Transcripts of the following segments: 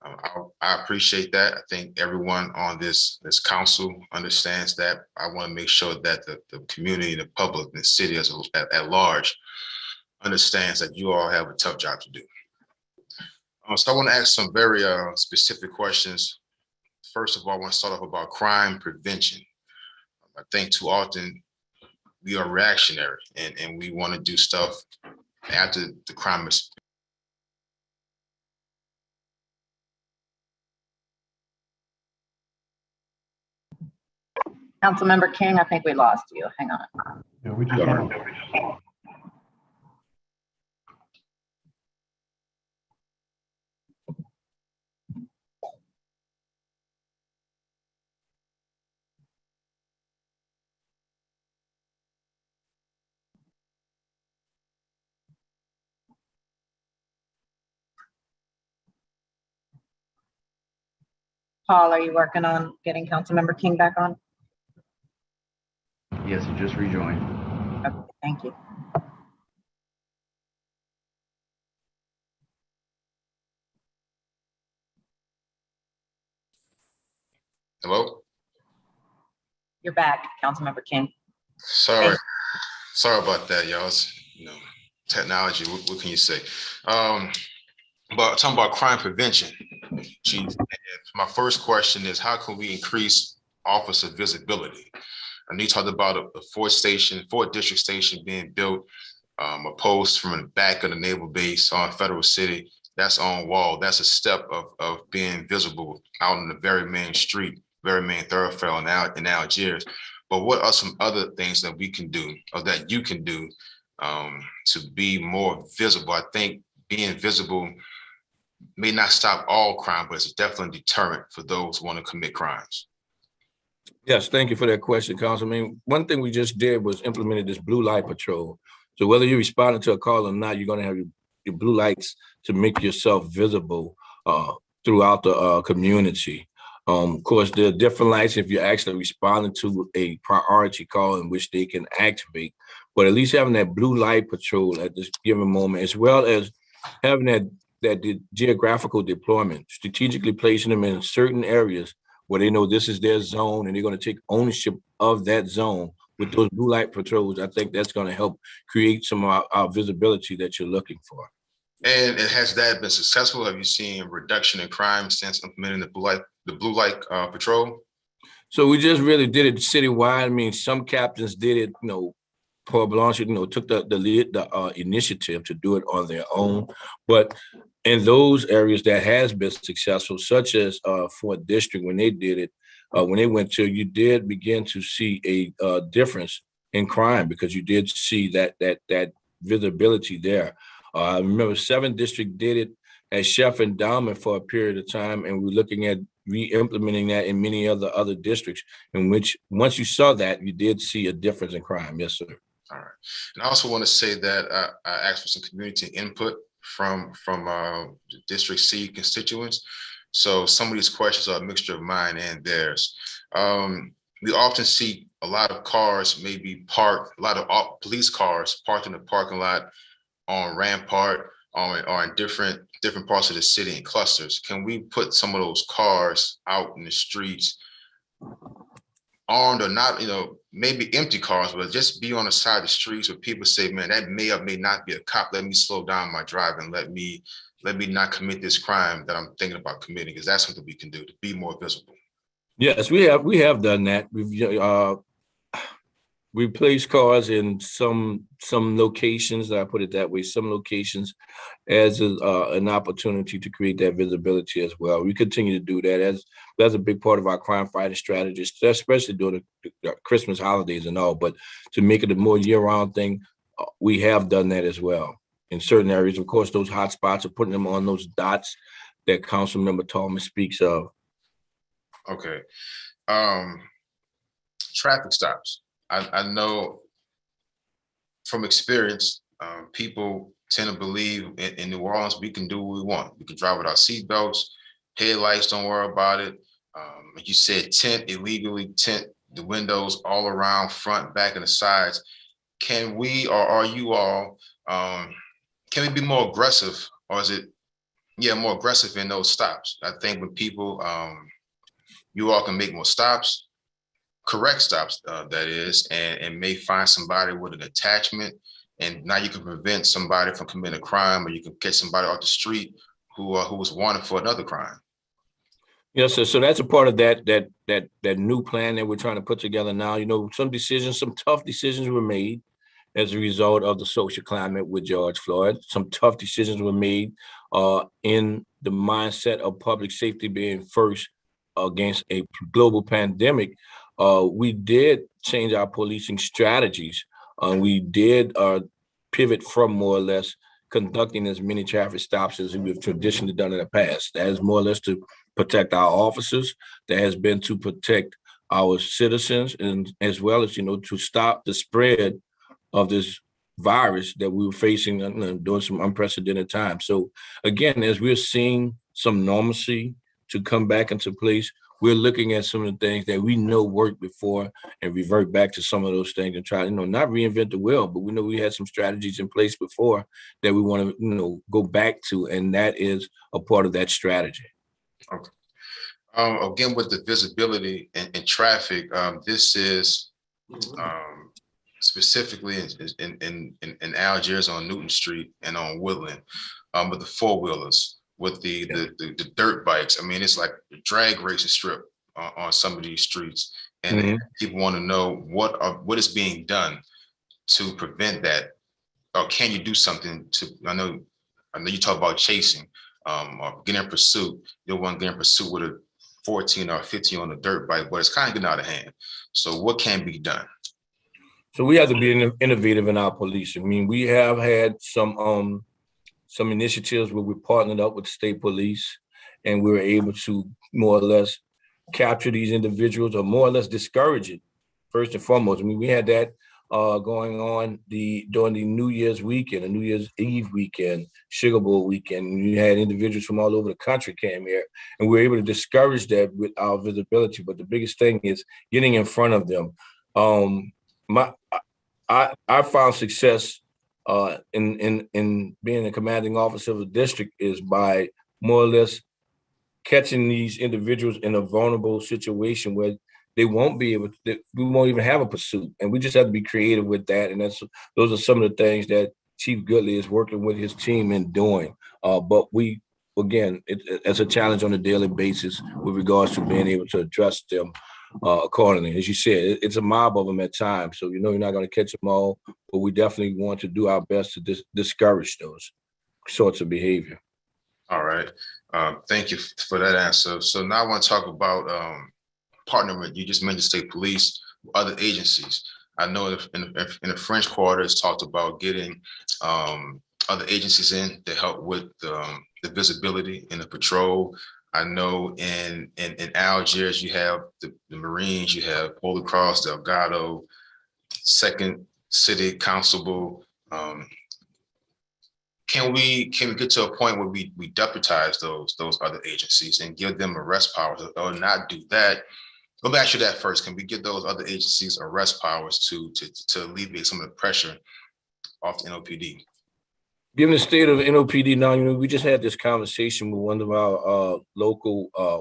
I appreciate that. I think everyone on this council understands that. I want to make sure that the community, the public, the city at large understands that you all have a tough job to do. So I want to ask some very specific questions. First of all, I want to start off about crime prevention. I think too often we are reactionary and we want to do stuff after the crime is. Councilmember King, I think we lost you. Hang on. Yeah, we just heard. Paul, are you working on getting Councilmember King back on? Yes, he just rejoined. Okay, thank you. Hello? You're back, Councilmember King. Sorry about that, y'all. It's, technology, what can you say? But talking about crime prevention, Chief, my first question is, how can we increase officer visibility? And you talked about a Fort District Station being built, a post from the back of the naval base on Federal City, that's on wall. That's a step of being visible out in the very main street, very main thoroughfare in Algiers. But what are some other things that we can do or that you can do to be more visible? I think being visible may not stop all crime, but it's definitely a deterrent for those who want to commit crimes. Yes, thank you for that question, Councilman. One thing we just did was implemented this blue light patrol. So whether you responded to a call or not, you're going to have your blue lights to make yourself visible throughout the community. Of course, there are different lights if you're actually responding to a priority call in which they can activate. But at least having that blue light patrol at this given moment, as well as having that geographical deployment, strategically placing them in certain areas where they know this is their zone and they're going to take ownership of that zone with those blue light patrols. I think that's going to help create some of our visibility that you're looking for. And has that been successful? Have you seen a reduction in crime since implementing the blue light patrol? So we just really did it citywide. I mean, some captains did it, Paul Blanche, took the initiative to do it on their own. But in those areas that has been successful, such as Fort District, when they did it, when they went to, you did begin to see a difference in crime because you did see that visibility there. I remember 7th District did it as Chef Endowment for a period of time, and we're looking at re-implementing that in many other districts, in which once you saw that, you did see a difference in crime. Yes, sir. All right. And I also want to say that I asked for some community input from District C constituents. So some of these questions are a mixture of mine and theirs. We often see a lot of cars maybe parked, a lot of police cars parked in the parking lot on Rampart or in different parts of the city in clusters. Can we put some of those cars out in the streets, armed or not, maybe empty cars, but just be on the side of the streets where people say, man, that may or may not be a cop. Let me slow down my driving. Let me not commit this crime that I'm thinking about committing, because that's something we can do to be more visible. Yes, we have done that. We place cars in some locations, I put it that way, some locations as an opportunity to create that visibility as well. We continue to do that as that's a big part of our crime fighting strategy, especially during the Christmas holidays and all. But to make it a more year-round thing, we have done that as well in certain areas. Of course, those hot spots are putting them on those dots that Councilmember Tallman speaks of. Okay. Traffic stops. I know from experience, people tend to believe in New Orleans, we can do what we want. We can drive without seatbelts, headlights, don't worry about it. Like you said, illegally tint the windows all around, front, back, and the sides. Can we, or are you all, can we be more aggressive, or is it, more aggressive in those stops. I think when people, you all can make more stops, correct stops, that is, and may find somebody with an attachment, and now you can prevent somebody from committing a crime, or you can catch somebody off the street who was wanted for another crime. Yes, sir. So that's a part of that new plan that we're trying to put together now. Some tough decisions were made as a result of the social climate with George Floyd. Some tough decisions were made in the mindset of public safety being first against a global pandemic. We did change our policing strategies. We did pivot from more or less conducting as many traffic stops as we've traditionally done in the past. That is more or less to protect our officers. That has been to protect our citizens, and as well as, to stop the spread of this virus that we were facing during some unprecedented times. So again, as we're seeing some normalcy to come back into place, we're looking at some of the things that we know worked before and revert back to some of those things and try, not reinvent the wheel, but we know we had some strategies in place before that we want to, go back to, and that is a part of that strategy. Okay. Again, with the visibility and traffic, this is specifically in Algiers on Newton Street and on Woodland, with the four-wheelers, with the dirt bikes. I mean, it's like a drag racing strip on some of these streets, and people want to know what is being done to prevent that, or can you do something to? I know you talk about chasing, or getting in pursuit. You don't want to get in pursuit with a 14 or 15 on a dirt bike, but it's kind of getting out of hand. So what can be done? So we have to be innovative in our police. I mean, we have had some initiatives where we partnered up with the state police, and we were able to more or less capture these individuals, or more or less discourage it. First and foremost, I mean, we had that going on during the New Year's weekend, the New Year's Eve weekend, Sugar Bowl weekend. You had individuals from all over the country came here, and we were able to discourage that with our visibility. But the biggest thing is getting in front of them. I found success in being a commanding officer of a district is by more or less catching these individuals in a vulnerable situation where they won't be able to, we won't even have a pursuit. And we just have to be creative with that. And those are some of the things that Chief Goodley is working with his team in doing. But it's a challenge on a daily basis with regards to being able to address them accordingly. As you said, it's a mob of them at times. So, you're not going to catch them all, but we definitely want to do our best to discourage those sorts of behavior. All right. Thank you for that answer. So now I want to talk about partnering with, you just mentioned state police, other agencies. I know in the French Quarter, it's talked about getting other agencies in to help with the visibility in the patrol. I know in Algiers, you have the Marines, you have Holy Cross, Delgado, Second City Constable. Can we get to a point where we deputize those other agencies and give them arrest powers, or not do that? Let me ask you that first. Can we give those other agencies arrest powers to alleviate some of the pressure off the NOPD? Given the state of NOPD now, we just had this conversation with one of our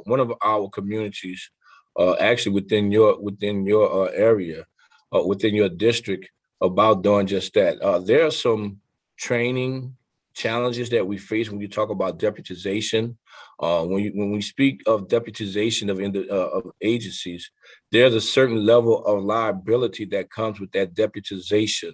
one of our communities, actually within your area, within your district, about doing just that. There are some training challenges that we face when you talk about deputization. When we speak of deputization of agencies, there's a certain level of liability that comes with that deputization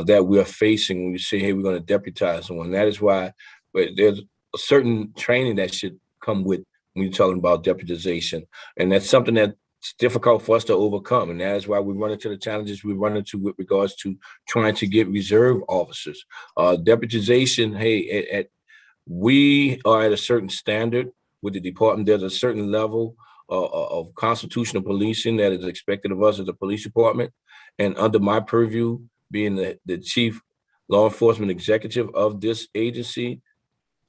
that we are facing when we say, hey, we're going to deputize someone. That is why there's a certain training that should come with when you're talking about deputization. And that's something that's difficult for us to overcome. And that is why we run into the challenges we run into with regards to trying to get reserve officers. Deputization, hey, we are at a certain standard with the department. There's a certain level of constitutional policing that is expected of us as a police department. And under my purview, being the chief law enforcement executive of this agency,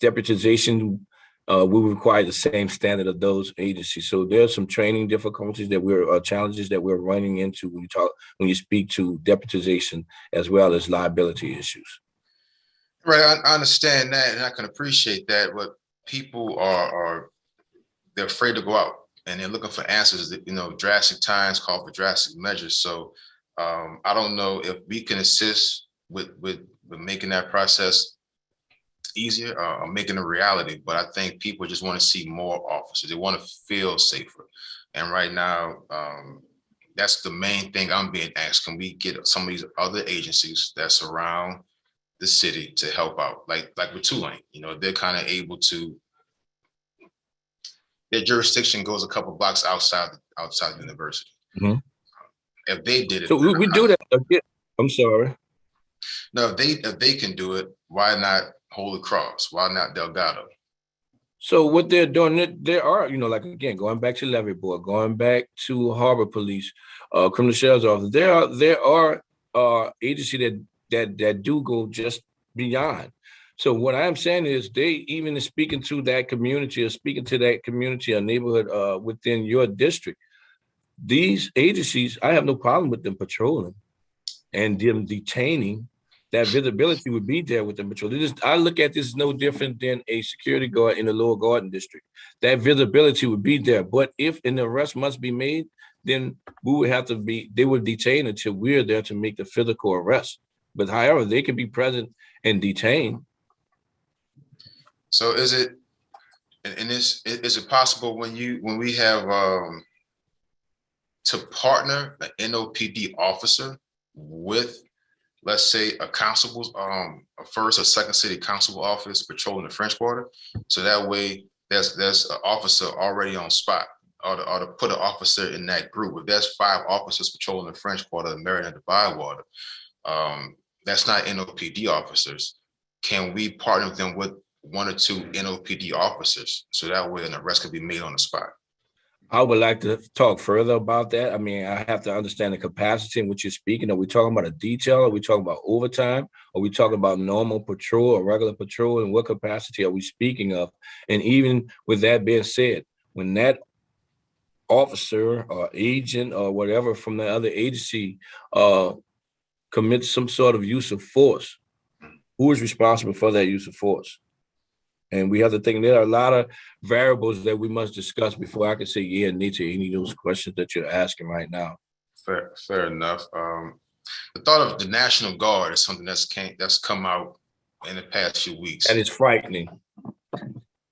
deputization we require the same standard of those agencies. So there's some training difficulties that challenges that we're running into when you speak to deputization, as well as liability issues. Right, I understand that, and I can appreciate that. But people they're afraid to go out and they're looking for answers that, drastic times call for drastic measures. So I don't know if we can assist with making that process easier or making a reality, but I think people just want to see more officers. They want to feel safer. And right now, that's the main thing I'm being asked. Can we get some of these other agencies that surround the city to help out? Like with Tulane, they're kind of able to, their jurisdiction goes a couple blocks outside the university. Mhm. If they did it. So we do that again. I'm sorry. No, if they can do it, why not Holy Cross? Why not Delgado? So what they're doing, there are, like again, going back to Levy Board, going back to Harbor Police, Criminal Sheriff's Office, there are agencies that do go just beyond. So what I'm saying is they even speaking to that community or neighborhood within your district. These agencies, I have no problem with them patrolling and them detaining. That visibility would be there with the patrol. I look at this no different than a security guard in the Lower Garden District. That visibility would be there. But if an arrest must be made, then they would detain until we're there to make the physical arrest. But however, they can be present and detained. So is it possible when we have to partner an NOPD officer with, let's say, a constable's a first or second city constable office patrolling the French Quarter, so that way there's an officer already on spot, or to put an officer in that group. If there's 5 officers patrolling the French Quarter, the Marion, and the Bywater, that's not NOPD officers. Can we partner with them with 1 or 2 NOPD officers, so that way an arrest could be made on the spot? I would like to talk further about that. I mean, I have to understand the capacity in which you're speaking. Are we talking about a detail? Are we talking about overtime? Are we talking about normal patrol or regular patrol? And what capacity are we speaking of? And even with that being said, when that officer or agent or whatever from the other agency commits some sort of use of force, who is responsible for that use of force? And we have to think there are a lot of variables that we must discuss before I can say yeah, nature, any of those questions that you're asking right now. Fair enough. The thought of the National Guard is something that's come out in the past few weeks. That is frightening.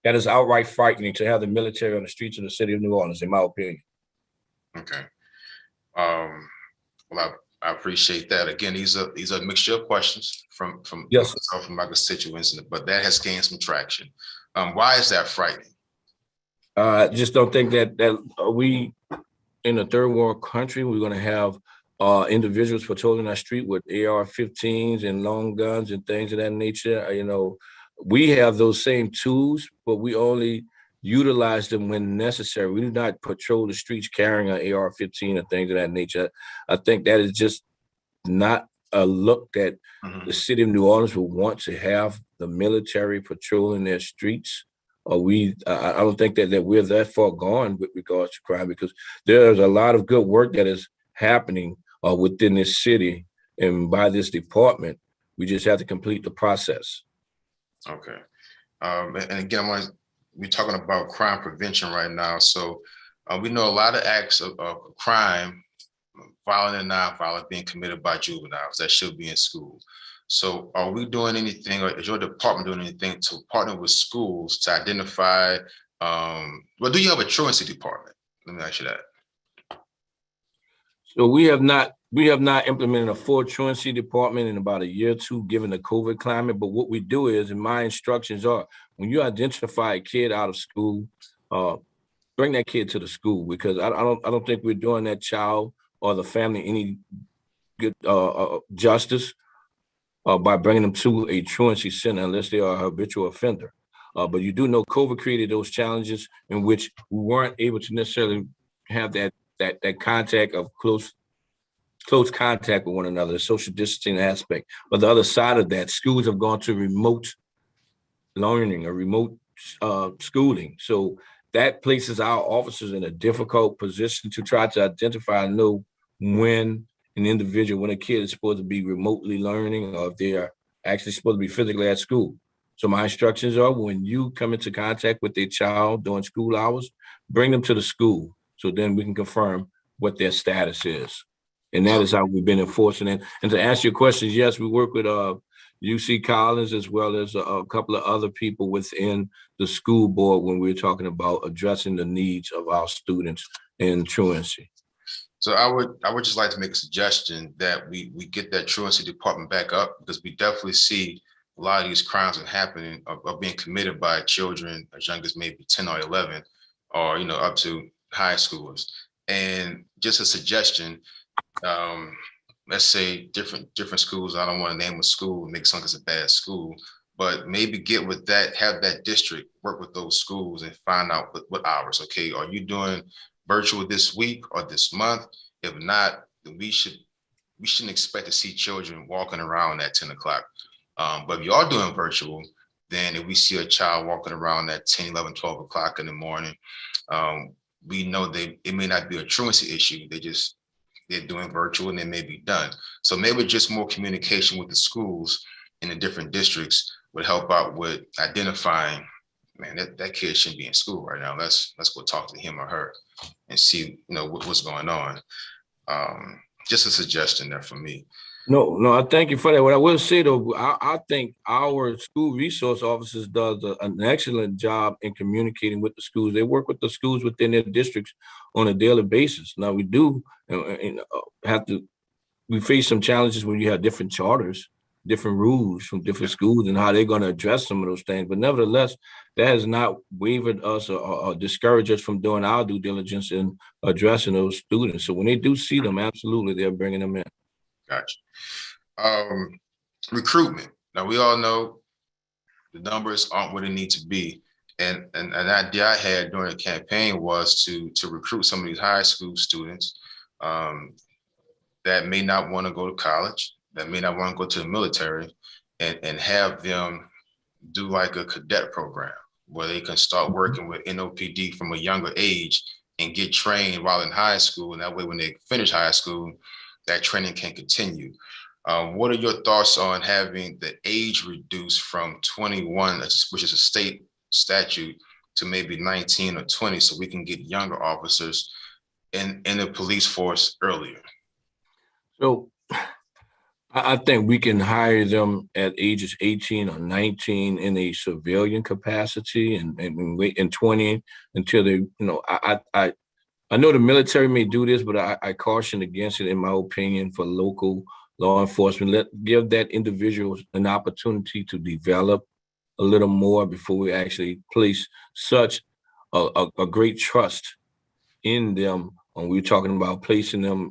That is outright frightening to have the military on the streets of the city of New Orleans, in my opinion. Okay. Well, I appreciate that. Again, these are a mixture of questions from yes, myself and my constituents, but that has gained some traction. Why is that frightening? I just don't think that we in a third world country, we're going to have individuals patrolling our street with AR-15s and long guns and things of that nature. We have those same tools, but we only utilize them when necessary. We do not patrol the streets carrying an AR-15 and things of that nature. I think that is just not a look that the city of New Orleans will want to have the military patrolling their streets. I don't think that we're that far gone with regards to crime, because there's a lot of good work that is happening within this city and by this department. We just have to complete the process. Okay. And again, we're talking about crime prevention right now. So we know a lot of acts of crime, violent and non-violent, being committed by juveniles that should be in school. So are we doing anything, or is your department doing anything to partner with schools to identify, do you have a truancy department? Let me ask you that. So we have not implemented a full truancy department in about a year or two, given the COVID climate. But what we do is, and my instructions are, when you identify a kid out of school, bring that kid to the school, because I don't think we're doing that child or the family any good justice by bringing them to a truancy center unless they are a habitual offender. But you do know COVID created those challenges in which we weren't able to necessarily have that contact of close contact with one another, the social distancing aspect. But the other side of that, schools have gone to remote learning or remote schooling. So that places our officers in a difficult position to try to identify and know when a kid is supposed to be remotely learning, or if they are actually supposed to be physically at school. So my instructions are when you come into contact with a child during school hours, bring them to the school. So then we can confirm what their status is. And that is how we've been enforcing it. And to answer your questions, yes, we work with UC Collins as well as a couple of other people within the school board when we're talking about addressing the needs of our students in truancy. So I would just like to make a suggestion that we get that truancy department back up, because we definitely see a lot of these crimes are happening, are being committed by children as young as maybe 10 or 11, or up to high schoolers. And just a suggestion, let's say different schools. I don't want to name a school and make it sound like it's a bad school, but maybe get with that, have that district work with those schools and find out what hours. Okay, are you doing virtual this week or this month? If not, then we shouldn't expect to see children walking around at 10 o'clock. But if you are doing virtual, then if we see a child walking around at 10, 11, 12 o'clock in the morning, we know it may not be a truancy issue. They're doing virtual and they may be done. So maybe just more communication with the schools in the different districts would help out with identifying, man, that kid shouldn't be in school right now. Let's go talk to him or her and see, what's going on. Just a suggestion there for me. No, I thank you for that. What I will say though, I think our school resource officers does an excellent job in communicating with the schools. They work with the schools within their districts on a daily basis. Now we do we face some challenges when you have different charters, different rules from different schools and how they're going to address some of those things. But nevertheless, that has not wavered us or discouraged us from doing our due diligence in addressing those students. So when they do see them, absolutely, they're bringing them in. Gotcha. Recruitment. Now we all know the numbers aren't what they need to be. And an idea I had during the campaign was to recruit some of these high school students that may not want to go to college, that may not want to go to the military, and have them do like a cadet program where they can start working with NOPD from a younger age and get trained while in high school. And that way, when they finish high school, that training can continue. What are your thoughts on having the age reduced from 21, which is a state statute, to maybe 19 or 20, so we can get younger officers in the police force earlier? So I think we can hire them at ages 18 or 19 in a civilian capacity and wait in 20 until they, I know the military may do this, but I caution against it, in my opinion, for local law enforcement. Give that individual an opportunity to develop a little more before we actually place such a great trust in them when we're talking about placing them,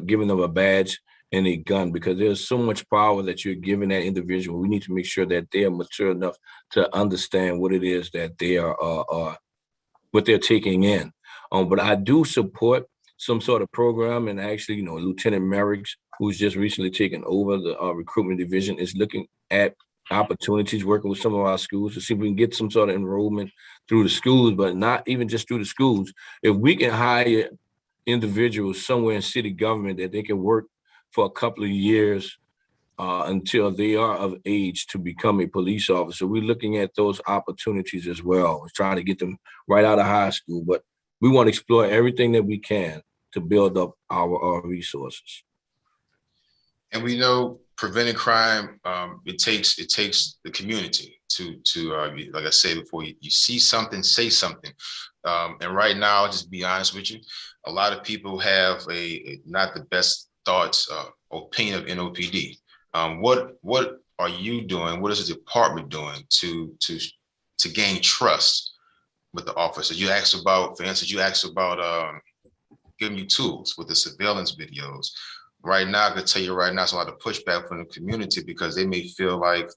giving them a badge and a gun, because there's so much power that you're giving that individual. We need to make sure that they are mature enough to understand what it is that they are what they're taking in. But I do support some sort of program, and actually, Lieutenant Merrick's, who's just recently taken over the recruitment division, is looking at opportunities, working with some of our schools to see if we can get some sort of enrollment through the schools, but not even just through the schools. If we can hire individuals somewhere in city government that they can work for a couple of years until they are of age to become a police officer, we're looking at those opportunities as well. We're trying to get them right out of high school, but we want to explore everything that we can to build up our resources. And we know preventing crime, it takes the community to like I said before, you see something, say something. And right now, I'll just be honest with you, a lot of people have not the best thoughts, opinion of NOPD. What are you doing? What is the department doing to gain trust with the officers? You asked about, for instance, giving you tools with the surveillance videos. Right now, I can tell you right now, it's a lot of pushback from the community because they may feel like,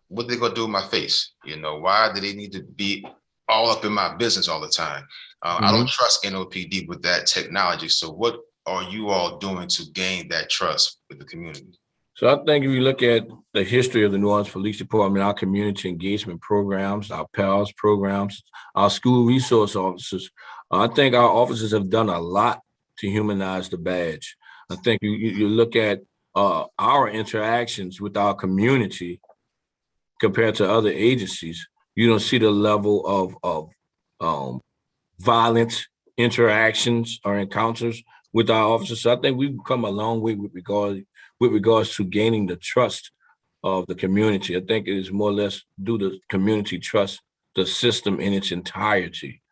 what they gonna do in my face? Why do they need to be all up in my business all the time? I don't trust NOPD with that technology. So what are you all doing to gain that trust with the community? So I think if you look at the history of the New Orleans Police Department, our community engagement programs, our PALS programs, our school resource officers, I think our officers have done a lot to humanize the badge. I think you look at our interactions with our community, compared to other agencies, you don't see the level of violent interactions or encounters with our officers. So I think we've come a long way with regards to gaining the trust of the community. I think it is more or less do the community trust the system in its entirety.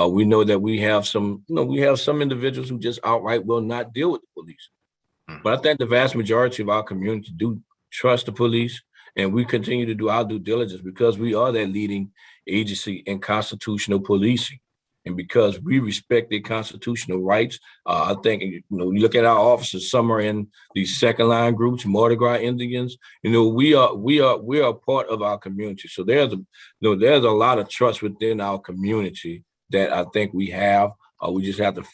We know that we have some individuals who just outright will not deal with the police. But I think the vast majority of our community do trust the police, and we continue to do our due diligence because we are that leading agency in constitutional policing. And because we respect their constitutional rights, I think, you look at our officers, some are in these second line groups, Mardi Gras Indians, we are part of our community. So there's a lot of trust within our community that I think we have. We just have to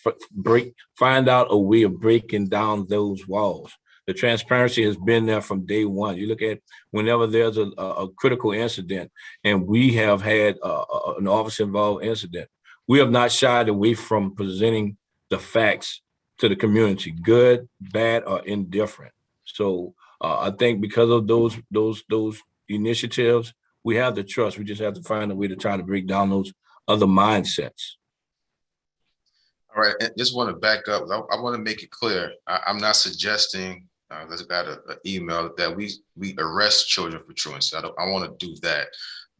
find out a way of breaking down those walls. The transparency has been there from day one. You look at whenever there's a critical incident and we have had an officer involved incident, we have not shied away from presenting the facts to the community, good, bad, or indifferent. So I think because of those initiatives, we have the trust. We just have to find a way to try to break down those other mindsets. All right, and just want to back up. I want to make it clear. I'm not suggesting. There's got an email that we arrest children for truancy. I want to do that,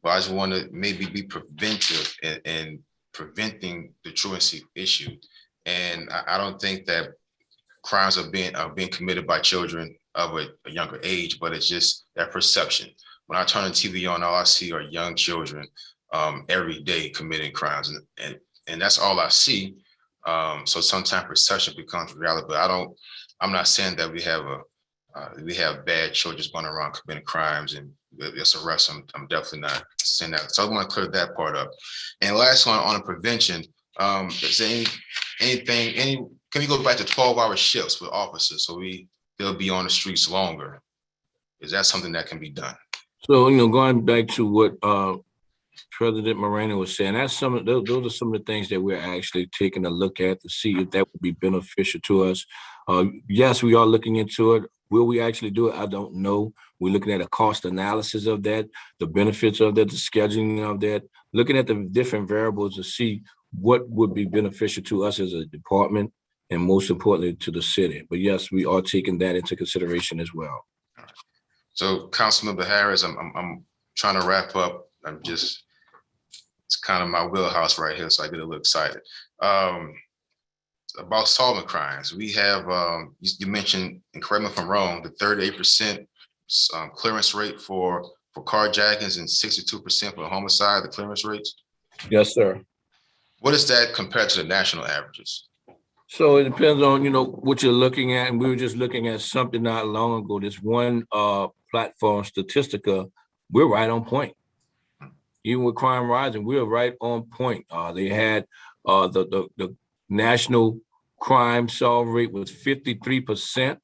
but I just want to maybe be preventive and preventing the truancy issue. And I don't think that crimes are being committed by children of a younger age, but it's just that perception. When I turn the TV on, all I see are young children every day committing crimes, and that's all I see. So sometimes perception becomes reality, but I'm not saying that we have bad children going around committing crimes and let's arrest them. I'm definitely not saying that. So I want to clear that part up. And last one on the prevention, is there can we go back to 12-hour shifts with officers so they'll be on the streets longer? Is that something that can be done? So, going back to what President Moreno was saying, those are some of the things that we're actually taking a look at to see if that would be beneficial to us. Yes, we are looking into it. Will we actually do it? I don't know. We're looking at a cost analysis of that, the benefits of that, the scheduling of that, looking at the different variables to see what would be beneficial to us as a department and most importantly to the city. But yes, we are taking that into consideration as well. So Councilmember Harris, I'm trying to wrap up. It's kind of my wheelhouse right here, so I get a little excited. About solving crimes, we have, you mentioned, and correct me if I'm wrong, the 38% clearance rate for carjackings and 62% for homicide, the clearance rates? Yes, sir. What is that compared to the national averages? So it depends on, what you're looking at. And we were just looking at something not long ago, this one platform, Statistica, we're right on point. Even with crime rising, we're right on point. They had the national crime solve rate was 53%.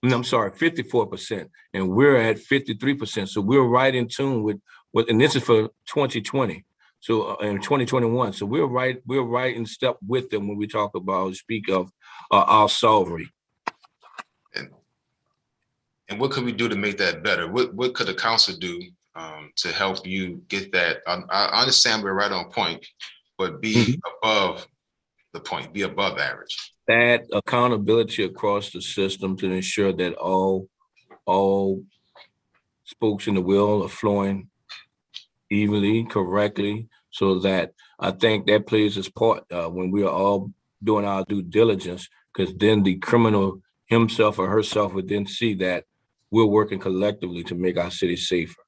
I'm sorry, 54%, and we're at 53%. So we're right in tune with and this is for 2020. So in 2021, so we're right in step with them when we speak of our solve rate. And what could we do to make that better? What could the council do to help you get that? I understand we're right on point, but be above the point, be above average. That accountability across the system to ensure that all spokes in the wheel are flowing evenly, correctly, so that I think that plays its part when we are all doing our due diligence, because then the criminal himself or herself would then see that we're working collectively to make our city safer.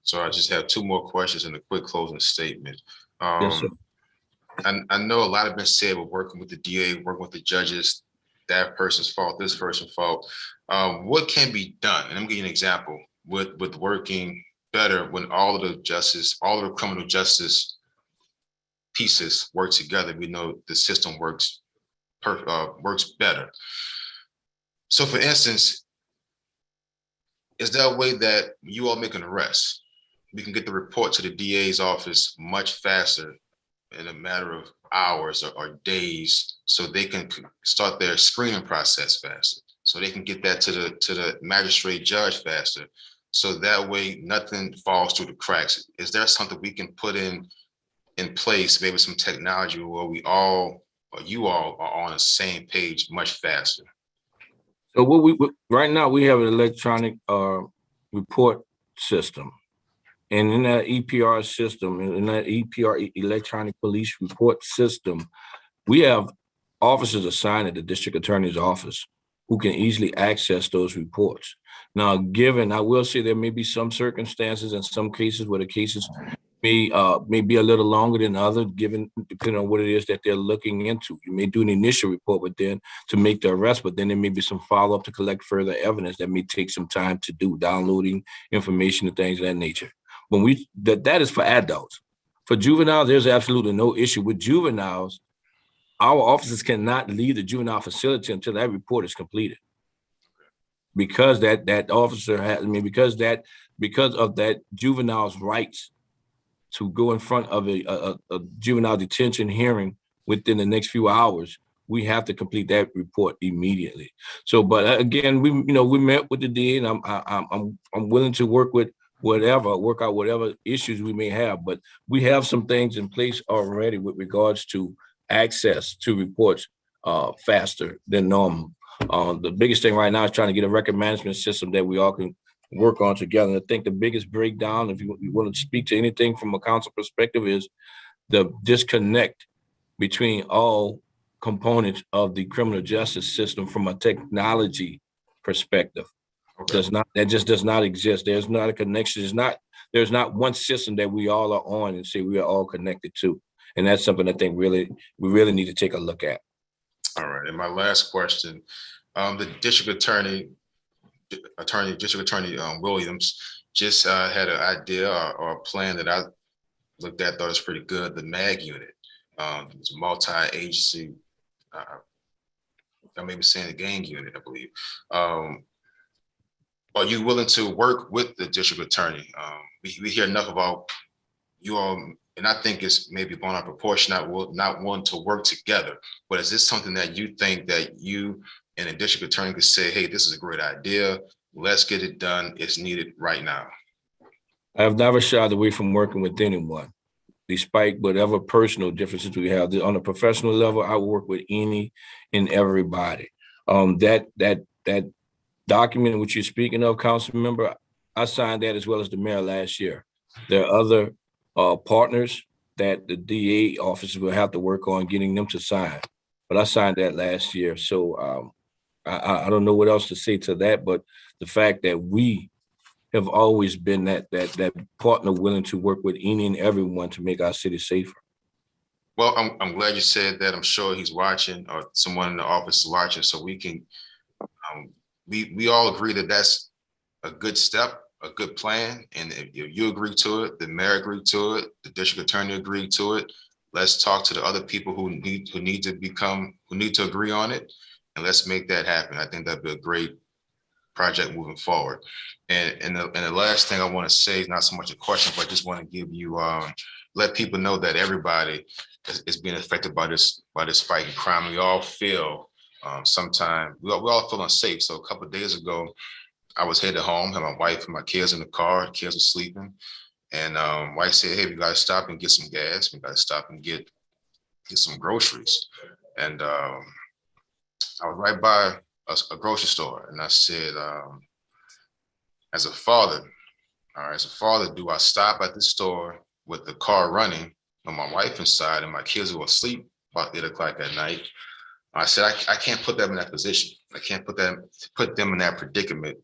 So I just have two more questions and a quick closing statement. Yes, sir. I know a lot has been said with working with the DA, working with the judges, that person's fault, this person's fault. What can be done? And I'm giving you an example with working better when all of the criminal justice pieces work together. We know the system works better. So for instance, is there a way that you all make an arrest? We can get the report to the DA's office much faster in a matter of hours or days, so they can start their screening process faster, so they can get that to the magistrate judge faster, so that way nothing falls through the cracks? Is there something we can put in place, maybe some technology where we all, or you all, are on the same page much faster? So right now we have an electronic report system. And in that EPR system, in that EPR, electronic police report system, we have officers assigned at the district attorney's office who can easily access those reports. Now, given, I will say there may be some circumstances in some cases where the cases may be a little longer than others, given depending on what it is that they're looking into. You may do an initial report, but then to make the arrest, but then there may be some follow-up to collect further evidence that may take some time to do, downloading information and things of that nature. When that is for adults. For juveniles, there's absolutely no issue. With juveniles, our officers cannot leave the juvenile facility until that report is completed. Because that officer has, because of that juvenile's rights to go in front of a juvenile detention hearing within the next few hours, we have to complete that report immediately. So, but again, we met with the DA, and I'm willing to work out whatever issues we may have, but we have some things in place already with regards to access to reports faster than normal. The biggest thing right now is trying to get a record management system that we all can work on together. And I think the biggest breakdown, if you want to speak to anything from a council perspective, is the disconnect between all components of the criminal justice system from a technology perspective. Okay. That just does not exist. There's not a connection. There's not one system that we all are on and say we are all connected to. And that's something I think we really need to take a look at. All right. And my last question, the district attorney Williams just had an idea or a plan that I looked at, thought it was pretty good. The MAG unit, it's a multi-agency, I may be saying the gang unit, I believe. Are you willing to work with the district attorney? We hear enough about you all, and I think it's maybe blown out of proportion, not wanting to work together. But is this something that you think that you and the district attorney could say, hey, this is a great idea, let's get it done, it's needed right now? I have never shied away from working with anyone, despite whatever personal differences we have. On a professional level, I work with any and everybody. That document which you're speaking of, council member, I signed that as well as the mayor last year. There are other partners that the DA offices will have to work on getting them to sign, but I signed that last year. So I don't know what else to say to that, but the fact that we have always been that partner willing to work with any and everyone to make our city safer. Well, I'm glad you said that. I'm sure he's watching, or someone in the office is watching, so we can, we all agree that that's a good step, a good plan. And if you agree to it, the mayor agreed to it, the district attorney agreed to it. Let's talk to the other people who need to agree on it, and let's make that happen. I think that'd be a great project moving forward. And the last thing I want to say is not so much a question, but I just want to give you, let people know that everybody is being affected by this spike in crime. We all feel sometimes, we all feel unsafe. So a couple of days ago, I was headed home, had my wife and my kids in the car, kids were sleeping. And wife said, hey, we got to stop and get some gas. We got to stop and get some groceries. And I was right by a grocery store. And I said, as a father, do I stop at the store with the car running and my wife inside and my kids were asleep about 8 o'clock at night? I said, I can't put them in that position. I can't put them in that predicament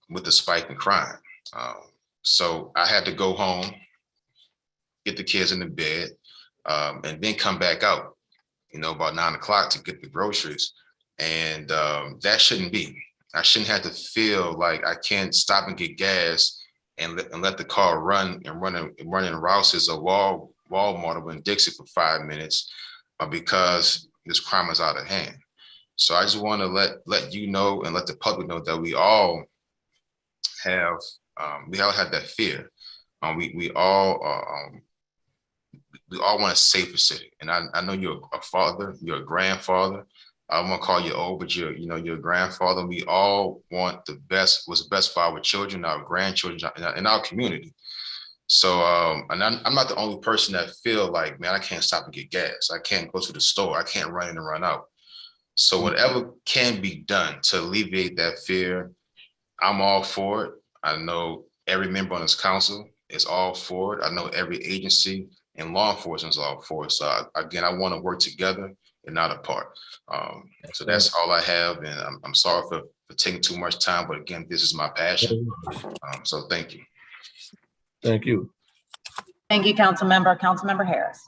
with the spike in crime. So I had to go home, get the kids in the bed, and then come back out, about 9 o'clock to get the groceries. And that shouldn't be. I shouldn't have to feel like I can't stop and get gas and let the car run in Rouse's or Walmart or in Dixie for 5 minutes because this crime is out of hand. So I just want to let you know and let the public know that we all have that fear. We all want a safer city. And I know you're a father, you're a grandfather. I'm gonna call you old, but you're a grandfather. We all want the best, what's best for our children, our grandchildren, in our community. So, and I'm not the only person that feel like, man, I can't stop and get gas. I can't go to the store. I can't run in and run out. So whatever can be done to alleviate that fear, I'm all for it. I know every member on this council is all for it. I know every agency and law enforcement is all for it. So again, I want to work together and not apart. So that's all I have. And I'm sorry for taking too much time, but again, this is my passion. So thank you. Thank you. Thank you, Councilmember. Councilmember Harris.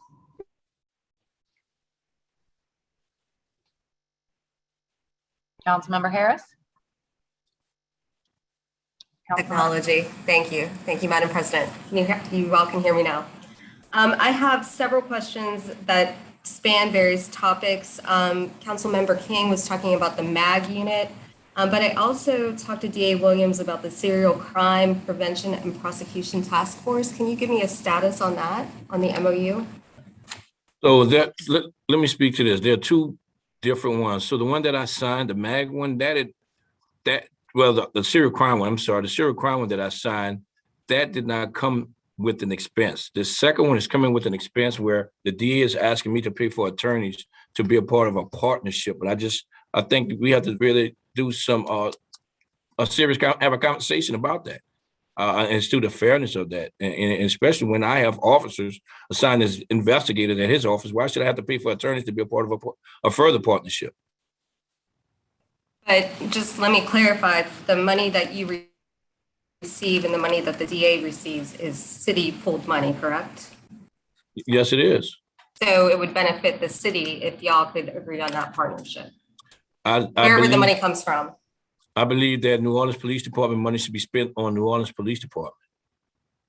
Councilmember Harris? Technology. Thank you. Thank you, Madam President. You all can hear me now. I have several questions that span various topics. Councilmember King was talking about the MAG unit, but I also talked to DA Williams about the Serial Crime Prevention and Prosecution Task Force. Can you give me a status on that, on the MOU? So let me speak to this. There are two different ones. So the one that I signed, the MAG one, the serial crime one, the serial crime one that I signed, that did not come with an expense. The second one is coming with an expense where the DA is asking me to pay for attorneys to be a part of a partnership. But I think we have to really do some have a conversation about that. And to the fairness of that, and especially when I have officers assigned as investigators at his office, why should I have to pay for attorneys to be a part of a further partnership? But just let me clarify, the money that you receive and the money that the DA receives is city pooled money, correct? Yes, it is. So it would benefit the city if y'all could agree on that partnership. Wherever the money comes from. I believe that New Orleans Police Department money should be spent on New Orleans Police Department.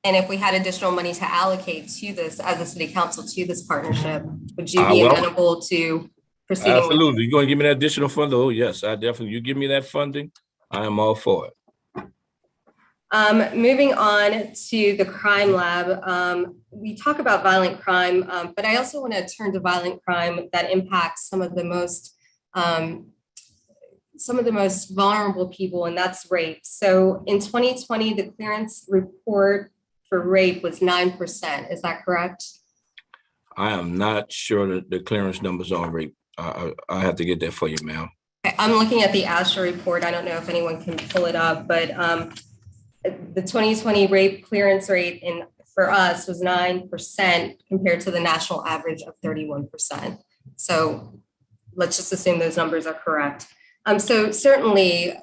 And if we had additional money to allocate to this as a city council to this partnership, would you be amenable to proceeding? Absolutely. You're going to give me that additional funding? Oh, yes, I definitely. You give me that funding, I am all for it. Moving on to the crime lab, we talk about violent crime, but I also want to turn to violent crime that impacts some of the most vulnerable people, and that's rape. So in 2020, the clearance report for rape was 9%. Is that correct? I am not sure that the clearance numbers on rape. I have to get that for you, ma'am. I'm looking at the ASHA report. I don't know if anyone can pull it up, but the 2020 rape clearance rate for us was 9% compared to the national average of 31%. So let's just assume those numbers are correct. So certainly,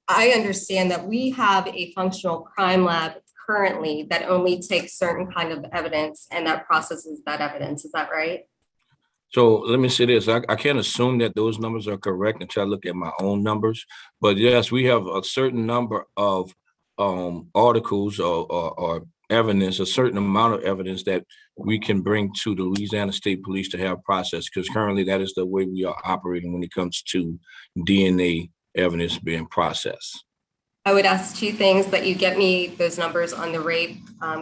I understand that we have a functional crime lab currently that only takes certain kind of evidence and that processes that evidence. Is that right? So let me say this. I can't assume that those numbers are correct until I look at my own numbers. But yes, we have a certain number of articles or evidence, a certain amount of evidence that we can bring to the Louisiana State Police to have processed, because currently that is the way we are operating when it comes to DNA evidence being processed. I would ask two things: that you get me those numbers on the rape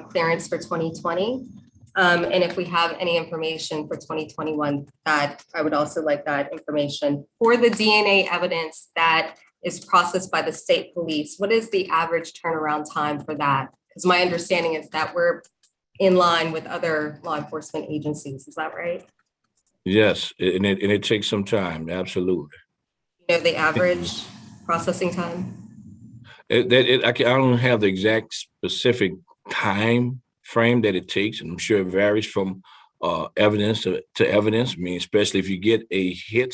clearance for 2020. And if we have any information for 2021, that I would also like that information. For the DNA evidence that is processed by the state police, what is the average turnaround time for that? Because my understanding is that we're in line with other law enforcement agencies. Is that right? Yes, and it takes some time, absolutely. You know the average processing time? I don't have the exact specific time frame that it takes, and I'm sure it varies from evidence to evidence. I mean, especially if you get a hit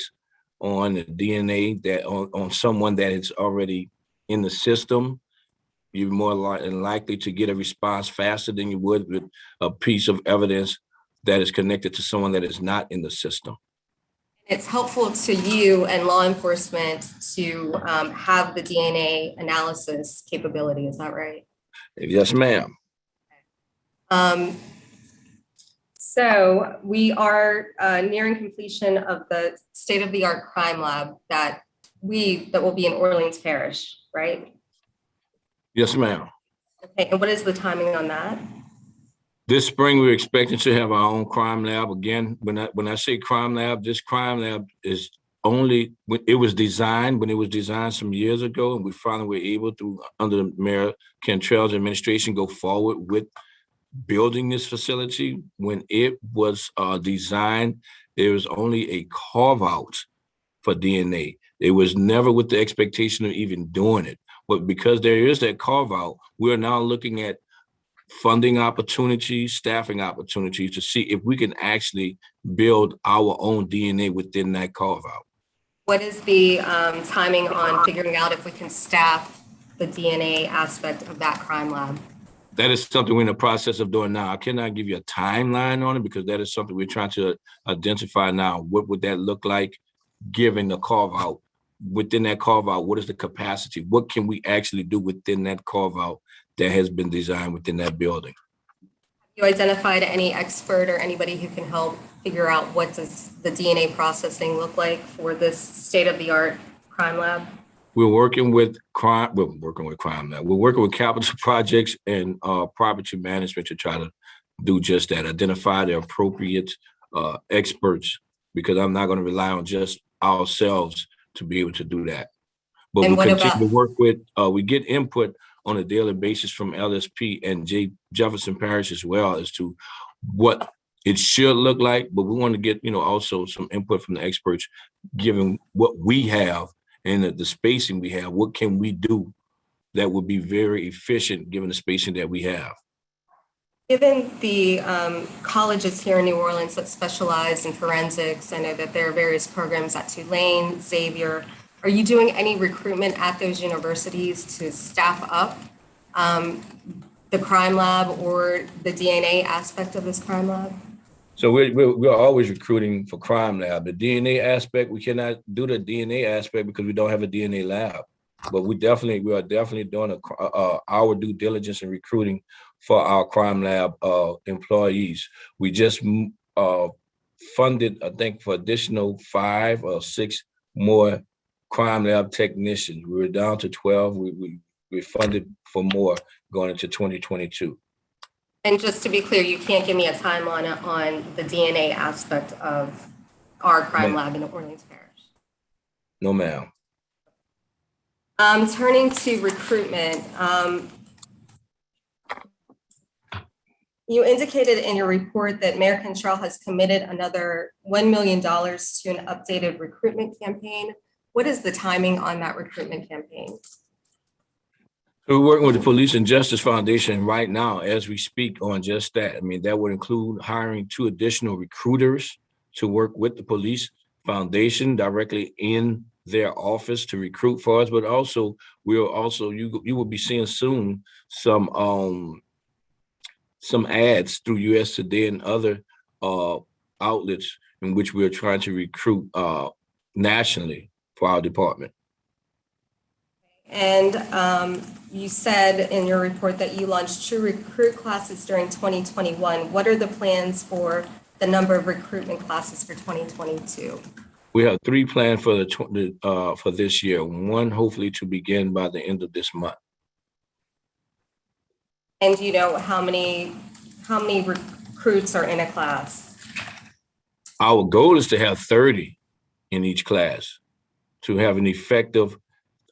on the DNA that on someone that is already in the system, you're more likely to get a response faster than you would with a piece of evidence that is connected to someone that is not in the system. It's helpful to you and law enforcement to have the DNA analysis capability. Is that right? Yes, ma'am. So we are nearing completion of the state-of-the-art crime lab that will be in Orleans Parish, right? Yes, ma'am. Okay, and what is the timing on that? This spring, we're expecting to have our own crime lab. Again, when I say crime lab, this crime lab is only when it was designed some years ago, and we finally were able to, under the Mayor Cantrell's administration, go forward with building this facility. When it was designed, there was only a carve out for DNA. It was never with the expectation of even doing it. But because there is that carve out, we're now looking at funding opportunities, staffing opportunities to see if we can actually build our own DNA within that carve out. What is the timing on figuring out if we can staff the DNA aspect of that crime lab? That is something we're in the process of doing now. I cannot give you a timeline on it because that is something we're trying to identify now. What would that look like given the carve out? Within that carve out, what is the capacity? What can we actually do within that carve out that has been designed within that building? You identified any expert or anybody who can help figure out what does the DNA processing look like for this state-of-the-art crime lab? We're working with crime. We're working with crime now. We're working with capital projects and property management to try to do just that. Identify the appropriate experts, because I'm not going to rely on just ourselves to be able to do that. But And we what continue about- to work with. We get input on a daily basis from LSP and Jefferson Parish as well as to what it should look like. But we want to get also some input from the experts, given what we have and the spacing we have. What can we do that would be very efficient given the spacing that we have? Given the colleges here in New Orleans that specialize in forensics, I know that there are various programs at Tulane, Xavier. Are you doing any recruitment at those universities to staff up the crime lab or the DNA aspect of this crime lab? So we're always recruiting for crime lab. The DNA aspect, we cannot do the DNA aspect because we don't have a DNA lab. But we are definitely doing our due diligence in recruiting for our crime lab employees. We just funded, I think, for additional 5 or 6 more crime lab technicians. We were down to 12. We funded for more going into 2022. And just to be clear, you can't give me a timeline on the DNA aspect of our crime lab in Orleans Parish. No, ma'am. Turning to recruitment, you indicated in your report that Mayor Cantrell has committed another $1 million to an updated recruitment campaign. What is the timing on that recruitment campaign? We're working with the Police and Justice Foundation right now as we speak on just that. I mean, that would include hiring 2 additional recruiters to work with the Police Foundation directly in their office to recruit for us, but also you will be seeing soon some ads through US Today and other outlets in which we're trying to recruit nationally for our department. And you said in your report that you launched True Recruit classes during 2021. What are the plans for the number of recruitment classes for 2022? We have 3 planned for for this year. 1 hopefully to begin by the end of this month. And do you know how many recruits are in a class? Our goal is to have 30 in each class to have an effective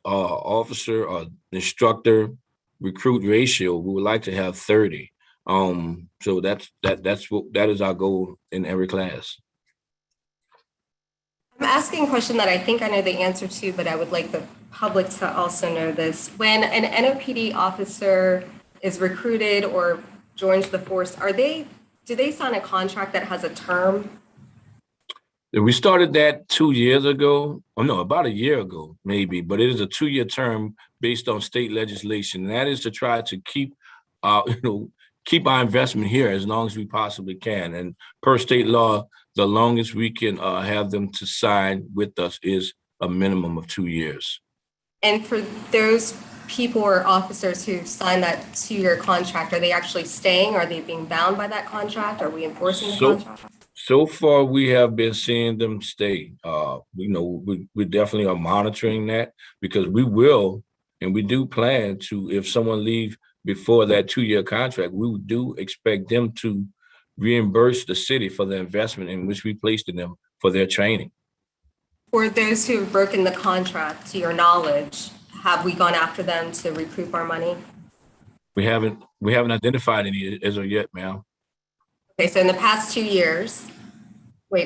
officer or instructor recruit ratio. We would like to have 30. So that is our goal in every class. I'm asking a question that I think I know the answer to, but I would like the public to also know this. When an NOPD officer is recruited or joins the force, do they sign a contract that has a term? We started that 2 years ago. Oh no, about a year ago, maybe, but it is a 2-year term based on state legislation. And that is to try to keep our investment here as long as we possibly can. And per state law, the longest we can have them to sign with us is a minimum of 2 years. And for those people or officers who signed that 2-year contract, are they actually staying? Are they being bound by that contract? Are we enforcing the contract? So far, we have been seeing them stay. We definitely are monitoring that because we will, and we do plan to, if someone leaves before that 2-year contract, we do expect them to reimburse the city for the investment in which we placed in them for their training. For those who have broken the contract, to your knowledge, have we gone after them to recoup our money? We haven't identified any as of yet, ma'am. Okay, so in the past 2 years,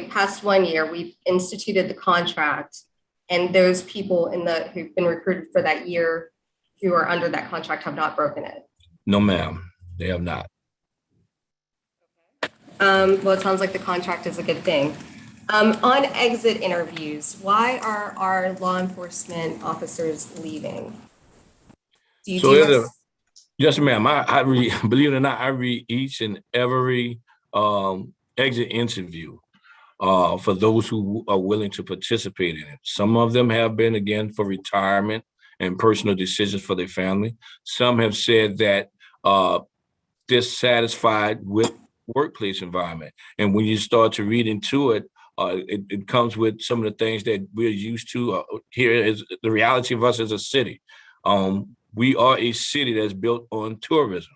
past 1 year, we've instituted the contract, and those people who've been recruited for that year who are under that contract have not broken it. No, ma'am, they have not. Well, it sounds like the contract is a good thing. On exit interviews, why are our law enforcement officers leaving? Yes, ma'am. I read, believe it or not, I read each and every exit interview for those who are willing to participate in it. Some of them have been, again, for retirement and personal decisions for their family. Some have said that dissatisfied with workplace environment. And when you start to read into it, it comes with some of the things that we're used to. Here is the reality of us as a city. We are a city that's built on tourism.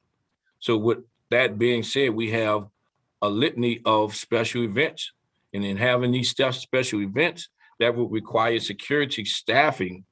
So with that being said, we have a litany of special events. And in having these special events, that would require security staffing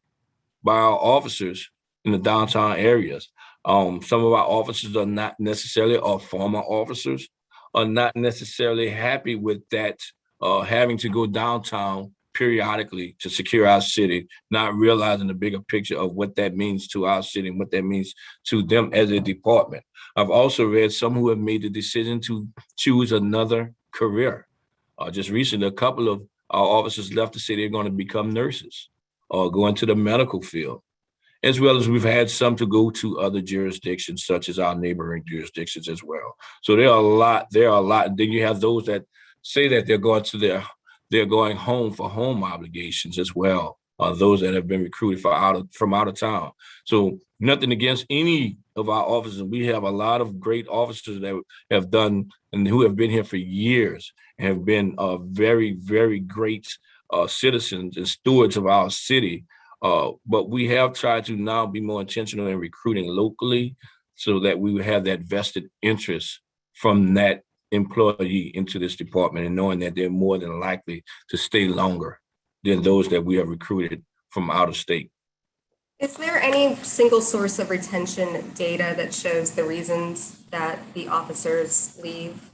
by our officers in the downtown areas. Some of our officers are not necessarily, or former officers are not necessarily happy with that, having to go downtown periodically to secure our city, not realizing the bigger picture of what that means to our city and what that means to them as a department. I've also read some who have made the decision to choose another career. Just recently, a couple of our officers left to say they're going to become nurses or go into the medical field, as well as we've had some to go to other jurisdictions, such as our neighboring jurisdictions as well. So there are a lot. And then you have those that say that they're going home for home obligations as well. Those that have been recruited from out of town. So nothing against any of our officers. We have a lot of great officers that have done and who have been here for years and have been very, very great citizens and stewards of our city. But we have tried to now be more intentional in recruiting locally so that we would have that vested interest from that employee into this department and knowing that they're more than likely to stay longer than those that we have recruited from out of state. Is there any single source of retention data that shows the reasons that the officers leave?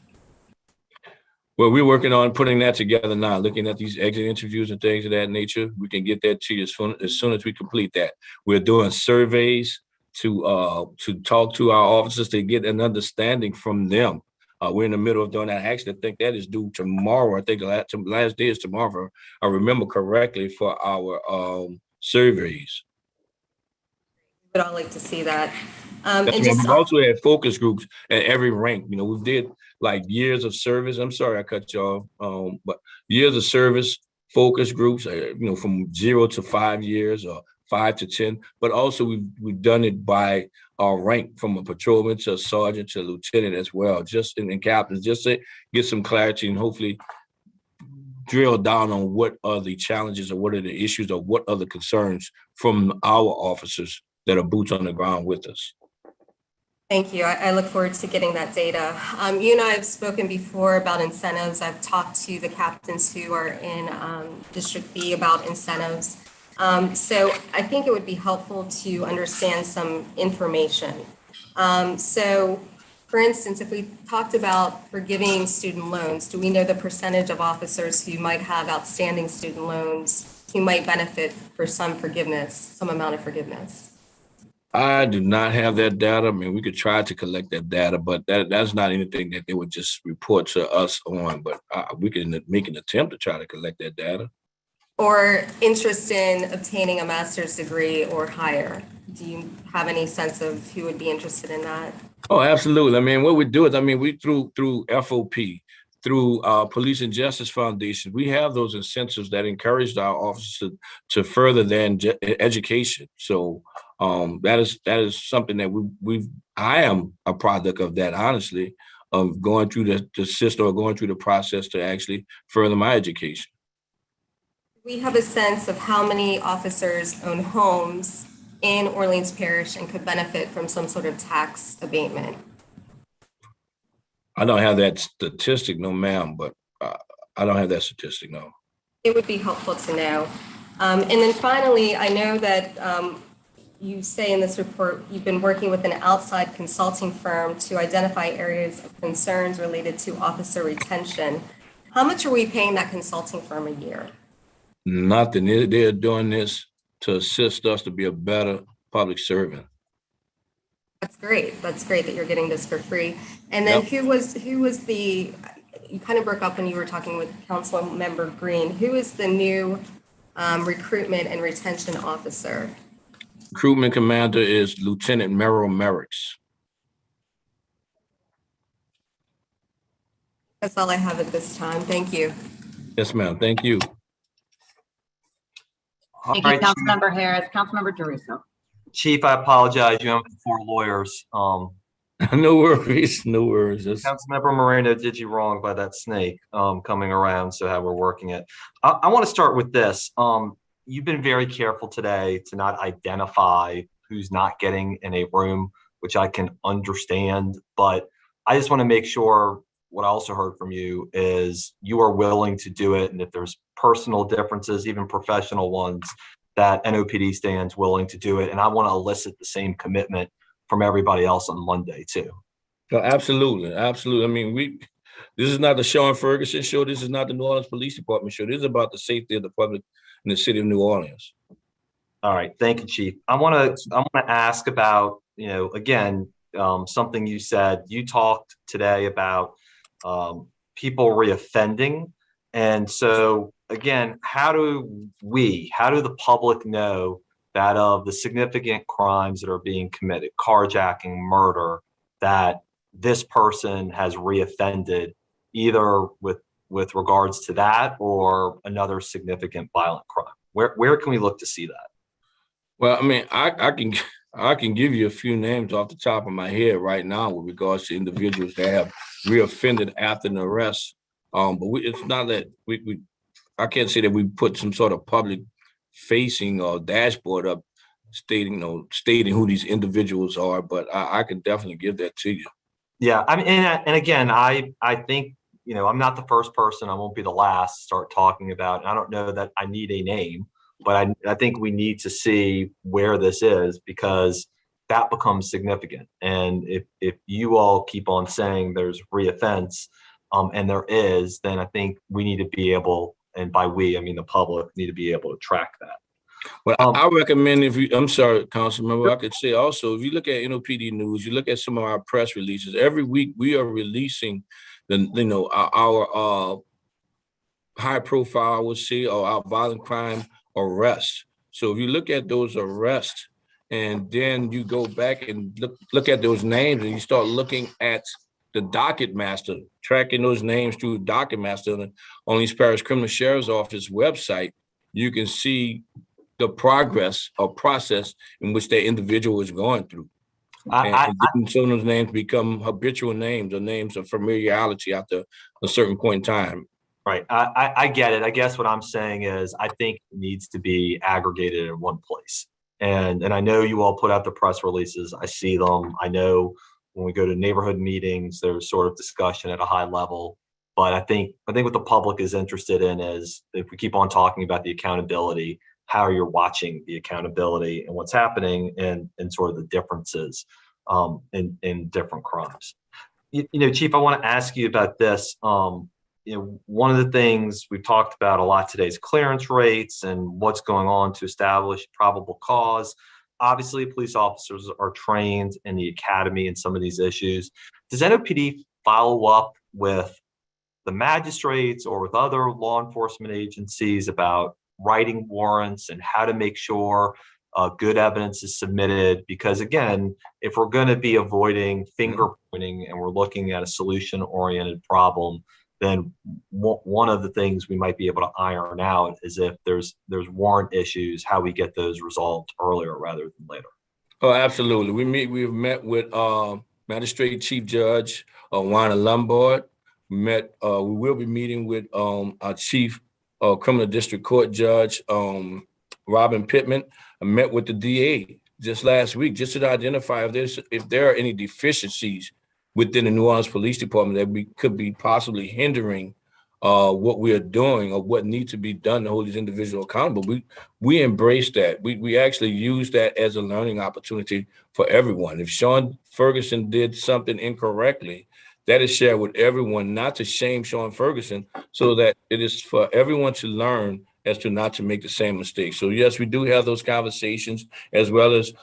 Well, we're working on putting that together now, looking at these exit interviews and things of that nature. We can get that to you as soon as we complete that. We're doing surveys to talk to our officers to get an understanding from them. We're in the middle of doing that. Actually, I think that is due tomorrow. I think the last day is tomorrow, if I remember correctly, for our surveys. We'd all like to see that. We've also had focus groups at every rank. You know, we did like years of service. I'm sorry I cut you off, but years of service focus groups, from 0 to 5 years or 5 to 10. But also we've done it by rank, from a patrolman to a sergeant to a lieutenant as well, just in captains, just to get some clarity and hopefully drill down on what are the challenges or what are the issues or what are the concerns from our officers that are boots on the ground with us. Thank you. I look forward to getting that data. You and I have spoken before about incentives. I've talked to the captains who are in District B about incentives. So I think it would be helpful to understand some information. So for instance, if we talked about forgiving student loans, do we know the percentage of officers who might have outstanding student loans who might benefit for some forgiveness, some amount of forgiveness? I do not have that data. I mean, we could try to collect that data, but that's not anything that they would just report to us on, but we can make an attempt to try to collect that data. Or interest in obtaining a master's degree or higher. Do you have any sense of who would be interested in that? Oh, absolutely. I mean, what we do is, we through FOP, through Police and Justice Foundation, we have those incentives that encouraged our officers to further their education. So that is something that I am a product of that, honestly, of going through the system or going through the process to actually further my education. We have a sense of how many officers own homes in Orleans Parish and could benefit from some sort of tax abatement. I don't have that statistic, no, ma'am, but I don't have that statistic, no. It would be helpful to know. And then finally, I know that you say in this report, you've been working with an outside consulting firm to identify areas of concerns related to officer retention. How much are we paying that consulting firm a year? Nothing. They're doing this to assist us to be a better public servant. That's great. That's great that you're getting this for free. And then Yep. who was the, you kind of broke up when you were talking with Council Member Green. Who is the new recruitment and retention officer? Recruitment commander is Lieutenant Merrill Merricks. That's all I have at this time. Thank you. Yes, ma'am. Thank you. Thank you, Councilmember Harris. Councilmember Jeruso. Chief, I apologize. You have 4 lawyers. No worries. No worries. Councilmember Moreno did you wrong by that snake coming around. So how we're working it. I want to start with this. You've been very careful today to not identify who's not getting in a room, which I can understand. But I just want to make sure what I also heard from you is you are willing to do it. And if there's personal differences, even professional ones, that NOPD stands willing to do it. And I want to elicit the same commitment from everybody else on Monday too. No, absolutely. Absolutely. I mean, this is not the Sean Ferguson show. This is not the New Orleans Police Department show. This is about the safety of the public in the city of New Orleans. All right. Thank you, Chief. I want to ask about, again, something you said. You talked today about people reoffending. And so again, how do the public know that of the significant crimes that are being committed, carjacking, murder, that this person has reoffended either with regards to that or another significant violent crime? Where can we look to see that? Well, I mean, I can give you a few names off the top of my head right now with regards to individuals that have reoffended after an arrest. But it's not that I can't say that we put some sort of public facing or dashboard up stating who these individuals are, but I can definitely give that to you. Yeah, I mean, and again, I think, I'm not the first person, I won't be the last to start talking about, I don't know that I need a name, but I think we need to see where this is because that becomes significant. And if you all keep on saying there's reoffense, and there is, then I think we need to be able, and by we, I mean the public, need to be able to track that. Well, I recommend I'm sorry, Councilmember, I could say also, if you look at NOPD News, you look at some of our press releases, every week we are releasing our high profile, I would say, or our violent crime arrests. So if you look at those arrests and then you go back and look at those names and you start looking at the docket master, tracking those names through docket master on East Parish Criminal Sheriff's Office website, you can see the progress or process in which that individual is going through. And some of those names become habitual names or names of familiarity after a certain point in time. Right. I get it. I guess what I'm saying is I think it needs to be aggregated in one place. And I know you all put out the press releases. I see them. I know when we go to neighborhood meetings, there's sort of discussion at a high level. But I think what the public is interested in is if we keep on talking about the accountability, how you're watching the accountability and what's happening and sort of the differences in different crimes. Chief, I want to ask you about this. One of the things we've talked about a lot today is clearance rates and what's going on to establish probable cause. Obviously, police officers are trained in the academy in some of these issues. Does NOPD follow up with the magistrates or with other law enforcement agencies about writing warrants and how to make sure good evidence is submitted? Because again, if we're going to be avoiding finger pointing and we're looking at a solution-oriented problem, then one of the things we might be able to iron out is if there's warrant issues, how we get those resolved earlier rather than later. Oh, absolutely. We've met with Magistrate Chief Judge Juana Lombard. We will be meeting with our Chief Criminal District Court Judge Robin Pittman. I met with the DA just last week just to identify if there are any deficiencies within the New Orleans Police Department that could be possibly hindering what we are doing or what needs to be done to hold these individuals accountable. We embrace that. We actually use that as a learning opportunity for everyone. If Sean Ferguson did something incorrectly, that is shared with everyone, not to shame Sean Ferguson, so that it is for everyone to learn as to not to make the same mistake. So yes, we do have those conversations, as well as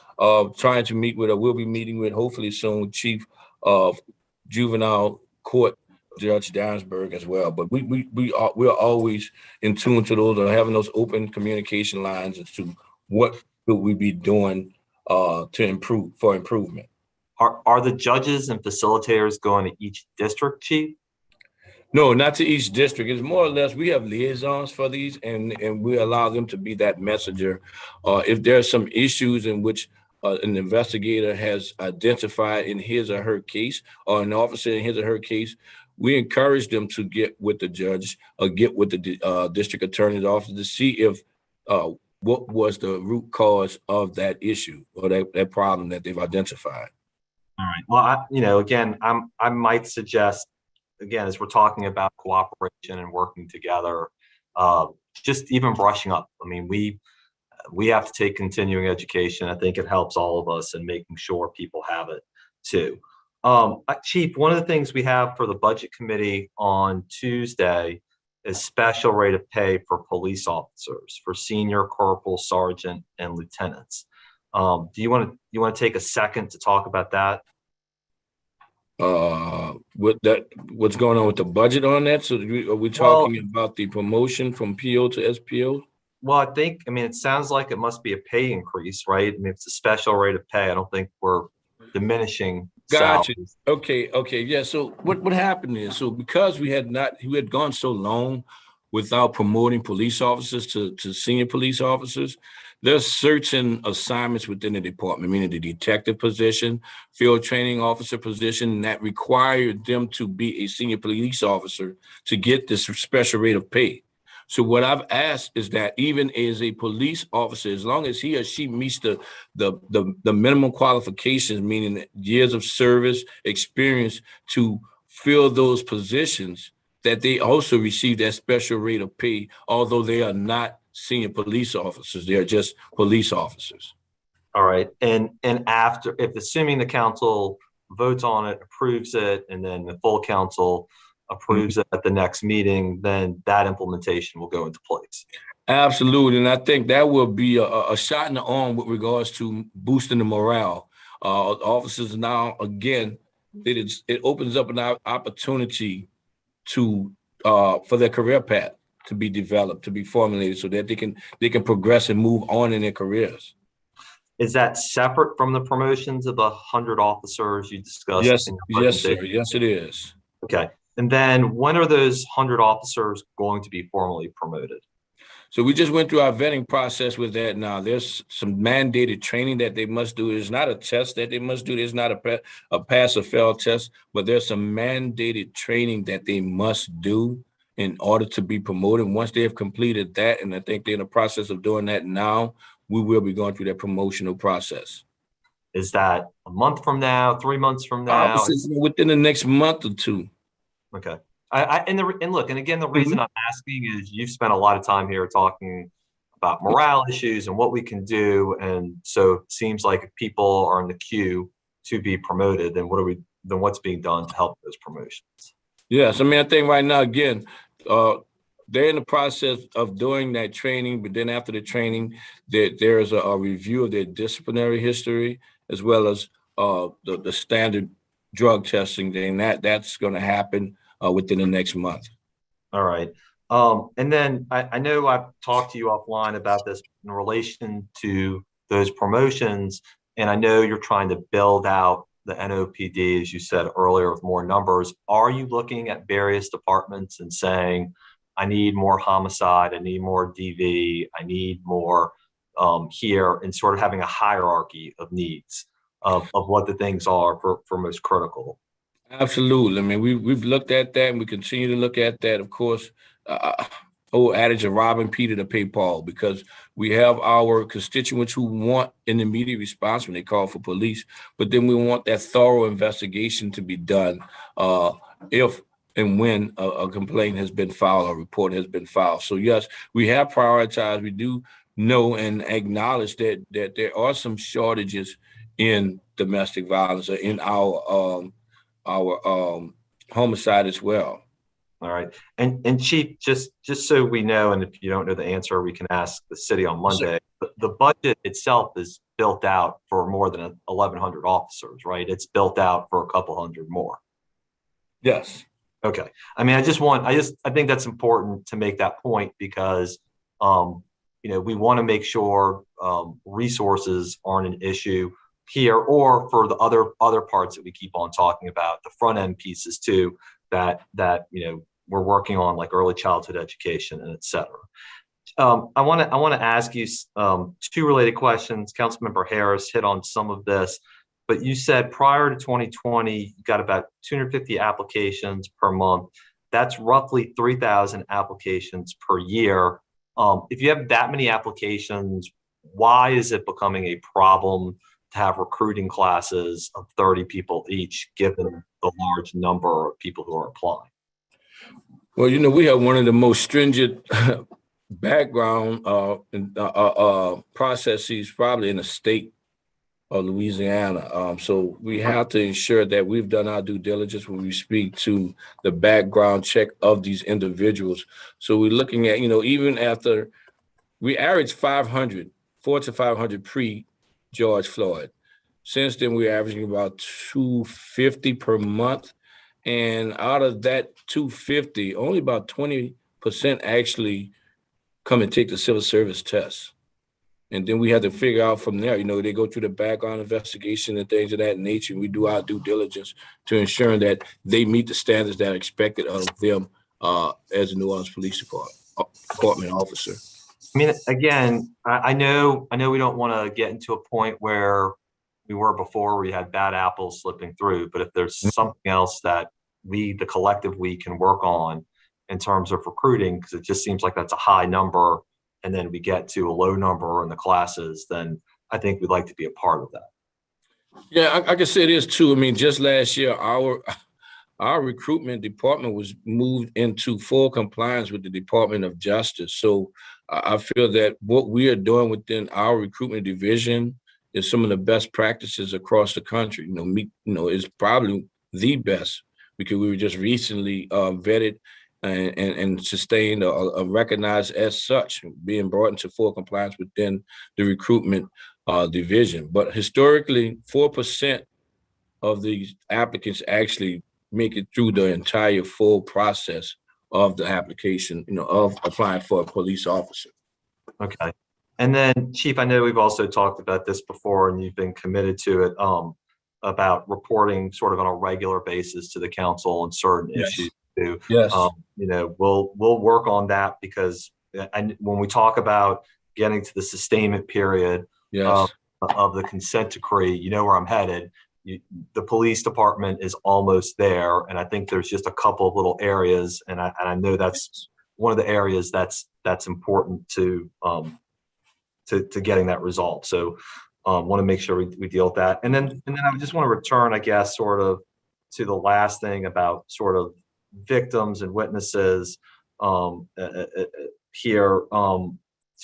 trying to meet with, or we'll be meeting with, hopefully soon, Chief of Juvenile Court Judge Dansberg as well. But we're always in tune to those, or having those open communication lines as to what will we be doing to improve, for improvement. Are the judges and facilitators going to each district, Chief? No, not to each district. It's more or less, we have liaisons for these, and we allow them to be that messenger. If there are some issues in which an investigator has identified in his or her case, or an officer in his or her case, we encourage them to get with the judge or get with the district attorney's office to see if what was the root cause of that issue or that problem that they've identified. All right. Well, again, I might suggest, again, as we're talking about cooperation and working together, just even brushing up. I mean, we have to take continuing education. I think it helps all of us in making sure people have it too. Chief, one of the things we have for the budget committee on Tuesday is special rate of pay for police officers, for senior corporal, sergeant, and lieutenants. Do you want to take a second to talk about that? What's going on with the budget on that? So are we talking about the promotion from PO to SPO? Well, I mean, it sounds like it must be a pay increase, right? I mean, it's a special rate of pay. I don't think we're diminishing Gotcha. salaries. Okay. Yeah. So what happened is, so because we had gone so long without promoting police officers to senior police officers, there's certain assignments within the department, meaning the detective position, field training officer position, that required them to be a senior police officer to get this special rate of pay. So what I've asked is that even as a police officer, as long as he or she meets the minimum qualifications, meaning years of service, experience to fill those positions, that they also receive that special rate of pay, although they are not senior police officers, they are just police officers. All right. And after, if assuming the council votes on it, approves it, and then the full council approves it at the next meeting, then that implementation will go into place. Absolutely. And I think that will be a shot in the arm with regards to boosting the morale. Officers now, again, it opens up an opportunity to for their career path to be developed, to be formulated, so that they can progress and move on in their careers. Is that separate from the promotions of the 100 officers you discussed? Yes, sir. Yes, it is. Okay. And then when are those 100 officers going to be formally promoted? So we just went through our vetting process with that. Now there's some mandated training that they must do. It's not a test that they must do. There's not a pass or fail test, but there's some mandated training that they must do in order to be promoted. Once they have completed that, and I think they're in the process of doing that now, we will be going through that promotional process. Is that a month from now, 3 months from now? Within the next month or two. Okay. And again, the reason I'm asking is you've spent a lot of time here talking about morale issues and what we can do. And so it seems like if people are in the queue to be promoted, then what's being done to help those promotions? Yes. I mean, I think right now, again, they're in the process of doing that training, but then after the training, there is a review of their disciplinary history, as well as the standard drug testing, and that's going to happen within the next month. All right. And then I know I've talked to you offline about this in relation to those promotions, and I know you're trying to build out the NOPD, as you said earlier, with more numbers. Are you looking at various departments and saying, I need more homicide, I need more DV, I need more here, and sort of having a hierarchy of needs of what the things are for most critical? Absolutely. I mean, we've looked at that, and we continue to look at that. Of course, old adage of robbing Peter to pay Paul, because we have our constituents who want an immediate response when they call for police, but then we want that thorough investigation to be done. If and when a complaint has been filed or report has been filed. So yes, we have prioritized. We do know and acknowledge that there are some shortages in domestic violence or in our homicide as well. All right. And Chief, just so we know, and if you don't know the answer, we can ask the city on Monday. The budget itself is built out for more than 1,100 officers, right? It's built out for a couple hundred more. Yes. Okay. I mean, I think that's important to make that point because, we want to make sure resources aren't an issue here or for the other parts that we keep on talking about, the front end pieces too, that we're working on, like early childhood education and et cetera. I want to ask you two related questions. Councilmember Harris hit on some of this, but you said prior to 2020, you got about 250 applications per month. That's roughly 3,000 applications per year. If you have that many applications, why is it becoming a problem to have recruiting classes of 30 people each, given the large number of people who are applying? Well, we have one of the most stringent background processes probably in the state of Louisiana. So we have to ensure that we've done our due diligence when we speak to the background check of these individuals. So we're looking at, even after we average 400 to 500 pre-George Floyd. Since then, we're averaging about 250 per month. And out of that 250, only about 20% actually come and take the civil service test. And then we have to figure out from there, they go through the background investigation and things of that nature. We do our due diligence to ensure that they meet the standards that are expected of them as a New Orleans Police Department officer. I mean, again, I know we don't want to get into a point where we were before, where we had bad apples slipping through, but if there's something else that the collective can work on in terms of recruiting, because it just seems like that's a high number, and then we get to a low number in the classes, then I think we'd like to be a part of that. Yeah, I can say this too. I mean, just last year, our recruitment department was moved into full compliance with the Department of Justice. So I feel that what we are doing within our recruitment division is some of the best practices across the country. Is probably the best, because we were just recently vetted and sustained or recognized as such, being brought into full compliance within the recruitment division. But historically, 4% of these applicants actually make it through the entire full process of the application, of applying for a police officer. Okay. And then, Chief, I know we've also talked about this before, and you've been committed to it, about reporting sort of on a regular basis to the council on certain issues too. Yes. We'll work on that, because when we talk about getting to the sustainment period of the consent decree, where I'm headed. The police department is almost there, and I think there's just a couple of little areas, and I know that's one of the areas that's important to getting that result. So want to make sure we deal with that. And then I just want to return, I guess, sort of to the last thing about sort of victims and witnesses here.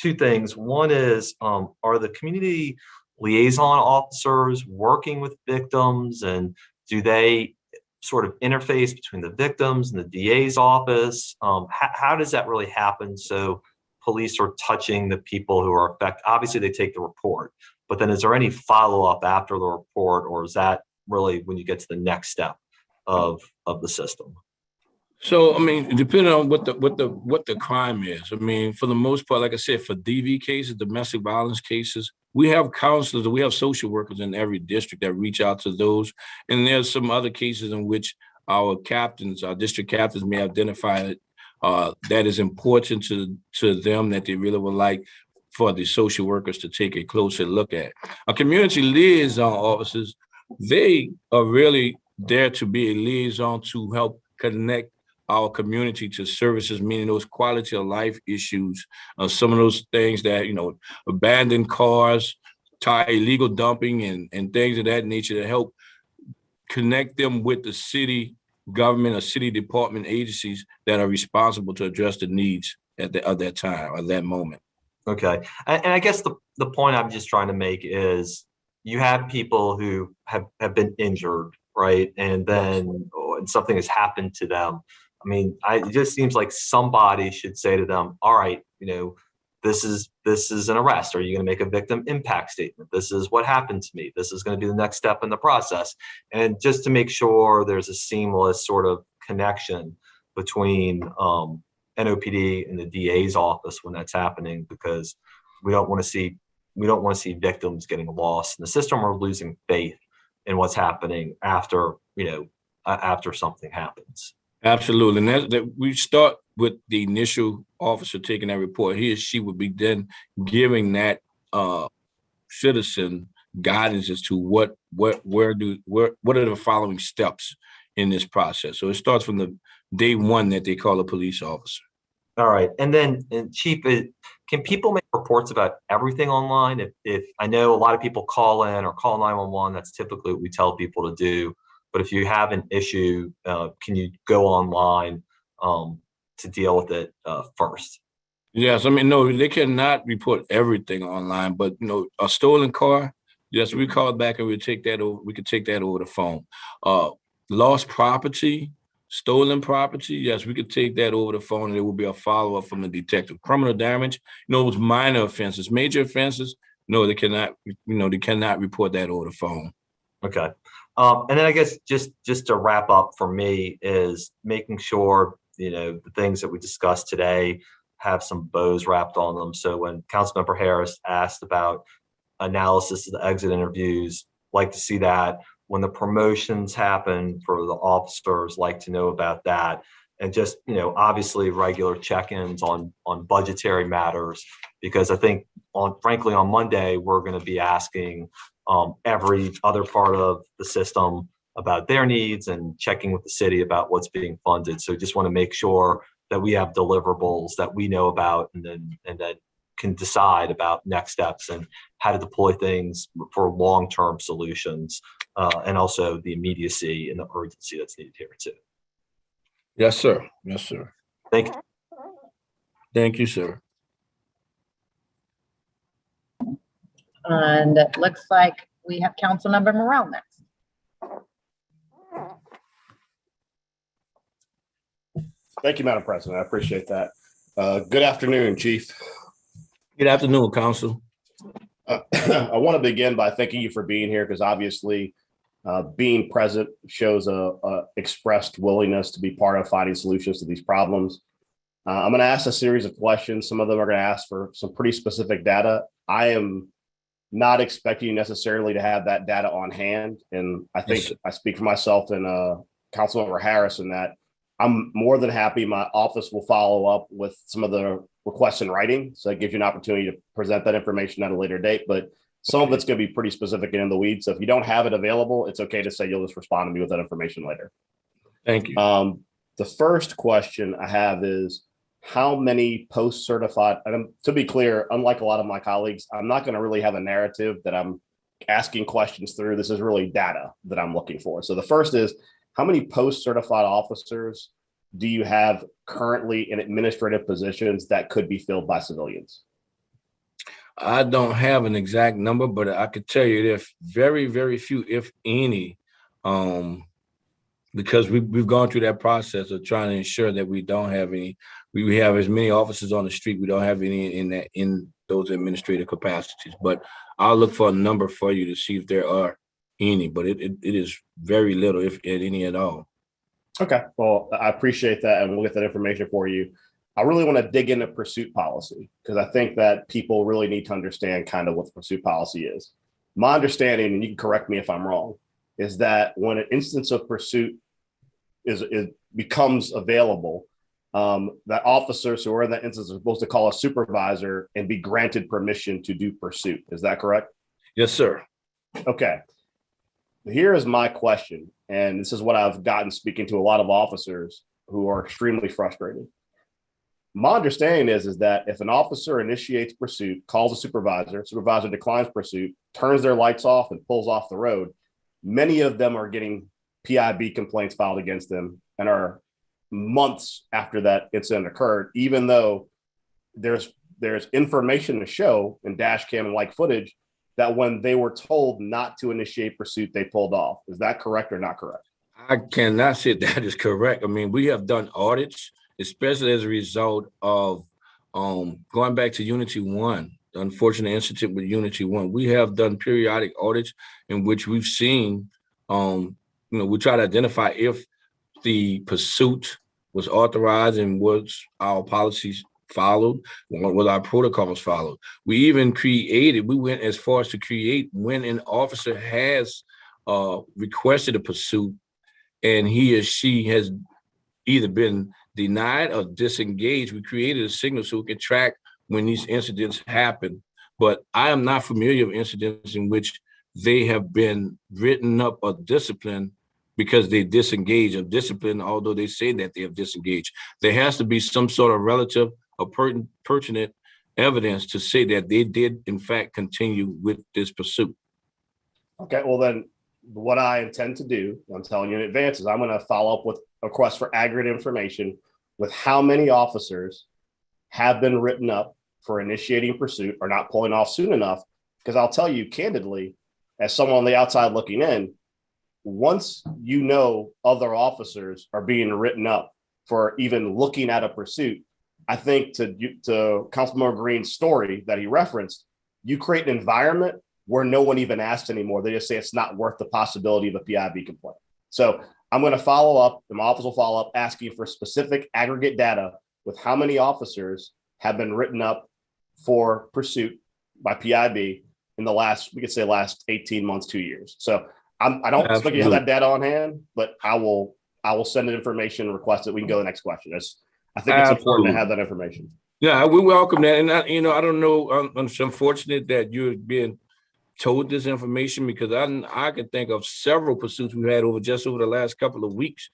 Two things. One is, are the community liaison officers working with victims, and do they sort of interface between the victims and the DA's office? How does that really happen? So police are touching the people who are affected. Obviously, they take the report, but then is there any follow-up after the report, or is that really when you get to the next step of the system? So, I mean, depending on what the crime is, I mean, for the most part, like I said, for DV cases, domestic violence cases, we have counselors, we have social workers in every district that reach out to those. And there's some other cases in which our district captains may identify that is important to them, that they really would like for the social workers to take a closer look at. Our community liaison officers, they are really there to be a liaison to help connect our community to services, meaning those quality of life issues, some of those things that, abandoned cars, illegal dumping and things of that nature, to help connect them with the city government or city department agencies that are responsible to address the needs at that time or that moment. Okay. And I guess the point I'm just trying to make is you have people who have been injured, right? And then and something has happened to them. I mean, it just seems like somebody should say to them, all right, this is an arrest. Are you going to make a victim impact statement? This is what happened to me. This is going to be the next step in the process. And just to make sure there's a seamless sort of connection between NOPD and the DA's office when that's happening, because we don't want to see victims getting lost in the system or losing faith in what's happening after something happens. Absolutely. And that we start with the initial officer taking that report. He or she would be then giving that citizen guidance as to what are the following steps in this process. So it starts from the day one that they call a police officer. All right. And then, Chief, can people make reports about everything online? If I know a lot of people call in or call 911, that's typically what we tell people to do. But if you have an issue, can you go online to deal with it first? Yes, I mean, no, they cannot report everything online, but a stolen car, yes, we call back and we take that over. We could take that over the phone. Lost property, stolen property, yes, we could take that over the phone, and there will be a follow-up from the detective. Criminal damage, those minor offenses. Major offenses, no, they cannot. They cannot report that over the phone. Okay. And then I guess just to wrap up for me is making sure, the things that we discussed today have some bows wrapped on them. So when Councilmember Harris asked about analysis of the exit interviews, like to see that. When the promotions happen for the officers, like to know about that. And just, obviously regular check-ins on budgetary matters, because I think frankly, on Monday, we're going to be asking every other part of the system about their needs and checking with the city about what's being funded. So just want to make sure that we have deliverables that we know about, and then can decide about next steps and how to deploy things for long-term solutions, and also the immediacy and the urgency that's needed here too. Yes, sir. Yes, sir. Thank you. Thank you, sir. And it looks like we have Councilmember Morrell next. Thank you, Madam President. I appreciate that. Good afternoon, Chief. Good afternoon, Council. I want to begin by thanking you for being here, because obviously being present shows a expressed willingness to be part of finding solutions to these problems. I'm going to ask a series of questions. Some of them are going to ask for some pretty specific data. I am not expecting you necessarily to have that data on hand. And I think I speak for myself and Councilmember Harris in that I'm more than happy. My office will follow up with some of the requests in writing. So that gives you an opportunity to present that information at a later date. But some of it's going to be pretty specific and in the weeds. So if you don't have it available, it's okay to say you'll just respond to me with that information later. Thank you. The first question I have is, how many post-certified, and to be clear, unlike a lot of my colleagues, I'm not going to really have a narrative that I'm asking questions through. This is really data that I'm looking for. So the first is, how many post-certified officers do you have currently in administrative positions that could be filled by civilians? I don't have an exact number, but I could tell you there's very, very few, if any, because we've gone through that process of trying to ensure that we don't have any. We have as many officers on the street. We don't have any in those administrative capacities. But I'll look for a number for you to see if there are any. But it is very little, if any at all. Okay. Well, I appreciate that, and we'll get that information for you. I really want to dig into pursuit policy, because I think that people really need to understand kind of what the pursuit policy is. My understanding, and you can correct me if I'm wrong, is that when an instance of pursuit becomes available, that officers who are in that instance are supposed to call a supervisor and be granted permission to do pursuit. Is that correct? Yes, sir. Okay. Here is my question, and this is what I've gotten speaking to a lot of officers who are extremely frustrated. My understanding is that if an officer initiates pursuit, calls a supervisor declines pursuit, turns their lights off and pulls off the road, many of them are getting PIB complaints filed against them and are months after that incident occurred, even though there's information to show in dash cam and like footage that when they were told not to initiate pursuit, they pulled off. Is that correct or not correct? I cannot say that is correct. I mean, we have done audits, especially as a result of going back to Unity 1, the unfortunate incident with Unity 1. We have done periodic audits in which we've seen, we try to identify if the pursuit was authorized and was our policies followed, was our protocols followed. We even we went as far as to create when an officer has requested a pursuit and he or she has either been denied or disengaged, we created a signal so we can track when these incidents happen. But I am not familiar with incidents in which they have been written up or disciplined because they disengage or discipline, although they say that they have disengaged. There has to be some sort of relative or pertinent evidence to say that they did, in fact, continue with this pursuit. Okay, well then, what I intend to do, I'm telling you in advance, is I'm going to follow up with a request for aggregate information with how many officers have been written up for initiating pursuit or not pulling off soon enough. Because I'll tell you candidly, as someone on the outside looking in, once you know other officers are being written up for even looking at a pursuit, I think to Councilmember Green's story that he referenced, you create an environment where no one even asks anymore. They just say it's not worth the possibility of a PIB complaint. So I'm going to follow up, and my office will follow up asking for specific aggregate data with how many officers have been written up for pursuit by PIB in the last 18 months, 2 years. So I don't expect you to have that data on hand, but I will send an information and request that we can go to the next question. I think it's important to have that information. Yeah, we welcome that. And I don't know, it's unfortunate that you're being told this information because I can think of several pursuits we've had over the last couple of weeks,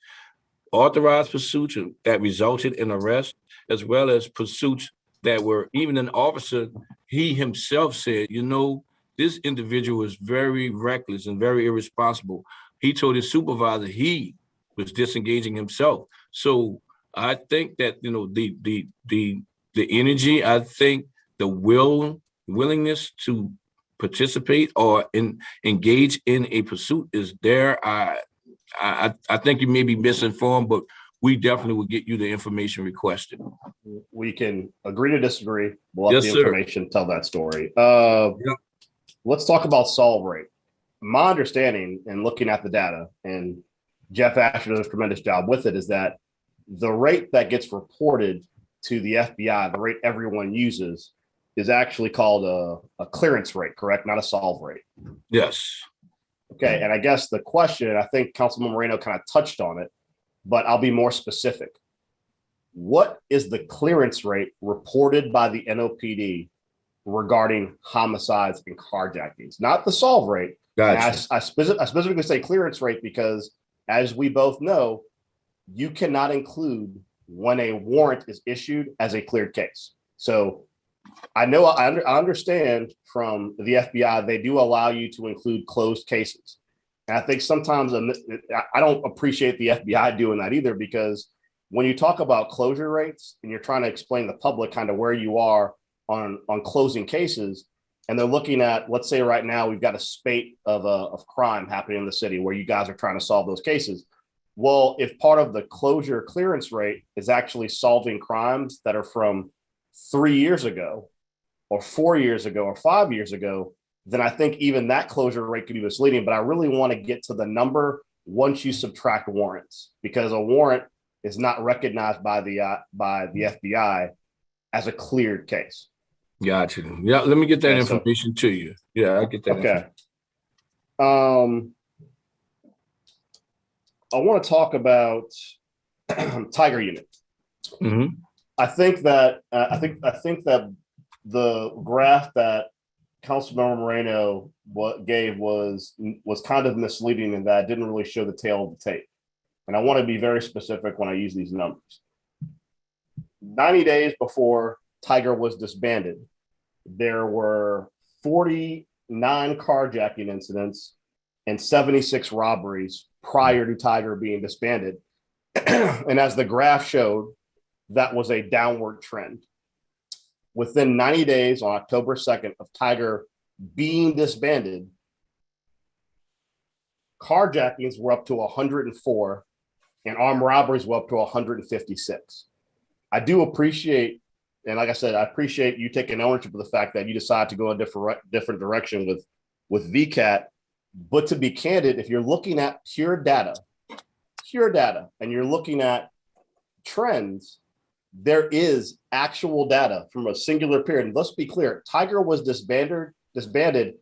authorized pursuits that resulted in arrest, as well as pursuits that were even an officer, he himself said, this individual was very reckless and very irresponsible. He told his supervisor he was disengaging himself. So I think that, the energy, I think the willingness to participate or engage in a pursuit is there. I think you may be misinformed, but we definitely will get you the information requested. We can agree to disagree. We'll let the information tell that story. Let's talk about solve rate. My understanding and looking at the data, and Jeff Asher does a tremendous job with it, is that the rate that gets reported to the FBI, the rate everyone uses, is actually called a clearance rate, correct? Not a solve rate. Yes. Okay, and I guess the question, I think Councilman Moreno kind of touched on it, but I'll be more specific. What is the clearance rate reported by the NOPD regarding homicides and carjackings? Not the solve rate. Gotcha. I specifically say clearance rate because, as we both know, you cannot include when a warrant is issued as a cleared case. So I understand from the FBI, they do allow you to include closed cases. And I think sometimes I don't appreciate the FBI doing that either, because when you talk about closure rates and you're trying to explain to the public kind of where you are on closing cases, and they're looking at, let's say right now we've got a spate of crime happening in the city where you guys are trying to solve those cases. Well, if part of the closure clearance rate is actually solving crimes that are from 3 years ago or 4 years ago or 5 years ago, then I think even that closure rate could be misleading. But I really want to get to the number once you subtract warrants, because a warrant is not recognized by the FBI as a cleared case. Gotcha. Yeah, let me get that information to you. Yeah, I'll get that. Okay. I want to talk about Tiger Unit. Mm-hmm. I think that the graph that Councilmember Moreno gave was kind of misleading in that it didn't really show the tail of the tape. And I want to be very specific when I use these numbers. 90 days before Tiger was disbanded, there were 49 carjacking incidents and 76 robberies prior to Tiger being disbanded. And as the graph showed, that was a downward trend. Within 90 days, on October 2nd, of Tiger being disbanded, carjackings were up to 104 and armed robberies were up to 156. I do appreciate, and like I said, I appreciate you taking ownership of the fact that you decided to go a different direction with VCAT. But to be candid, if you're looking at pure data, and you're looking at trends, there is actual data from a singular period. And let's be clear, Tiger was disbanded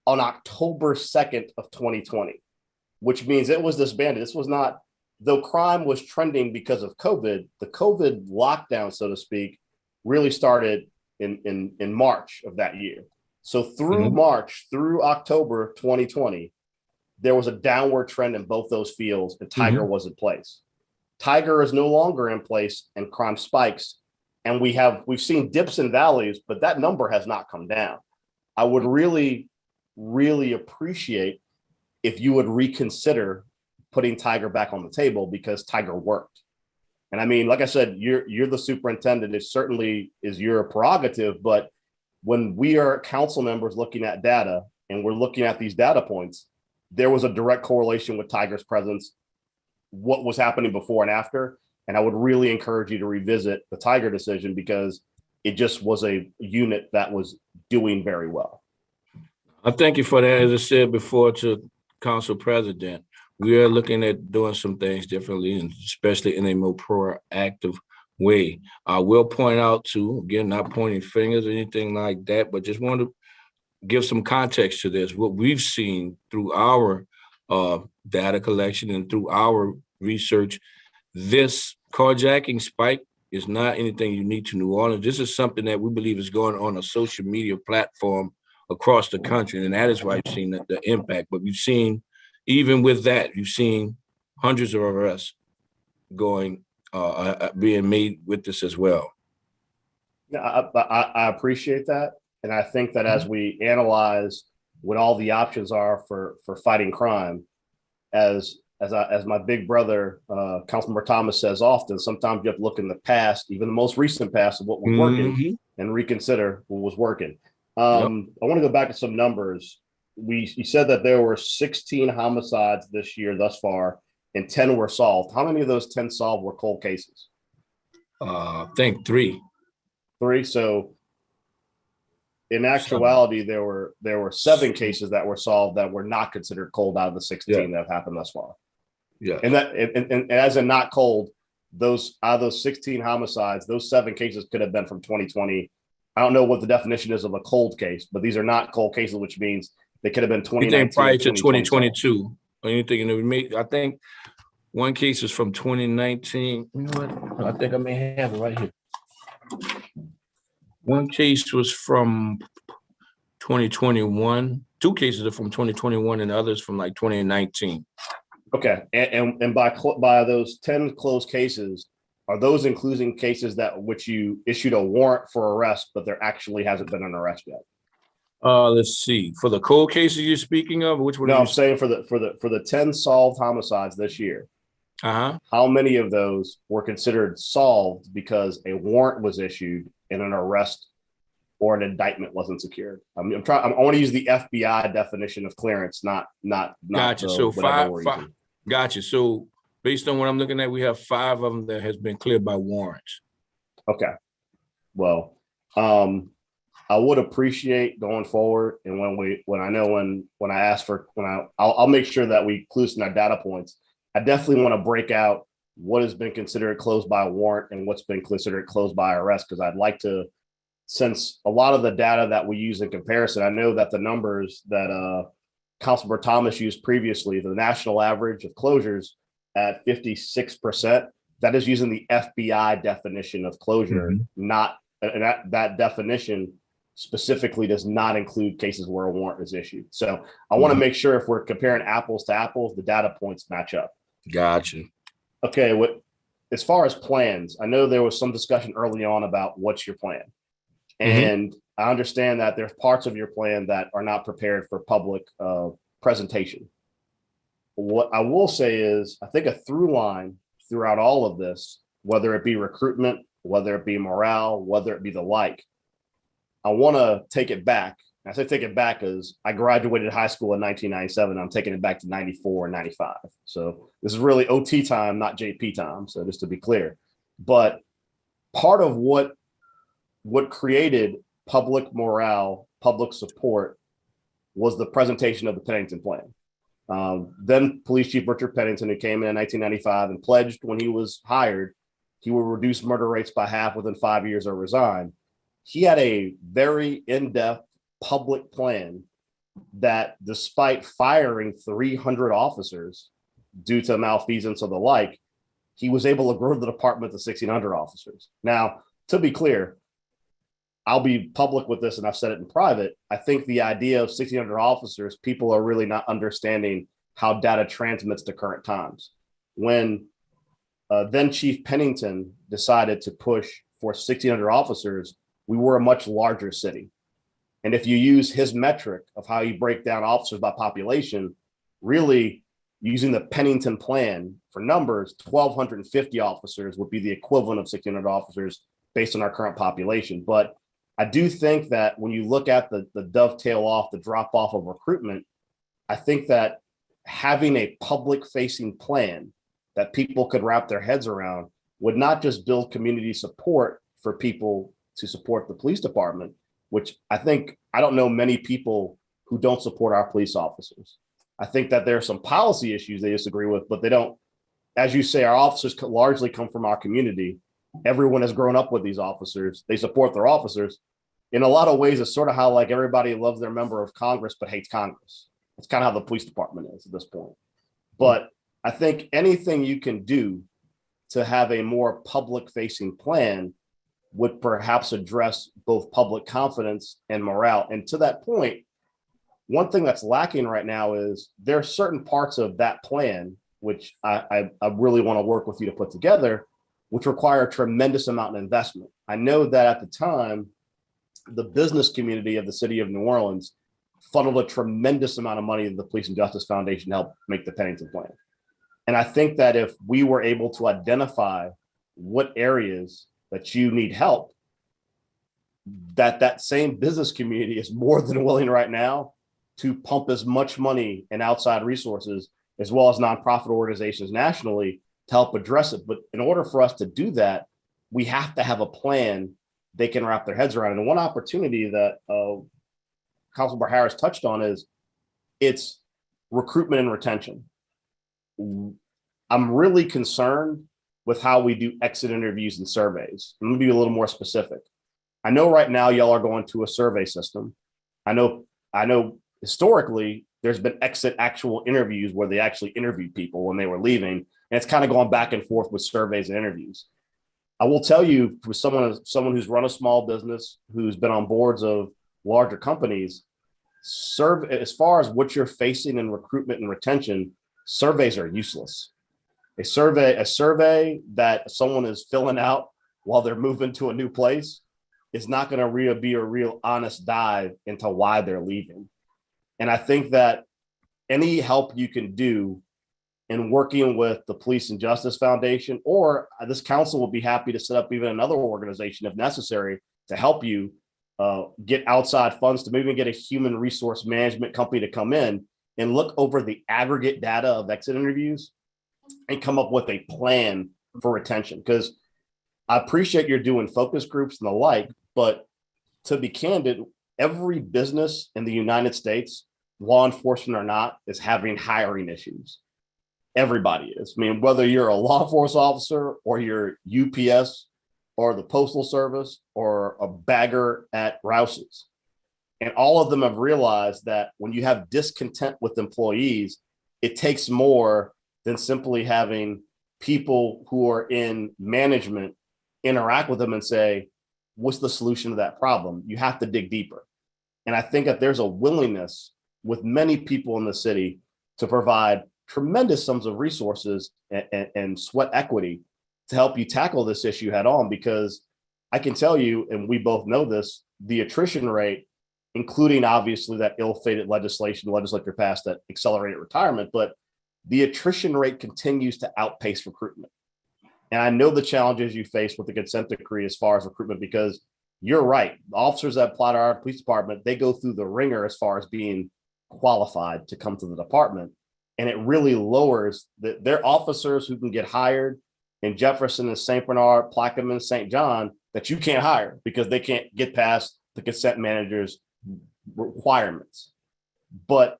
on October 2nd of 2020, which means it was disbanded. This was not, though crime was trending because of COVID, the COVID lockdown, so to speak, really started in March of that year. So through March, through October 2020, there was a downward trend in both those fields, and Tiger was in place. Tiger is no longer in place, and crime spikes. And we've seen dips and valleys, but that number has not come down. I would really, really appreciate if you would reconsider putting Tiger back on the table, because Tiger worked. And I mean, like I said, you're the superintendent. It certainly is your prerogative, but when we are council members looking at data and we're looking at these data points, there was a direct correlation with Tiger's presence, what was happening before and after. And I would really encourage you to revisit the Tiger decision, because it just was a unit that was doing very well. I thank you for that. As I said before to Council President, we are looking at doing some things differently, and especially in a more proactive way. I will point out too, again, not pointing fingers or anything like that, but just want to give some context to this. What we've seen through our data collection and through our research, this carjacking spike is not anything unique to New Orleans. This is something that we believe is going on a social media platform across the country, and that is why you've seen the impact. But we've seen, even with that, you've seen hundreds of arrests going, being made with this as well. Yeah, I appreciate that. And I think that as we analyze what all the options are for fighting crime, as my big brother, Councilmember Thomas, says often, sometimes you have to look in the past, even the most recent past, of what was working, and reconsider what was working. I want to go back to some numbers. You said that there were 16 homicides this year thus far, and 10 were solved. How many of those 10 solved were cold cases? I think 3. 3. So in actuality, there were 7 cases that were solved that were not considered cold out of the 16 that have happened thus far. Yeah. And as in not cold, those 16 homicides, those 7 cases could have been from 2020. I don't know what the definition is of a cold case, but these are not cold cases, which means they could have been 2019 prior to 2022. Or anything, and I think one case is from 2019. You know what? I think I may have it right here. One case was from 2021. 2 cases are from 2021, and the others from like 2019. Okay, and by those 10 closed cases, are those including cases that which you issued a warrant for arrest, but there actually hasn't been an arrest yet? Let's see. For the cold cases you're speaking of, which one? No, I'm saying for the 10 solved homicides this year. How many of those were considered solved because a warrant was issued and an arrest or an indictment wasn't secured? I want to use the FBI definition of clearance, not. Gotcha. So five. Gotcha. So based on what I'm looking at, we have 5 of them that has been cleared by warrants. Okay. Well, I would appreciate going forward, and when I ask for, I'll make sure that we include in our data points. I definitely want to break out what has been considered closed by warrant and what's been considered closed by arrest, because I'd like to, since a lot of the data that we use in comparison, I know that the numbers that Councilmember Thomas used previously, the national average of closures at 56%, that is using the FBI definition of closure, not that definition specifically does not include cases where a warrant is issued. So I want to make sure if we're comparing apples to apples, the data points match up. Gotcha. Okay. As far as plans, I know there was some discussion early on about what's your plan. And I understand that there's parts of your plan that are not prepared for public presentation. what I will say is, I think a through line throughout all of this, whether it be recruitment, whether it be morale, whether it be the like, I want to take it back. I say take it back because I graduated high school in 1997. I'm taking it back to 94 and 95. So this is really OT time, not JP time. So just to be clear, but part of what created public morale, public support was the presentation of the Pennington Plan. Then Police Chief Richard Pennington, who came in 1995 and pledged when he was hired, he will reduce murder rates by half within 5 years or resign. He had a very in-depth public plan that, despite firing 300 officers due to malfeasance or the like, he was able to grow the department to 1,600 officers. Now, to be clear, I'll be public with this, and I've said it in private. I think the idea of 1,600 officers, people are really not understanding how data transmits to current times. When then Chief Pennington decided to push for 1,600 officers, we were a much larger city. And if you use his metric of how you break down officers by population, really using the Pennington Plan for numbers, 1,250 officers would be the equivalent of 1,600 officers based on our current population. But I do think that when you look at the dovetail off, the drop off of recruitment, I think that having a public facing plan that people could wrap their heads around would not just build community support for people to support the police department, which I don't know many people who don't support our police officers. I think that there are some policy issues they disagree with, but they don't, as you say, our officers largely come from our community. Everyone has grown up with these officers. They support their officers. In a lot of ways, it's sort of how like everybody loves their member of Congress, but hates Congress. It's kind of how the police department is at this point. But I think anything you can do to have a more public facing plan would perhaps address both public confidence and morale. And to that point, one thing that's lacking right now is there are certain parts of that plan, which I really want to work with you to put together, which require a tremendous amount of investment. I know that at the time, the business community of the city of New Orleans funneled a tremendous amount of money to the Police and Justice Foundation to help make the Pennington Plan. And I think that if we were able to identify what areas that you need help, that same business community is more than willing right now to pump as much money and outside resources, as well as nonprofit organizations nationally, to help address it. But in order for us to do that, we have to have a plan they can wrap their heads around. And one opportunity that Councilmember Harris touched on is it's recruitment and retention. I'm really concerned with how we do exit interviews and surveys. I'm gonna be a little more specific. I know right now y'all are going to a survey system. I know historically there's been exit actual interviews where they actually interviewed people when they were leaving. And it's kind of going back and forth with surveys and interviews. I will tell you, for someone who's run a small business, who's been on boards of larger companies, as far as what you're facing in recruitment and retention, surveys are useless. A survey that someone is filling out while they're moving to a new place is not going to be a real honest dive into why they're leaving. And I think that any help you can do in working with the Police and Justice Foundation, or this council will be happy to set up even another organization if necessary to help you get outside funds, to maybe get a human resource management company to come in and look over the aggregate data of exit interviews and come up with a plan for retention. Because I appreciate you're doing focus groups and the like, but to be candid, every business in the United States, law enforcement or not, is having hiring issues. Everybody is. I mean, whether you're a law enforcement officer or you're UPS or the Postal Service or a bagger at Rouse's. And all of them have realized that when you have discontent with employees, it takes more than simply having people who are in management interact with them and say, what's the solution to that problem? You have to dig deeper. And I think that there's a willingness with many people in the city to provide tremendous sums of resources and sweat equity to help you tackle this issue head on. Because I can tell you, and we both know this, the attrition rate, including obviously that ill-fated legislature passed that accelerated retirement, but the attrition rate continues to outpace recruitment. And I know the challenges you face with the consent decree as far as recruitment, because you're right. The officers that apply to our police department, they go through the ringer as far as being qualified to come to the department. And it really lowers their officers who can get hired in Jefferson and St. Bernard, Plaquemine, and St. John that you can't hire because they can't get past the consent manager's requirements. But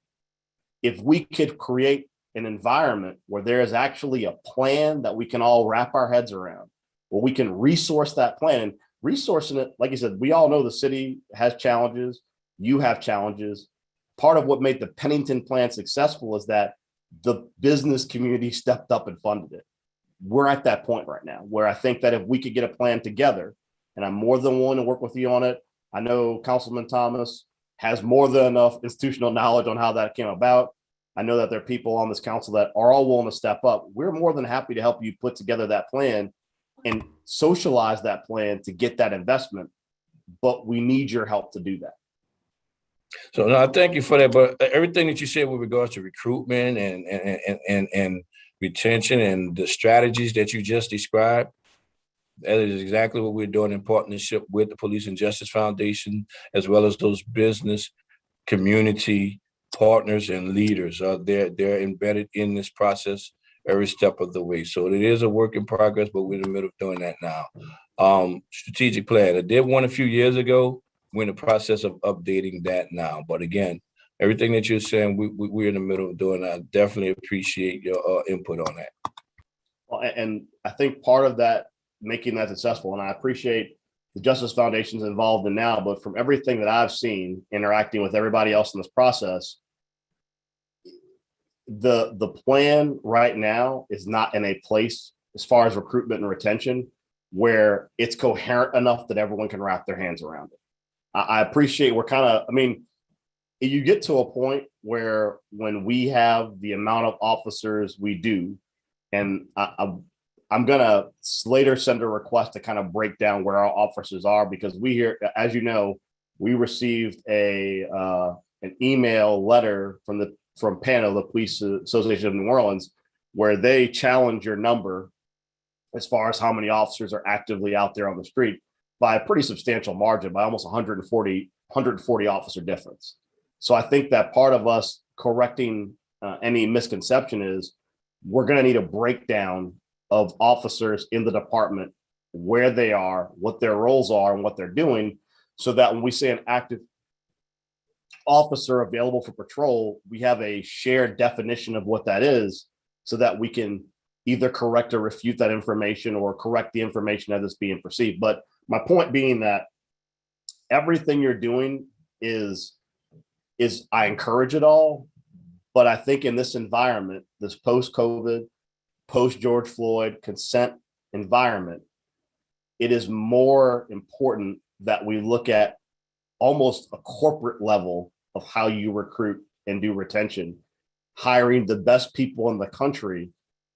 if we could create an environment where there is actually a plan that we can all wrap our heads around, where we can resource that plan, and resourcing it, like you said, we all know the city has challenges, you have challenges. Part of what made the Pennington plan successful is that the business community stepped up and funded it. We're at that point right now where I think that if we could get a plan together, and I'm more than willing to work with you on it. I know Councilman Thomas has more than enough institutional knowledge on how that came about. I know that there are people on this council that are all willing to step up. We're more than happy to help you put together that plan and socialize that plan to get that investment. But we need your help to do that. So no, I thank you for that. But everything that you said with regards to recruitment and retention and the strategies that you just described, that is exactly what we're doing in partnership with the Police and Justice Foundation, as well as those business community partners and leaders. They're embedded in this process every step of the way. So it is a work in progress, but we're in the middle of doing that now. Strategic plan. I did one a few years ago. We're in the process of updating that now. But again, everything that you're saying, we're in the middle of doing. I definitely appreciate your input on that. Well, and I think part of that, making that successful, and I appreciate the Justice Foundation's involved in now, but from everything that I've seen interacting with everybody else in this process, the plan right now is not in a place as far as recruitment and retention where it's coherent enough that everyone can wrap their hands around it. I appreciate you get to a point where when we have the amount of officers we do, and I'm going to later send a request to kind of break down where our officers are, because we here, as you know, we received an email letter from PANO, the Police Association of New Orleans, where they challenge your number as far as how many officers are actively out there on the street by a pretty substantial margin, by almost 140 officer difference. So I think that part of us correcting any misconception is we're going to need a breakdown of officers in the department, where they are, what their roles are, and what they're doing, so that when we say an active officer available for patrol, we have a shared definition of what that is, so that we can either correct or refute that information or correct the information as it's being perceived. But my point being that everything you're doing is I encourage it all, but I think in this environment, this post-COVID, post-George Floyd consent environment, it is more important that we look at almost a corporate level of how you recruit and do retention, hiring the best people in the country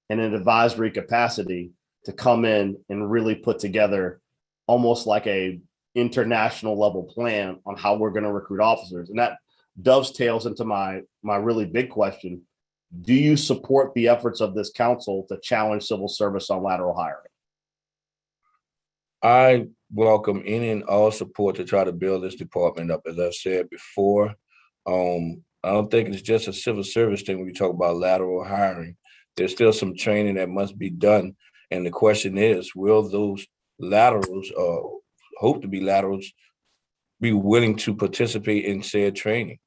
in an advisory capacity to come in and really put together almost like a international level plan on how we're going to recruit officers. And that dovetails into my really big question. Do you support the efforts of this council to challenge civil service on lateral hiring? I welcome any and all support to try to build this department up. As I said before, I don't think it's just a civil service thing when you talk about lateral hiring. There's still some training that must be done. And the question is, will those laterals, hope to be laterals, be willing to participate in said training?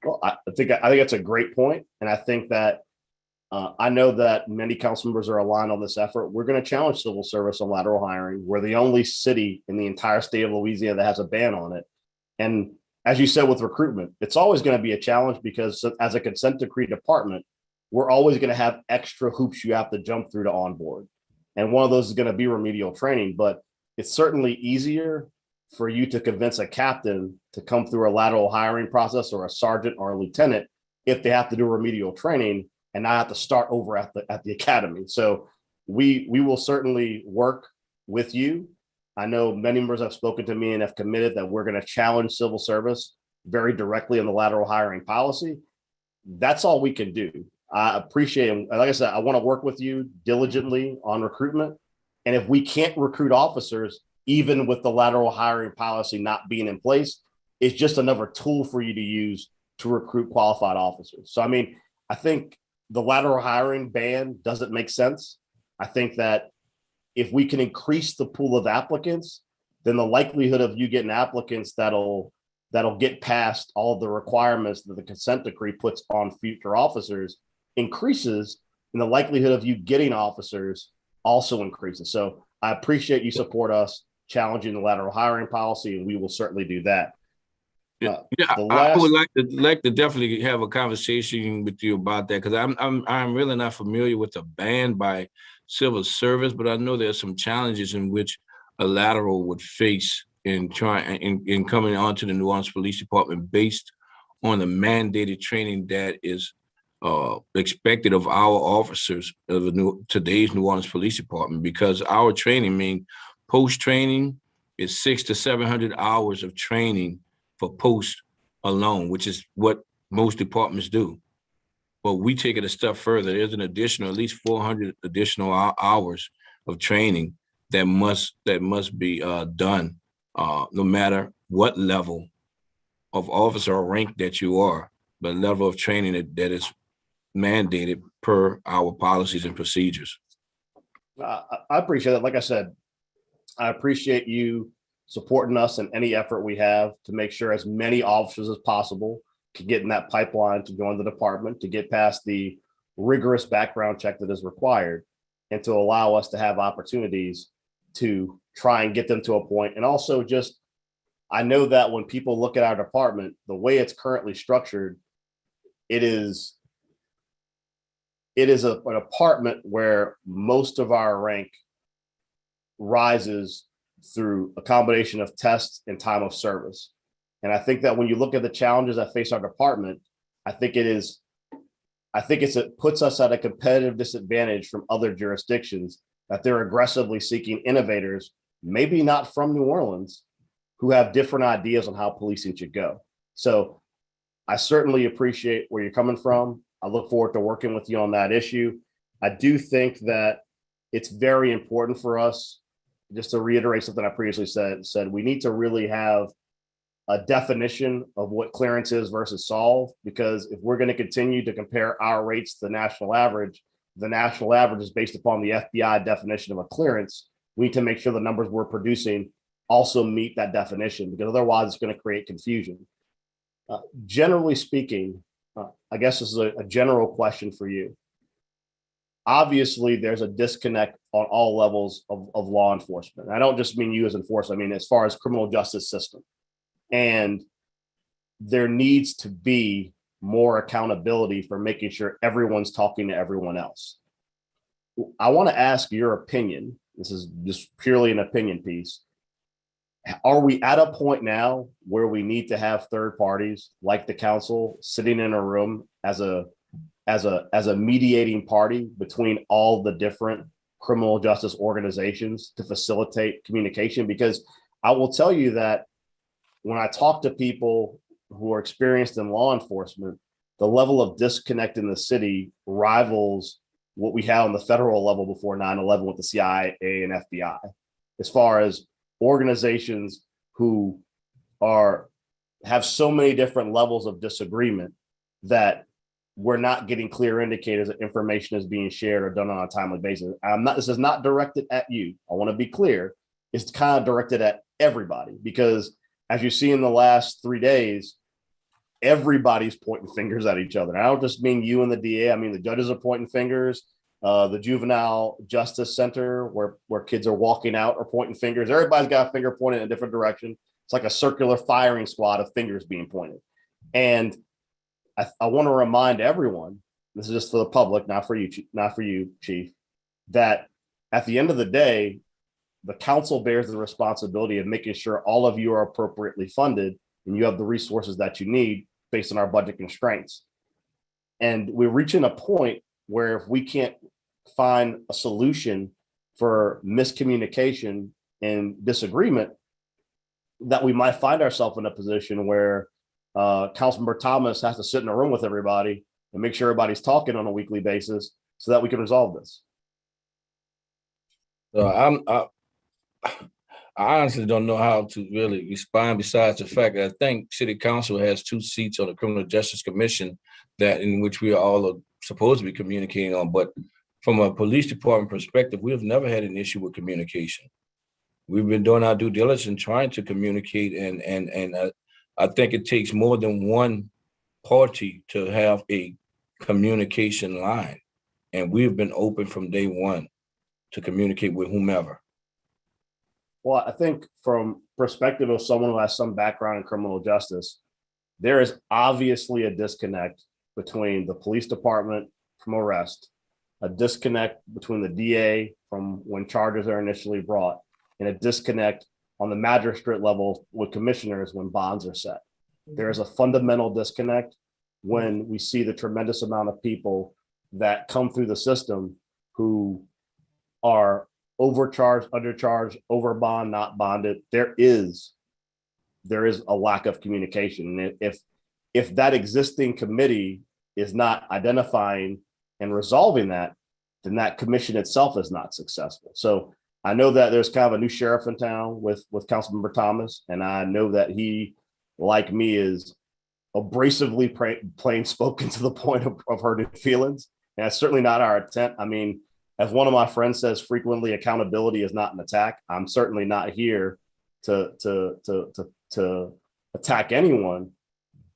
Well, I think that's a great point. And I think that I know that many council members are aligned on this effort. We're going to challenge civil service on lateral hiring. We're the only city in the entire state of Louisiana that has a ban on it. And as you said, with recruitment, it's always going to be a challenge, because as a consent decree department, we're always going to have extra hoops you have to jump through to onboard. And one of those is going to be remedial training, but it's certainly easier for you to convince a captain to come through a lateral hiring process, or a sergeant or a lieutenant, if they have to do remedial training and not have to start over at the academy. So we will certainly work with you. I know many members have spoken to me and have committed that we're going to challenge civil service very directly in the lateral hiring policy. That's all we can do. I appreciate it. Like I said, I want to work with you diligently on recruitment. And if we can't recruit officers, even with the lateral hiring policy not being in place, it's just another tool for you to use to recruit qualified officers. So, I mean, I think the lateral hiring ban doesn't make sense. I think that if we can increase the pool of applicants, then the likelihood of you getting applicants that'll get past all the requirements that the consent decree puts on future officers increases, and the likelihood of you getting officers also increases. So I appreciate you support us challenging the lateral hiring policy, and we will certainly do that. I would like to definitely have a conversation with you about that, because I'm really not familiar with the ban by civil service, but I know there's some challenges in which a lateral would face in coming onto the New Orleans Police Department based on the mandated training that is expected of our officers of today's New Orleans Police Department, because our training, post-training is 600 to 700 hours of training for post alone, which is what most departments do. But we take it a step further. There's an additional, at least 400 additional hours of training that must be done, no matter what level of officer or rank that you are, but level of training that is mandated per our policies and procedures. I appreciate that. Like I said, I appreciate you supporting us in any effort we have to make sure as many officers as possible can get in that pipeline to join the department, to get past the rigorous background check that is required, and to allow us to have opportunities to try and get them to a point. And also just, I know that when people look at our department, the way it's currently structured, it is an department where most of our rank rises through a combination of tests and time of service. And I think that when you look at the challenges that face our department, it puts us at a competitive disadvantage from other jurisdictions, that they're aggressively seeking innovators, maybe not from New Orleans, who have different ideas on how policing should go. So I certainly appreciate where you're coming from. I look forward to working with you on that issue. I do think that it's very important for us, just to reiterate something I previously said, we need to really have a definition of what clearance is versus solve, because if we're going to continue to compare our rates to the national average is based upon the FBI definition of a clearance. We need to make sure the numbers we're producing also meet that definition, because otherwise it's going to create confusion. Generally speaking, I guess this is a general question for you. Obviously, there's a disconnect on all levels of law enforcement. And I don't just mean you as enforcer, I mean as far as criminal justice system. And there needs to be more accountability for making sure everyone's talking to everyone else. I want to ask your opinion. This is just purely an opinion piece. Are we at a point now where we need to have third parties like the council sitting in a room as a mediating party between all the different criminal justice organizations to facilitate communication? Because I will tell you that when I talk to people who are experienced in law enforcement, the level of disconnect in the city rivals what we had on the federal level before 9/11 with the CIA and FBI, as far as organizations who have so many different levels of disagreement that we're not getting clear indicators that information is being shared or done on a timely basis. This is not directed at you. I want to be clear. It's kind of directed at everybody, because as you see in the last 3 days, everybody's pointing fingers at each other. And I don't just mean you and the DA. I mean, the judges are pointing fingers. The Juvenile Justice Center, where kids are walking out, are pointing fingers. Everybody's got a finger pointed in a different direction. It's like a circular firing squad of fingers being pointed. And I want to remind everyone, this is just for the public, not for you, Chief, that at the end of the day, the council bears the responsibility of making sure all of you are appropriately funded and you have the resources that you need based on our budget constraints. And we're reaching a point where if we can't find a solution for miscommunication and disagreement, that we might find ourselves in a position where Councilmember Thomas has to sit in a room with everybody and make sure everybody's talking on a weekly basis so that we can resolve this. So I honestly don't know how to really respond besides the fact that I think City Council has 2 seats on the Criminal Justice Commission that in which we are all supposed to be communicating on. But from a police department perspective, we have never had an issue with communication. We've been doing our due diligence trying to communicate, and I think it takes more than one party to have a communication line. And we've been open from day one to communicate with whomever. Well, I think from perspective of someone who has some background in criminal justice, there is obviously a disconnect between the police department from arrest, a disconnect between the DA from when charges are initially brought, and a disconnect on the magistrate level with commissioners when bonds are set. There is a fundamental disconnect when we see the tremendous amount of people that come through the system who are overcharged, undercharged, over bond, not bonded. There is a lack of communication. And if that existing committee is not identifying and resolving that, then that commission itself is not successful. So I know that there's kind of a new sheriff in town with Councilmember Thomas, and I know that he, like me, is abrasively plain spoken to the point of hurting feelings. And that's certainly not our intent. I mean, as one of my friends says frequently, accountability is not an attack. I'm certainly not here to attack anyone,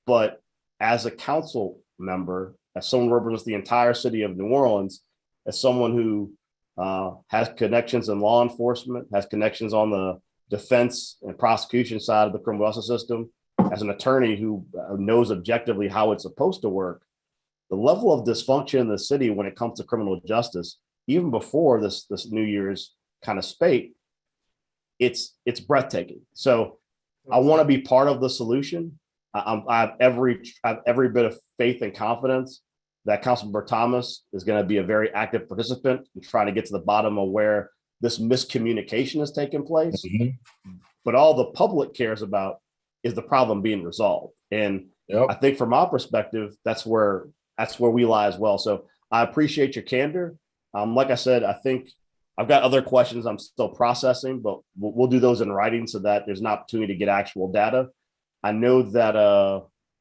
but as a council member, as someone who represents the entire city of New Orleans, as someone who has connections in law enforcement, has connections on the defense and prosecution side of the criminal justice system, as an attorney who knows objectively how it's supposed to work, the level of dysfunction in the city when it comes to criminal justice, even before this New Year's kind of spate, it's breathtaking. So I want to be part of the solution. I have every bit of faith and confidence that Councilmember Thomas is going to be a very active participant in trying to get to the bottom of where this miscommunication has taken place. Mm-hmm. But all the public cares about is the problem being resolved. And I think from our perspective, that's where we lie as well. So I appreciate your candor. Like I said, I think I've got other questions I'm still processing, but we'll do those in writing so that there's an opportunity to get actual data. I know that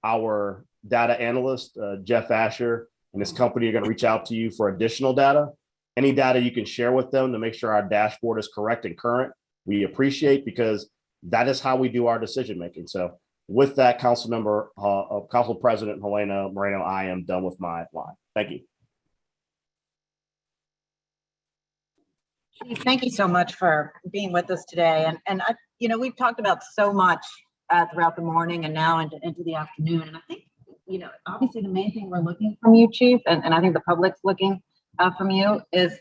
our data analyst, Jeff Asher, and his company are going to reach out to you for additional data. Any data you can share with them to make sure our dashboard is correct and current, we appreciate, because that is how we do our decision making. So with that, Council President Helena Moreno, I am done with my line. Thank you. Chief, thank you so much for being with us today. And I, we've talked about so much throughout the morning and now into the afternoon. And I think, obviously the main thing we're looking from you, Chief, and I think the public's looking from you is,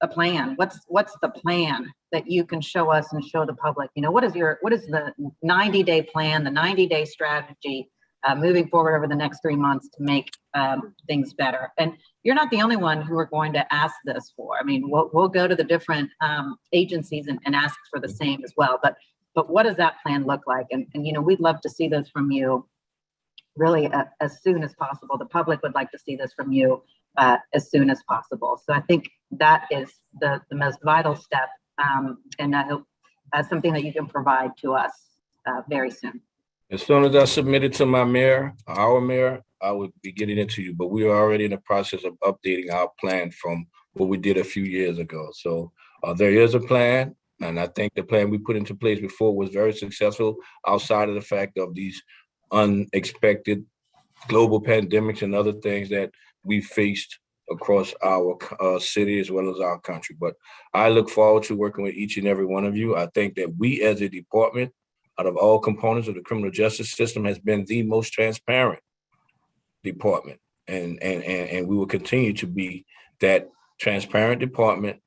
a plan. What's the plan that you can show us and show the public? What is the 90-day plan, the 90-day strategy moving forward over the next 3 months to make things better? And you're not the only one who are going to ask this for. I mean, we'll go to the different agencies and ask for the same as well. But what does that plan look like? And we'd love to see this from you really as soon as possible. The public would like to see this from you as soon as possible. So I think that is the most vital step. And I hope that's something that you can provide to us very soon. As soon as I submit it to my mayor, our mayor, I would be getting it to you, but we are already in the process of updating our plan from what we did a few years ago. So there is a plan, and I think the plan we put into place before was very successful outside of the fact of these unexpected global pandemics and other things that we faced across our city as well as our country. But I look forward to working with each and every one of you. I think that we as a department, out of all components of the criminal justice system, has been the most transparent department. And we will continue to be that transparent department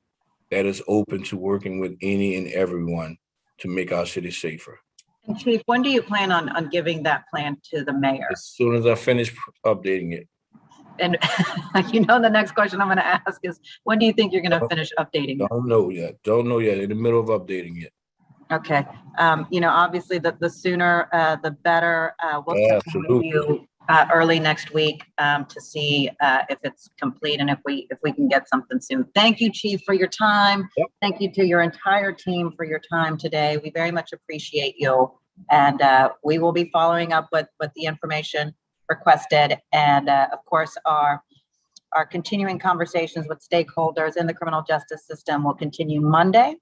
that is open to working with any and everyone to make our city safer. And Chief, when do you plan on giving that plan to the mayor? As soon as I finish updating it. And the next question I'm going to ask is, when do you think you're going to finish updating it? Don't know yet. In the middle of updating it. Okay. Obviously the sooner, the better. We'll check in with you early next week to see if it's complete and if we can get something soon. Thank you, Chief, for your time. Yep. Thank you to your entire team for your time today. We very much appreciate you. And we will be following up with the information requested. And of course, our continuing conversations with stakeholders in the criminal justice system will continue Monday.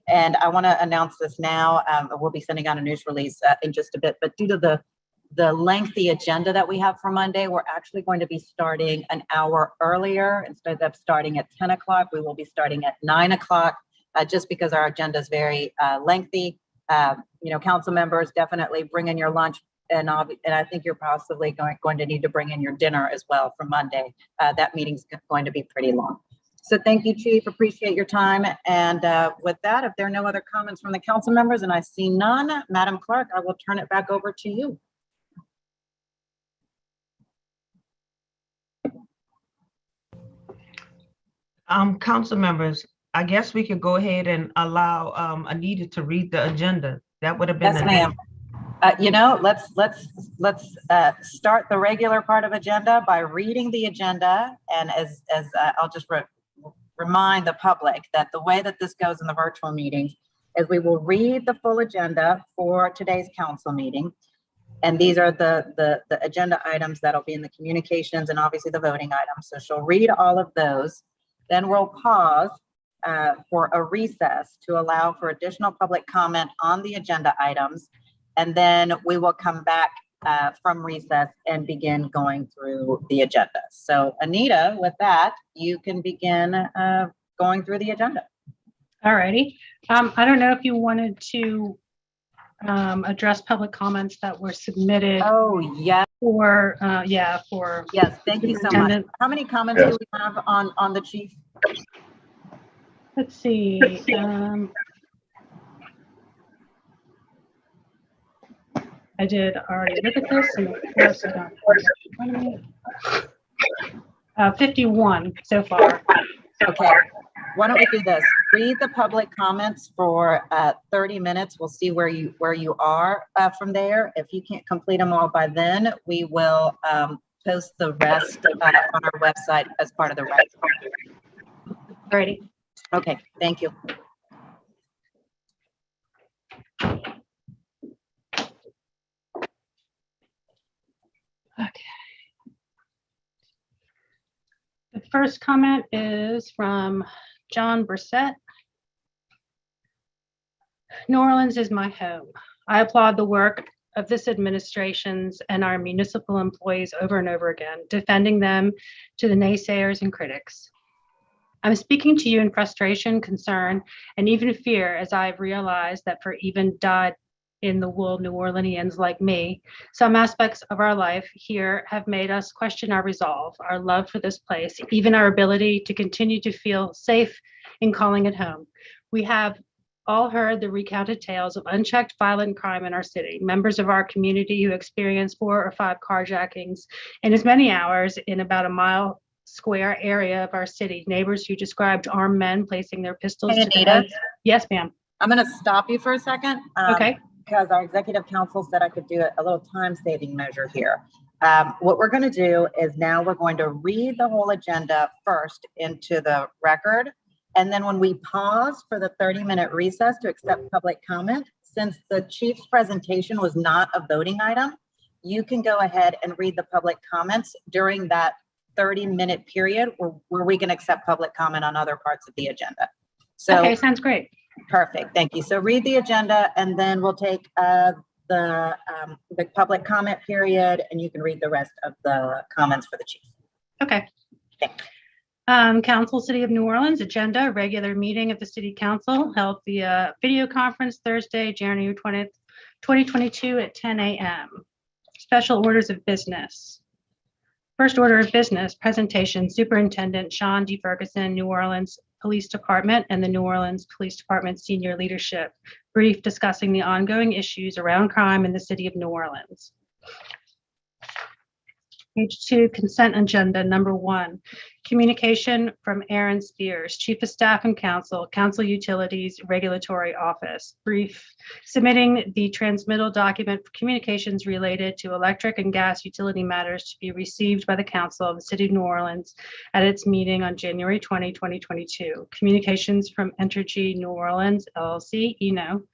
And I want to announce this now. We'll be sending out a news release in just a bit, but due to the lengthy agenda that we have for Monday, we're actually going to be starting an hour earlier. Instead of starting at 10 o'clock, we will be starting at 9 o'clock, just because our agenda is very lengthy. Council members, definitely bring in your lunch, and I think you're possibly going to need to bring in your dinner as well for Monday. That meeting's going to be pretty long. So thank you, Chief. Appreciate your time. And with that, if there are no other comments from the council members, and I see none, Madam Clerk, I will turn it back over to you. Council members, I guess we could go ahead and allow Anita to read the agenda. That would have been Yes, ma'am. Let's start the regular part of agenda by reading the agenda. And as I'll just remind the public that the way that this goes in the virtual meetings is we will read the full agenda for today's council meeting. And these are the agenda items that'll be in the communications and obviously the voting items. So she'll read all of those. Then we'll pause for a recess to allow for additional public comment on the agenda items. And then we will come back from recess and begin going through the agenda. So Anita, with that, you can begin going through the agenda. All righty. I don't know if you wanted to address public comments that were submitted. Oh, yes. For yes, thank you so much. How many comments do we have on the chief? Let's see. I did already look at this, and of course I don't have it in front of me. 51 so far. Okay, why don't we do this? Read the public comments for 30 minutes. We'll see where you are from there. If you can't complete them all by then, we will post the rest on our website as part of the record. Ready? Okay, thank you. Okay. The first comment is from John Brissett. New Orleans is my home. I applaud the work of this administration's and our municipal employees over and over again, defending them to the naysayers and critics. I'm speaking to you in frustration, concern, and even fear, as I've realized that for even dyed-in-the-wool New Orleanians like me, some aspects of our life here have made us question our resolve, our love for this place, even our ability to continue to feel safe in calling it home. We have all heard the recounted tales of unchecked violent crime in our city, members of our community who experienced 4 or 5 carjackings in as many hours in about a mile square area of our city, neighbors who described armed men placing their pistols Hey, to the Anita. heads. Yes, ma'am. I'm going to stop you for a second. Okay. Because our executive council said I could do a little time-saving measure here. What we're going to do is now we're going to read the whole agenda first into the record. And then when we pause for the 30-minute recess to accept public comment, since the chief's presentation was not a voting item, you can go ahead and read the public comments during that 30-minute period where we can accept public comment on other parts of the agenda. So, Okay, sounds great. Perfect, thank you. So read the agenda and then we'll take the public comment period and you can read the rest of the comments for the chief. Okay. Council, City of New Orleans, agenda, regular meeting of the City Council held via video conference Thursday, January 20th, 2022 at 10 a.m. Special orders of business. First order of business, presentation, Superintendent Sean D. Ferguson, New Orleans Police Department and the New Orleans Police Department senior leadership, brief discussing the ongoing issues around crime in the City of New Orleans. Page 2, consent agenda number 1, communication from Aaron Spears, Chief of Staff and Council Utilities Regulatory Office. Brief, submitting the transmittal document for communications related to electric and gas utility matters to be received by the Council of the City of New Orleans at its meeting on January 20, 2022. Communications from Entergy New Orleans, LLC, ENO.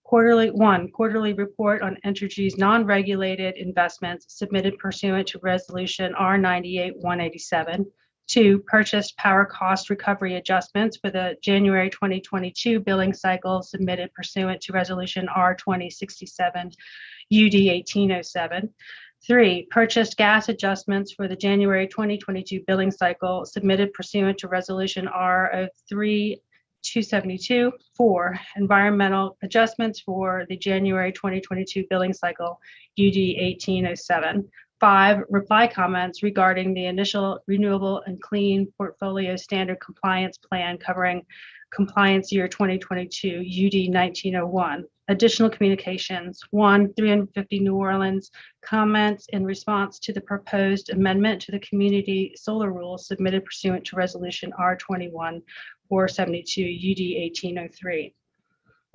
Quarterly report on Entergy's non-regulated investments submitted pursuant to Resolution R98-187. 2, purchased power cost recovery adjustments for the January 2022 billing cycle submitted pursuant to Resolution R2067 UD 1807. 3, purchased gas adjustments for the January 2022 billing cycle submitted pursuant to Resolution R03 272. 4, environmental adjustments for the January 2022 billing cycle, UD 1807. 5, reply comments regarding the initial renewable and clean portfolio standard compliance plan covering compliance year 2022, UD 1901. Additional communications. 1, 350 New Orleans comments in response to the proposed amendment to the community solar rules submitted pursuant to Resolution R21 472 UD 1803.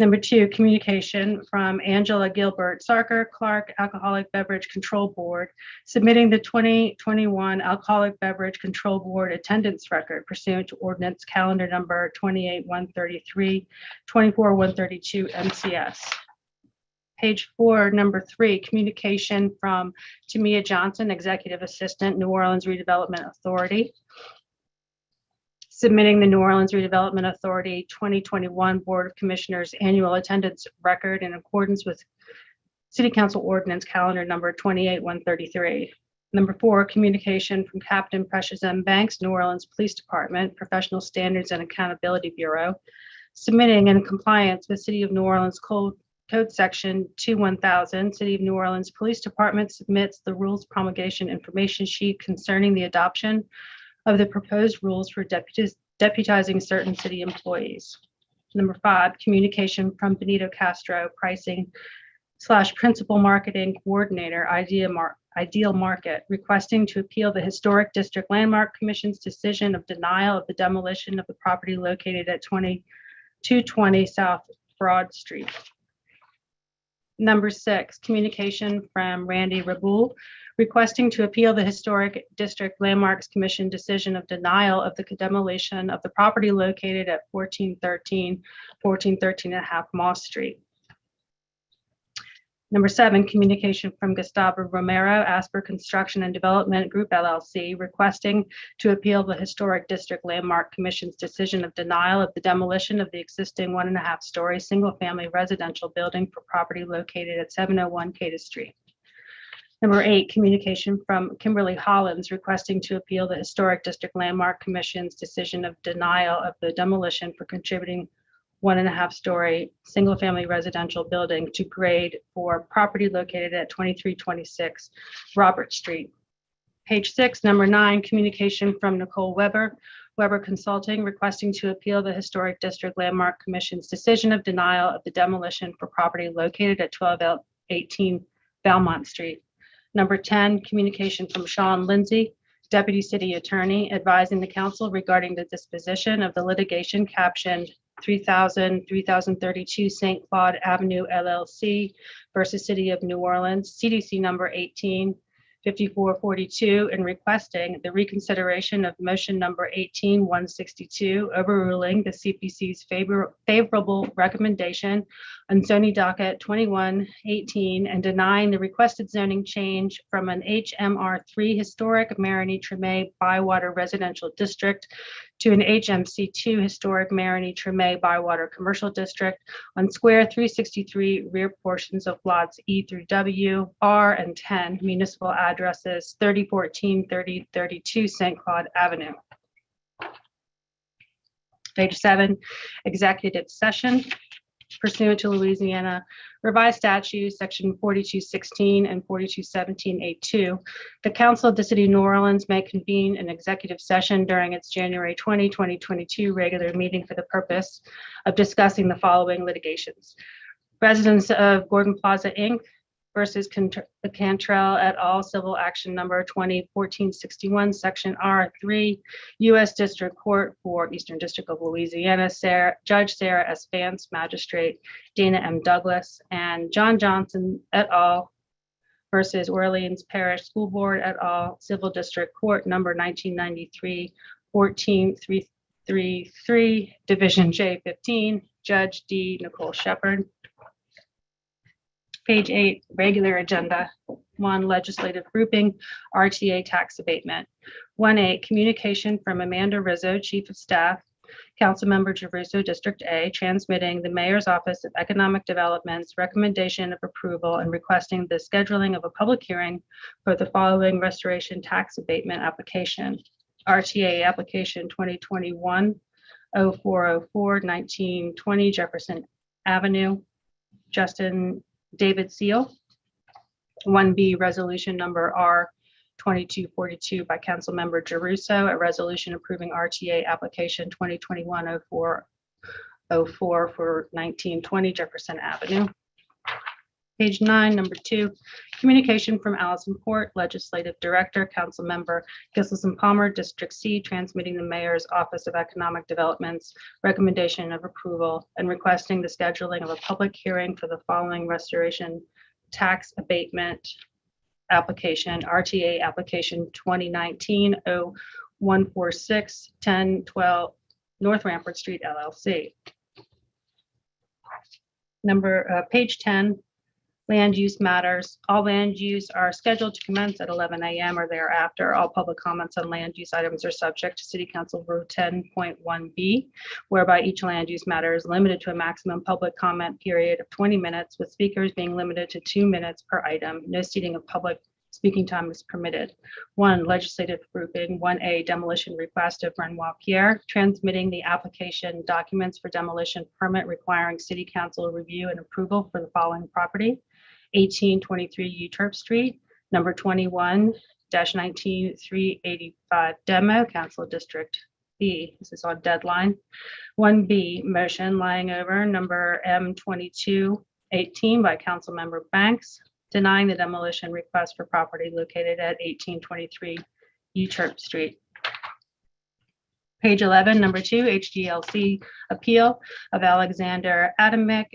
Number 2, communication from Angela Gilbert Sarker, Clark Alcoholic Beverage Control Board, submitting the 2021 Alcoholic Beverage Control Board attendance record pursuant to ordinance calendar number 28133, 24132 MCS. Page 4, number 3, communication from Tamia Johnson, Executive Assistant, New Orleans Redevelopment Authority, submitting the New Orleans Redevelopment Authority 2021 Board of Commissioners annual attendance record in accordance with City Council Ordinance Calendar number 28133. Number 4, communication from Captain Precious M. Banks, New Orleans Police Department, Professional Standards and Accountability Bureau, submitting in compliance with City of New Orleans Code Section 21000, City of New Orleans Police Department submits the rules promulgation information sheet concerning the adoption of the proposed rules for deputizing certain city employees. Number 5, communication from Benito Castro, pricing / principal marketing coordinator, Ideal Market, requesting to appeal the Historic District Landmark Commission's decision of denial of the demolition of the property located at 2220 South Broad Street. Number 6, communication from Randy Raboul, requesting to appeal the Historic District Landmarks Commission decision of denial of the demolition of the property located at 1413 and a half Moss Street. Number 7, communication from Gustavo Romero, Asper Construction and Development Group LLC, requesting to appeal the Historic District Landmark Commission's decision of denial of the demolition of the existing 1.5-story single-family residential building for property located at 701 Cata Street. Number 8, communication from Kimberly Hollins, requesting to appeal the Historic District Landmark Commission's decision of denial of the demolition for contributing 1.5-story single-family residential building to grade for property located at 2326 Robert Street. Page 6, number 9, communication from Nicole Weber, Weber Consulting, requesting to appeal the Historic District Landmark Commission's decision of denial of the demolition for property located at 1218 Belmont Street. Number 10, communication from Sean Lindsay, Deputy City Attorney, advising the council regarding the disposition of the litigation captioned 3032 St. Claude Avenue LLC versus City of New Orleans, CDC number 185442, and requesting the reconsideration of motion number 18162, overruling the CPC's favorable recommendation on zoning docket 2118 and denying the requested zoning change from an HMR3 historic Marigny Treme Bywater residential district to an HMC2 historic Marigny Treme Bywater commercial district on square 363 rear portions of lots E through W, R, and 10, municipal addresses 3014, 3032 St. Claude Avenue. Page 7, executive session. Pursuant to Louisiana Revised Statutes, Section 4216 and 4217A2, the Council of the City of New Orleans may convene an executive session during its January 20, 2022 regular meeting for the purpose of discussing the following litigations. Residents of Gordon Plaza, Inc., Cantrell et al. Civil Action Number 2014-61, Section R3, U.S. District Court for Eastern District of Louisiana, Judge Sarah S. Vance, Magistrate Dana M. Douglas, and John Johnson et al. Versus Orleans Parish School Board et al. Civil District Court Number 1993, 14333, Division J15, Judge D. Nicole Shepard. Page 8, regular agenda. 1, legislative grouping, RTA tax abatement. 1A, communication from Amanda Rizzo, Chief of Staff, Councilmember Jeruso, District A, transmitting the Mayor's Office of Economic Development's recommendation of approval and requesting the scheduling of a public hearing for the following restoration tax abatement application. RTA application 2021-0404, 1920 Jefferson Avenue, Justin David Seal. 1B, resolution number R2242 by Councilmember Jeruso, a resolution approving RTA application 2021-0404 for 1920 Jefferson Avenue. Page 9, number 2, communication from Allison Port, Legislative Director, Councilmember Gilson Palmer, District C, transmitting the Mayor's Office of Economic Development's recommendation of approval and requesting the scheduling of a public hearing for the following restoration tax abatement application, RTA application 2019-0146, 1012 North Rampart Street, LLC. Page 10, land use matters. All land use are scheduled to commence at 11 a.m. or thereafter. All public comments on land use items are subject to City Council Rule 10.1B, whereby each land use matter is limited to a maximum public comment period of 20 minutes, with speakers being limited to 2 minutes per item. No ceding of public speaking time is permitted. 1, legislative grouping. 1A, demolition request of Renoir Pierre, transmitting the application documents for demolition permit requiring City Council review and approval for the following property: 1823 Uterp Street, number 21-19385 Demo, Council District B. This is on deadline. 1B, motion lying over number M2218 by Councilmember Banks, denying the demolition request for property located at 1823 Uterp Street. Page 11, number 2, HDLC appeal of Alexander Adamick,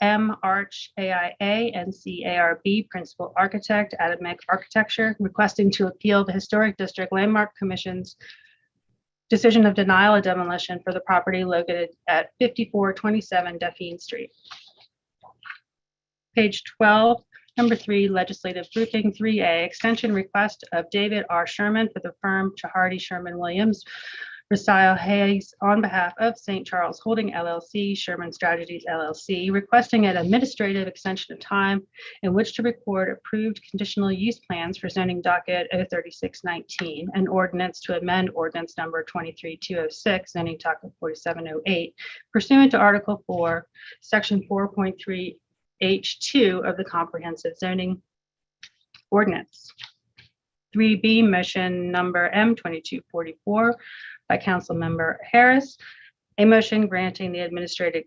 M. Arch AIA, NCARB, Principal Architect, Adamick Architecture, requesting to appeal the Historic District Landmark Commission's decision of denial of demolition for the property located at 5427 Delphine Street. Page 12, number 3, legislative grouping. 3A, extension request of David R. Sherman for the firm Chahardy Sherman Williams, Rasile Hayes, on behalf of St. Charles Holding LLC, Sherman Strategies LLC, requesting an administrative extension of time in which to record approved conditional use plans for zoning docket 03619, an ordinance to amend ordinance number 23206, zoning docket 4708, pursuant to Article 4, Section 4.3 H2 of the Comprehensive Zoning Ordinance. 3B, motion number M2244 by Councilmember Harris, a motion granting the administrative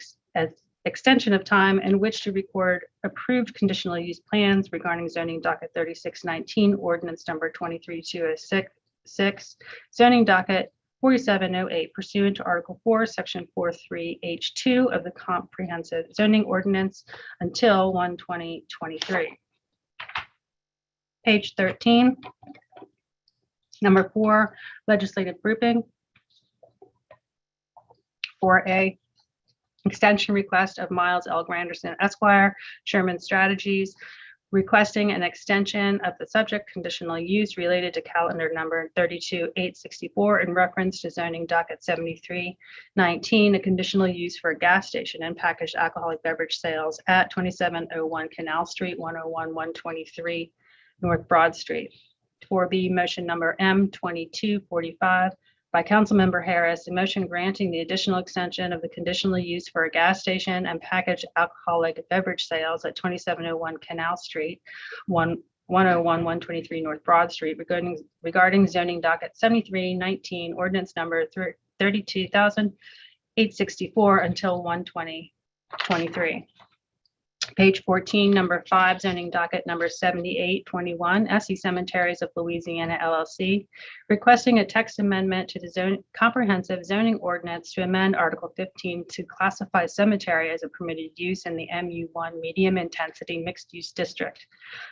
extension of time in which to record approved conditional use plans regarding zoning docket 3619, ordinance number 23206, zoning docket 4708, pursuant to Article 4, Section 43H2 of the Comprehensive Zoning Ordinance until 1/20/23. Page 13, number 4, legislative grouping. 4A, extension request of Miles L. Granderson Esquire, Sherman Strategies, requesting an extension of the subject conditional use related to calendar number 32864 in reference to zoning docket 7319, a conditional use for a gas station and packaged alcoholic beverage sales at 2701 Canal Street, 101-123 North Broad Street. 4B, motion number M2245 by Councilmember Harris, a motion granting the additional extension of the conditional use for a gas station and packaged alcoholic beverage sales at 2701 Canal Street, 101-123 North Broad Street, regarding zoning docket 7319, ordinance number 32,864 until 1/20/23. Page 14, number 5, zoning docket number 7821, SE Cemeteries of Louisiana LLC, requesting a text amendment to the comprehensive zoning ordinance to amend Article 15 to classify cemetery as a permitted use in the MU1 medium intensity mixed use district.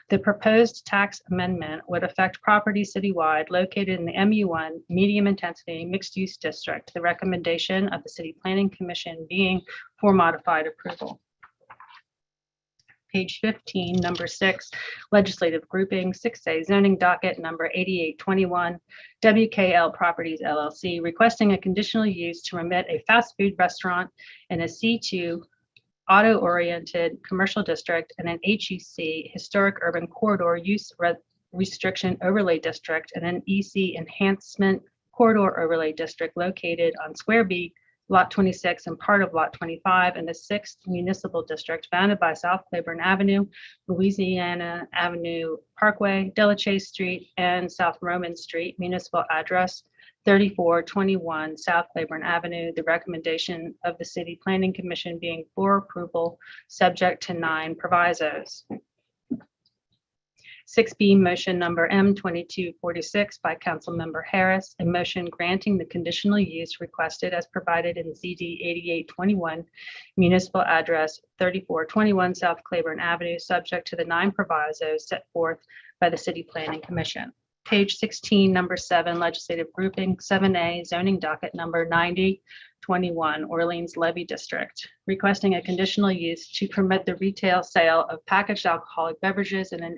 The proposed tax amendment would affect property citywide located in the MU1 medium intensity mixed use district. The recommendation of the City Planning Commission being for modified approval. Page 15, number 6, legislative grouping, 6A zoning docket number 8821, WKL Properties LLC, requesting a conditional use to permit a fast food restaurant in a C2 auto-oriented commercial district and an HUC historic urban corridor use restriction overlay district and an EC enhancement corridor overlay district located on Square B, Lot 26 and part of Lot 25 in the 6th Municipal District bounded by South Claiborne Avenue, Louisiana Avenue Parkway, Delachase Street, and South Roman Street. Municipal address 3421 South Claiborne Avenue. The recommendation of the City Planning Commission being for approval, subject to 9 provisos. 6B, motion number M2246 by Councilmember Harris, a motion granting the conditional use requested as provided in ZD 8821, municipal address 3421 South Claiborne Avenue, subject to the 9 provisos set forth by the City Planning Commission. Page 16, number 7, legislative grouping, 7A, zoning docket number 9021, Orleans Levy District, requesting a conditional use to permit the retail sale of packaged alcoholic beverages in an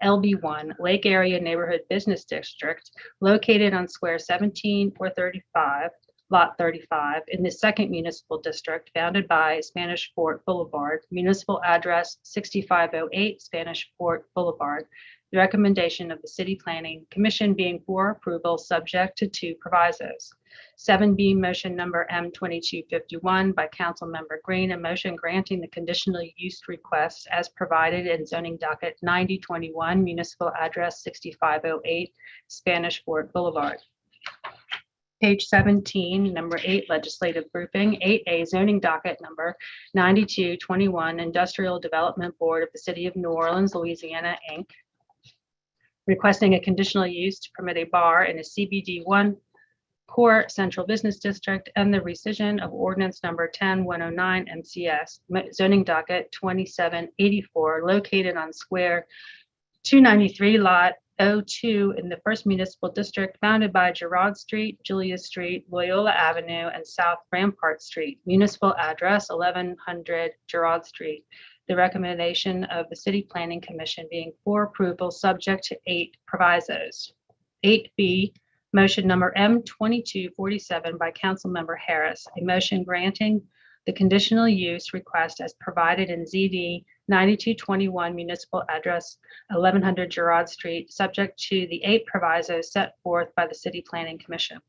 LB1 Lake Area Neighborhood Business District located on Square 17 or 35, Lot 35 in the 2nd Municipal District bounded by Spanish Fort Boulevard, municipal address 6508 Spanish Fort Boulevard. The recommendation of the City Planning Commission being for approval subject to 2 provisos. 7B, motion number M2251 by Councilmember Green, a motion granting the conditional use request as provided in zoning docket 9021, municipal address 6508 Spanish Fort Boulevard. Page 17, number 8, legislative grouping, 8A, zoning docket number 9221, Industrial Development Board of the City of New Orleans, Louisiana, Inc., requesting a conditional use to permit a bar in a CBD1 core central business district and the rescission of ordinance number 10109 MCS, zoning docket 2784, located on Square 293, Lot 02 in the 1st Municipal District, bounded by Girard Street, Julia Street, Loyola Avenue, and South Rampart Street. Municipal address 1100 Girard Street. The recommendation of the City Planning Commission being for approval subject to 8 provisos. 8B, motion number M2247 by Councilmember Harris, a motion granting the conditional use request as provided in ZD 9221 municipal address 1100 Girard Street, subject to the 8 provisos set forth by the City Planning Commission.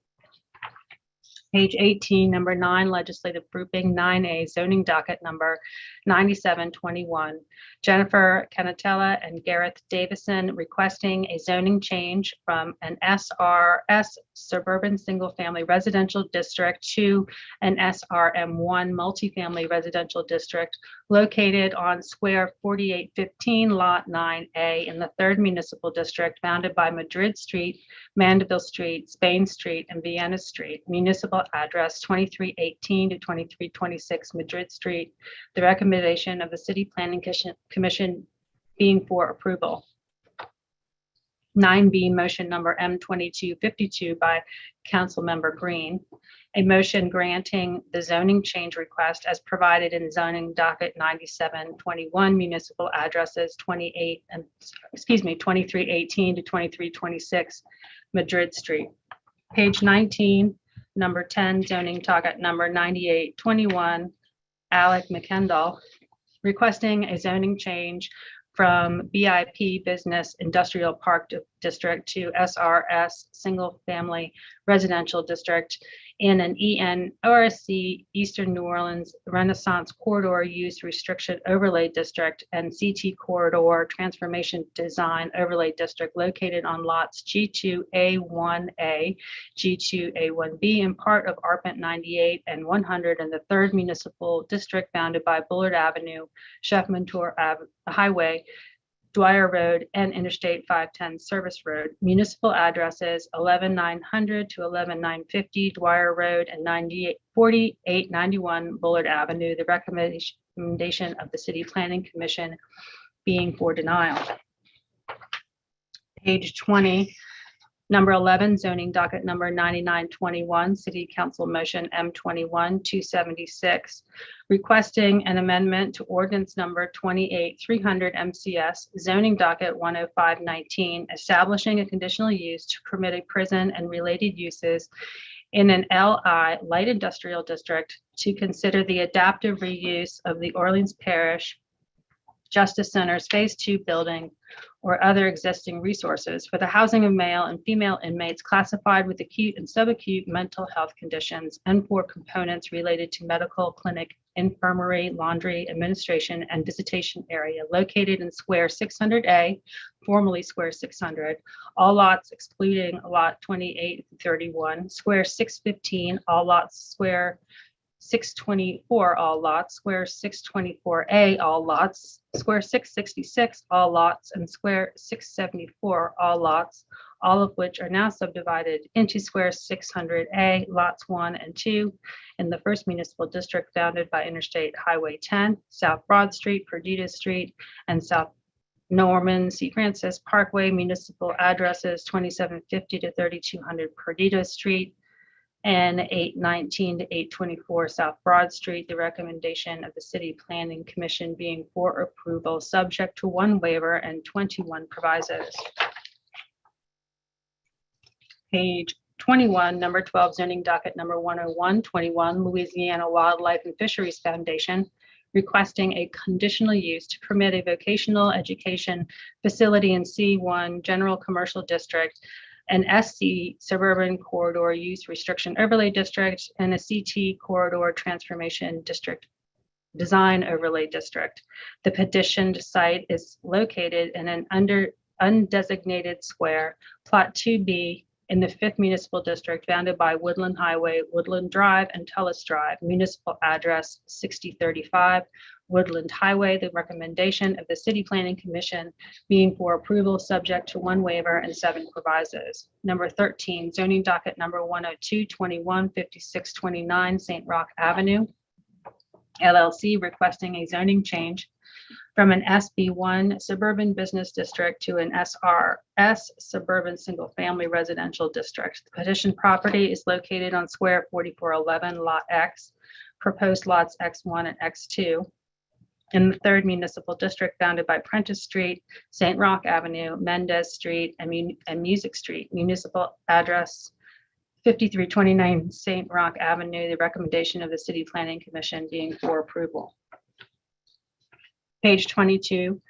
Page 18, number 9, legislative grouping, 9A, zoning docket number 9721. Jennifer Canatella and Gareth Davison requesting a zoning change from an SRS suburban single-family residential district to an SRM1 multifamily residential district located on Square 4815, Lot 9A in the 3rd Municipal District, bounded by Madrid Street, Mandeville Street, Spain Street, and Vienna Street. Municipal address 2318 to 2326 Madrid Street. The recommendation of the City Planning Commission being for approval. 9B, motion number M2252 by Councilmember Green, a motion granting the zoning change request as provided in zoning docket 9721, municipal addresses 2318 to 2326 Madrid Street. Page 19, number 10, zoning docket number 9821, Alec McKendall, requesting a zoning change from BIP Business Industrial Park District to SRS Single Family Residential District in an ENRC Eastern New Orleans Renaissance Corridor Use Restriction Overlay District and CT Corridor Transformation Design Overlay District located on lots G2A1A, G2A1B, and part of ARPANT 98 and 100 in the 3rd Municipal District bounded by Bullard Avenue, Chef Mentor Highway, Dwyer Road, and Interstate 510 Service Road. Municipal addresses 11900 to 11950 Dwyer Road and 4891 Bullard Avenue. The recommendation of the City Planning Commission being for denial. Page 20, number 11, zoning docket number 9921, City Council Motion M21-276, requesting an amendment to ordinance number 28300 MCS, zoning docket 10519, establishing a conditional use to permit a prison and related uses in an LI light industrial district to consider the adaptive reuse of the Orleans Parish Justice Center's Phase 2 building or other existing resources for the housing of male and female inmates classified with acute and subacute mental health conditions and for components related to medical clinic, infirmary, laundry, administration, and visitation area located in Square 600A, formerly Square 600, all lots excluding Lot 2831, Square 615, all lots, Square 624, all lots, Square 624A, all lots, Square 666, all lots, and Square 674, all lots, all of which are now subdivided into Square 600A, lots 1 and 2, in the 1st Municipal District bounded by Interstate Highway 10, South Broad Street, Perdita Street, and South Norman C. Francis Parkway. Municipal addresses 2750 to 3200 Perdita Street, and 819 to 824 South Broad Street. The recommendation of the City Planning Commission being for approval, subject to 1 waiver and 21 provisos. Page 21, number 12, zoning docket number 10121, Louisiana Wildlife and Fisheries Foundation, requesting a conditional use to permit a vocational education facility in C1 General Commercial District, an SC Suburban Corridor Use Restriction Overlay District, and a CT Corridor Transformation District Design Overlay District. The petitioned site is located in an undesignated square, Plot 2B, in the 5th Municipal District, bounded by Woodland Highway, Woodland Drive, and Tullis Drive. Municipal address 6035 Woodland Highway. The recommendation of the City Planning Commission being for approval, subject to 1 waiver and 7 provisos. Number 13, zoning docket number 10221 5629 St. Rock Avenue, LLC, requesting a zoning change from an SB1 Suburban Business District to an SRS Suburban Single Family Residential District. The petition property is located on Square 4411, Lot X, proposed lots X1 and X2, in the 3rd Municipal District bounded by Prentice Street, St. Rock Avenue, Mendez Street, and Music Street. Municipal address 5329 St. Rock Avenue. The recommendation of the City Planning Commission being for approval. Page 22,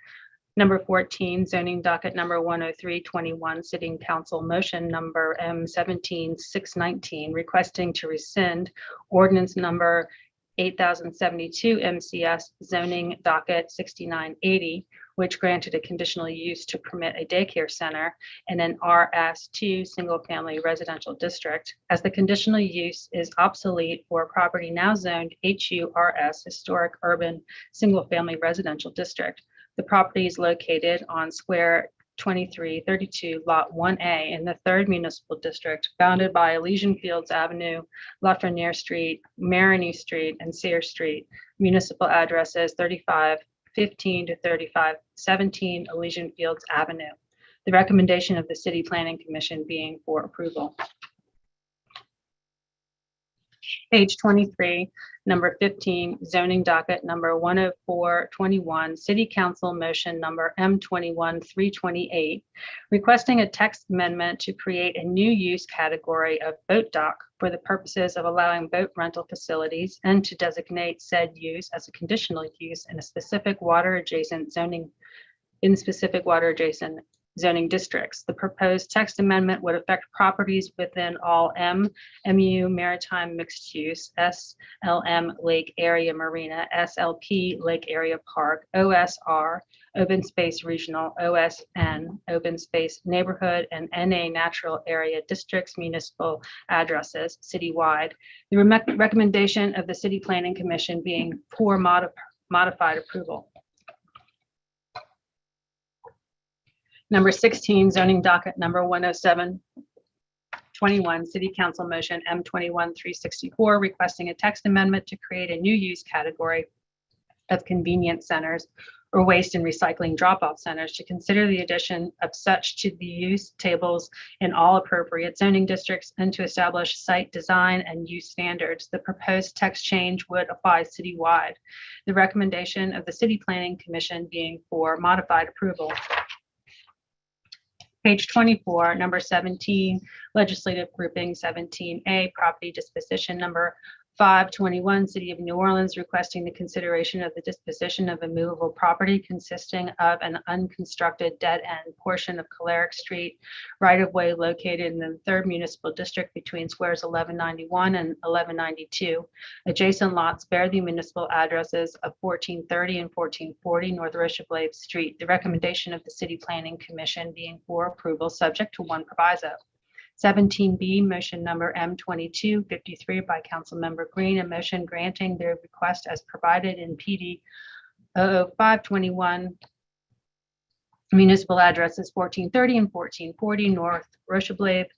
number 14, zoning docket number 10321, City Council Motion number M17619, requesting to rescind ordinance number 8072 MCS zoning docket 6980, which granted a conditional use to permit a daycare center in an RS2 single-family residential district, as the conditional use is obsolete for a property now zoned HURS Historic Urban Single-Family Residential District. The property is located on Square 2332 Lot 1A in the 3rd Municipal District, bounded by Elysian Fields Avenue, Lafreniere Street, Marigny Street, and Sayre Street. Municipal addresses 3515 to 3517 Elysian Fields Avenue. The recommendation of the City Planning Commission being for approval. Page 23, number 15, zoning docket number 10421, City Council Motion number M21328, requesting a text amendment to create a new use category of boat dock for the purposes of allowing boat rental facilities and to designate said use as a conditional use in a specific water adjacent zoning, in specific water adjacent zoning districts. The proposed text amendment would affect properties within all MU Maritime Mixed Use, SLM Lake Area Marina, SLP Lake Area Park, OSR Open Space Regional, OSN Open Space Neighborhood, and NA Natural Area Districts municipal addresses citywide. The recommendation of the City Planning Commission being for modified approval. Number 16, zoning docket number 10721, City Council Motion M21-364, requesting a text amendment to create a new use category of convenience centers or waste and recycling drop-off centers, to consider the addition of such to the use tables in all appropriate zoning districts, and to establish site design and use standards. The proposed text change would apply citywide. The recommendation of the City Planning Commission being for modified approval. Page 24, number 17, legislative grouping 17A, property disposition number 521, City of New Orleans, requesting the consideration of the disposition of immovable property consisting of an unconstructed dead-end portion of Caleric Street, right-of-way located in the 3rd Municipal District between squares 1191 and 1192. Adjacent lots bear the municipal addresses of 1430 and 1440 North Rocheblave Street. The recommendation of the City Planning Commission being for approval, subject to one proviso. 17B, motion number M2253 by Councilmember Green, a motion granting their request as provided in PD 00521. Municipal addresses 1430 and 1440 North Rocheblave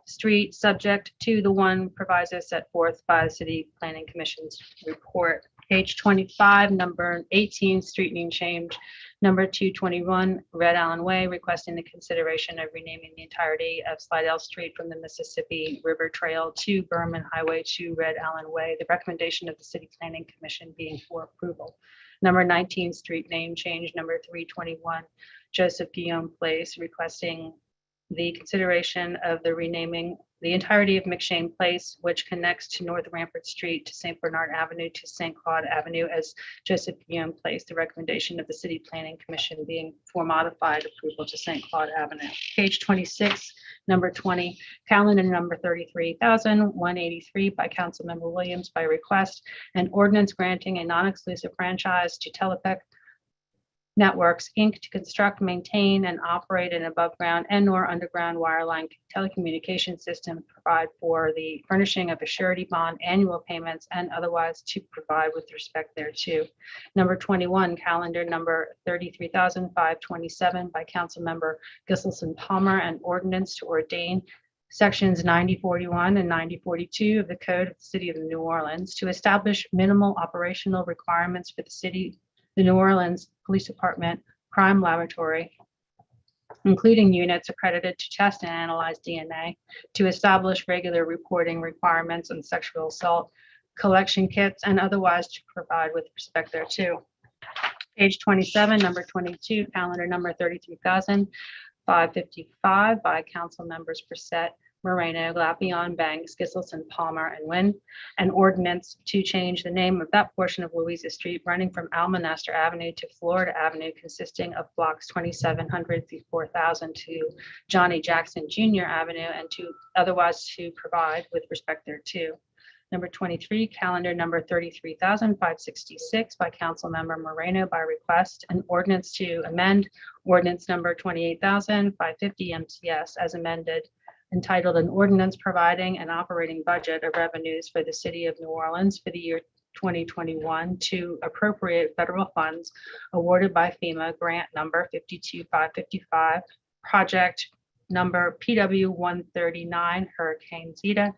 Street, subject to the one proviso set forth by the City Planning Commission's report. Page 25, number 18, street name change, number 221, Red Allen Way, requesting the consideration of renaming the entirety of Slidell Street from the Mississippi River Trail to Berman Highway to Red Allen Way. The recommendation of the City Planning Commission being for approval. Number 19, street name change, number 321, Joseph Guillaume Place, requesting the consideration of the renaming the entirety of McShane Place, which connects to North Rampart Street to St. Bernard Avenue to St. Claude Avenue, as Joseph Guillaume Place. The recommendation of the City Planning Commission being for modified approval to St. Claude Avenue. Page 26, number 20, calendar number 33,183 by Councilmember Williams by request, an ordinance granting a non-exclusive franchise to Telepec Networks, Inc. to construct, maintain, and operate an above-ground and/or underground wireline telecommunication system, provide for the furnishing of a surety bond, annual payments, and otherwise to provide with respect thereto. Number 21, calendar number 33,527 by Councilmember Gisselson Palmer, an ordinance to ordain Sections 9041 and 9042 of the Code of the City of New Orleans to establish minimal operational requirements for the New Orleans Police Department Crime Laboratory, including units accredited to test and analyze DNA, to establish regular reporting requirements on sexual assault collection kits, and otherwise to provide with respect thereto. Page 27, number 22, calendar number 33,555 by Council Members Brissette, Moreno, Glapion, Banks, Gisselson, Palmer, and Nguyen, an ordinance to change the name of that portion of Louisa Street running from Almonaster Avenue to Florida Avenue, consisting of blocks 2700 through 4000 to Johnny Jackson Jr. Avenue, and to otherwise to provide with respect thereto. Number 23, calendar number 33,566 by Councilmember Moreno by request, an ordinance to amend ordinance number 28,550 MTS as amended, entitled an ordinance providing an operating budget of revenues for the City of New Orleans for the year 2021 to appropriate federal funds awarded by FEMA grant number 52555, project number PW 139 Hurricane Zeta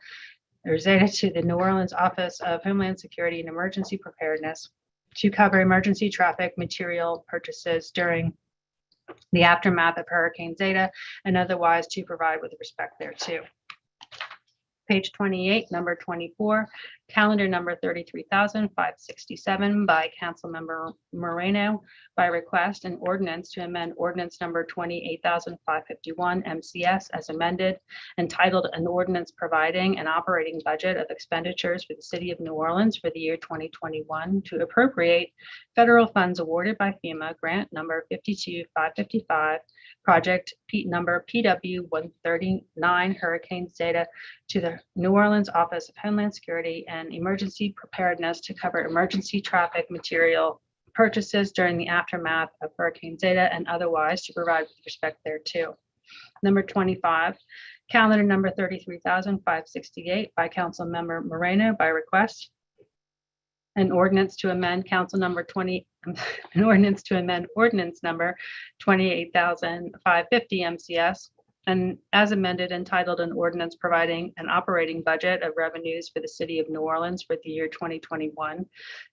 to the New Orleans Office of Homeland Security and Emergency Preparedness to cover emergency traffic material purchases during the aftermath of Hurricane Zeta, and otherwise to provide with respect thereto. Page 28, number 24, calendar number 33,567 by Councilmember Moreno by request, an ordinance to amend ordinance number 28,551 MCS as amended, entitled an ordinance providing an operating budget of expenditures for the city of New Orleans for the year 2021 to appropriate federal funds awarded by FEMA grant number 52555, project number PW 139 Hurricane Zeta to the New Orleans Office of Homeland Security and Emergency Preparedness to cover emergency traffic material purchases during the aftermath of Hurricane Zeta and otherwise to provide with respect thereto. Number 25, calendar number 33,568 by Council Member Moreno by request. An ordinance to amend an ordinance to amend ordinance number 28,550 MCS and as amended entitled an ordinance providing an operating budget of revenues for the city of New Orleans for the year 2021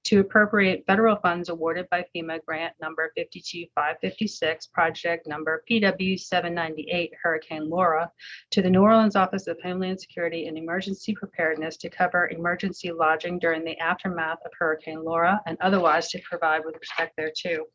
to appropriate federal funds awarded by FEMA grant number 52556, project number PW 798 Hurricane Laura to the New Orleans Office of Homeland Security and Emergency Preparedness to cover emergency lodging during the aftermath of Hurricane Laura and otherwise to provide with respect thereto.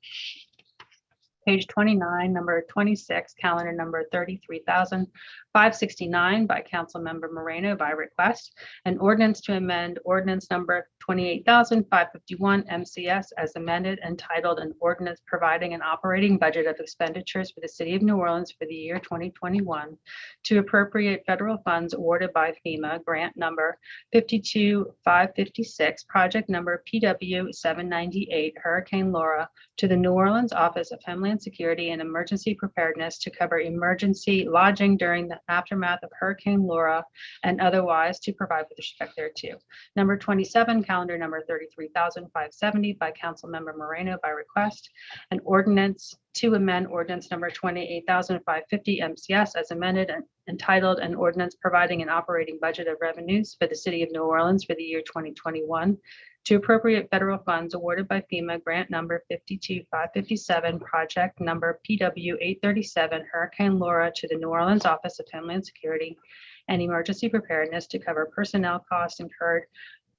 Page 29, number 26, calendar number 33,569 by Councilmember Moreno by request, an ordinance to amend ordinance number 28,551 MCS as amended entitled an ordinance providing an operating budget of expenditures for the city of New Orleans for the year 2021 to appropriate federal funds awarded by FEMA grant number 52556, project number PW 798 Hurricane Laura to the New Orleans Office of Homeland Security and Emergency Preparedness to cover emergency lodging during the aftermath of Hurricane Laura and otherwise to provide with respect thereto. Number 27, calendar number 33,570 by Councilmember Moreno by request, an ordinance to amend ordinance number 28,550 MCS as amended and entitled an ordinance providing an operating budget of revenues for the city of New Orleans for the year 2021 to appropriate federal funds awarded by FEMA grant number 52557, project number PW 837 Hurricane Laura to the New Orleans Office of Homeland Security and Emergency Preparedness to cover personnel costs incurred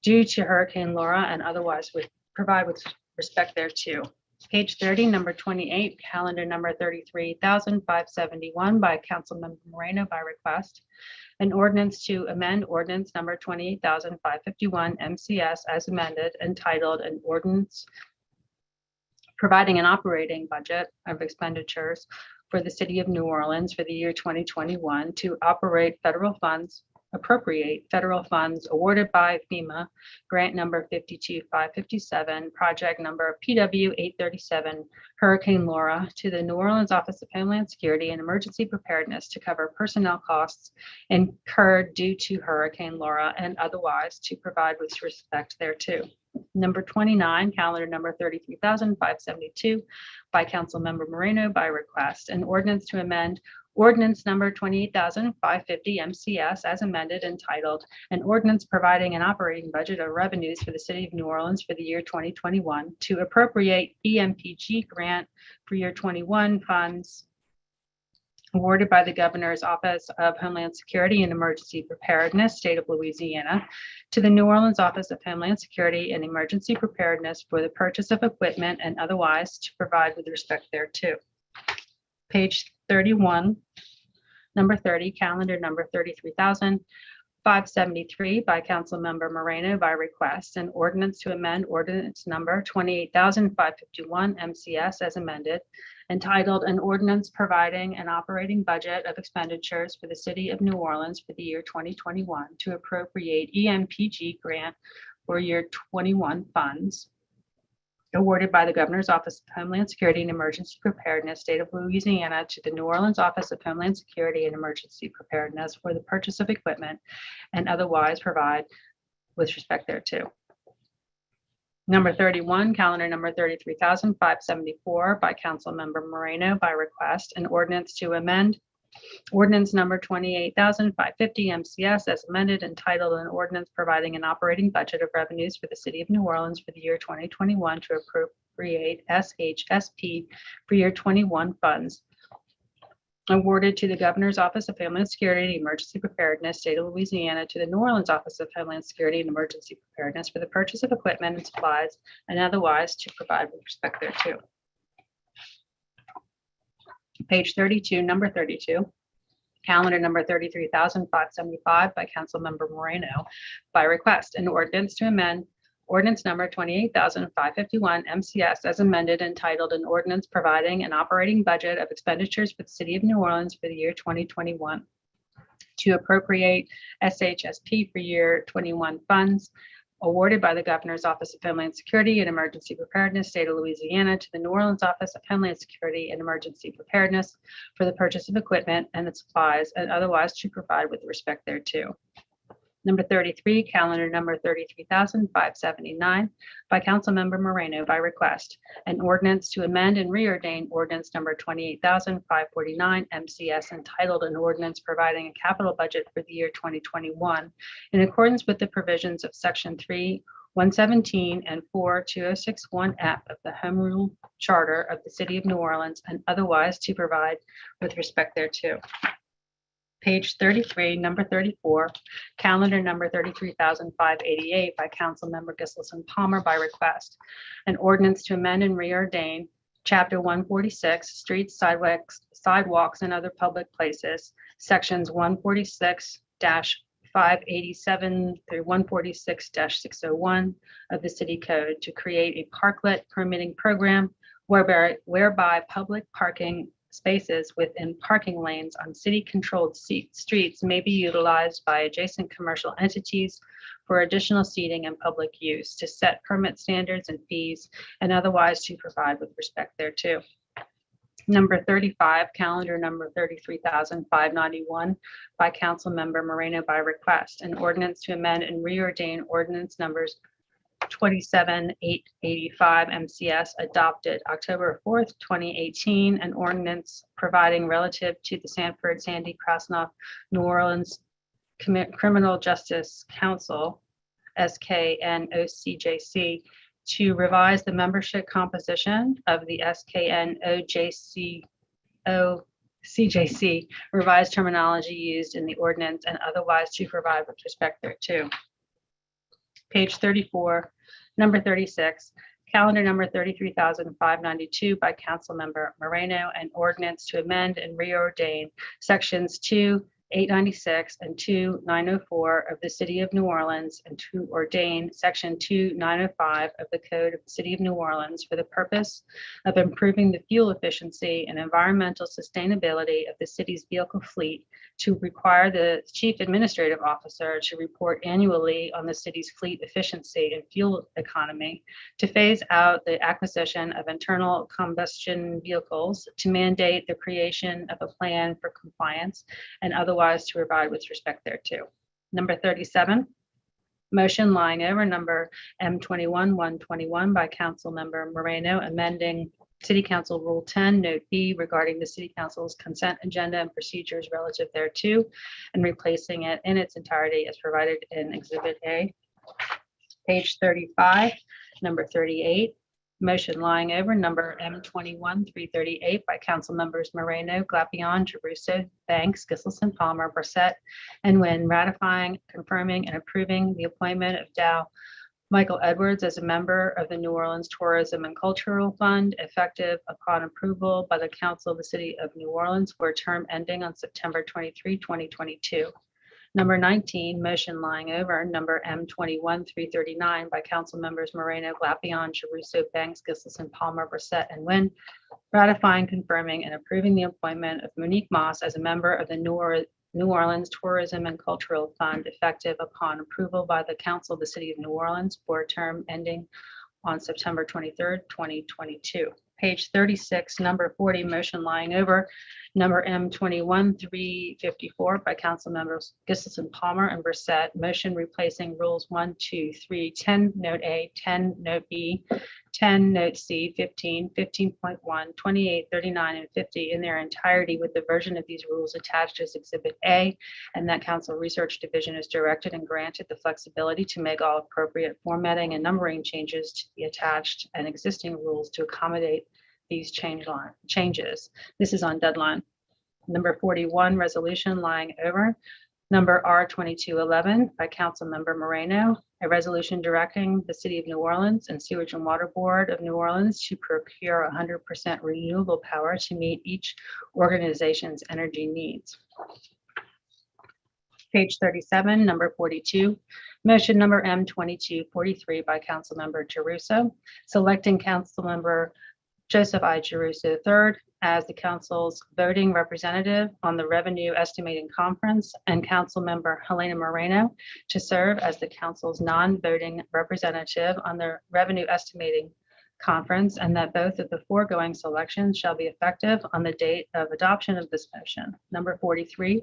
due to Hurricane Laura and otherwise would provide with respect thereto. Page 30, number 28, calendar number 33,571 by Councilmember Moreno by request. An ordinance to amend ordinance number 28,551 MCS as amended entitled an ordinance providing an operating budget of expenditures for the city of New Orleans for the year 2021 to appropriate federal funds awarded by FEMA grant number 52557, project number PW 837 Hurricane Laura to the New Orleans Office of Homeland Security and Emergency Preparedness to cover personnel costs incurred due to Hurricane Laura and otherwise to provide with respect thereto. Number 29, calendar number 33,572 by Councilmember Moreno by request, an ordinance to amend ordinance number 28,550 MCS as amended entitled an ordinance providing an operating budget of revenues for the city of New Orleans for the year 2021 to appropriate EMPG grant for year 21 funds awarded by the Governor's Office of Homeland Security and Emergency Preparedness, State of Louisiana, to the New Orleans Office of Homeland Security and Emergency Preparedness for the purchase of equipment and otherwise to provide with respect thereto. Page 31, number 30, calendar number 33,573 by Councilmember Moreno by request, an ordinance to amend ordinance number 28,551 MCS as amended, entitled an ordinance providing an operating budget of expenditures for the city of New Orleans for the year 2021 to appropriate EMPG grant for year 21 funds awarded by the Governor's Office of Homeland Security and Emergency Preparedness, State of Louisiana, to the New Orleans Office of Homeland Security and Emergency Preparedness for the purchase of equipment and otherwise provide with respect thereto. Number 31, calendar number 33,574 by Councilmember Moreno by request, an ordinance to amend ordinance number 28,550 MCS as amended entitled an ordinance providing an operating budget of revenues for the city of New Orleans for the year 2021 to appropriate SHSP for year 21 funds awarded to the Governor's Office of Homeland Security and Emergency Preparedness, State of Louisiana, to the New Orleans Office of Homeland Security and Emergency Preparedness for the purchase of equipment and supplies and otherwise to provide with respect thereto. Page 32, number 32, calendar number 33,575 by Councilmember Moreno by request, an ordinance to amend ordinance number 28,551 MCS as amended, entitled an ordinance providing an operating budget of expenditures for the city of New Orleans for the year 2021 to appropriate SHSP for year 21 funds awarded by the Governor's Office of Homeland Security and Emergency Preparedness, State of Louisiana, to the New Orleans Office of Homeland Security and Emergency Preparedness for the purchase of equipment and its supplies and otherwise to provide with respect thereto. Number 33, calendar number 33,579 by Councilmember Moreno by request, an ordinance to amend and reordain ordinance number 28,549 MCS entitled an ordinance providing a capital budget for the year 2021 in accordance with the provisions of section 3(117) and 4(2061)F of the Home Rule Charter of the City of New Orleans and otherwise to provide with respect thereto. Page 33, number 34, calendar number 33,588 by Councilmember Giselson Palmer by request, an ordinance to amend and reordain Chapter 146, Streets, Sidewalks, and Other Public Places, Sections 146-587 through 146-601 of the City Code to create a parklet permitting program whereby public parking spaces within parking lanes on city-controlled streets may be utilized by adjacent commercial entities for additional seating and public use, to set permit standards and fees, and otherwise to provide with respect thereto. Number 35, calendar number 33,591 by Councilmember Moreno by request, an ordinance to amend and reordain ordinance numbers 27,885 MCS adopted October 4th, 2018, an ordinance providing relative to the Sanford Sandy Krasnoff New Orleans Criminal Justice Council, SKNOCJC, to revise the membership composition of the SKNOCJC, revised terminology used in the ordinance and otherwise to provide with respect thereto. Page 34, number 36, calendar number 33,592 by Councilmember Moreno, an ordinance to amend and reordain sections 2,896 and 2,904 of the City of New Orleans and to ordain section 2,905 of the Code of the City of New Orleans for the purpose of improving the fuel efficiency and environmental sustainability of the city's vehicle fleet, to require the Chief Administrative Officer to report annually on the city's fleet efficiency and fuel economy, to phase out the acquisition of internal combustion vehicles, to mandate the creation of a plan for compliance, and otherwise to provide with respect thereto. Number 37, motion lying over number M21-121 by Councilmember Moreno, amending City Council Rule 10, Note B, regarding the City Council's consent agenda and procedures relative thereto, and replacing it in its entirety as provided in Exhibit A. Page 35, number 38, motion lying over number M21-338 by Council Members Moreno, Glapion, Giarrusso, Banks, Giselson, Palmer, Brissette, and when ratifying, confirming, and approving the appointment of Dow Michael Edwards as a member of the New Orleans Tourism and Cultural Fund, effective upon approval by the Council of the City of New Orleans for a term ending on September 23, 2022. Number 19, motion lying over number M21-339 by Council Members Moreno, Glapion, Giarrusso, Banks, Giselson, Palmer, Brissette, and Nguyen, ratifying, confirming, and approving the appointment of Monique Moss as a member of the New Orleans Tourism and Cultural Fund, effective upon approval by the Council of the City of New Orleans for a term ending on September 23rd, 2022. Page 36, number 40, motion lying over number M21-354 by Council Members Giselson, Palmer, and Brissette, motion replacing rules 1, 2, 3, 10, Note A, 10, Note B, 10, Note C, 15, 15.1, 28, 39, and 50 in their entirety with the version of these rules attached as Exhibit A, and that Council Research Division is directed and granted the flexibility to make all appropriate formatting and numbering changes to the attached and existing rules to accommodate these changes. This is on deadline. Number 41, resolution lying over. Number R 2211 by Councilmember Moreno, a resolution directing the City of New Orleans and Sewage and Water Board of New Orleans to procure 100% renewable power to meet each organization's energy needs. Page 37, number 42, motion number M 2243 by Councilmember Jeruso, selecting Councilmember Joseph I. Jeruso III as the council's voting representative on the Revenue Estimating Conference, and Councilmember Helena Moreno to serve as the council's non-voting representative on the Revenue Estimating Conference, and that both of the foregoing selections shall be effective on the date of adoption of this motion. Number 43,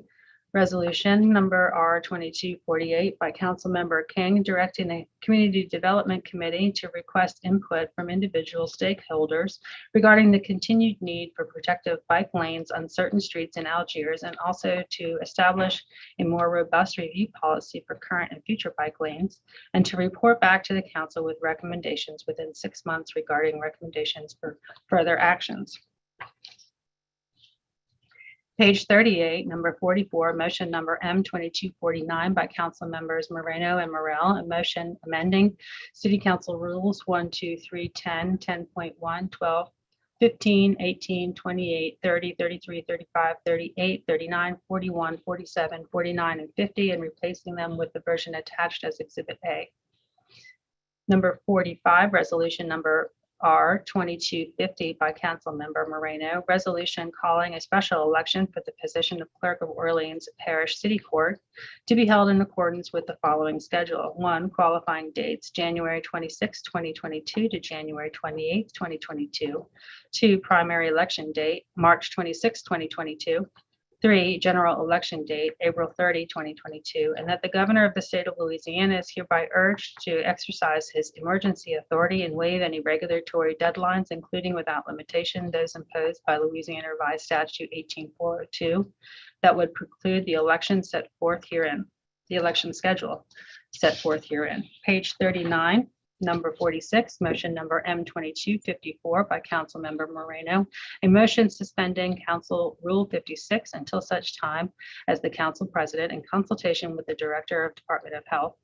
resolution number R 2248 by Councilmember King, directing the Community Development Committee to request input from individual stakeholders regarding the continued need for protective bike lanes on certain streets in Algiers, and also to establish a more robust review policy for current and future bike lanes, and to report back to the council with recommendations within 6 months regarding recommendations for further actions. Page 38, number 44, motion number M 2249 by Council Members Moreno and Morel, a motion amending City Council Rules 1, 2, 3, 10, 10.1, 12, 15, 18, 28, 30, 33, 35, 38, 39, 41, 47, 49, and 50, and replacing them with the version attached as Exhibit A. Number 45, resolution number R 2250 by Councilmember Moreno, resolution calling a special election for the position of Clerk of Orleans Parish City Court to be held in accordance with the following schedule. 1, qualifying dates, January 26, 2022 to January 28, 2022. 2, primary election date, March 26, 2022. 3, general election date, April 30, 2022, and that the governor of the state of Louisiana is hereby urged to exercise his emergency authority and waive any regulatory deadlines, including without limitation those imposed by Louisiana Revised Statute 18402 that would preclude the election set forth herein, the election schedule set forth herein. Page 39. Number 46, motion number M 2254 by Councilmember Moreno, a motion suspending Council Rule 56 until such time as the Council President, in consultation with the Director of Department of Health,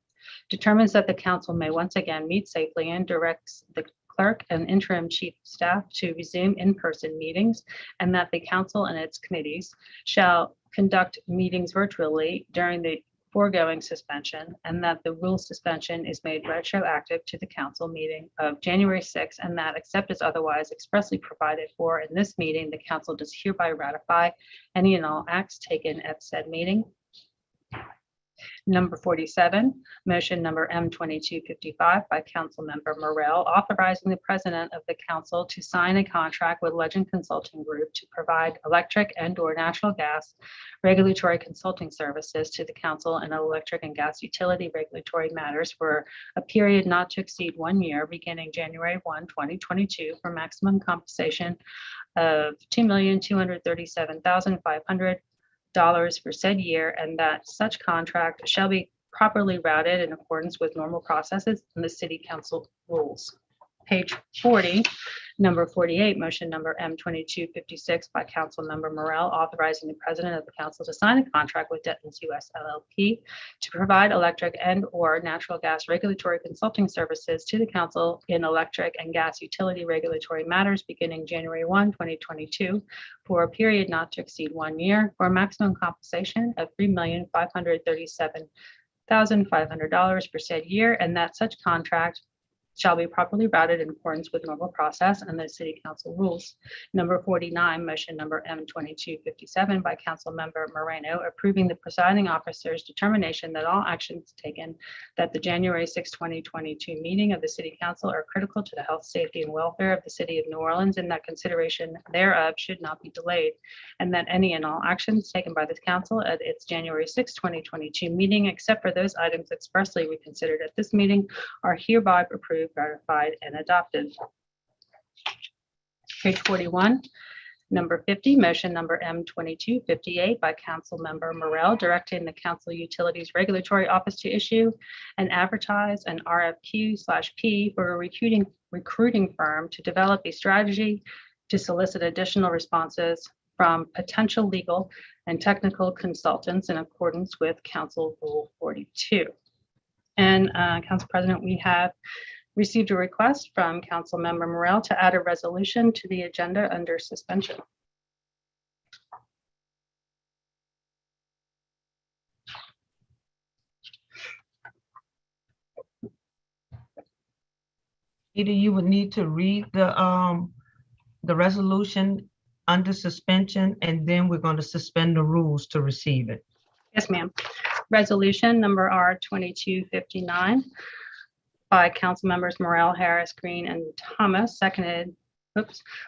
determines that the Council may once again meet safely, and directs the Clerk and Interim Chief of Staff to resume in-person meetings, and that the Council and its committees shall conduct meetings virtually during the foregoing suspension, and that the rule suspension is made retroactive to the council meeting of January 6th, and that except as otherwise expressly provided for in this meeting, the council does hereby ratify any and all acts taken at said meeting. Number 47, motion number M 2255 by Councilmember Morel, authorizing the president of the council to sign a contract with Legend Consulting Group to provide electric and/or natural gas regulatory consulting services to the council in electric and gas utility regulatory matters for a period not to exceed 1 year, beginning January 1, 2022, for maximum compensation of $2,237,500 for said year, and that such contract shall be properly routed in accordance with normal processes and the city council rules. Page 40, number 48, motion number M 2256 by Councilmember Morel, authorizing the president of the council to sign a contract with Detons US LLP to provide electric and/or natural gas regulatory consulting services to the council in electric and gas utility regulatory matters beginning January 1, 2022, for a period not to exceed 1 year, for a maximum compensation of $3,537,500 per said year, and that such contract shall be properly routed in accordance with normal process and the city council rules. Number 49, motion number M 2257 by Councilmember Moreno, approving the presiding officer's determination that all actions taken at the January 6, 2022 meeting of the city council are critical to the health, safety, and welfare of the city of New Orleans, and that consideration thereof should not be delayed, and that any and all actions taken by this council at its January 6, 2022 meeting, except for those items expressly reconsidered at this meeting, are hereby approved, ratified, and adopted. Page 41, number 50, motion number M 2258 by Councilmember Morel, directing the Council Utilities Regulatory Office to issue and advertise an RFQ/P for a recruiting firm to develop a strategy to solicit additional responses from potential legal and technical consultants in accordance with Council Rule 42. And Council President, we have received a request from Councilmember Morel to add a resolution to the agenda under suspension. Either you would need to read the resolution under suspension, and then we're going to suspend the rules to receive it. Yes, ma'am. Resolution number R 2259 by Council Members Morel, Harris, Green, and Thomas, seconded.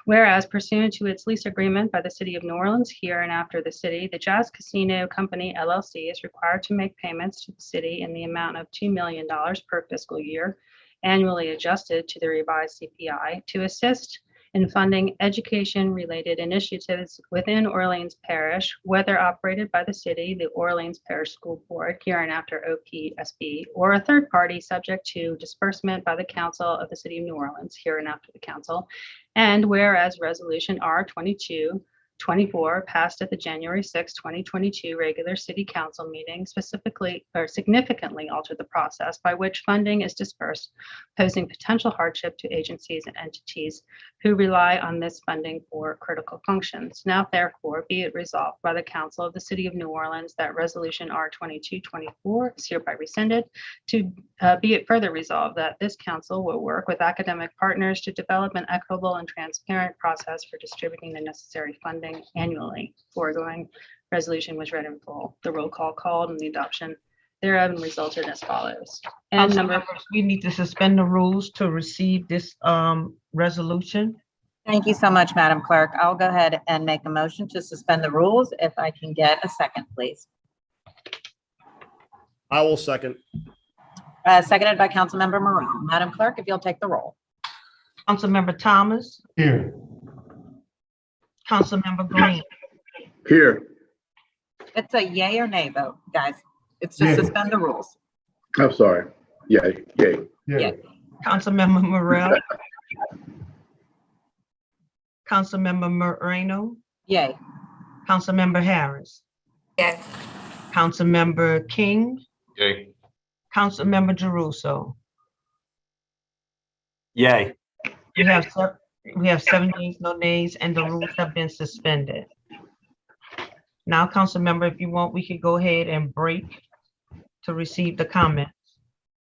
Whereas pursuant to its lease agreement by the City of New Orleans, here and after the city, the Jazz Casino Company LLC is required to make payments to the city in the amount of $2 million per fiscal year, annually adjusted to the revised CPI, to assist in funding education-related initiatives within Orleans Parish, whether operated by the city, the Orleans Parish School Board, hereinafter OPSB, or a third party subject to disbursement by the Council of the City of New Orleans, hereinafter the Council. And whereas Resolution R 2224 passed at the January 6, 2022 regular City Council meeting specifically or significantly altered the process by which funding is dispersed, posing potential hardship to agencies and entities who rely on this funding for critical functions. Now, therefore, be it resolved by the Council of the City of New Orleans that Resolution R 2224 is hereby rescinded. To be it further resolved that this council will work with academic partners to develop an equitable and transparent process for distributing the necessary funding annually. Foregoing resolution was read in full. The roll call called and the adoption thereof resulted as follows. And Council members, we need to suspend the rules to receive this resolution. Thank you so much, Madam Clerk. I'll go ahead and make a motion to suspend the rules. If I can get a second, please. I will second. Seconded by Councilmember Morel. Madam Clerk, if you'll take the roll. Councilmember Thomas. Here. Councilmember Green. Here. It's a yay or nay vote, guys. It's to Yay. suspend the rules. I'm sorry. Yay. Yeah. Councilmember Morel. Councilmember Moreno. Yay. Councilmember Harris. Yay. Councilmember King. Okay. Councilmember Jeruso. Yay. We have 7 yeas, no nays, and the rules have been suspended. Now, council member, if you want, we could go ahead and break to receive the comment.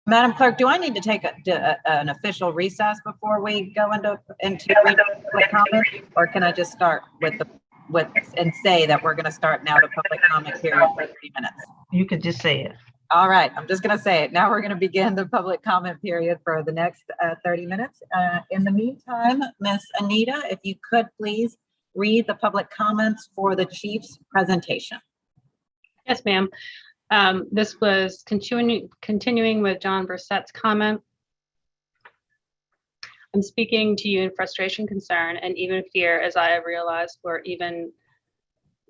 Madam Clerk, do I need to take an official recess before we go into public comment? Or can I just start and say that we're going to start now the public comment period for 3 minutes? You could just say it. All right, I'm just going to say it. Now we're going to begin the public comment period for the next 30 minutes. In the meantime, Miss Anita, if you could please read the public comments for the chief's presentation. Yes, ma'am. This was continuing with John Brissett's comment. I'm speaking to you in frustration, concern, and even fear, as I have realized we're even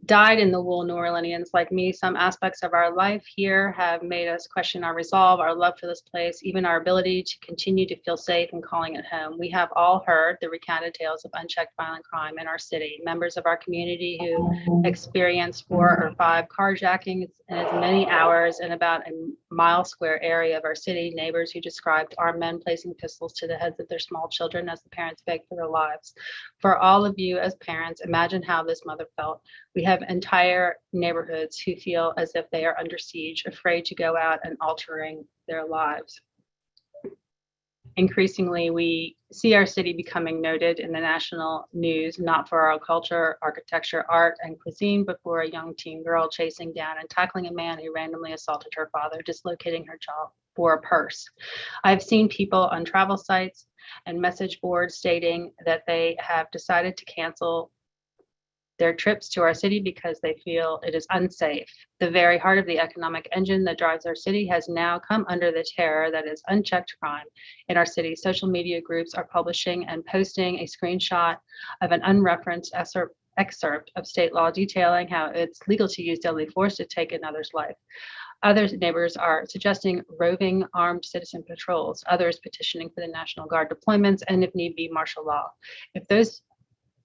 died in the wool New Orleanians like me. Some aspects of our life here have made us question our resolve, our love for this place, even our ability to continue to feel safe and calling it home. We have all heard the recounted tales of unchecked violent crime in our city. Members of our community who experienced 4 or 5 carjackings in as many hours in about a mile square area of our city. Neighbors who described armed men placing pistols to the heads of their small children as the parents begged for their lives. For all of you as parents, imagine how this mother felt. We have entire neighborhoods who feel as if they are under siege, afraid to go out and altering their lives. Increasingly, we see our city becoming noted in the national news, not for our culture, architecture, art, and cuisine, but for a young teen girl chasing down and tackling a man who randomly assaulted her father, dislocating her jaw for a purse. I've seen people on travel sites and message boards stating that they have decided to cancel their trips to our city because they feel it is unsafe. The very heart of the economic engine that drives our city has now come under the terror that is unchecked crime. In our city, social media groups are publishing and posting a screenshot of an unreferenced excerpt of state law detailing how it's legal to use deadly force to take another's life. Other neighbors are suggesting roving armed citizen patrols, others petitioning for the National Guard deployments, and if need be, martial law. If those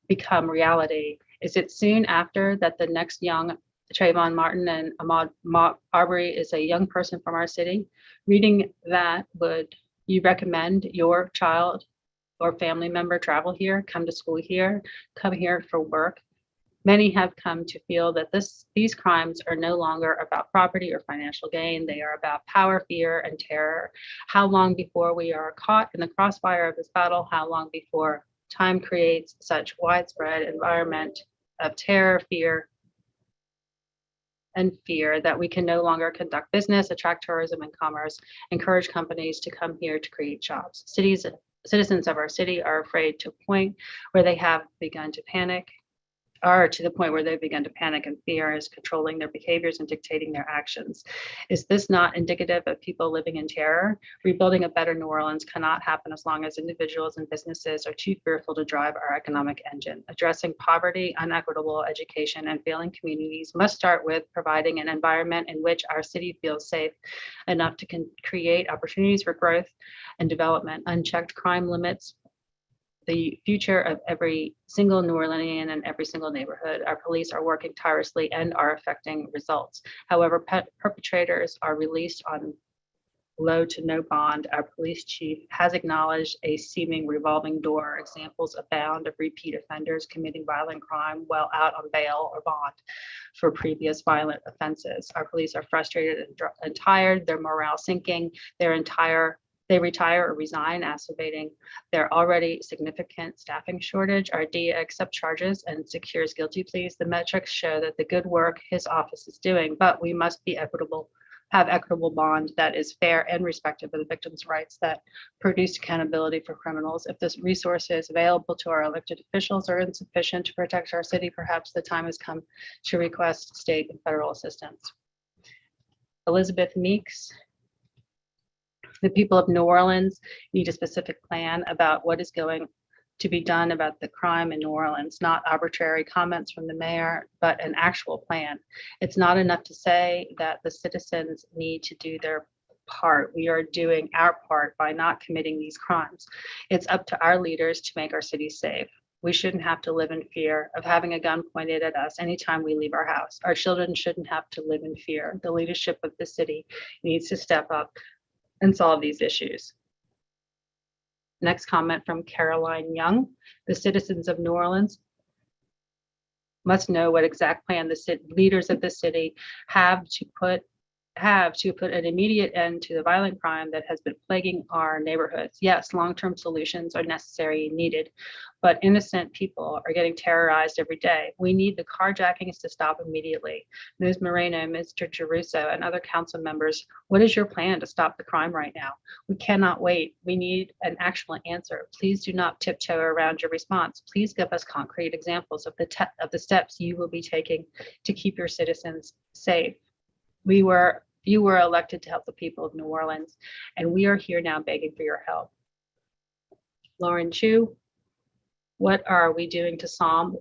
become reality, Is it soon after that the next young Trayvon Martin and Ahmaud Arbery is a young person from our city? Reading that, would you recommend your child or family member travel here, come to school here, come here for work? Many have come to feel that these crimes are no longer about property or financial gain. They are about power, fear, and terror. How long before we are caught in the crossfire of this battle? How long before time creates such widespread environment of terror, fear, that we can no longer conduct business, attract tourism and commerce, encourage companies to come here to create jobs? Citizens of our city are afraid to a point where they have begun to panic, are to the point where they've begun to panic, and fear is controlling their behaviors and dictating their actions. Is this not indicative of people living in terror? Rebuilding a better New Orleans cannot happen as long as individuals and businesses are too fearful to drive our economic engine. Addressing poverty, unequitable education, and failing communities must start with providing an environment in which our city feels safe enough to create opportunities for growth and development. Unchecked crime limits the future of every single New Orleanian and every single neighborhood. Our police are working tirelessly and are affecting results. However, perpetrators are released on low to no bond. Our police chief has acknowledged a seeming revolving door. Examples abound of repeat offenders committing violent crime while out on bail or bond for previous violent offenses. Our police are frustrated and tired, their morale sinking, they retire or resign, exacerbating their already significant staffing shortage. Our DA accepts charges and secures guilty pleas. The metrics show that the good work his office is doing, but we must be equitable, have equitable bond that is fair and respectful of the victims' rights, that produce accountability for criminals. If the resources available to our elected officials are insufficient to protect our city, perhaps the time has come to request state and federal assistance. Elizabeth Meeks. The people of New Orleans need a specific plan about what is going to be done about the crime in New Orleans, not arbitrary comments from the mayor, but an actual plan. It's not enough to say that the citizens need to do their part. We are doing our part by not committing these crimes. It's up to our leaders to make our city safe. We shouldn't have to live in fear of having a gun pointed at us anytime we leave our house. Our children shouldn't have to live in fear. The leadership of the city needs to step up and solve these issues. Next comment from Caroline Young. The citizens of New Orleans must know what exact plan the leaders of the city have to put an immediate end to the violent crime that has been plaguing our neighborhoods. Yes, long-term solutions are necessary and needed, but innocent people are getting terrorized every day. We need the carjackings to stop immediately. Ms. Moreno, Mr. Giarrusso, and other council members, what is your plan to stop the crime right now? We cannot wait. We need an actual answer. Please do not tiptoe around your response. Please give us concrete examples of the steps you will be taking to keep your citizens safe. You were elected to help the people of New Orleans, and we are here now begging for your help. Lauren Chu, what are we doing to solve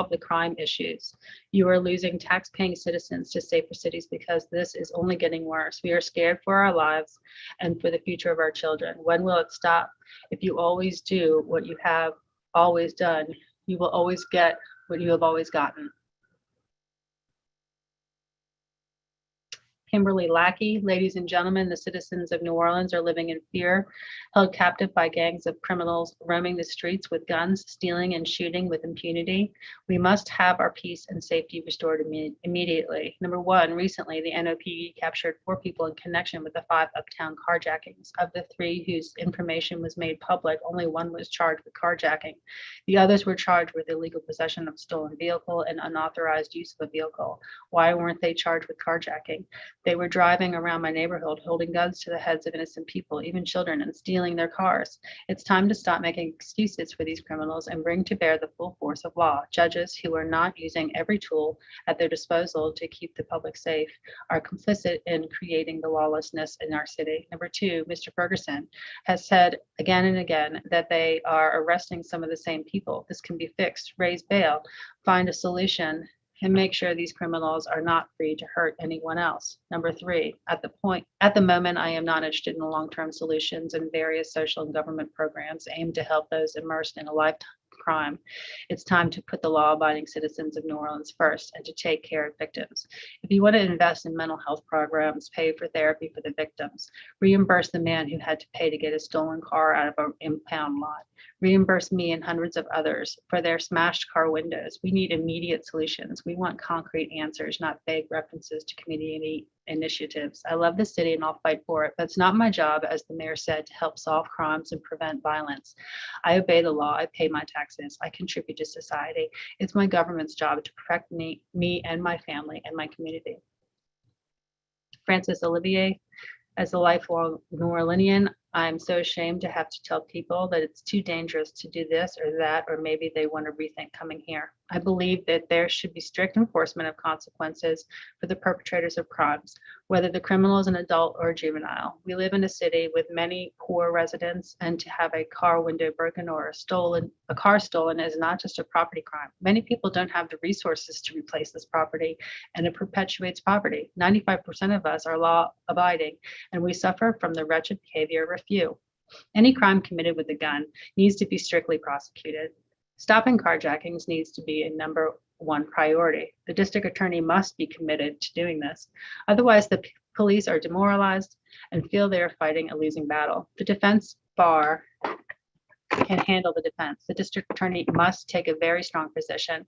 the crime issues? You are losing tax-paying citizens to safer cities because this is only getting worse. We are scared for our lives and for the future of our children. When will it stop? If you always do what you have always done, you will always get what you have always gotten. Kimberly Lackey, ladies and gentlemen, the citizens of New Orleans are living in fear, held captive by gangs of criminals roaming the streets with guns, stealing and shooting with impunity. We must have our peace and safety restored immediately. Number one, recently the NOPD captured 4 people in connection with the 5 uptown carjackings. Of the 3 whose information was made public, only 1 was charged with carjacking. The others were charged with illegal possession of a stolen vehicle and unauthorized use of a vehicle. Why weren't they charged with carjacking? They were driving around my neighborhood holding guns to the heads of innocent people, even children, and stealing their cars. It's time to stop making excuses for these criminals and bring to bear the full force of law. Judges who are not using every tool at their disposal to keep the public safe are complicit in creating the lawlessness in our city. Number 2, Mr. Ferguson has said again and again that they are arresting some of the same people. This can be fixed. Raise bail, find a solution, and make sure these criminals are not free to hurt anyone else. Number 3, at the moment, I am not interested in the long-term solutions and various social and government programs aimed to help those immersed in a lifetime crime. It's time to put the law-abiding citizens of New Orleans first and to take care of victims. If you want to invest in mental health programs, pay for therapy for the victims, reimburse the man who had to pay to get a stolen car out of an impound lot, reimburse me and hundreds of others for their smashed car windows. We need immediate solutions. We want concrete answers, not vague references to community initiatives. I love the city and I'll fight for it, but it's not my job, as the mayor said, to help solve crimes and prevent violence. I obey the law. I pay my taxes. I contribute to society. It's my government's job to protect me and my family and my community. Francis Olivier, as a lifelong New Orleanian, I'm so ashamed to have to tell people that it's too dangerous to do this or that, or maybe they want to rethink coming here. I believe that there should be strict enforcement of consequences for the perpetrators of crimes, whether the criminal is an adult or a juvenile. We live in a city with many poor residents, and to have a car window broken or a car stolen is not just a property crime. Many people don't have the resources to replace this property, and it perpetuates poverty. 95% of us are law abiding, and we suffer from the wretched behavior of a few. Any crime committed with a gun needs to be strictly prosecuted. Stopping carjackings needs to be a number one priority. The district attorney must be committed to doing this. Otherwise, the police are demoralized and feel they are fighting a losing battle. The defense bar can handle the defense. The district attorney must take a very strong position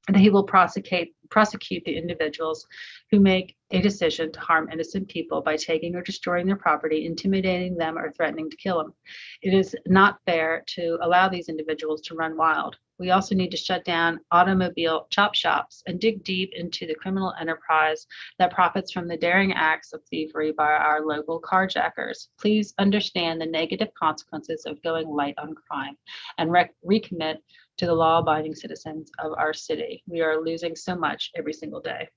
that he will prosecute the individuals who make a decision to harm innocent people by taking or destroying their property, intimidating them, or threatening to kill them. It is not fair to allow these individuals to run wild. We also need to shut down automobile chop shops and dig deep into the criminal enterprise that profits from the daring acts of thievery by our local carjackers. Please understand the negative consequences of going light on crime and recommit to the law-abiding citizens of our city. We are losing so much every single day.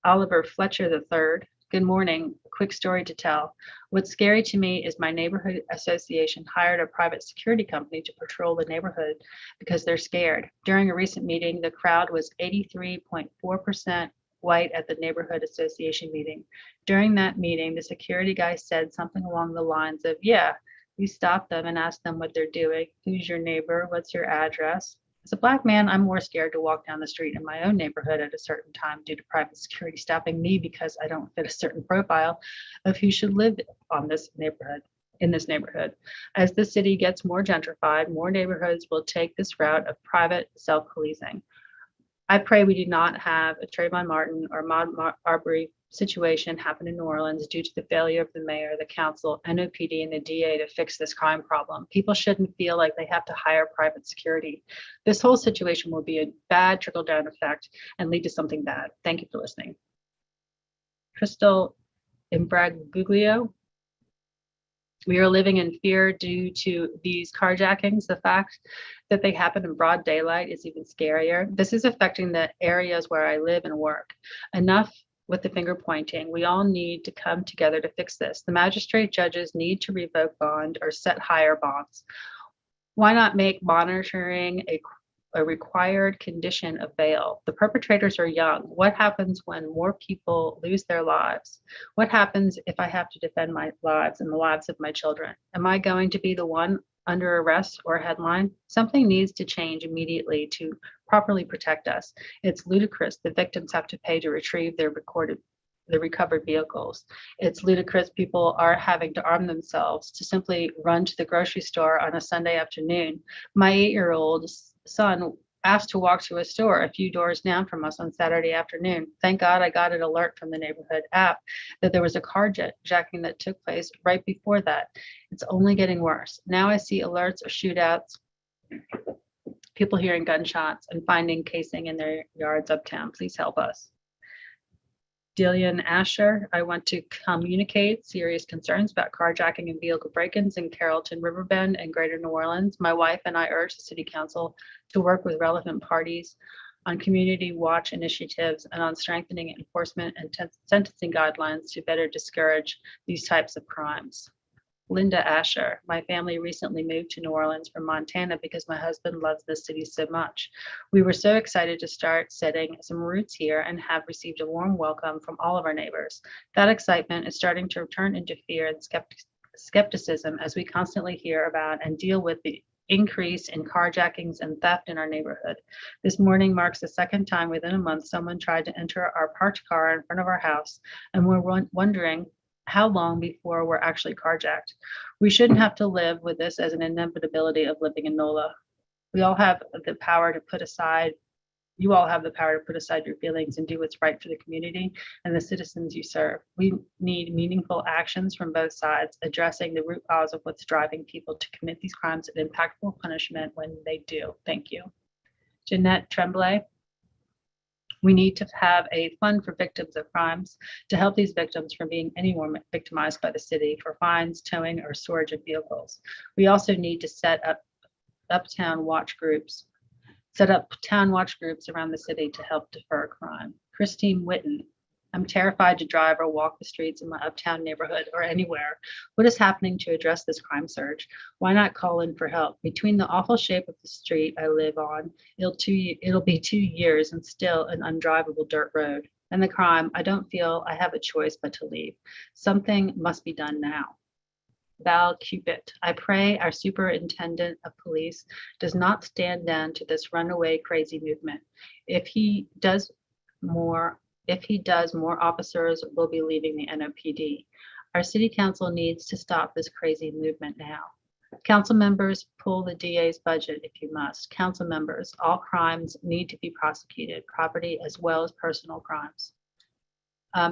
Oliver Fletcher III. Good morning. A quick story to tell. What's scary to me is my neighborhood association hired a private security company to patrol the neighborhood because they're scared. During a recent meeting, the crowd was 83.4% white at the neighborhood association meeting. During that meeting, the security guy said something along the lines of, yeah, we stopped them and asked them what they're doing. Who's your neighbor? What's your address? As a Black man, I'm more scared to walk down the street in my own neighborhood at a certain time due to private security stopping me because I don't fit a certain profile of who should live in this neighborhood. As the city gets more gentrified, more neighborhoods will take this route of private self-policing. I pray we do not have a Trayvon Martin or Ahmaud Arbery situation happen in New Orleans due to the failure of the mayor, the council, NOPD, and the DA to fix this crime problem. People shouldn't feel like they have to hire private security. This whole situation will be a bad trickle-down effect and lead to something bad. Thank you for listening. Crystal Imbraguglio. We are living in fear due to these carjackings. The fact that they happen in broad daylight is even scarier. This is affecting the areas where I live and work. Enough with the finger pointing. We all need to come together to fix this. The magistrate judges need to revoke bond or set higher bonds. Why not make monitoring a required condition of bail? The perpetrators are young. What happens when more people lose their lives? What happens if I have to defend my lives and the lives of my children? Am I going to be the one under arrest or headline? Something needs to change immediately to properly protect us. It's ludicrous the victims have to pay to retrieve their recovered vehicles. It's ludicrous people are having to arm themselves to simply run to the grocery store on a Sunday afternoon. My 8-year-old son asked to walk to a store a few doors down from us on Saturday afternoon. Thank God I got an alert from the neighborhood app that there was a carjacking that took place right before that. It's only getting worse. Now I see alerts of shootouts, people hearing gunshots and finding casing in their yards uptown. Please help us. Dillian Asher, I want to communicate serious concerns about carjacking and vehicle break-ins in Carrollton, Riverbend, and Greater New Orleans. My wife and I urge the City Council to work with relevant parties on community watch initiatives and on strengthening enforcement and sentencing guidelines to better discourage these types of crimes. Linda Asher, my family recently moved to New Orleans from Montana because my husband loves this city so much. We were so excited to start setting some roots here and have received a warm welcome from all of our neighbors. That excitement is starting to turn into fear and skepticism as we constantly hear about and deal with the increase in carjackings and theft in our neighborhood. This morning marks the second time within a month someone tried to enter our parked car in front of our house, and we're wondering how long before we're actually carjacked. We shouldn't have to live with this as an inevitability of living in NOLA. We all have the power to put aside You all have the power to put aside your feelings and do what's right for the community and the citizens you serve. We need meaningful actions from both sides, addressing the root cause of what's driving people to commit these crimes and impactful punishment when they do. Thank you. Jeanette Tremblay. We need to have a fund for victims of crimes to help these victims from being any more victimized by the city for fines, towing, or storage of vehicles. We also need to set up town watch groups around the city to help defer crime. Christine Witten. I'm terrified to drive or walk the streets in my uptown neighborhood or anywhere. What is happening to address this crime surge? Why not call in for help? Between the awful shape of the street I live on, it'll be 2 years and still an undrivable dirt road. And the crime, I don't feel I have a choice but to leave. Something must be done now. Val Cupid. I pray our superintendent of police does not stand down to this runaway crazy movement. If he does, more officers will be leaving the NOPD. Our city council needs to stop this crazy movement now. Council members, pull the DA's budget if you must. Council members, all crimes need to be prosecuted, property as well as personal crimes.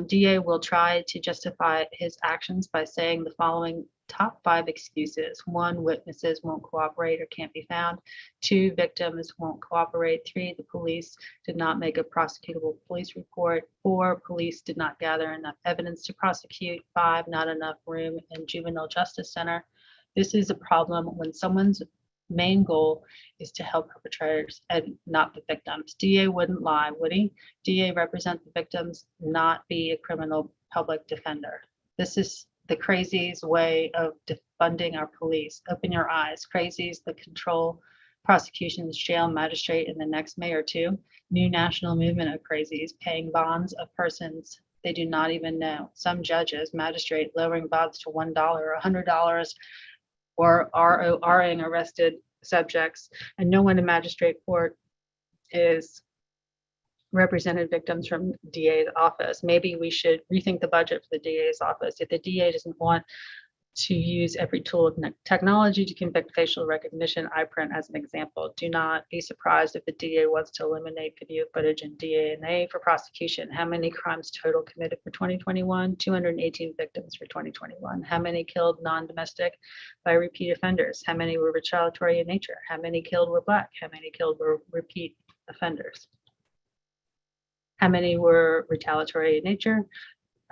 DA will try to justify his actions by saying the following top 5 excuses. 1, witnesses won't cooperate or can't be found. 2, victims won't cooperate. 3, the police did not make a prosecutable police report. 4, police did not gather enough evidence to prosecute. 5, not enough room in juvenile justice center. This is a problem when someone's main goal is to help perpetrators and not the victims. DA wouldn't lie, would he? DA represent the victims, not be a criminal public defender. This is the crazies way of defunding our police. Open your eyes. Crazies that control prosecutions, jail magistrate, and the next mayor too. New national movement of crazies paying bonds of persons they do not even know. Some judges, magistrate lowering bonds to $1 or $100 or RORing arrested subjects, and no one in magistrate court is represented victims from DA's office. Maybe we should rethink the budget for the DA's office. If the DA doesn't want to use every tool of technology to convict facial recognition, iPrint as an example. Do not be surprised if the DA wants to eliminate video footage and DNA for prosecution. How many crimes total committed for 2021? 218 victims for 2021. How many killed non-domestic by repeat offenders? How many were retaliatory in nature? How many killed were Black? How many killed were repeat offenders? How many were retaliatory in nature?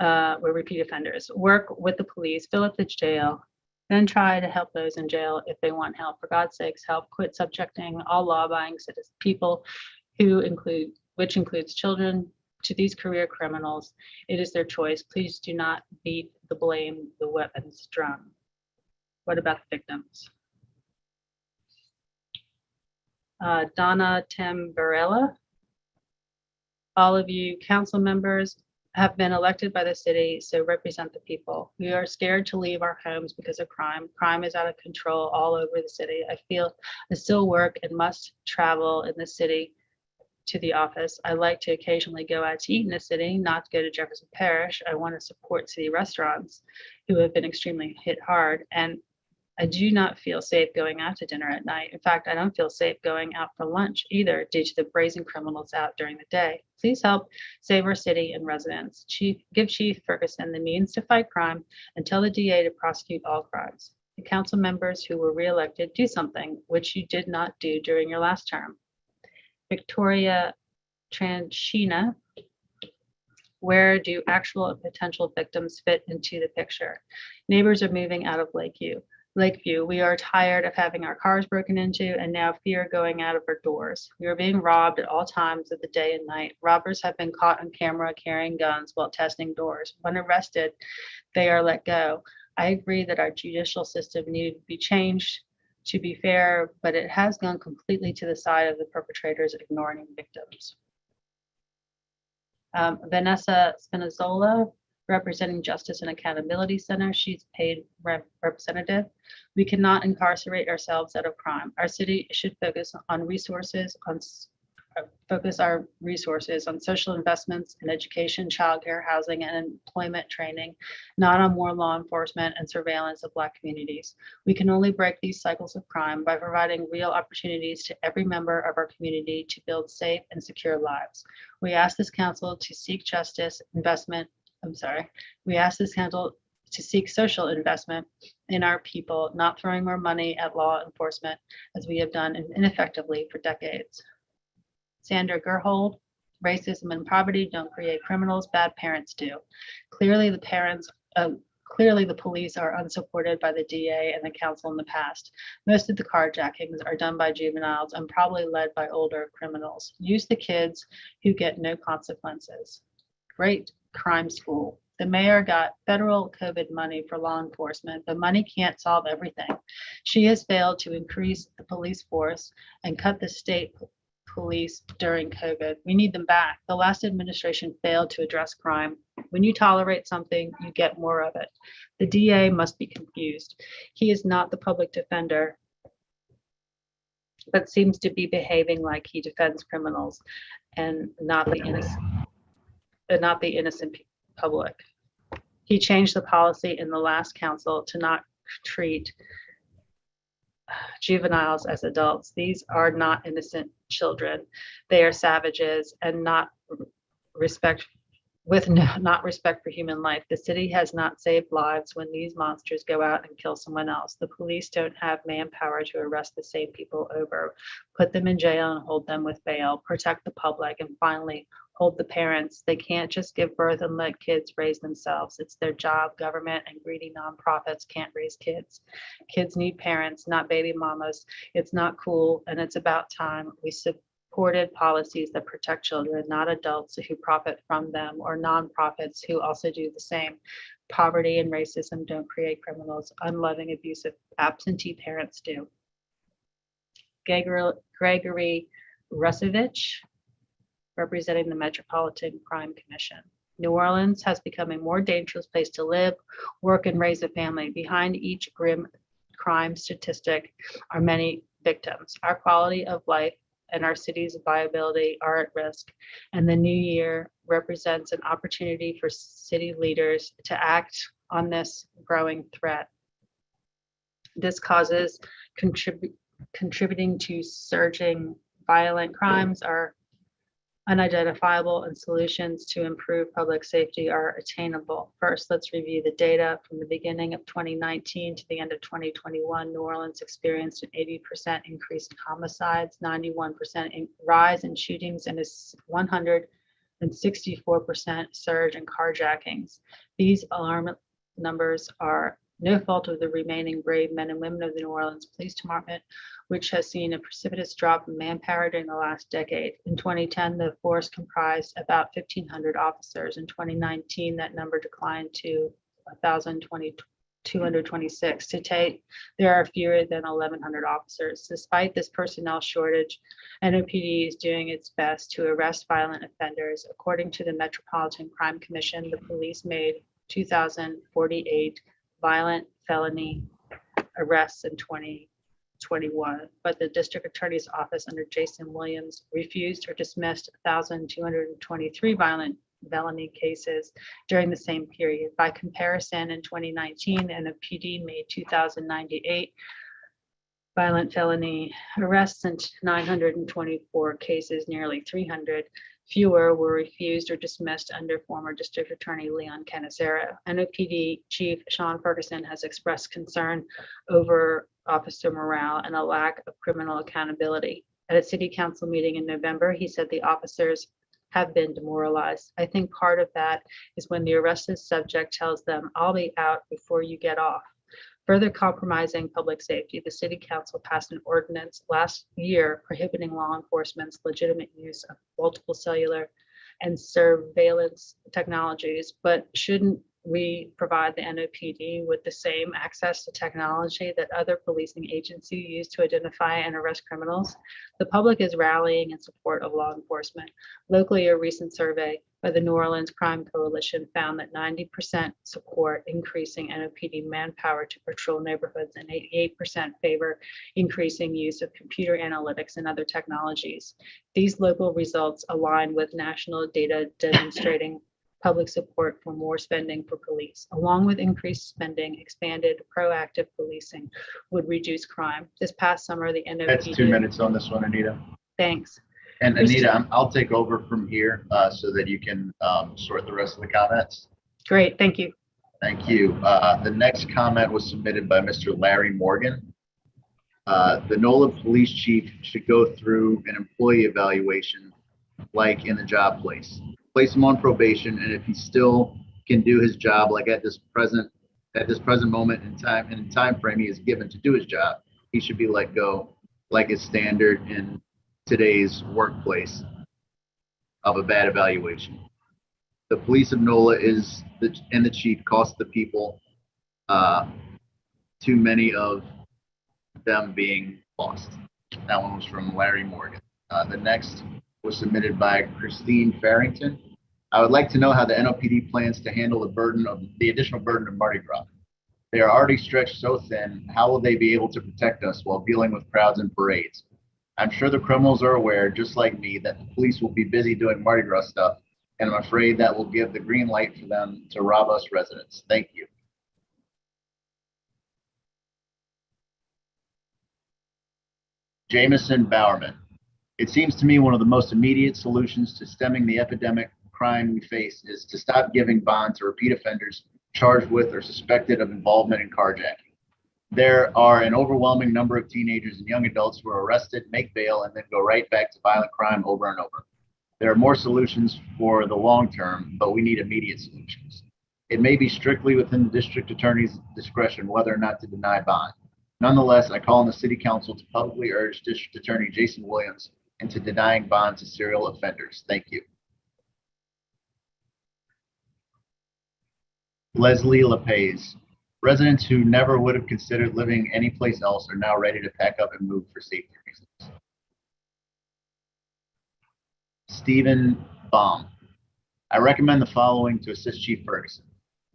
Were repeat offenders. Work with the police, fill up the jail, then try to help those in jail if they want help. For God's sakes, help quit subjecting all law-abiding people which includes children, to these career criminals. It is their choice. Please do not beat the blame the weapons drum. What about the victims? Donna Tamburella. All of you council members have been elected by the city, so represent the people. We are scared to leave our homes because of crime. Crime is out of control all over the city. I still work and must travel in the city to the office. I like to occasionally go out to eat in the city, not to go to Jefferson Parish. I want to support city restaurants who have been extremely hit hard, and I do not feel safe going out to dinner at night. In fact, I don't feel safe going out for lunch either due to the brazen criminals out during the day. Please help save our city and residents. Give Chief Ferguson the means to fight crime and tell the DA to prosecute all crimes. The council members who were reelected, do something which you did not do during your last term. Victoria Tranchina. Where do actual and potential victims fit into the picture? Neighbors are moving out of Lakeview, we are tired of having our cars broken into and now fear going out of our doors. We are being robbed at all times of the day and night. Robbers have been caught on camera carrying guns while testing doors. When arrested, they are let go. I agree that our judicial system needed to be changed to be fair, but it has gone completely to the side of the perpetrators ignoring victims. Vanessa Spinazzola. representing Justice and Accountability Center. She's paid representative. We cannot incarcerate ourselves out of crime. Our city should focus on resources, focus our resources on social investments in education, childcare, housing, and employment training, not on more law enforcement and surveillance of Black communities. We can only break these cycles of crime by providing real opportunities to every member of our community to build safe and secure lives. We ask this council to seek we ask this council to seek social investment in our people, not throwing more money at law enforcement as we have done ineffectively for decades. Sandra Gerhold, racism and poverty don't create criminals, bad parents do. Clearly the police are unsupported by the DA and the council in the past. Most of the carjackings are done by juveniles and probably led by older criminals. Use the kids who get no consequences. Great crime school. The mayor got federal COVID money for law enforcement, but money can't solve everything. She has failed to increase the police force and cut the state police during COVID. We need them back. The last administration failed to address crime. When you tolerate something, you get more of it. The DA must be confused. He is not the public defender, but seems to be behaving like he defends criminals and not the innocent public. He changed the policy in the last council to not treat juveniles as adults. These are not innocent children. They are savages and not respect for human life. The city has not saved lives when these monsters go out and kill someone else. The police don't have manpower to arrest the same people over. Put them in jail and hold them with bail. Protect the public, and finally hold the parents. They can't just give birth and let kids raise themselves. It's their job. Government and greedy nonprofits can't raise kids. Kids need parents, not baby mamas. It's not cool, and it's about time we supported policies that protect children, not adults who profit from them, or nonprofits who also do the same. Poverty and racism don't create criminals. Unloving, abusive, absentee parents do. Gregory Rusevich, representing the Metropolitan Crime Commission. New Orleans has become a more dangerous place to live, work, and raise a family. Behind each grim crime statistic are many victims. Our quality of life and our city's viability are at risk, and the new year represents an opportunity for city leaders to act on this growing threat. This causes contributing to surging violent crimes are unidentifiable, and solutions to improve public safety are attainable. First, let's review the data. From the beginning of 2019 to the end of 2021, New Orleans experienced an 80% increase in homicides, 91% rise in shootings, and a 164% surge in carjackings. These alarming numbers are no fault of the remaining brave men and women of the New Orleans Police Department, which has seen a precipitous drop in manpower during the last decade. In 2010, the force comprised about 1,500 officers. In 2019, that number declined to 1,226. Today, there are fewer than 1,100 officers. Despite this personnel shortage, NOPD is doing its best to arrest violent offenders. According to the Metropolitan Crime Commission, the police made 2,048 violent felony arrests in 2021, but the district attorney's office under Jason Williams refused or dismissed 1,223 violent felony cases during the same period. By comparison, in 2019, NOPD made 2,098 violent felony arrests and 924 cases, nearly 300 fewer were refused or dismissed under former District Attorney Leon Canizero. NOPD Chief Sean Ferguson has expressed concern over officer morale and a lack of criminal accountability. At a city council meeting in November, he said the officers have been demoralized. I think part of that is when the arrested subject tells them, "I'll be out before you get off." Further compromising public safety, the city council passed an ordinance last year prohibiting law enforcement's legitimate use of multiple cellular and surveillance technologies, but shouldn't we provide the NOPD with the same access to technology that other policing agencies use to identify and arrest criminals. The public is rallying in support of law enforcement. Locally, a recent survey by the New Orleans Crime Coalition found that 90% support increasing NOPD manpower to patrol neighborhoods and 88% favor increasing use of computer analytics and other technologies. These local results align with national data demonstrating public support for more spending for police. Along with increased spending, expanded proactive policing would reduce crime. This past summer, the NOPD. That's 2 minutes on this one, Anita. Thanks. And Anita, I'll take over from here so that you can sort the rest of the comments. Great, thank you. Thank you. The next comment was submitted by Mr. Larry Morgan. The NOLA police chief should go through an employee evaluation like in the job place. Place him on probation, and if he still can do his job, like at this present moment in time and in time frame he is given to do his job, he should be let go, like is standard in today's workplace of a bad evaluation. The police of NOLA and the chief cost the people, too many of them being lost. That one was from Larry Morgan. The next was submitted by Christine Farrington. I would like to know how the NOPD plans to handle the additional burden of Mardi Gras. They are already stretched so thin. How will they be able to protect us while dealing with crowds and parades? I'm sure the criminals are aware, just like me, that the police will be busy doing Mardi Gras stuff, and I'm afraid that will give the green light for them to rob us residents. Thank you. Jameson Bowerman. It seems to me one of the most immediate solutions to stemming the epidemic crime we face is to stop giving bond to repeat offenders charged with or suspected of involvement in carjacking. There are an overwhelming number of teenagers and young adults who are arrested, make bail, and then go right back to violent crime over and over. There are more solutions for the long term, but we need immediate solutions. It may be strictly within the district attorney's discretion whether or not to deny bond. Nonetheless, I call on the city council to publicly urge District Attorney Jason Williams into denying bond to serial offenders. Thank you. Leslie LePays. Residents who never would have considered living anyplace else are now ready to pack up and move for safety reasons. Stephen Baum. I recommend the following to assist Chief Ferguson.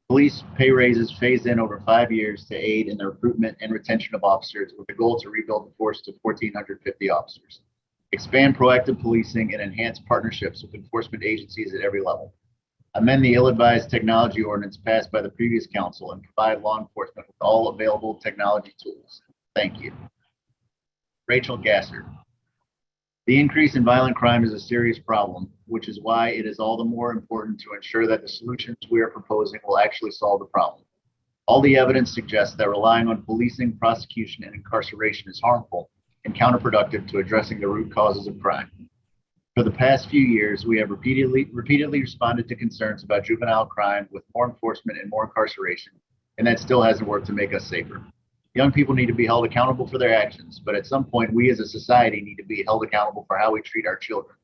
Police pay raises phased in over 5 years to aid in the recruitment and retention of officers with the goal to rebuild the force to 1,450 officers. Expand proactive policing and enhance partnerships with enforcement agencies at every level. Amend the ill-advised technology ordinance passed by the previous council and provide law enforcement with all available technology tools. Thank you. Rachel Gasser. The increase in violent crime is a serious problem, which is why it is all the more important to ensure that the solutions we are proposing will actually solve the problem. All the evidence suggests that relying on policing, prosecution, and incarceration is harmful and counterproductive to addressing the root causes of crime. For the past few years, we have repeatedly responded to concerns about juvenile crime with more enforcement and more incarceration, and that still hasn't worked to make us safer. Young people need to be held accountable for their actions, but at some point, we as a society need to be held accountable for how we treat our children.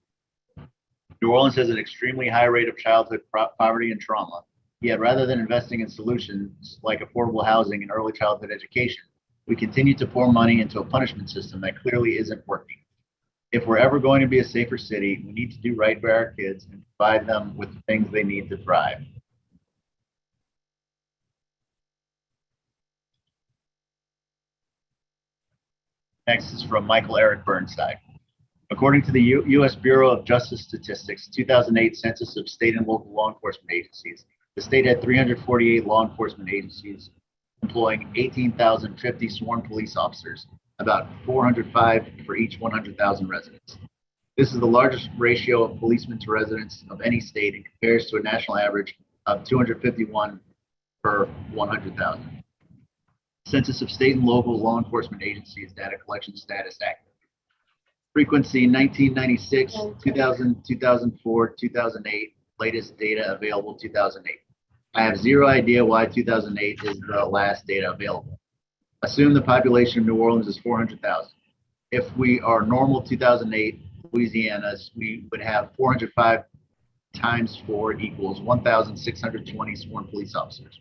New Orleans has an extremely high rate of childhood poverty and trauma, yet rather than investing in solutions like affordable housing and early childhood education, we continue to pour money into a punishment system that clearly isn't working. If we're ever going to be a safer city, we need to do right by our kids and provide them with the things they need to thrive. Next is from Michael Eric Burnside. According to the U.S. Bureau of Justice Statistics 2008 Census of State and Local Law Enforcement Agencies, the state had 348 law enforcement agencies employing 18,050 sworn police officers, about 405 for each 100,000 residents. This is the largest ratio of policemen to residents of any state and compares to a national average of 251 per 100,000. Census of State and Local Law Enforcement Agencies Data Collection Status Act. Frequency 1996, 2000, 2004, 2008, latest data available 2008. I have zero idea why 2008 is the last data available. Assume the population of New Orleans is 400,000. If we are normal 2008 Louisiana's, we would have 405 times 4 equals 1,620 sworn police officers.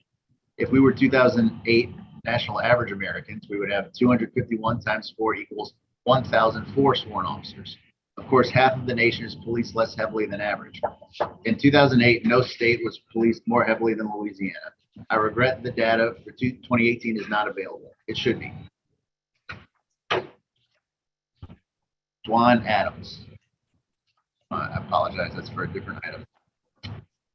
If we were 2008 national average Americans, we would have 251 times 4 equals 1,004 sworn officers. Of course, half of the nation is policed less heavily than average. In 2008, no state was policed more heavily than Louisiana. I regret the data for 2018 is not available. It should be. Dwan Adams. I apologize, that's for a different item.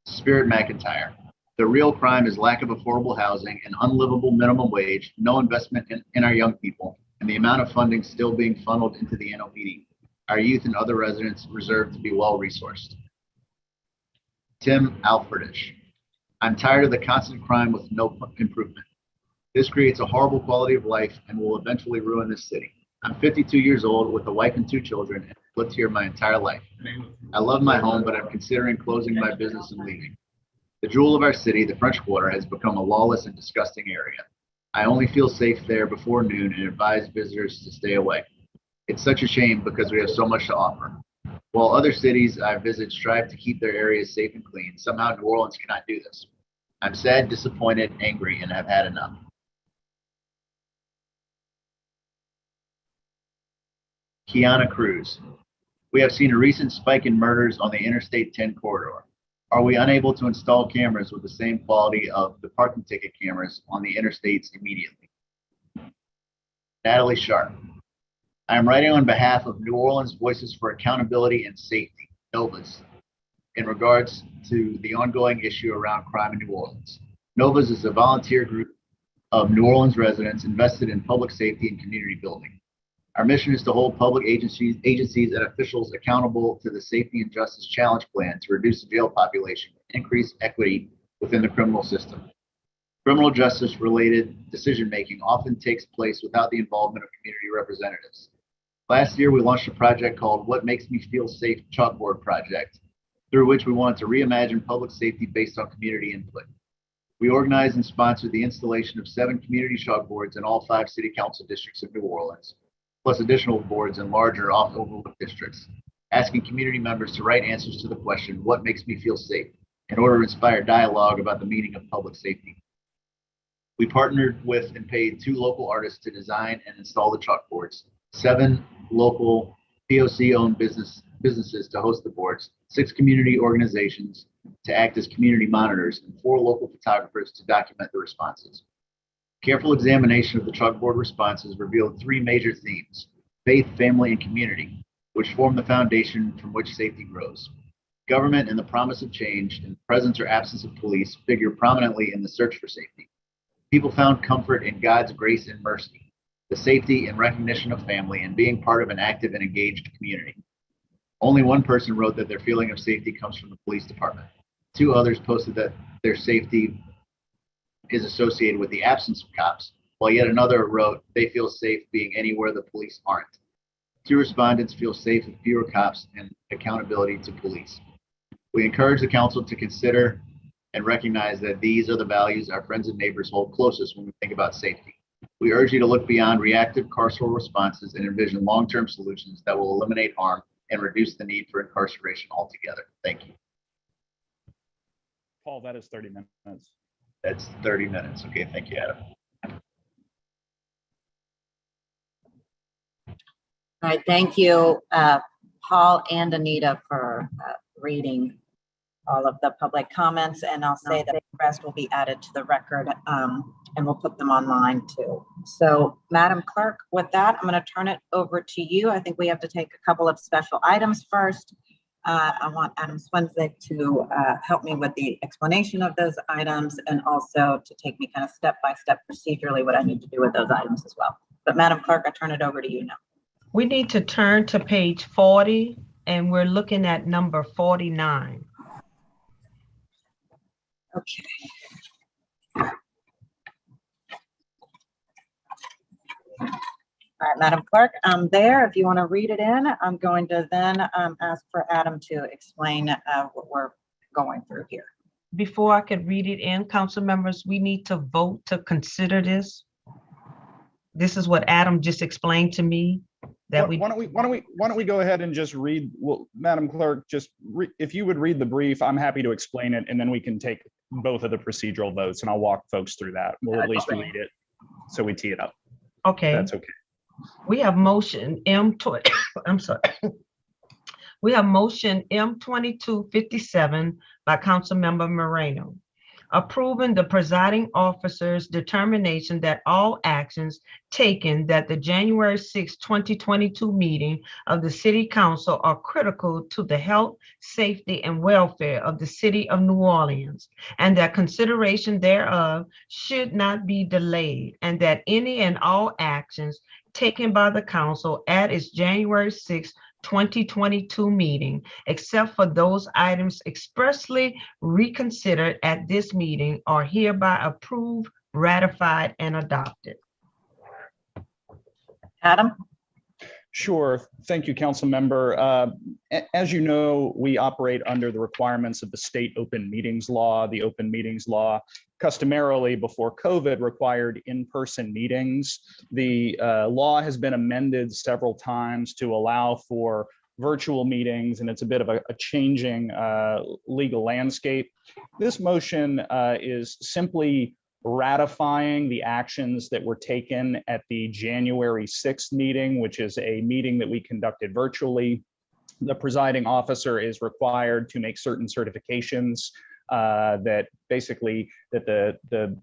Spirit McIntyre. The real crime is lack of affordable housing, an unlivable minimum wage, no investment in our young people, and the amount of funding still being funneled into the NOPD. Our youth and other residents reserve to be well-resourced. Tim Alfredish. I'm tired of the constant crime with no improvement. This creates a horrible quality of life and will eventually ruin this city. I'm 52 years old with a wife and 2 children and I've lived here my entire life. I love my home, but I'm considering closing my business and leaving. The jewel of our city, the French Quarter, has become a lawless and disgusting area. I only feel safe there before noon and advise visitors to stay away. It's such a shame because we have so much to offer. While other cities I visit strive to keep their areas safe and clean, somehow New Orleans cannot do this. I'm sad, disappointed, angry, and have had enough. Kiana Cruz. We have seen a recent spike in murders on the Interstate 10 corridor. Are we unable to install cameras with the same quality of the parking ticket cameras on the interstates immediately? Natalie Sharp. I am writing on behalf of New Orleans Voices for Accountability and Safety, NOVAs, in regards to the ongoing issue around crime in New Orleans. NOVAs is a volunteer group of New Orleans residents invested in public safety and community building. Our mission is to hold public agencies and officials accountable to the Safety and Justice Challenge Plan to reduce the jail population and increase equity within the criminal system. Criminal justice related decision-making often takes place without the involvement of community representatives. Last year, we launched a project called What Makes Me Feel Safe Chalkboard Project, through which we wanted to reimagine public safety based on community input. We organized and sponsored the installation of 7 community chalkboards in all 5 city council districts of New Orleans, plus additional boards in larger off-overlooked districts, asking community members to write answers to the question, what makes me feel safe, in order to inspire dialogue about the meaning of public safety. We partnered with and paid 2 local artists to design and install the chalkboards, 7 local POC-owned businesses to host the boards, 6 community organizations to act as community monitors, and 4 local photographers to document the responses. Careful examination of the chalkboard responses revealed 3 major themes: faith, family, and community, which form the foundation from which safety grows. Government and the promise of change, and the presence or absence of police figure prominently in the search for safety. People found comfort in God's grace and mercy, the safety and recognition of family, and being part of an active and engaged community. Only 1 person wrote that their feeling of safety comes from the police department. 2 others posted that their safety is associated with the absence of cops, while yet another wrote they feel safe being anywhere the police aren't. 2 respondents feel safe with fewer cops and accountability to police. We encourage the council to consider and recognize that these are the values our friends and neighbors hold closest when we think about safety. We urge you to look beyond reactive carceral responses and envision long-term solutions that will eliminate harm and reduce the need for incarceration altogether. Thank you. Paul, that is 30 minutes. That's 30 minutes. Okay, thank you, Adam. All right, thank you, Paul and Anita, for reading all of the public comments, and I'll say that the rest will be added to the record, and we'll put them online too. So, Madam Clerk, with that, I'm going to turn it over to you. I think we have to take a couple of special items first. I want Adam Swensnick to help me with the explanation of those items, and also to take me kind of step by step procedurally what I need to do with those items as well. But Madam Clerk, I turn it over to you now. We need to turn to page 40, and we're looking at number 49. Okay. All right, Madam Clerk, I'm there. If you want to read it in, I'm going to then ask for Adam to explain what we're going through here. Before I could read it in, council members, we need to vote to consider this. This is what Adam just explained to me. that we. Why don't we go ahead and just read, well, Madam Clerk, if you would read the brief, I'm happy to explain it, and then we can take both of the procedural votes, and I'll walk folks through that. We'll at least read it, so we tee it up. Okay. That's okay. We have motion M20, I'm sorry. We have motion M2257 by Councilmember Moreno, approving the presiding officer's determination that all actions taken at the January 6, 2022 meeting of the City Council are critical to the health, safety, and welfare of the City of New Orleans, and that consideration thereof should not be delayed, and that any and all actions taken by the council at its January 6, 2022 meeting, except for those items expressly reconsidered at this meeting, are hereby approved, ratified, and adopted. Adam? Sure. Thank you, Council Member. As you know, we operate under the requirements of the state open meetings law. The open meetings law customarily before COVID required in-person meetings. The law has been amended several times to allow for virtual meetings, and it's a bit of a changing legal landscape. This motion is simply ratifying the actions that were taken at the January 6th meeting, which is a meeting that we conducted virtually. The presiding officer is required to make certain certifications that basically that the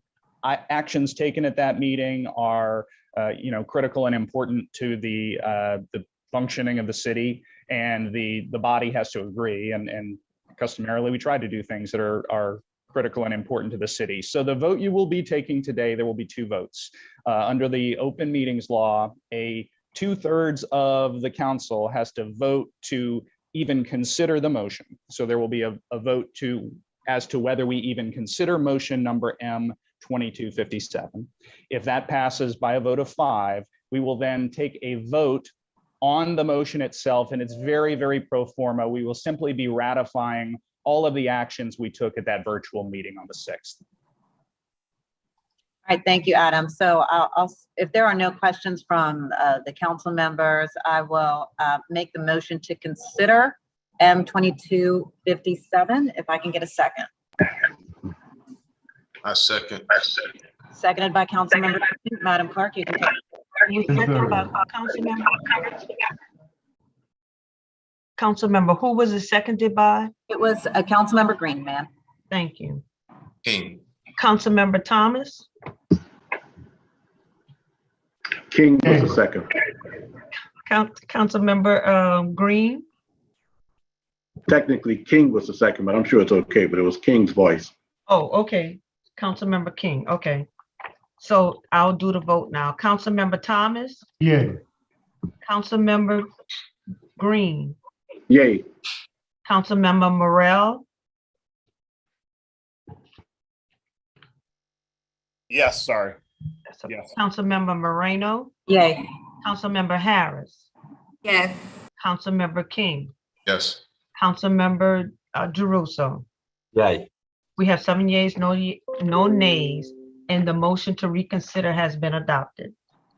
actions taken at that meeting are critical and important to the functioning of the city, and the body has to agree, and customarily we try to do things that are critical and important to the city. So the vote you will be taking today, there will be two votes. Under the open meetings law, a 2/3 of the council has to vote to even consider the motion. So there will be a vote as to whether we even consider motion number M2257. If that passes by a vote of 5, we will then take a vote on the motion itself, and it's very, very pro forma. We will simply be ratifying all of the actions we took at that virtual meeting on the 6th. All right, thank you, Adam. So if there are no questions from the council members, I will make the motion to consider M2257. If I can get a second. I second. Seconded by Councilmember. Madam Clerk, you can take. Second by Councilmember, who was it seconded by? It was a Councilmember Green, ma'am. Thank you. King. Councilmember Thomas? King was the second. Councilmember Green? Technically, King was the second, but I'm sure it's okay, but it was King's voice. Oh, okay. Councilmember King, okay. So I'll do the vote now. Councilmember Thomas? Yeah. Councilmember Green? Yay. Councilmember Morel? Yes, sorry. Yes. Councilmember Moreno? Yay. Councilmember Harris? Yes. Councilmember King? Yes. Councilmember Jeruso? Yay. We have 7 yeas, no nays, and the motion to reconsider has been adopted.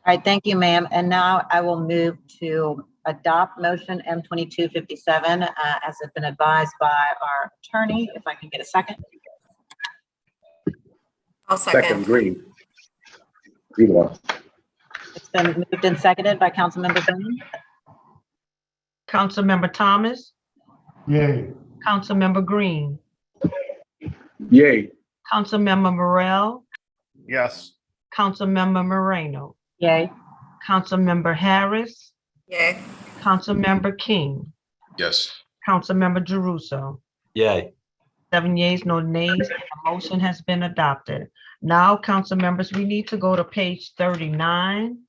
All right, thank you, ma'am. And now I will move to adopt motion M2257 as has been advised by our attorney. If I can get a second. I'll second. Green. Green one. It's been moved and seconded by Councilmember Green. Councilmember Thomas? Yay. Councilmember Green? Yay. Councilmember Morel? Yes. Councilmember Moreno? Yay. Councilmember Harris? Yay. Councilmember King? Yes. Councilmember Jeruso? Yay. 7 yeas, no nays, and the motion has been adopted. Now, council members, we need to go to page 39.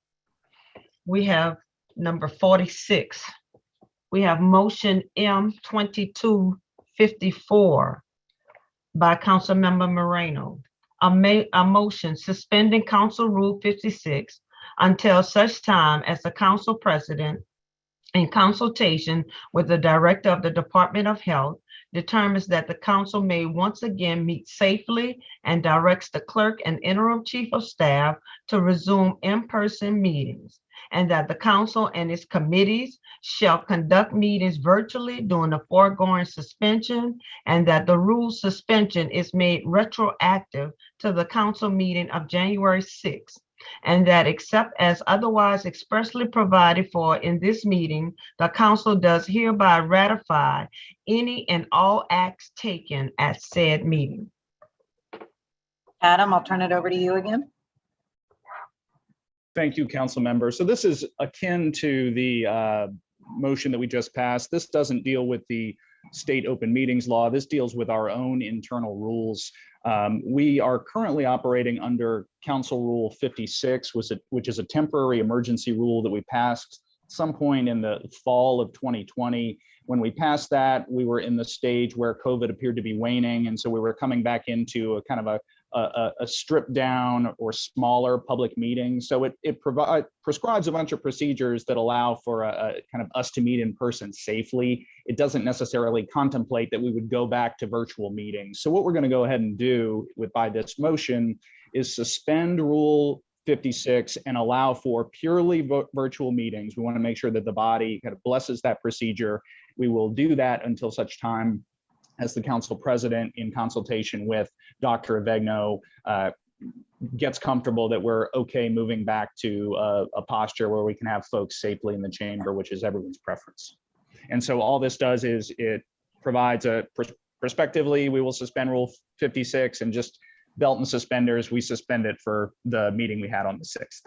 We have number 46. We have motion M2254 by Councilmember Moreno. A motion suspending Council Rule 56 until such time as the council president, in consultation with the director of the Department of Health, determines that the council may once again meet safely and directs the clerk and interim chief of staff to resume in-person meetings. and that the council and its committees shall conduct meetings virtually during the foregoing suspension, and that the rule suspension is made retroactive to the council meeting of January 6th, and that except as otherwise expressly provided for in this meeting, the council does hereby ratify any and all acts taken at said meeting. Adam, I'll turn it over to you again. Thank you, council member. So this is akin to the motion that we just passed. This doesn't deal with the state open meetings law. This deals with our own internal rules. We are currently operating under Council Rule 56, which is a temporary emergency rule that we passed some point in the fall of 2020. When we passed that, we were in the stage where COVID appeared to be waning. And so we were coming back into a kind of a stripped down or smaller public meeting. So it prescribes a bunch of procedures that allow for a kind of us to meet in person safely. It doesn't necessarily contemplate that we would go back to virtual meetings. So what we're going to go ahead and do by this motion is suspend Rule 56 and allow for purely virtual meetings. We want to make sure that the body kind of blesses that procedure. We will do that until such time as the council president, in consultation with Dr. Avegno, gets comfortable that we're okay moving back to a posture where we can have folks safely in the chamber, which is everyone's preference. And so all this does is it provides prospectively, we will suspend Rule 56, and just belt and suspenders, we suspend it for the meeting we had on the 6th.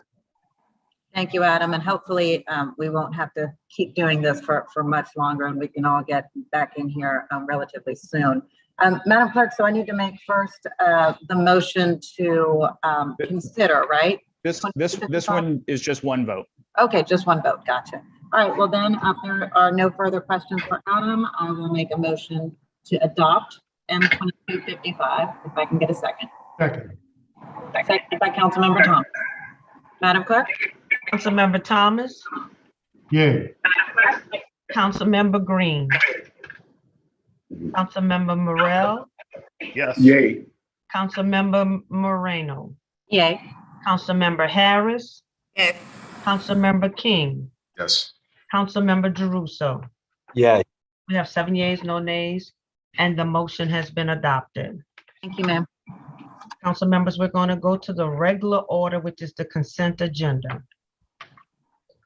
Thank you, Adam. And hopefully we won't have to keep doing this for much longer, and we can all get back in here relatively soon. Madam Clerk, so I need to make first the motion to consider, right? This one is just one vote. Okay, just one vote. Gotcha. All right. Well, then, if there are no further questions for Adam, I will make a motion to adopt M2255. If I can get a second. Second. Second by Councilmember Thomas. Madam Clerk. Councilmember Thomas. Yay. Councilmember Green. Councilmember Morel. Yes. Yay. Councilmember Moreno. Yay. Councilmember Harris. Yay. Councilmember King. Yes. Councilmember Jeruso. Yeah. We have 7 yeas, no nays, and the motion has been adopted. Thank you, ma'am. Council members, we're going to go to the regular order, which is the consent agenda.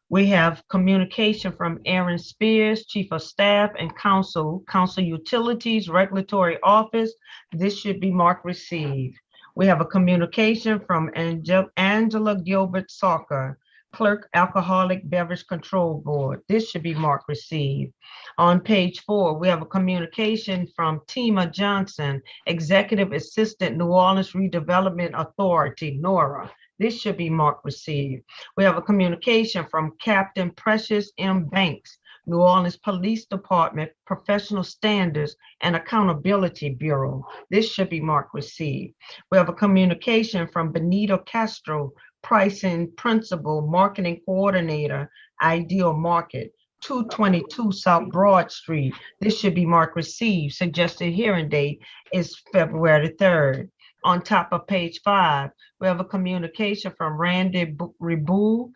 We have communication from Aaron Spears, Chief of Staff and Council Utilities Regulatory Office. This should be marked received. We have a communication from Angela Gilbert Salker, Clerk, Alcoholic Beverage Control Board. This should be marked received. On page 4, we have a communication from Tima Johnson, Executive Assistant, New Orleans Redevelopment Authority, NORA. This should be marked received. We have a communication from Captain Precious M. Banks, New Orleans Police Department, Professional Standards and Accountability Bureau. This should be marked received. We have a communication from Benito Castro, Pricing Principal, Marketing Coordinator, Ideal Market, 222 South Broad Street. This should be marked received. Suggested hearing date is February 3rd. On top of page 5, we have a communication from Randy Ribu,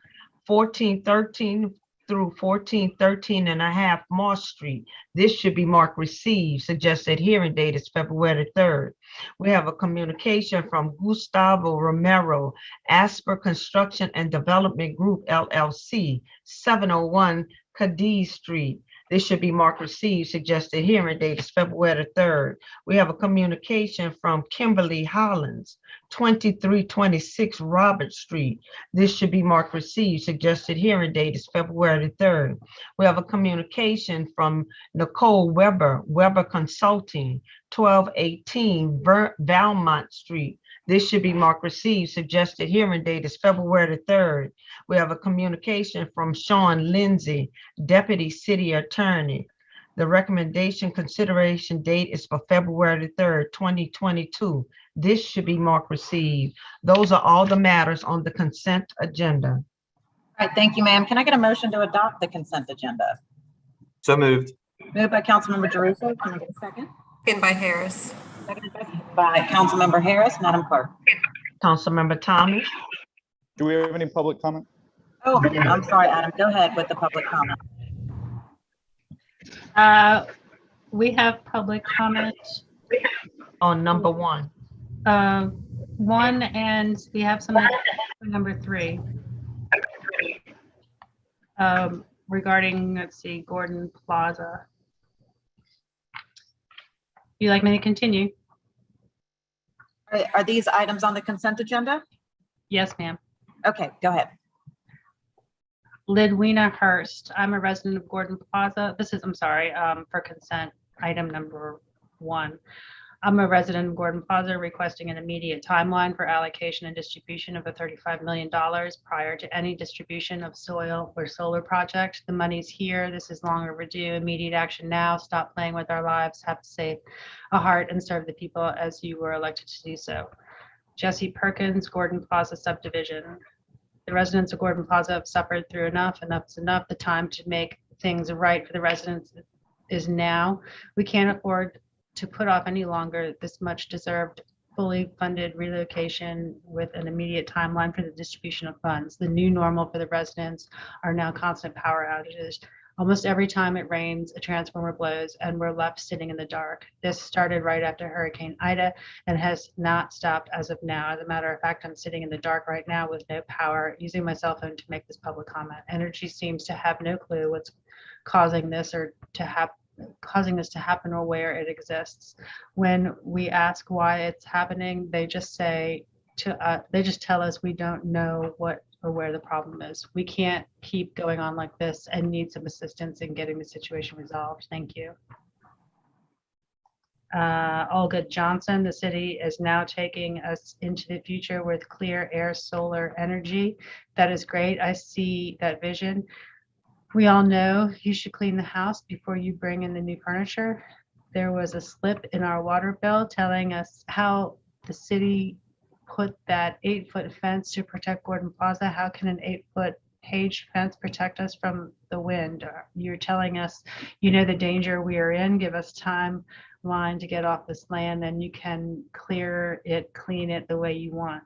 1413 through 1413 and a half Marsh Street. This should be marked received. Suggested hearing date is February 3rd. We have a communication from Gustavo Romero, Asper Construction and Development Group, LLC, 701 Cadiz Street. This should be marked received. Suggested hearing date is February 3rd. We have a communication from Kimberly Hollins, 2326 Robert Street. This should be marked received. Suggested hearing date is February 3rd. We have a communication from Nicole Weber, Weber Consulting, 1218 Valmont Street. This should be marked received. Suggested hearing date is February 3rd. We have a communication from Sean Lindsay, Deputy City Attorney. The recommendation consideration date is for February 3rd, 2022. This should be marked received. Those are all the matters on the consent agenda. All right, thank you, ma'am. Can I get a motion to adopt the consent agenda? So moved. Moved by Councilmember Jeruso. Can I get a second? Second by Harris. Seconded by Councilmember Harris. Madam Clerk. Councilmember Thomas. Do we have any public comment? Oh, I'm sorry, Adam. Go ahead with the public comment. We have public comment. On number one. One, and we have something for number 3. Regarding, let's see, Gordon Plaza. You like me to continue? Are these items on the consent agenda? Yes, ma'am. Okay, go ahead. Lidwina Hurst. I'm a resident of Gordon Plaza. This is, I'm sorry, for consent, item number 1. I'm a resident of Gordon Plaza requesting an immediate timeline for allocation and distribution of the $35 million prior to any distribution of soil or solar project. The money's here. This is long overdue. Immediate action now. Stop playing with our lives. Have to save a heart and serve the people as you were elected to do so. Jesse Perkins, Gordon Plaza subdivision. The residents of Gordon Plaza have suffered through enough. Enough's enough. The time to make things right for the residents is now. We can't afford to put off any longer this much deserved fully funded relocation with an immediate timeline for the distribution of funds. The new normal for the residents are now constant power outages. Almost every time it rains, a transformer blows and we're left sitting in the dark. This started right after Hurricane Ida and has not stopped as of now. As a matter of fact, I'm sitting in the dark right now with no power, using my cell phone to make this public comment. Energy seems to have no clue what's causing this or causing this to happen or where it exists. When we ask why it's happening, they just say they just tell us we don't know what or where the problem is. We can't keep going on like this and need some assistance in getting the situation resolved. Thank you. Olga Johnson, the city is now taking us into the future with clear air, solar energy. That is great. I see that vision. We all know you should clean the house before you bring in the new furniture. There was a slip in our water bill telling us how the city put that 8-foot fence to protect Gordon Plaza. How can an 8-foot cage fence protect us from the wind? You're telling us, you know, the danger we are in. Give us timeline to get off this land and you can clear it, clean it the way you want.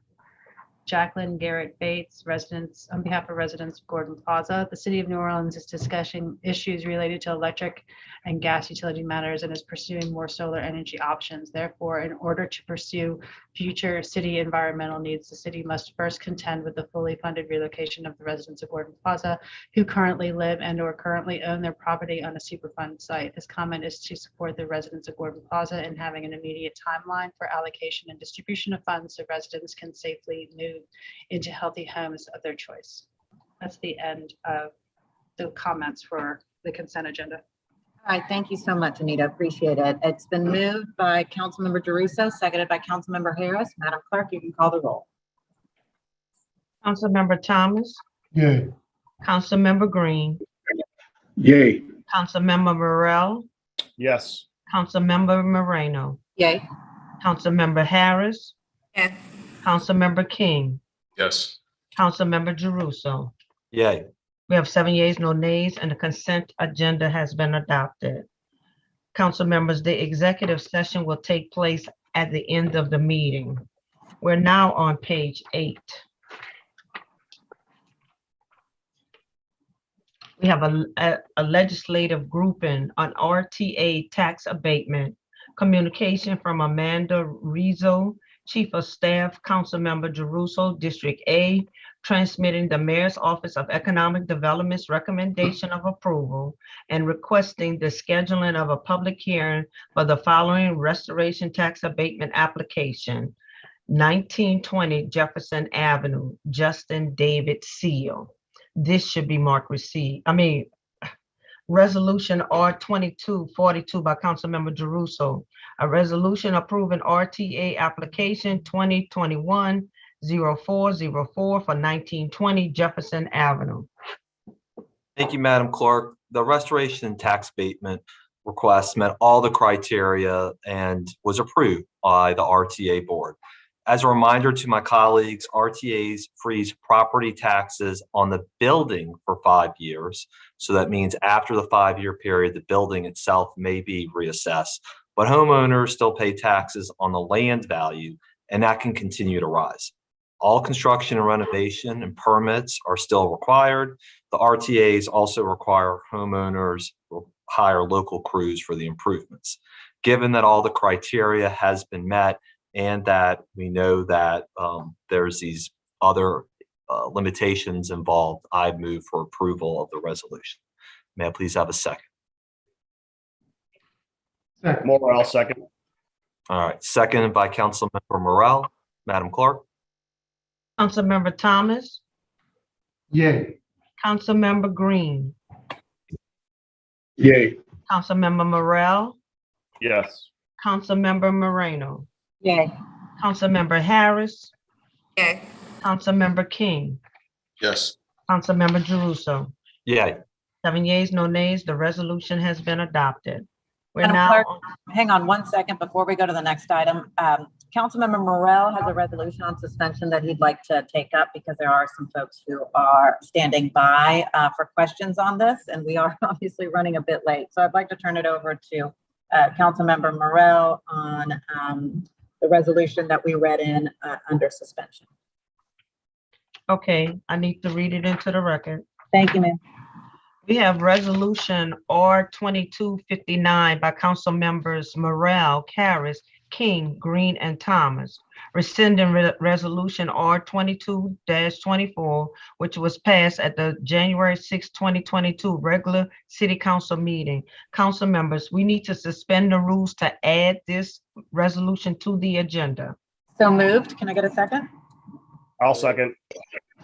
Jacqueline Garrett Bates, residents, on behalf of residents of Gordon Plaza. The city of New Orleans is discussing issues related to electric and gas utility matters and is pursuing more solar energy options. Therefore, in order to pursue future city environmental needs, the city must first contend with the fully funded relocation of the residents of Gordon Plaza who currently live and or currently own their property on a Superfund site. This comment is to support the residents of Gordon Plaza in having an immediate timeline for allocation and distribution of funds so residents can safely move into healthy homes of their choice. That's the end of the comments for the consent agenda. All right, thank you so much, Anita. Appreciate it. It's been moved by Councilmember DeRusso, seconded by Councilmember Harris. Madam Clerk, you can call the roll. Councilmember Thomas. Yay. Councilmember Green. Yay. Councilmember Morrell. Yes. Councilmember Moreno. Yay. Councilmember Harris. Yes. Councilmember King. Yes. Councilmember Jeruso. Yay. We have 7 yeas, no nays, and the consent agenda has been adopted. Council members, the executive session will take place at the end of the meeting. We're now on page 8. We have a legislative grouping on RTA tax abatement. Communication from Amanda Rizzo, Chief of Staff, Councilmember Jeruso, District A, transmitting the Mayor's Office of Economic Development's recommendation of approval and requesting the scheduling of a public hearing for the following restoration tax abatement application. 1920 Jefferson Avenue, Justin David Seal. This should be marked received. Resolution R2242 by Councilmember Jeruso. A resolution approving RTA application 2021-0404 for 1920 Jefferson Avenue. Thank you, Madam Clerk. The restoration and tax abatement request met all the criteria and was approved by the RTA board. As a reminder to my colleagues, RTAs freeze property taxes on the building for 5 years. So that means after the 5-year period, the building itself may be reassessed, but homeowners still pay taxes on the land value, and that can continue to rise. All construction and renovation and permits are still required. The RTAs also require homeowners to hire local crews for the improvements. Given that all the criteria has been met and that we know that there's these other limitations involved, I move for approval of the resolution. May I please have a second? Morrell, second. All right, seconded by Councilmember Morrell. Madam Clerk? Councilmember Thomas, Yay. Councilmember Green, Yay. Councilmember Morrell, Yes. Councilmember Moreno, Yay. Councilmember Harris, Yay. Councilmember King, Yes. Councilmember Jeruso. Yay. 7 yeas, no nays. The resolution has been adopted. We're Madam now, Clerk, hang on 1 second before we go to the next item. Councilmember Morrell has a resolution on suspension that he'd like to take up because there are some folks who are standing by for questions on this, and we are obviously running a bit late. So I'd like to turn it over to Councilmember Morrell on the resolution that we read in under suspension. okay, I need to read it into the record. Thank you, ma'am. We have resolution R 2259 by council members Morrell, Harris, King, Green, and Thomas, rescinding resolution R 22-24, which was passed at the January 6, 2022 regular city council meeting. Council members, we need to suspend the rules to add this resolution to the agenda. So moved. Can I get a second? I'll second.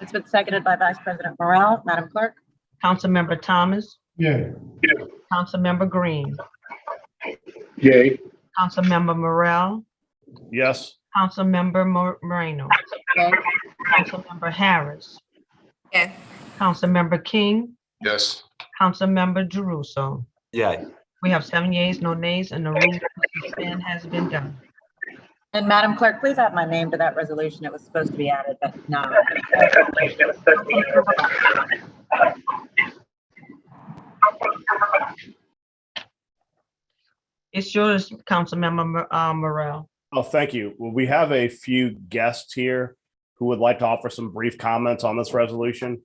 It's been seconded by Vice President Morrell. Madam Clerk? Councilmember Thomas, Yay. Councilmember Green, Yay. Councilmember Morrell, Yes. Councilmember Moreno, Yay. Councilmember Harris, Yay. Councilmember King, Yes. Councilmember Jeruso. Yay. We have 7 yeas, no nays, and the rule to suspend has been done. And Madam Clerk, please add my name to that resolution. It was supposed to be added, but no. It's yours, Councilmember Morrell. Oh, thank you. Well, we have a few guests here who would like to offer some brief comments on this resolution.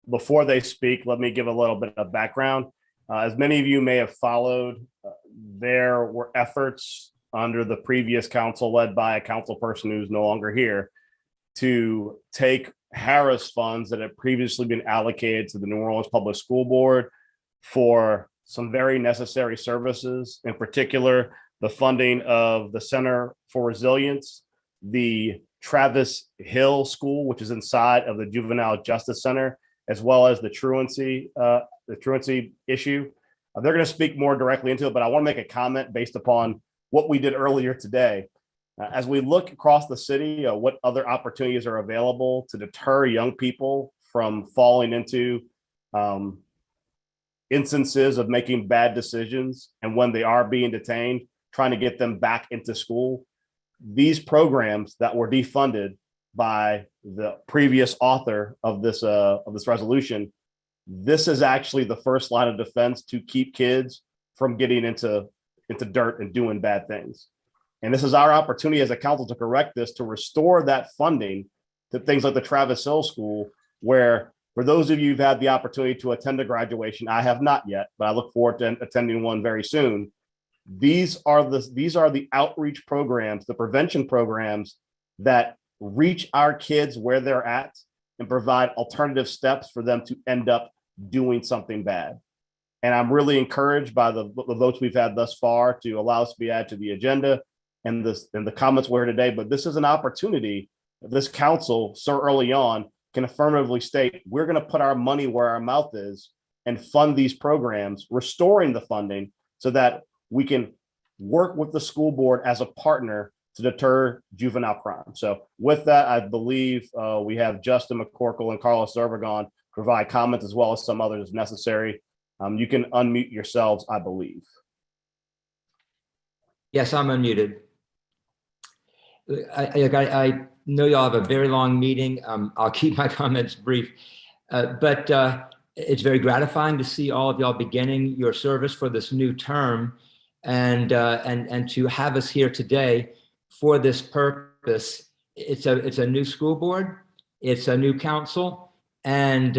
Before they speak, let me give a little bit of background. As many of you may have followed, there were efforts under the previous council led by a council person who's no longer here to take Harris funds that had previously been allocated to the New Orleans Public School Board for some very necessary services, in particular, the funding of the Center for Resilience, the Travis Hill School, which is inside of the Juvenile Justice Center, as well as the truancy issue. They're going to speak more directly into it, but I want to make a comment based upon what we did earlier today. As we look across the city, what other opportunities are available to deter young people from falling into instances of making bad decisions, and when they are being detained, trying to get them back into school. These programs that were defunded by the previous author of this resolution, this is actually the first line of defense to keep kids from getting into dirt and doing bad things. And this is our opportunity as a council to correct this, to restore that funding to things like the Travis Hill School, where for those of you who've had the opportunity to attend a graduation, I have not yet, but I look forward to attending one very soon. These are the outreach programs, the prevention programs that reach our kids where they're at and provide alternative steps for them to end up doing something bad. And I'm really encouraged by the votes we've had thus far to allow us to be added to the agenda and the comments we're here today. But this is an opportunity that this council so early on can affirmatively state, we're going to put our money where our mouth is and fund these programs, restoring the funding so that we can work with the school board as a partner to deter juvenile crime. So with that, I believe we have Justin McCorkle and Carlos Zervagon provide comments as well as some others necessary. You can unmute yourselves, I believe. Yes, I'm unmuted. I know y'all have a very long meeting. I'll keep my comments brief, but it's very gratifying to see all of y'all beginning your service for this new term, and to have us here today for this purpose it's a new school board, it's a new council, and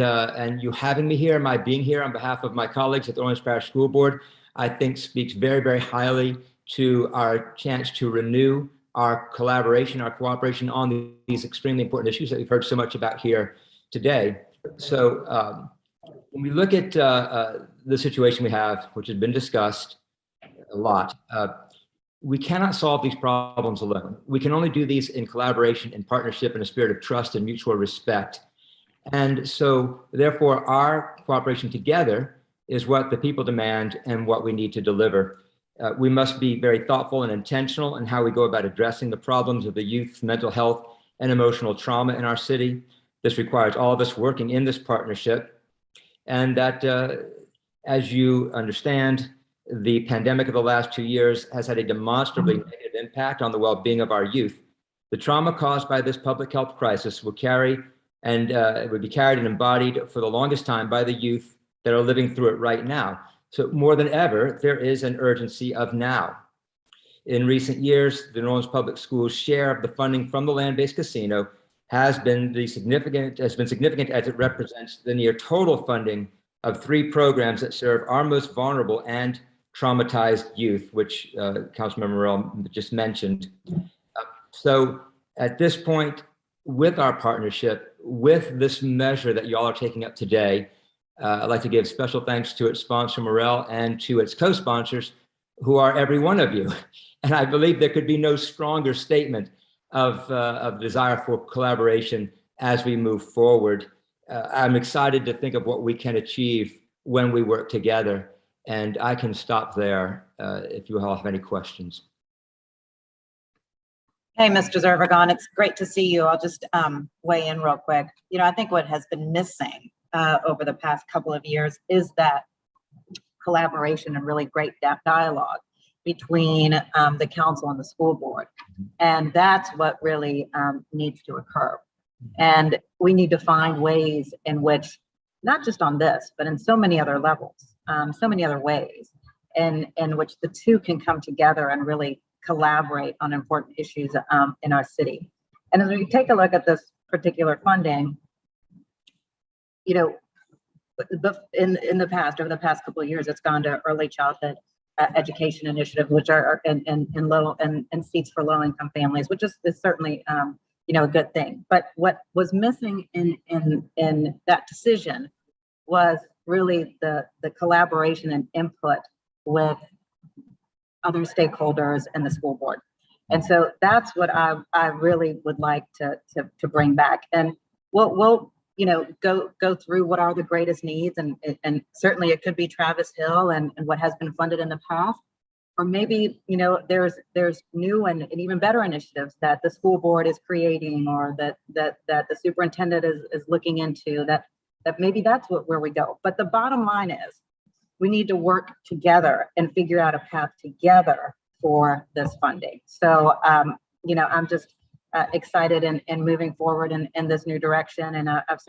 you having me here, my being here on behalf of my colleagues at the Orange Parish School Board, I think speaks very, very highly to our chance to renew our collaboration, our cooperation on these extremely important issues that we've heard so much about here today. So when we look at the situation we have, which has been discussed a lot, we cannot solve these problems alone. We can only do these in collaboration and partnership in a spirit of trust and mutual respect. And so therefore our cooperation together is what the people demand and what we need to deliver. We must be very thoughtful and intentional in how we go about addressing the problems of the youth, mental health, and emotional trauma in our city. This requires all of us working in this partnership. And that, as you understand, the pandemic of the last 2 years has had a demonstrably negative impact on the well-being of our youth. The trauma caused by this public health crisis will carry and it would be carried and embodied for the longest time by the youth that are living through it right now. So more than ever, there is an urgency of now. In recent years, the New Orleans Public Schools' share of the funding from the land-based casino has been significant as it represents the near total funding of 3 programs that serve our most vulnerable and traumatized youth, which Councilmember Morrell just mentioned. So at this point, with our partnership, with this measure that y'all are taking up today, I'd like to give special thanks to its sponsor, Morrell, and to its co-sponsors, who are every one of you. And I believe there could be no stronger statement of desire for collaboration as we move forward. I'm excited to think of what we can achieve when we work together. And I can stop there if you all have any questions. Hey, Mr. Zervigon, it's great to see you. I'll just weigh in real quick. You know, I think what has been missing over the past couple of years is that collaboration and really great dialogue between the council and the school board. And that's what really needs to occur. And we need to find ways in which, not just on this, but in so many other levels, so many other ways in which the two can come together and really collaborate on important issues in our city. And as we take a look at this particular funding, you know, in the past, over the past couple of years, it's gone to early childhood education initiatives, which are in low and seats for low income families, which is certainly you know, a good thing. But what was missing in that decision was really the collaboration and input with other stakeholders and the school board. And so that's what I really would like to bring back. And we'll you know, go through what are the greatest needs, and certainly it could be Travis Hill and what has been funded in the past, or maybe, you know, there's new and even better initiatives that the school board is creating, or that the superintendent is looking into, that maybe that's where we go. But the bottom line is we need to work together and figure out a path together for this funding. So, you know, I'm just excited and moving forward in this new direction. And I've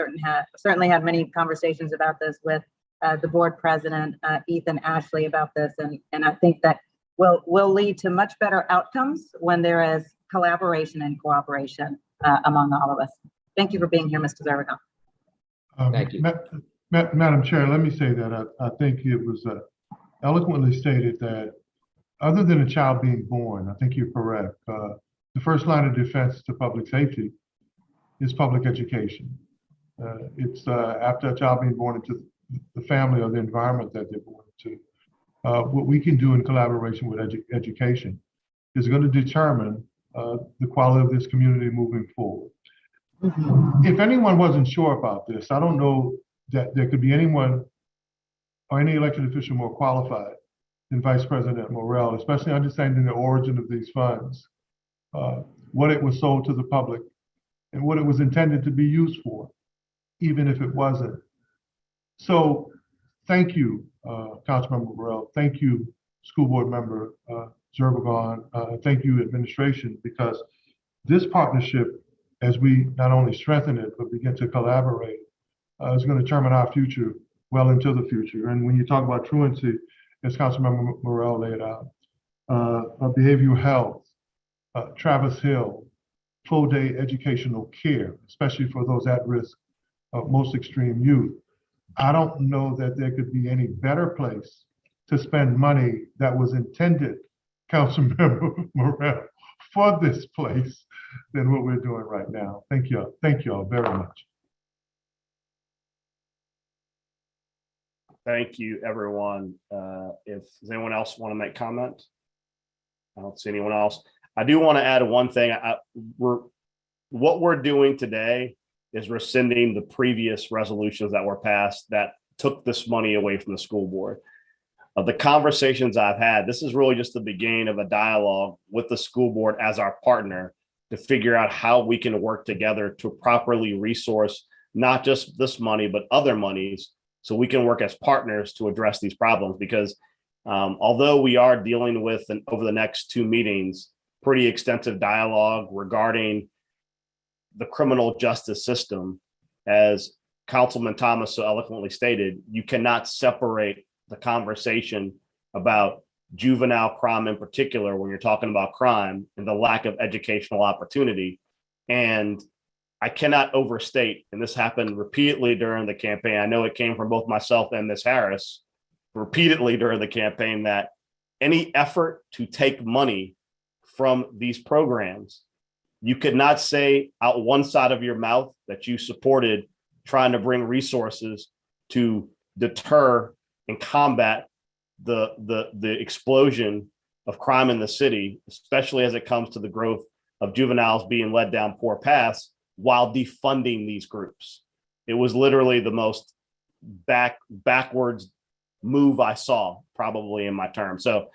certainly had many conversations about this with the board president, Ethan Ashley, about this. And I think that will lead to much better outcomes when there is collaboration and cooperation among all of us. Thank you for being here, Mr. Zervigon. Thank you. Madam Chair, let me say that I think it was eloquently stated that other than a child being born, I think you're correct. The first line of defense to public safety is public education. It's after a child being born into the family or the environment that they're born into. What we can do in collaboration with education is going to determine the quality of this community moving forward. Mm-hmm. If anyone wasn't sure about this, I don't know that there could be anyone or any elected official more qualified than Vice President Morrell, especially understanding the origin of these funds, what it was sold to the public, and what it was intended to be used for, even if it wasn't. So thank you, Councilmember Morrell. Thank you, School Board Member Zervigon. Thank you, administration, because this partnership, as we not only strengthen it, but begin to collaborate, is going to determine our future well into the future. And when you talk about truancy, as Councilmember Morrell laid out, behavioral health, Travis Hill, full-day educational care, especially for those at risk of most extreme youth. I don't know that there could be any better place to spend money that was intended, Councilmember Morel, for this place than what we're doing right now. Thank you. Thank you all very much. Thank you, everyone. Does anyone else want to make comment? I don't see anyone else. I do want to add one thing. What we're doing today is rescinding the previous resolutions that were passed that took this money away from the school board. Of the conversations I've had, this is really just the beginning of a dialogue with the school board as our partner to figure out how we can work together to properly resource not just this money, but other monies, so we can work as partners to address these problems. Because although we are dealing with, over the next 2 meetings, pretty extensive dialogue regarding the criminal justice system, as Councilman Thomas so eloquently stated, you cannot separate the conversation about juvenile crime in particular when you're talking about crime and the lack of educational opportunity. And I cannot overstate, and this happened repeatedly during the campaign, I know it came from both myself and Ms. Harris repeatedly during the campaign, that any effort to take money from these programs, you could not say out one side of your mouth that you supported trying to bring resources to deter and combat the explosion of crime in the city, especially as it comes to the growth of juveniles being led down poor paths, while defunding these groups. It was literally the most backwards move I saw probably in my term. So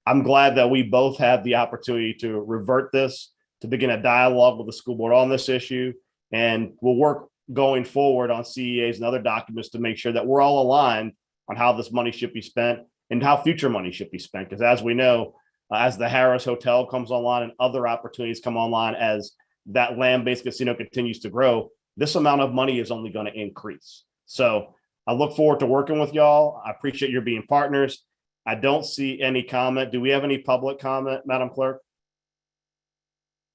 I'm glad that we both have the opportunity to revert this, to begin a dialogue with the school board on this issue. And we'll work going forward on CEAs and other documents to make sure that we're all aligned on how this money should be spent and how future money should be spent. Because as we know, as the Harris Hotel comes online and other opportunities come online, as that land-based casino continues to grow, this amount of money is only going to increase. So I look forward to working with y'all. I appreciate your being partners. I don't see any comment. Do we have any public comment, Madam Clerk?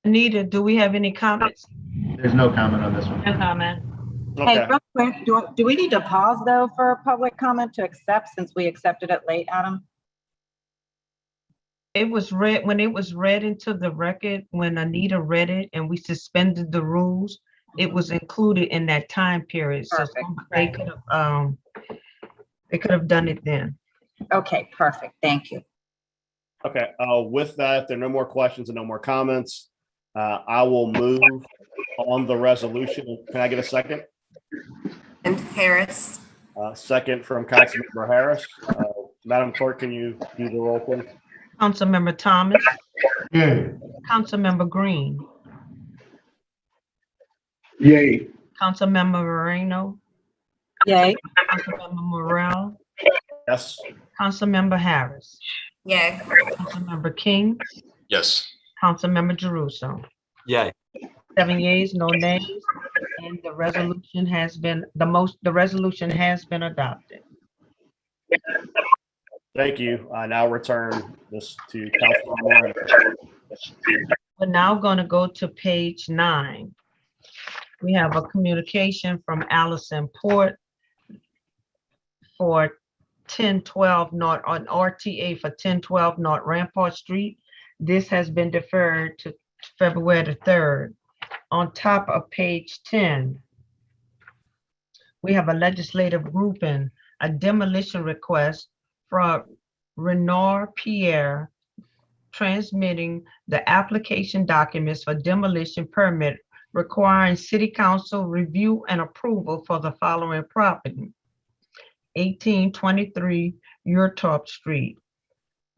Anita, do we have any comments? There's no comment on this one. No comment. Okay. Hey, real quick, do we need to pause though for a public comment to accept, since we accepted it late, Adam? It was read, when it was read into the record, when Anita read it and we suspended the rules, it was included in that time period. So Perfect, they right. could have done it then. Okay, perfect. Thank you. Okay. With that, if there are no more questions and no more comments, I will move on the resolution. Can I get a second? And Harris. Second from Councilmember Harris. Madam Clerk, can you do the roll, please? Councilmember Thomas, Yay. Councilmember Green, Yay. Councilmember Moreno, Yay. Councilmember Morel, Yes. Councilmember Harris, Yay. Councilmember King, Yes. Councilmember Jeruso. Yay. 7 yeas, no nays, and the resolution has been adopted. Thank you. I now return this to Councilman Moore. We're now going to go to page 9. We have a communication from Allison Port for 1012 North, on RTA for 1012 North Rampart Street. This has been deferred to February the 3rd. On top of page 10, we have a legislative grouping, a demolition request from Renard Pierre, transmitting the application documents for demolition permit requiring city council review and approval for the following property: 1823 Urtop Street,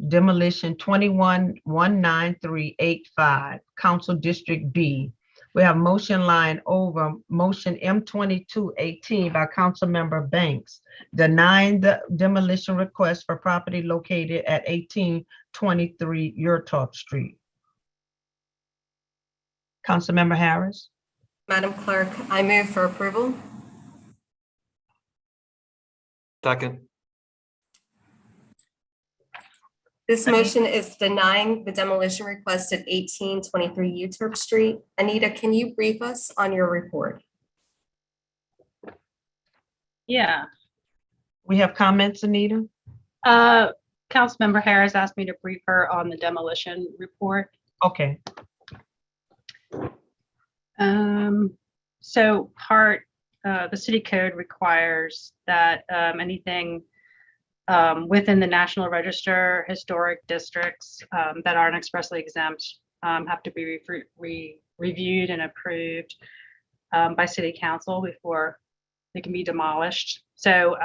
demolition 21-19385, Council District B. We have motion line over motion M2218 by Councilmember Banks, denying the demolition request for property located at 1823 Urtop Street. Councilmember Harris. Madam Clerk, I move for approval. Second. This motion is denying the demolition request at 1823 Uterp Street. Anita, can you brief us on your report? Yeah. We have comments, Anita? Councilmember Harris asked me to brief her on the demolition report. Okay. So the city code requires that anything within the National Register historic districts that aren't expressly exempt have to be reviewed and approved by city council before they can be demolished. So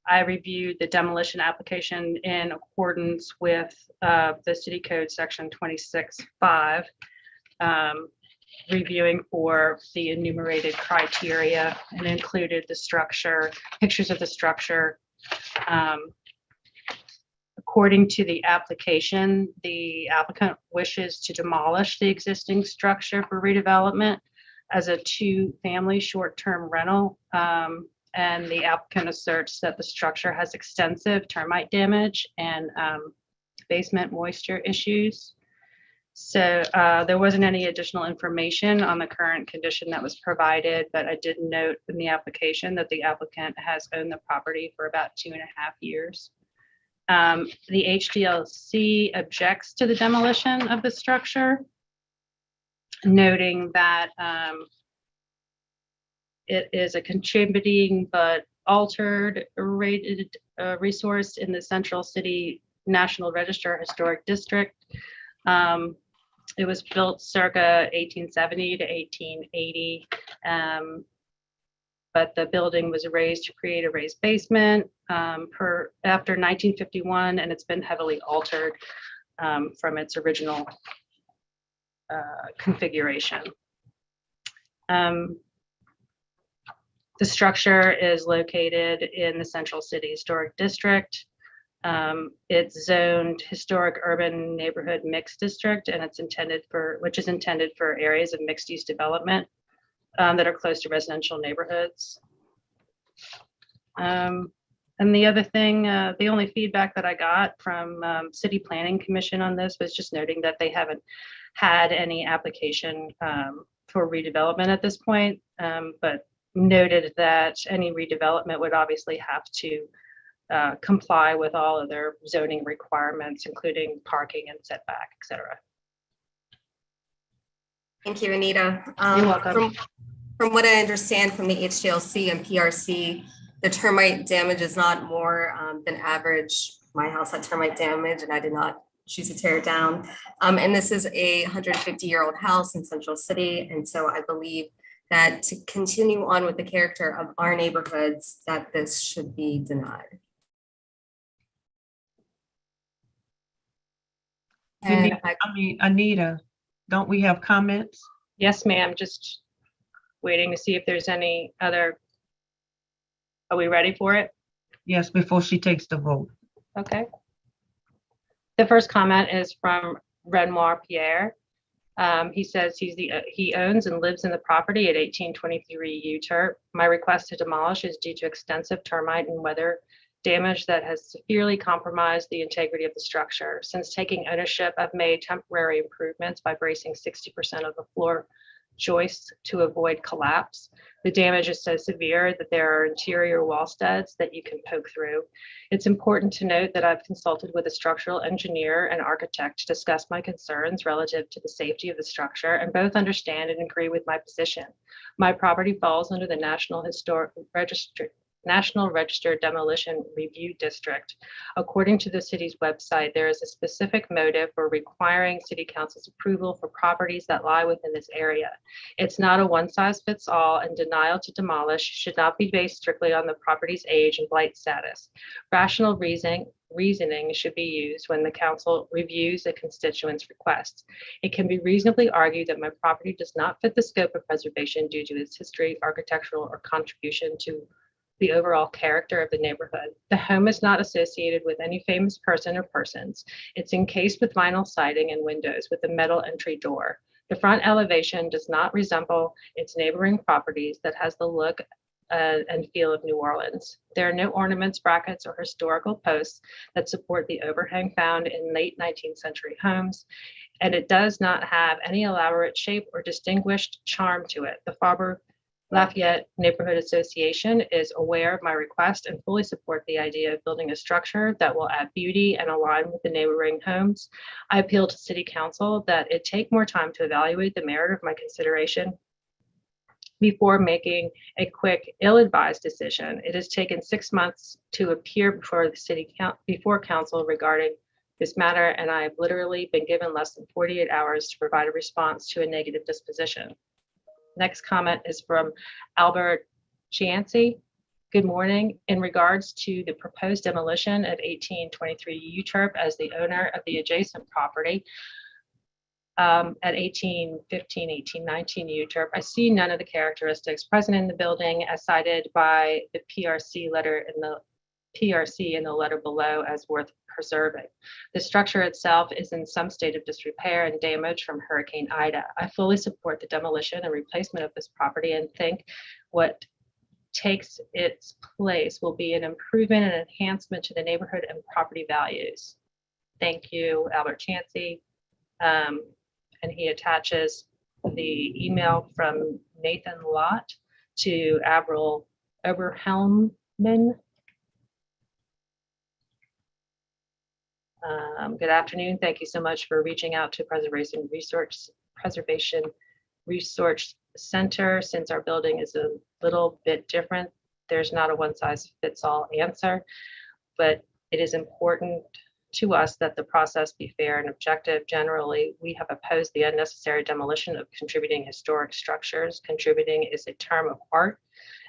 I reviewed the demolition application in accordance with the city code section 26.5, reviewing for the enumerated criteria, and included the structure, pictures of the structure. According to the application, the applicant wishes to demolish the existing structure for redevelopment as a 2-family short-term rental. And the applicant asserts that the structure has extensive termite damage and basement moisture issues. So there wasn't any additional information on the current condition that was provided, but I did note in the application that the applicant has owned the property for about 2.5 years. The HDLC objects to the demolition of the structure, noting that it is a contributing but altered rated resource in the Central City National Register Historic District. It was built circa 1870 to 1880, but the building was raised to create a raised basement after 1951, and it's been heavily altered from its original configuration. The structure is located in the Central City Historic District. It's zoned historic urban neighborhood mixed district, and it's intended for areas of mixed use development that are close to residential neighborhoods. And the other thing, the only feedback that I got from City Planning Commission on this was just noting that they haven't had any application for redevelopment at this point, but noted that any redevelopment would obviously have to comply with all of their zoning requirements, including parking and setback, et cetera. Thank you, Anita. You're welcome. From what I understand from the HDLC and PRC, the termite damage is not more than average. My house had termite damage and I did not choose to tear it down. And this is a 150-year-old house in Central City. And so I believe that to continue on with the character of our neighborhoods, that this should be denied. And Anita, don't we have comments? Yes, ma'am. Just waiting to see if there's any other. Are we ready for it? Yes, before she takes the vote. Okay. The first comment is from Renoir Pierre. He says he owns and lives in the property at 1823 Uterp. My request to demolish is due to extensive termite and weather damage that has severely compromised the integrity of the structure. Since taking ownership, I've made temporary improvements by bracing 60% of the floor joists to avoid collapse. The damage is so severe that there are interior wall studs that you can poke through. It's important to note that I've consulted with a structural engineer and architect to discuss my concerns relative to the safety of the structure, and both understand and agree with my position. My property falls under the National Register Demolition Review District. According to the city's website, there is a specific motive for requiring city council's approval for properties that lie within this area. It's not a one-size-fits-all, and denial to demolish should not be based strictly on the property's age and blight status. Rational reasoning should be used when the council reviews a constituent's requests. It can be reasonably argued that my property does not fit the scope of preservation due to its history, architectural, or contribution to the overall character of the neighborhood. The home is not associated with any famous person or persons. It's encased with vinyl siding and windows with a metal entry door. The front elevation does not resemble its neighboring properties that has the look and feel of New Orleans. There are no ornaments, brackets, or historical posts that support the overhang found in late 19th century homes, and it does not have any elaborate shape or distinguished charm to it. The Faubourg Lafayette Neighborhood Association is aware of my request and fully support the idea of building a structure that will add beauty and align with the neighboring homes. I appeal to City Council that it take more time to evaluate the merit of my consideration before making a quick, ill-advised decision. It has taken 6 months to appear before before council regarding this matter, and I have literally been given less than 48 hours to provide a response to a negative disposition. Next comment is from Albert Chianci. Good morning. In regards to the proposed demolition of 1823 UTURP as the owner of the adjacent property at 1815, 1819 UTURP, I see none of the characteristics present in the building as cited by the PRC in the letter below as worth preserving. The structure itself is in some state of disrepair and damage from Hurricane Ida. I fully support the demolition and replacement of this property and think what takes its place will be an improvement and enhancement to the neighborhood and property values. Thank you, Albert Chansey. And he attaches the email from Nathan Lott to Avril Oberhelman. Good afternoon. Thank you so much for reaching out to Preservation Resource Center. Since our building is a little bit different, there's not a one-size-fits-all answer, but it is important to us that the process be fair and objective. Generally, we have opposed the unnecessary demolition of contributing historic structures. Contributing is a term of art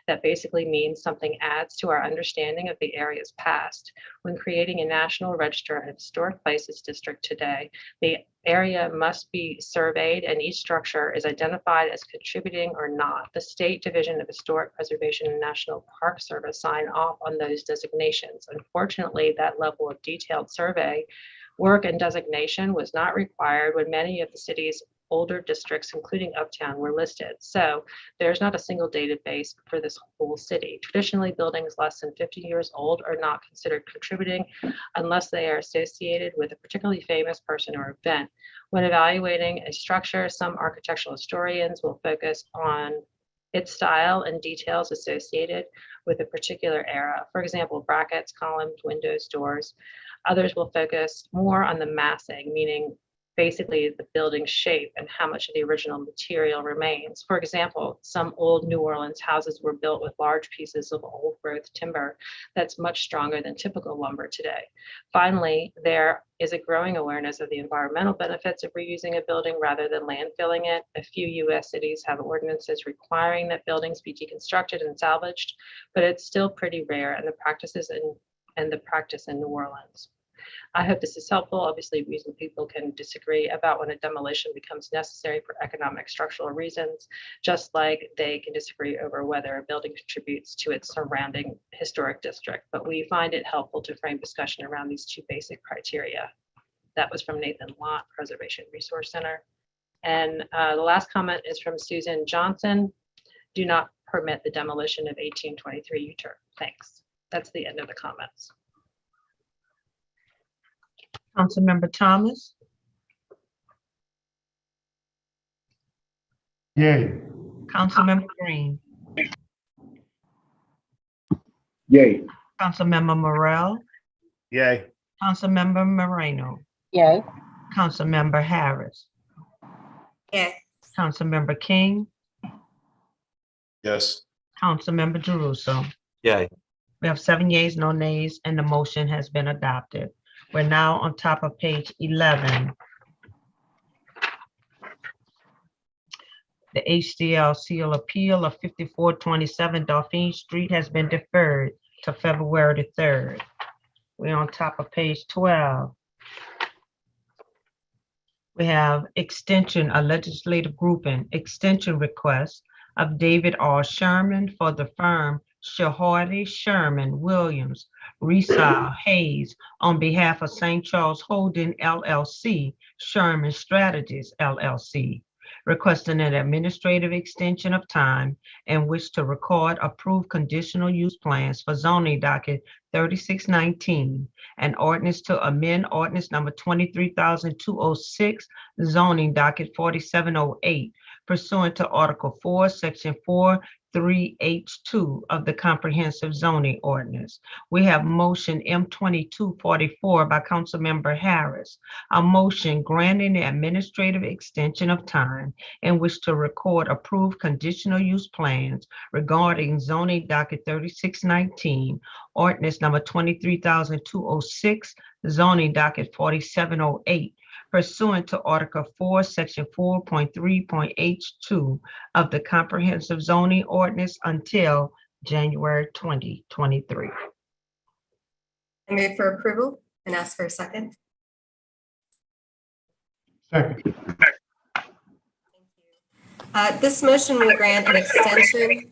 that basically means something adds to our understanding of the area's past. When creating a National Register of Historic Places district today, the area must be surveyed and each structure is identified as contributing or not. The State Division of Historic Preservation and National Park Service sign off on those designations. Unfortunately, that level of detailed survey work and designation was not required when many of the city's older districts, including Uptown, were listed. So there's not a single database for this whole city. Traditionally, buildings less than 50 years old are not considered contributing unless they are associated with a particularly famous person or event. When evaluating a structure, some architectural historians will focus on its style and details associated with a particular era. For example, brackets, columns, windows, doors. Others will focus more on the massing, meaning basically the building shape and how much of the original material remains. For example, some old New Orleans houses were built with large pieces of old growth timber that's much stronger than typical lumber today. Finally, there is a growing awareness of the environmental benefits of reusing a building rather than landfilling it. A few US cities have ordinances requiring that buildings be deconstructed and salvaged, but it's still pretty rare and the practice in New Orleans. I hope this is helpful. Obviously, reasonable people can disagree about when a demolition becomes necessary for economic structural reasons, just like they can disagree over whether a building contributes to its surrounding historic district. But we find it helpful to frame discussion around these two basic criteria. That was from Nathan Lott, Preservation Resource Center. And the last comment is from Susan Johnson. Do not permit the demolition of 1823 UTURP. Thanks. That's the end of the comments. Councilmember Thomas. Yay. Councilmember Green. Yay. Councilmember Morrell. Yay. Councilmember Moreno. Yay. Councilmember Harris. Yes. Councilmember King. Yes. Councilmember Jeruso. Yay. We have 7 yeas, no nays, and the motion has been adopted. We're now on top of page 11. The HDLCL appeal of 5427 Dauphine Street has been deferred to February the 3rd. We're on top of page 12. We have extension, a legislative grouping, extension request of David R. Sherman for the firm Shahardy Sherman Williams Resile Hayes on behalf of St. Charles Holding LLC, Sherman Strategies LLC. requesting an administrative extension of time in which to record approved conditional use plans for zoning docket 3619, an ordinance to amend ordinance number 23,206, zoning docket 4708, pursuant to Article 4, Section 4(3)(h)(2) of the Comprehensive Zoning Ordinance. We have motion M2244 by Councilmember Harris, a motion granting the administrative extension of time in which to record approved conditional use plans regarding zoning docket 3619, ordinance number 23,206, zoning docket 4708, pursuant to Article 4, Section 4.3.h2 of the Comprehensive Zoning Ordinance until January 2023. I move for approval and ask for a second. Second. This motion will grant an extension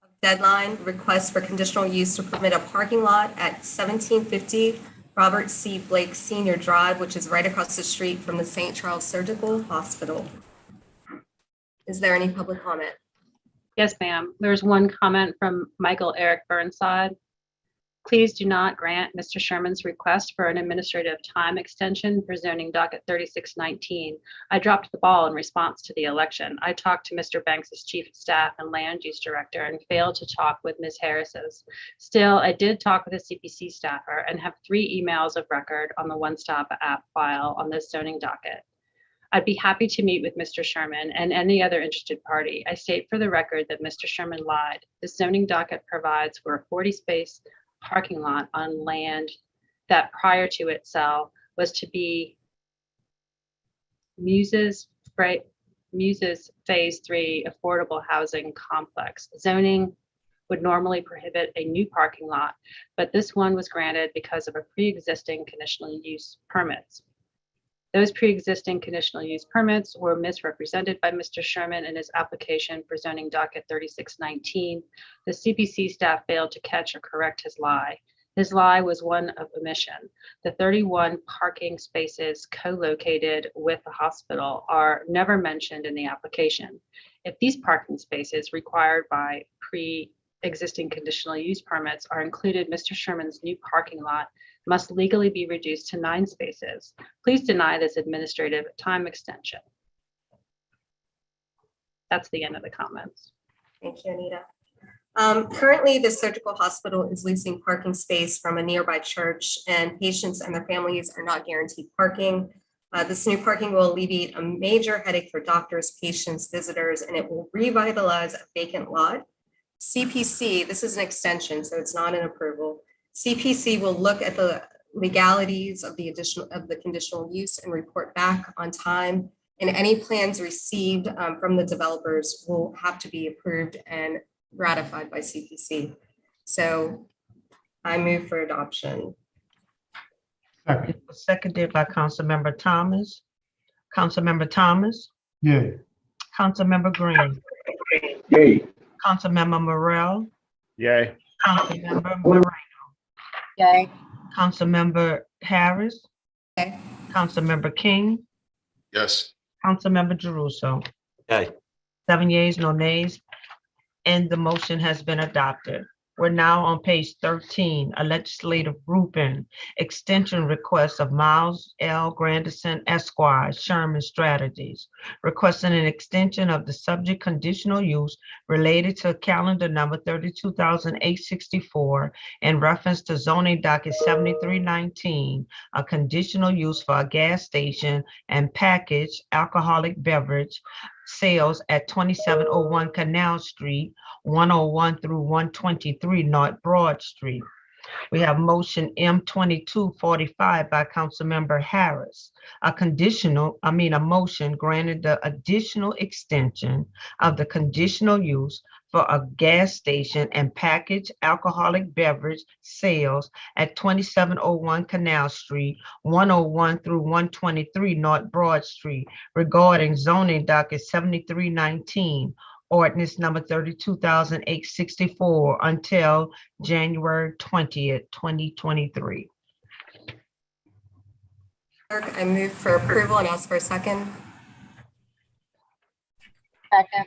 of deadline request for conditional use to permit a parking lot at 1750 Robert C. Blake Senior Drive, which is right across the street from the St. Charles Surgical Hospital. Is there any public comment? Yes, ma'am. There's one comment from Michael Eric Burnside. Please do not grant Mr. Sherman's request for an administrative time extension for zoning docket 3619. I dropped the ball in response to the election. I talked to Mr. Banks's chief of staff and land use director and failed to talk with Ms. Harris's. Still, I did talk with a CPC staffer and have 3 emails of record on the One Stop app file on this zoning docket. I'd be happy to meet with Mr. Sherman and any other interested party. I state for the record that Mr. Sherman lied. The zoning docket provides for a 40-space parking lot on land that prior to its sale was to be Muses Phase 3 affordable housing complex. Zoning would normally prohibit a new parking lot, but this one was granted because of a pre-existing conditional use permits. Those pre-existing conditional use permits were misrepresented by Mr. Sherman in his application for zoning docket 3619. The CPC staff failed to catch or correct his lie. His lie was one of omission. The 31 parking spaces co-located with the hospital are never mentioned in the application. If these parking spaces required by pre-existing conditional use permits are included, Mr. Sherman's new parking lot must legally be reduced to 9 spaces. Please deny this administrative time extension. That's the end of the comments. Thank you, Anita. Currently, the surgical hospital is leasing parking space from a nearby church, and patients and their families are not guaranteed parking. This new parking will alleviate a major headache for doctors, patients, visitors, and it will revitalize a vacant lot. CPC, this is an extension, so it's not an approval. CPC will look at the legalities of the conditional use and report back on time. And any plans received from the developers will have to be approved and ratified by CPC. So I move for adoption. Second. It was seconded by Councilmember Thomas. Councilmember Thomas, Yay. Councilmember Green, Yay. Councilmember Morrell, Yay. Councilmember Moreno, Yay. Councilmember Harris, Okay. Councilmember King, Yes. Councilmember Jeruso. Okay. 7 yeas, no nays, and the motion has been adopted. We're now on page 13, a legislative grouping, extension request of Miles L. Grandison Esquire, Sherman Strategies, requesting an extension of the subject conditional use related to calendar number 32,864 in reference to zoning docket 7319, a conditional use for a gas station and packaged alcoholic beverage sales at 2701 Canal Street, 101 through 123 North Broad Street. We have motion M2245 by Councilmember Harris, a motion granted the additional extension of the conditional use for a gas station and packaged alcoholic beverage sales at 2701 Canal Street, 101 through 123 North Broad Street regarding zoning docket 7319, ordinance number 32,864 until January 20th, 2023. Clerk, I move for approval and ask for a second. Second.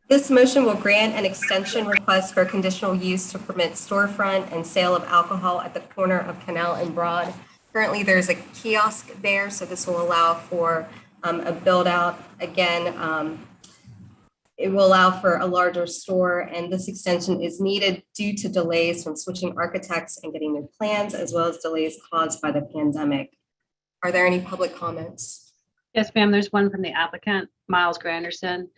This motion will grant an extension request for conditional use to permit storefront and sale of alcohol at the corner of Canal and Broad. Currently, there's a kiosk there, so this will allow for a build out. Again, it will allow for a larger store, and this extension is needed due to delays from switching architects and getting new plans, as well as delays caused by the pandemic. Are there any public comments? Yes, ma'am. There's one from the applicant, Miles Granderson.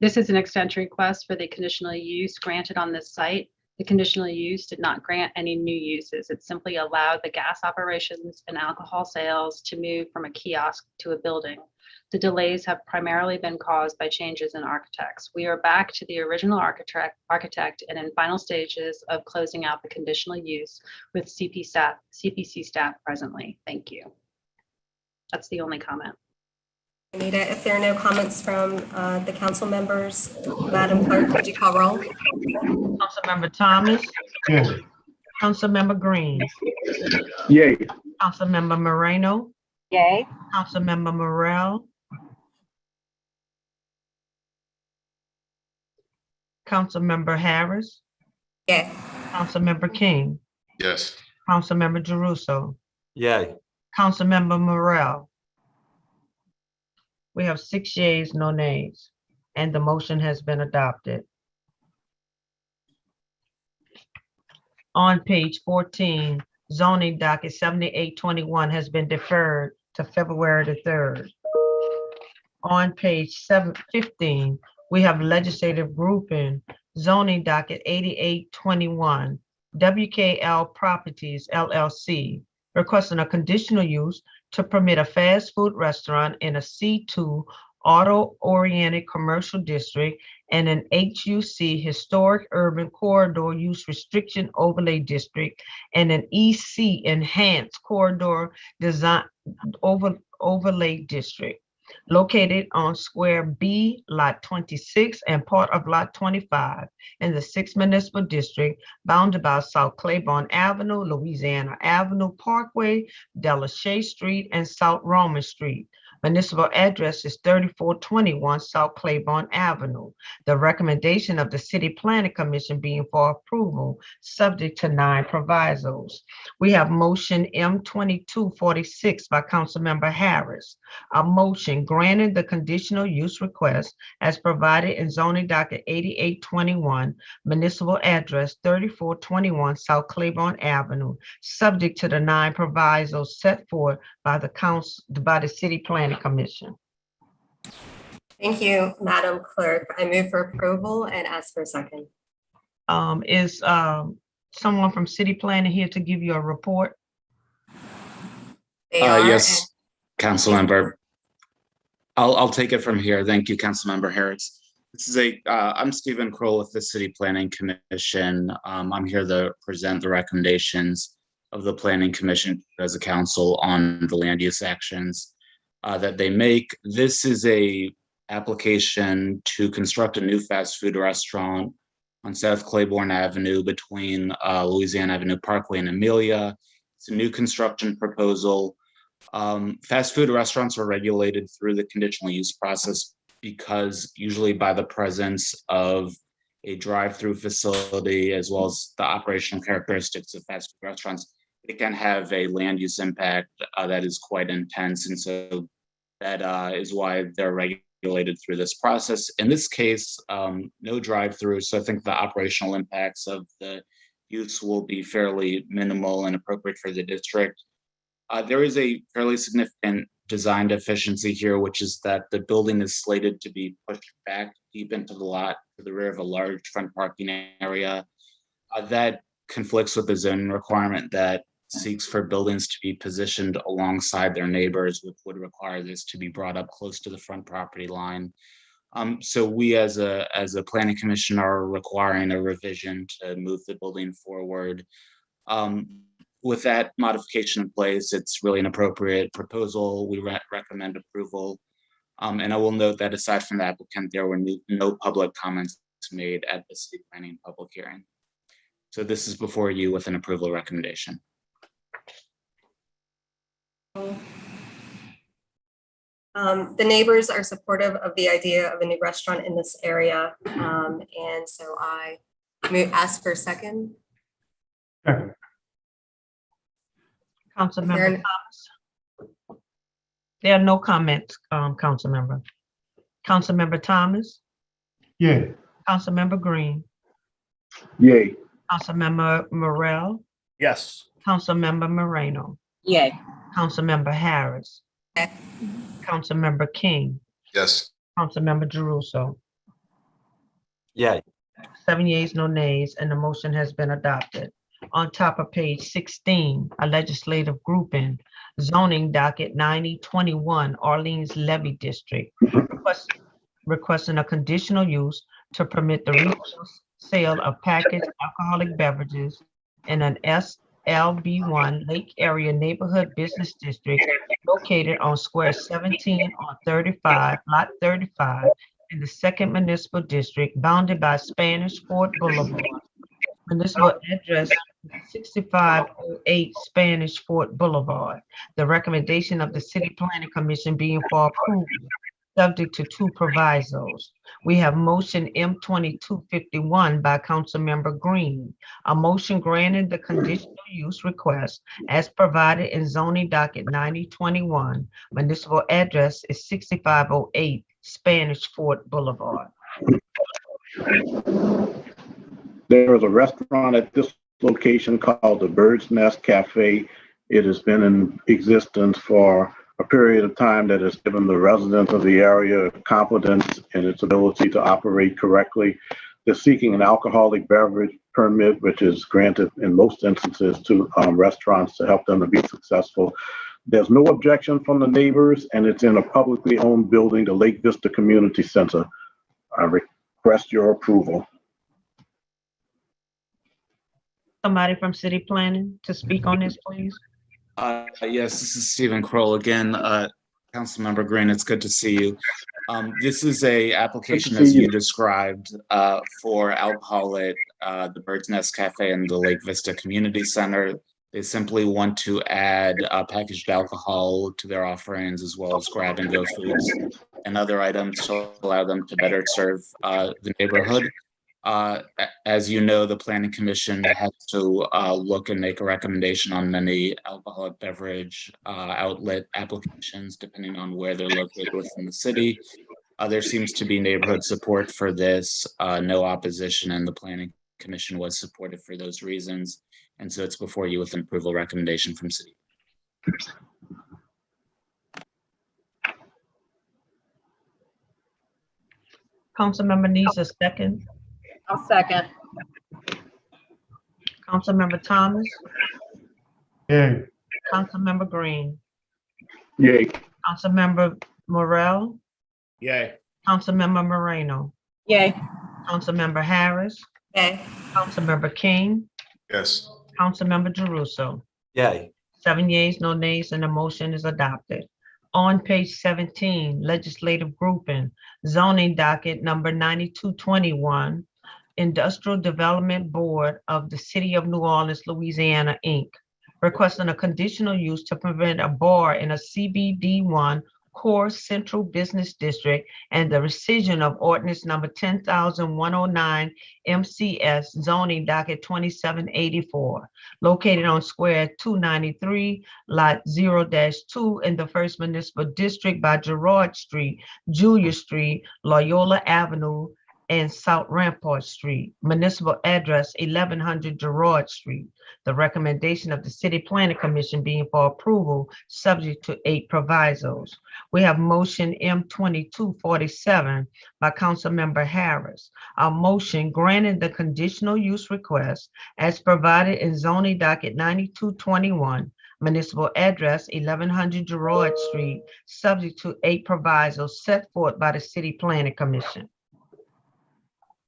This is an extension request for the conditional use granted on this site. The conditional use did not grant any new uses. It simply allowed the gas operations and alcohol sales to move from a kiosk to a building. The delays have primarily been caused by changes in architects. We are back to the original architect and in final stages of closing out the conditional use with CPC staff presently. Thank you. That's the only comment. Anita, if there are no comments from the council members, Madam Clerk, could you call roll? Councilmember Thomas, Yes. Councilmember Green, Yay. Councilmember Moreno, Yay. Councilmember Morrell, Councilmember Harris, Yay. Councilmember King, Yes. Councilmember Jeruso, Yay. Councilmember Morrell. We have 6 yeas, no nays, and the motion has been adopted. On page 14, zoning docket 7821 has been deferred to February the 3rd. On page 15, we have legislative grouping, zoning docket 8821, WKL Properties LLC, requesting a conditional use to permit a fast food restaurant in a C2 auto-oriented commercial district and an HUC historic urban corridor use restriction overlay district and an EC enhanced corridor design overlay district located on Square B, Lot 26 and part of Lot 25 in the 6th Municipal District, bounded by South Claiborne Avenue, Louisiana Avenue Parkway, Delachey Street, and South Roman Street. Municipal address is 3421 South Claiborne Avenue. The recommendation of the City Planning Commission being for approval, subject to 9 provisos. We have motion M2246 by Councilmember Harris. A motion granting the conditional use request as provided in zoning docket 8821, municipal address 3421 South Claiborne Avenue, subject to the 9 provisos set forth by the City Planning Commission. Thank you, Madam Clerk. I move for approval and ask for a second. Is someone from City Planning here to give you a report? They are. Yes, Councilmember. I'll take it from here. Thank you, Councilmember Harris. This is I'm Stephen Kroll with the City Planning Commission. I'm here to present the recommendations of the Planning Commission as a council on the land use actions that they make. This is a application to construct a new fast food restaurant on South Claiborne Avenue between Louisiana Avenue Parkway and Amelia. It's a new construction proposal. Fast food restaurants are regulated through the conditional use process because usually by the presence of a drive-through facility as well as the operational characteristics of fast food restaurants, it can have a land use impact that is quite intense. And so that is why they're regulated through this process. In this case, no drive-through. So I think the operational impacts of the use will be fairly minimal and appropriate for the district. There is a fairly significant design deficiency here, which is that the building is slated to be pushed back deep into the lot to the rear of a large front parking area. That conflicts with the zoning requirement that seeks for buildings to be positioned alongside their neighbors, which would require this to be brought up close to the front property line. So we as a planning commission are requiring a revision to move the building forward. With that modification in place, it's really an appropriate proposal. We recommend approval. And I will note that aside from the applicant, there were no public comments made at the city planning public hearing. So this is before you with an approval recommendation. The neighbors are supportive of the idea of a new restaurant in this area. And so I ask for a second. Second. Councilmember Karen. Thomas. There are no comments, Councilmember. Councilmember Thomas, Yay. Councilmember Green, Yay. Councilmember Morel, Yes. Councilmember Moreno, Yay. Councilmember Harris, Okay. Councilmember King, Yes. Councilmember Jeruso. Yay. 7 yeas, no nays, and the motion has been adopted. On top of page 16, a legislative grouping, zoning docket 9021, Orleans Levy District, requesting a conditional use to permit the retail sale of packaged alcoholic beverages in an SLB1 Lake Area Neighborhood Business District located on square 17 on 35, lot 35, in the second municipal district bounded by Spanish Fort Boulevard. Municipal address 6508 Spanish Fort Boulevard. The recommendation of the City Planning Commission being for approval, subject to two provisos. We have motion M2251 by Councilmember Green, a motion granting the conditional use request as provided in zoning docket 9021. Municipal address is 6508 Spanish Fort Boulevard. There is a restaurant at this location called the Bird's Nest Cafe. It has been in existence for a period of time that has given the residents of the area confidence in its ability to operate correctly. They're seeking an alcoholic beverage permit, which is granted in most instances to restaurants to help them to be successful. There's no objection from the neighbors, and it's in a publicly owned building, the Lake Vista Community Center. I request your approval. Somebody from City Planning to speak on this, please. Yes, this is Stephen Kroll again. Councilmember Green, it's good to see you. This is a application as you described for alcohol at the Bird's Nest Cafe and the Lake Vista Community Center. They simply want to add packaged alcohol to their offerings, as well as grab-and-go foods and other items to allow them to better serve the neighborhood. As you know, the Planning Commission has to look and make a recommendation on many alcoholic beverage outlet applications, depending on where they're located within the city. There seems to be neighborhood support for this, no opposition, and the Planning Commission was supportive for those reasons. And so it's before you with an approval recommendation from City. Councilmember needs a second. I'll second. Councilmember Thomas, Yay. Councilmember Green, Yay. Councilmember Morel, Yay. Councilmember Moreno, Yay. Councilmember Harris, Okay. Councilmember King, Yes. Councilmember Jeruso. Yay. 7 yeas, no nays, and the motion is adopted. On page 17, legislative grouping, zoning docket number 9221, Industrial Development Board of the City of New Orleans, Louisiana, Inc., requesting a conditional use to prevent a bar in a CBD1 core central business district and the rescission of ordinance number 10,109 MCS zoning docket 2784, located on square 293, lot 0-2 in the first municipal district by Girard Street, Julia Street, Loyola Avenue, and South Rampart Street. Municipal address 1100 Girard Street. The recommendation of the City Planning Commission being for approval, subject to 8 provisos. We have motion M2247 by Councilmember Harris. A motion granting the conditional use request as provided in zoning docket 9221, municipal address 1100 Girard Street, subject to 8 provisos set forth by the City Planning Commission.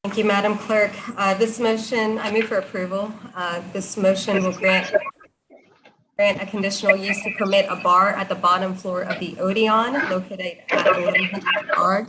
Thank you, Madam Clerk. This motion, I move for approval. This motion will grant a conditional use to permit a bar at the bottom floor of the Odeon located at 1100 Girard.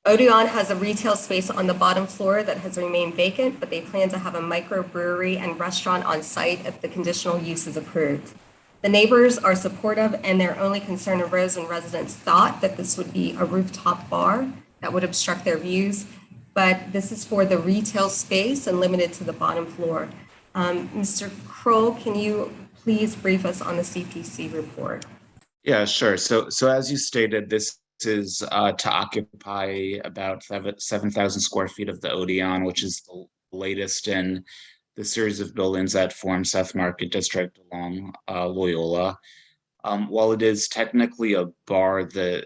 Odeon has a retail space on the bottom floor that has remained vacant, but they plan to have a microbrewery and restaurant on site if the conditional use is approved. The neighbors are supportive, and their only concern arose when residents thought that this would be a rooftop bar that would obstruct their views. But this is for the retail space and limited to the bottom floor. Mr. Kroll, can you please brief us on the CPC report? Yeah, sure. So as you stated, this is to occupy about 7,000 square feet of the Odeon, which is the latest in the series of buildings that form South Market District along Loyola. While it is technically a bar, the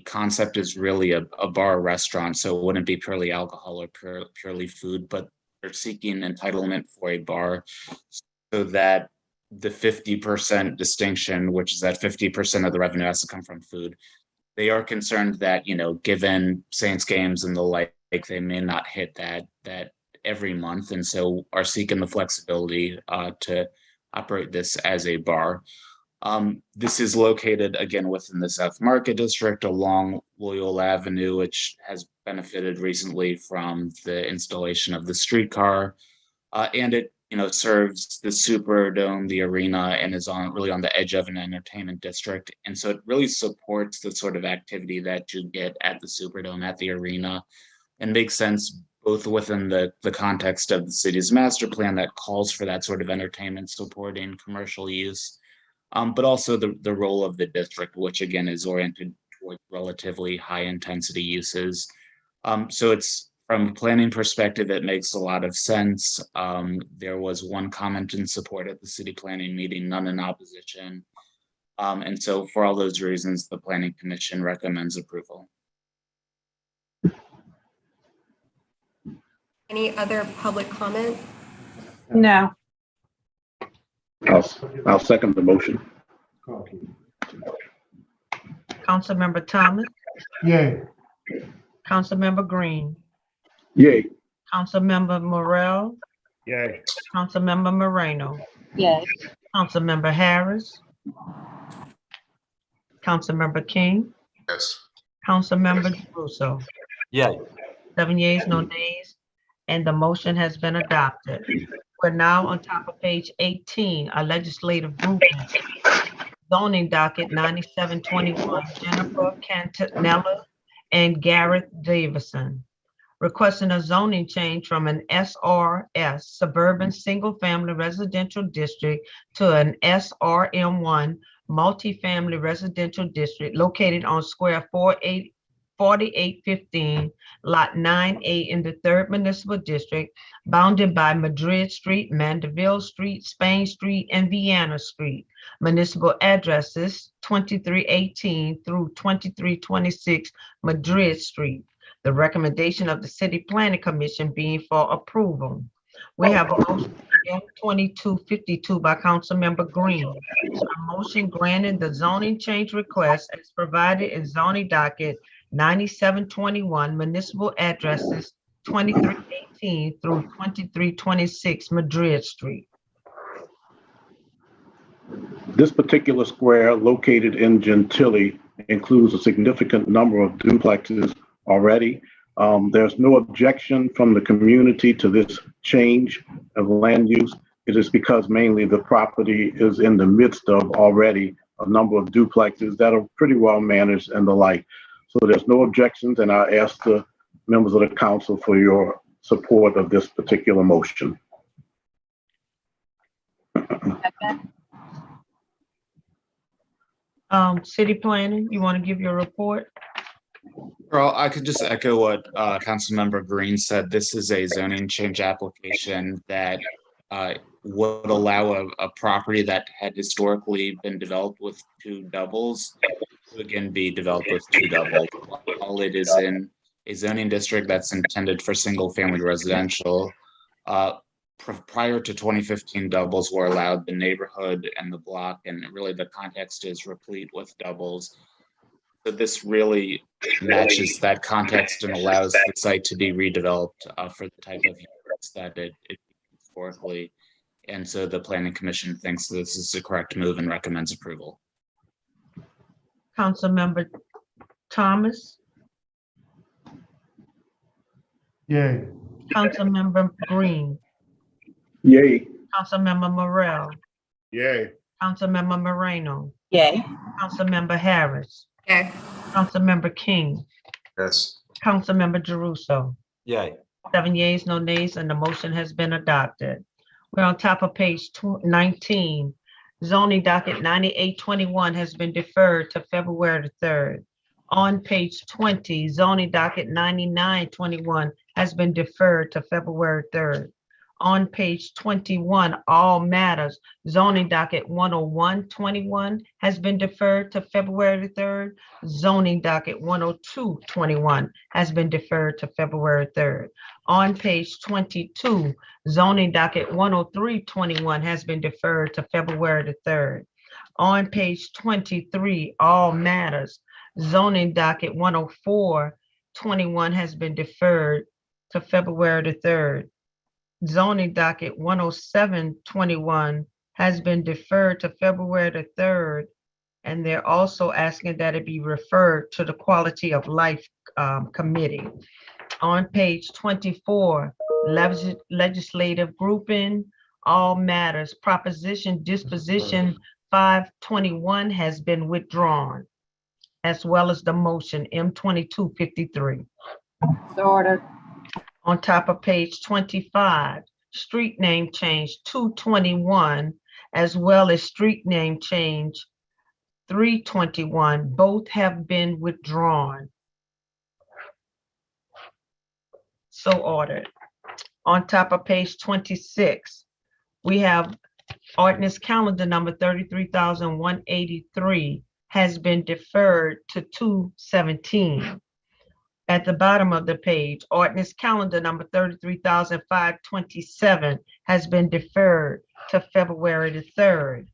concept is really a bar restaurant, so it wouldn't be purely alcohol or purely food, but they're seeking entitlement for a bar so that the 50% distinction, which is that 50% of the revenue has to come from food. They are concerned that, given Saints games and the like, they may not hit that every month, and so are seeking the flexibility to operate this as a bar. This is located again within the South Market District along Loyola Avenue, which has benefited recently from the installation of the streetcar, and it serves the Superdome, the arena, and is really on the edge of an entertainment district. And so it really supports the sort of activity that you get at the Superdome, at the arena, and makes sense both within the context of the city's master plan that calls for that sort of entertainment supporting commercial use, but also the role of the district, which again is oriented toward relatively high intensity uses. So it's, from a planning perspective, it makes a lot of sense. There was one comment in support at the city planning meeting, none in opposition. And so for all those reasons, the Planning Commission recommends approval. Any other public comment? No. I'll second the motion. Councilmember Thomas, Yay. Councilmember Green, Yay. Councilmember Morrell, Yay. Councilmember Moreno, Yay. Councilmember Harris, Councilmember King, Yes. Councilmember Russo. Yay. 7 yeas, no nays, and the motion has been adopted. We're now on top of page 18, a legislative grouping. Zoning docket 9721, Jennifer Cantanella and Garrett Davison, requesting a zoning change from an SRS, Suburban Single Family Residential District, to an SRM1, Multifamily Residential District located on square 4815, lot 9A in the 3rd Municipal District, bounded by Madrid Street, Mandeville Street, Spain Street, and Vienna Street. Municipal addresses 2318 through 2326 Madrid Street. The recommendation of the City Planning Commission being for approval. We have a motion M2252 by Councilmember Green. A motion granting the zoning change request as provided in zoning docket 9721, municipal addresses 2318 through 2326 Madrid Street. This particular square located in Gentilly includes a significant number of duplexes already. There's no objection from the community to this change of land use. It is because mainly the property is in the midst of already a number of duplexes that are pretty well managed and the like. So there's no objections, and I ask the members of the council for your support of this particular motion. City Planning, you want to give your report? Well, I could just echo what Councilmember Green said. This is a zoning change application that would allow a property that had historically been developed with 2 doubles to again be developed with 2 doubles. While it is in a zoning district that's intended for single family residential, prior to 2015, doubles were allowed. The neighborhood and the block, and really the context, is replete with doubles. So this really matches that context and allows the site to be redeveloped for the type of use that it historically. And so the Planning Commission thinks this is the correct move and recommends approval. Councilmember Thomas, Yay. Councilmember Green, Yay. Councilmember Morrell, Yay. Councilmember Moreno, Yay. Councilmember Harris, Okay. Councilmember King, Yes. Councilmember Jeruso. Yay. 7 yeas, no nays, and the motion has been adopted. We're on top of page 19. Zoning docket 9821 has been deferred to February the 3rd. On page 20, zoning docket 9921 has been deferred to February 3rd. On page 21, all matters, zoning docket 10121 has been deferred to February 3rd. Zoning docket 10221 has been deferred to February 3rd. On page 22, zoning docket 10321 has been deferred to February the 3rd. On page 23, all matters, zoning docket 10421 has been deferred to February the 3rd. Zoning docket 10721 has been deferred to February the 3rd. And they're also asking that it be referred to the Quality of Life Committee. On page 24, legislative grouping, all matters, proposition disposition 521 has been withdrawn, as well as the motion M2253. So ordered. On top of page 25, street name change 221, as well as street name change 321, both have been withdrawn. So ordered. On top of page 26, we have ordinance calendar number 33,183 has been deferred to 2/17. At the bottom of the page, ordinance calendar number 33,527 has been deferred to February the 3rd.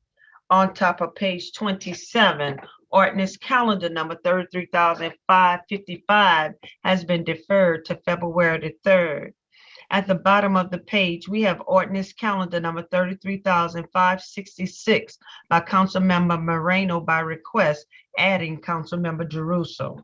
On top of page 27, ordinance calendar number 33,555 has been deferred to February the 3rd. At the bottom of the page, we have ordinance calendar number 33,566 by Councilmember Moreno by request, adding Councilmember Jeruso.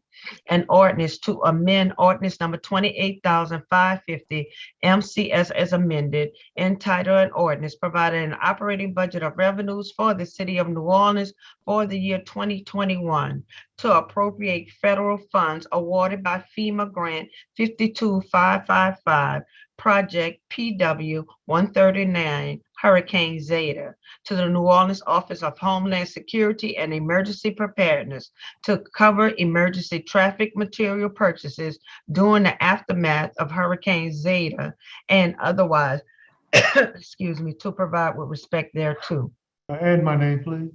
An ordinance to amend ordinance number 28,550 MCS as amended, entitled an ordinance providing an operating budget of revenues for the city of New Orleans for the year 2021 to appropriate federal funds awarded by FEMA grant 52555, project PW 139 Hurricane Zeta, to the New Orleans Office of Homeland Security and Emergency Preparedness to cover emergency traffic material purchases during the aftermath of Hurricane Zeta and otherwise, excuse me, to provide with respect thereto. Add my name, please.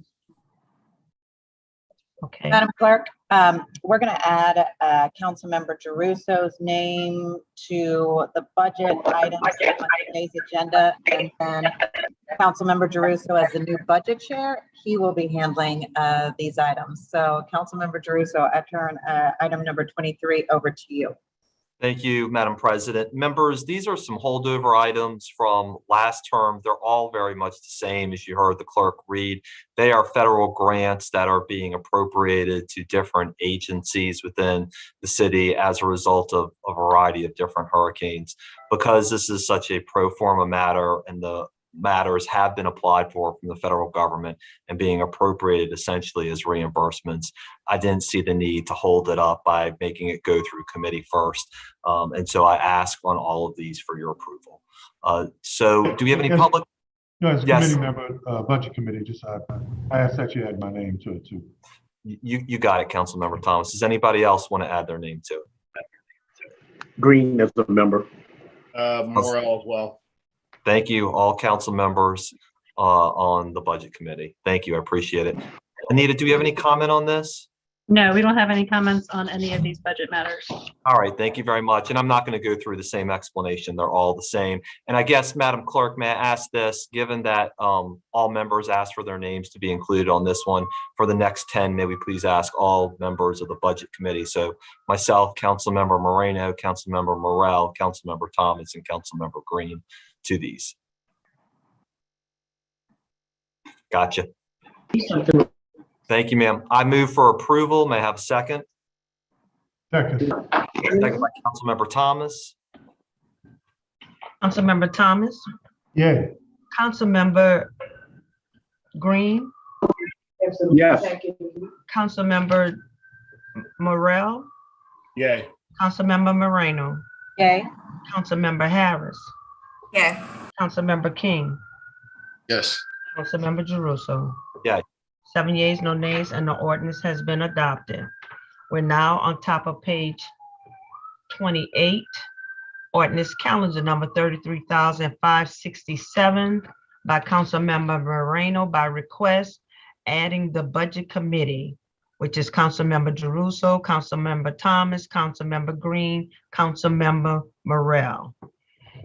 Okay. Madam Clerk, we're going to add Councilmember Jeruso's name to the budget items on today's agenda, and then Councilmember Jeruso, as the new budget chair, he will be handling these items. So Councilmember Jeruso, I turn item number 23 over to you. Thank you, Madam President. Members, these are some holdover items from last term. They're all very much the same, as you heard the clerk read. They are federal grants that are being appropriated to different agencies within the city as a result of a variety of different hurricanes. Because this is such a pro forma matter and the matters have been applied for from the federal government and being appropriated essentially as reimbursements, I didn't see the need to hold it up by making it go through committee first. And so I ask on all of these for your approval. So do we have any public? No, as a Yes. committee member, budget committee, just I ask that you add my name to it too. You got it, Councilmember Thomas. Does anybody else want to add their name to it? Green as a member. Morel as well. Thank you, all council members on the budget committee. Thank you, I appreciate it. Anita, do we have any comment on this? No, we don't have any comments on any of these budget matters. All right, thank you very much. And I'm not going to go through the same explanation. They're all the same. And I guess, Madam Clerk, may I ask this, given that all members asked for their names to be included on this one, for the next 10, may we please ask all members of the budget committee? So myself, Councilmember Moreno, Councilmember Morel, Councilmember Thomas, and Councilmember Green to these. Gotcha. Thank you, ma'am. I move for approval. May I have a second? Second. Second by Councilmember Thomas. Councilmember Thomas, Yay. Councilmember Green, Yes. Councilmember Morel, Yay. Councilmember Moreno, Yay. Councilmember Harris, Yeah. Councilmember King, Yes. Councilmember Jeruso. Yay. 7 yeas, no nays, and the ordinance has been adopted. We're now on top of page 28. Ordinance calendar number 33,567 by Councilmember Moreno by request, adding the Budget Committee, which is Councilmember Jeruso, Councilmember Thomas, Councilmember Green, Councilmember Morel.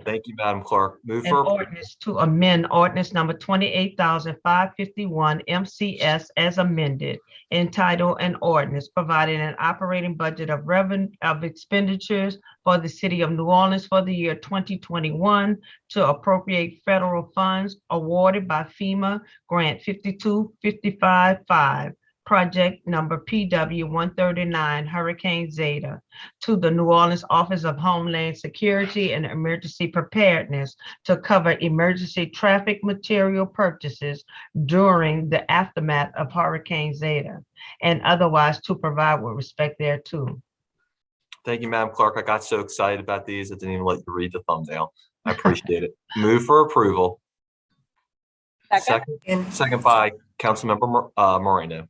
Thank you, Madam Clerk. Move An for, ordinance to amend ordinance number 28,551 MCS as amended, entitled an ordinance providing an operating budget of revenue of expenditures for the city of New Orleans for the year 2021 to appropriate federal funds awarded by FEMA Grant 52555, project number PW 139 Hurricane Zeta, to the New Orleans Office of Homeland Security and Emergency Preparedness to cover emergency traffic material purchases during the aftermath of Hurricane Zeta, and otherwise to provide with respect thereto. thank you, Madam Clerk. I got so excited about these, I didn't even let you read the thumbnail. I appreciate it. Move for approval. Second by Councilmember Moreno.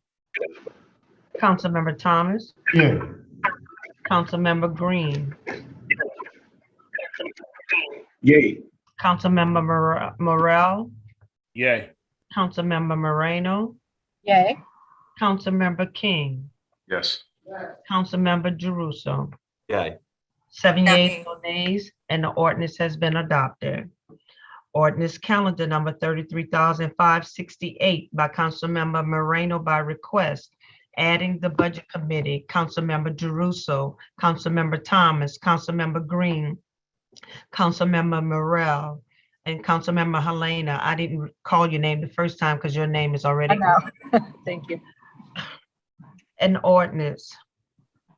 Councilmember Thomas, Yay. Councilmember Green, Yay. Councilmember Morel, Yay. Councilmember Moreno, Yay. Councilmember King, Yes. Councilmember Jeruso. Yay. 7 yeas, no nays, and the ordinance has been adopted. Ordinance calendar number 33,568 by Councilmember Moreno by request, adding the Budget Committee, Councilmember Jeruso, Councilmember Thomas, Councilmember Green, Councilmember Morel, and Councilmember Helena. I didn't call your name the first time because your name is already. I know. Thank you. An ordinance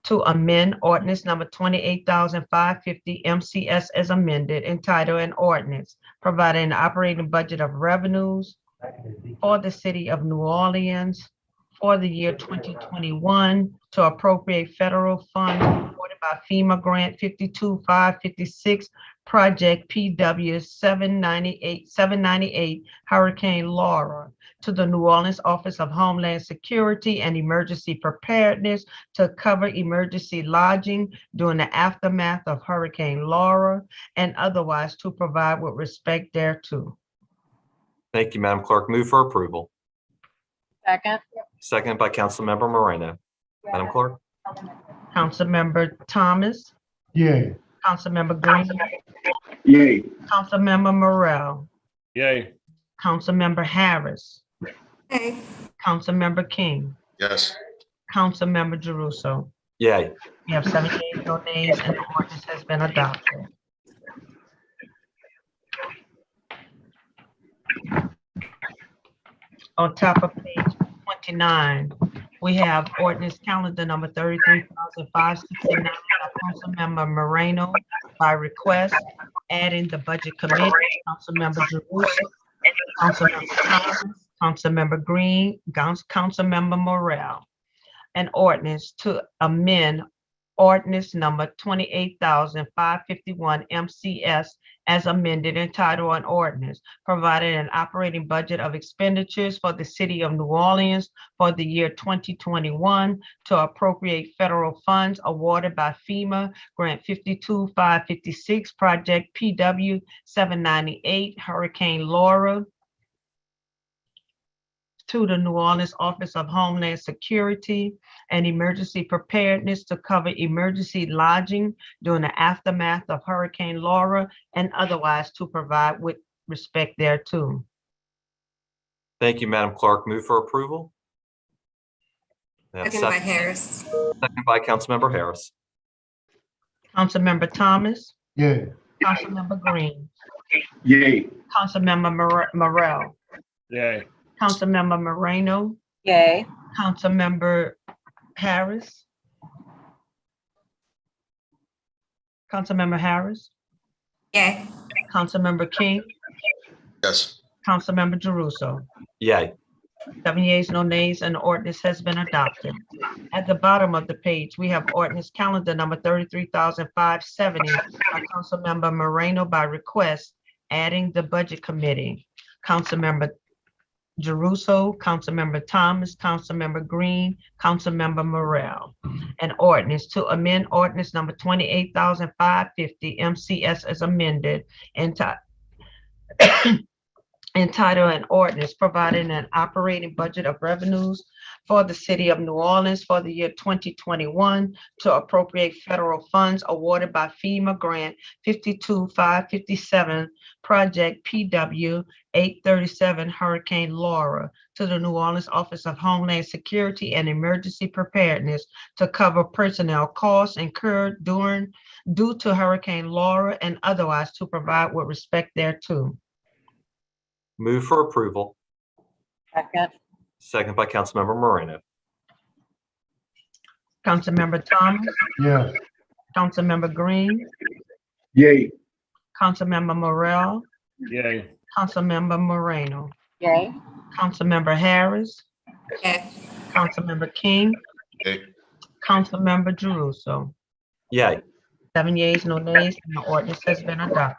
to amend ordinance number 28,550 MCS as amended, entitled an ordinance providing an operating budget of revenues for the city of New Orleans for the year 2021 to appropriate federal funds awarded by FEMA Grant 52556, project PW 798 Hurricane Laura, to the New Orleans Office of Homeland Security and Emergency Preparedness to cover emergency lodging during the aftermath of Hurricane Laura, and otherwise to provide with respect thereto. Thank you, Madam Clerk. Move for approval. Second. Second by Councilmember Moreno. Madam Clerk. Councilmember Thomas, Yay. Councilmember Green, Yay. Councilmember Morel, Yay. Councilmember Harris, Yay. Councilmember King, Yes. Councilmember Jeruso. Yay. We have 7 yeas, no nays, and the ordinance has been adopted. On top of page 29, we have ordinance calendar number 33,569 by Councilmember Moreno by request, adding the Budget Committee, Councilmember Jeruso, Councilmember Thomas, Councilmember Green, Councilmember Morel. An ordinance to amend ordinance number 28,551 MCS as amended, entitled an ordinance providing an operating budget of expenditures for the city of New Orleans for the year 2021 to appropriate federal funds awarded by FEMA Grant 52556, project PW 798 Hurricane Laura, to the New Orleans Office of Homeland Security and Emergency Preparedness to cover emergency lodging during the aftermath of Hurricane Laura, and otherwise to provide with respect thereto. Thank you, Madam Clerk. Move for approval. We have Second by Harris. Second by Councilmember Harris. Councilmember Thomas, Yay. Councilmember Green, Yay. Councilmember Morel, Yay. Councilmember Moreno, Yay. Councilmember Harris, Councilmember Harris, Yay. Councilmember King, Yes. Councilmember Jeruso. Yay. 7 yeas, no nays, and the ordinance has been adopted. At the bottom of the page, we have ordinance calendar number 33,570 by Councilmember Moreno by request, adding the Budget Committee. Councilmember Jeruso, Councilmember Thomas, Councilmember Green, Councilmember Morrell. An ordinance to amend ordinance number 28,550 MCS as amended entitled an ordinance providing an operating budget of revenues for the city of New Orleans for the year 2021 to appropriate federal funds awarded by FEMA grant 52557 project PW 837 Hurricane Laura to the New Orleans Office of Homeland Security and Emergency Preparedness to cover personnel costs incurred due to Hurricane Laura and otherwise to provide with respect thereto. Move for approval. Second. Second by Councilmember Moreno. Councilmember Thomas, Yes. Councilmember Green, Yay. Councilmember Morrell, Yay. Councilmember Moreno, Yay. Councilmember Harris, Yay. Councilmember King, Yay. Councilmember Jeruso. Yay. 7 yeas, no nays, and the ordinance has been adopted.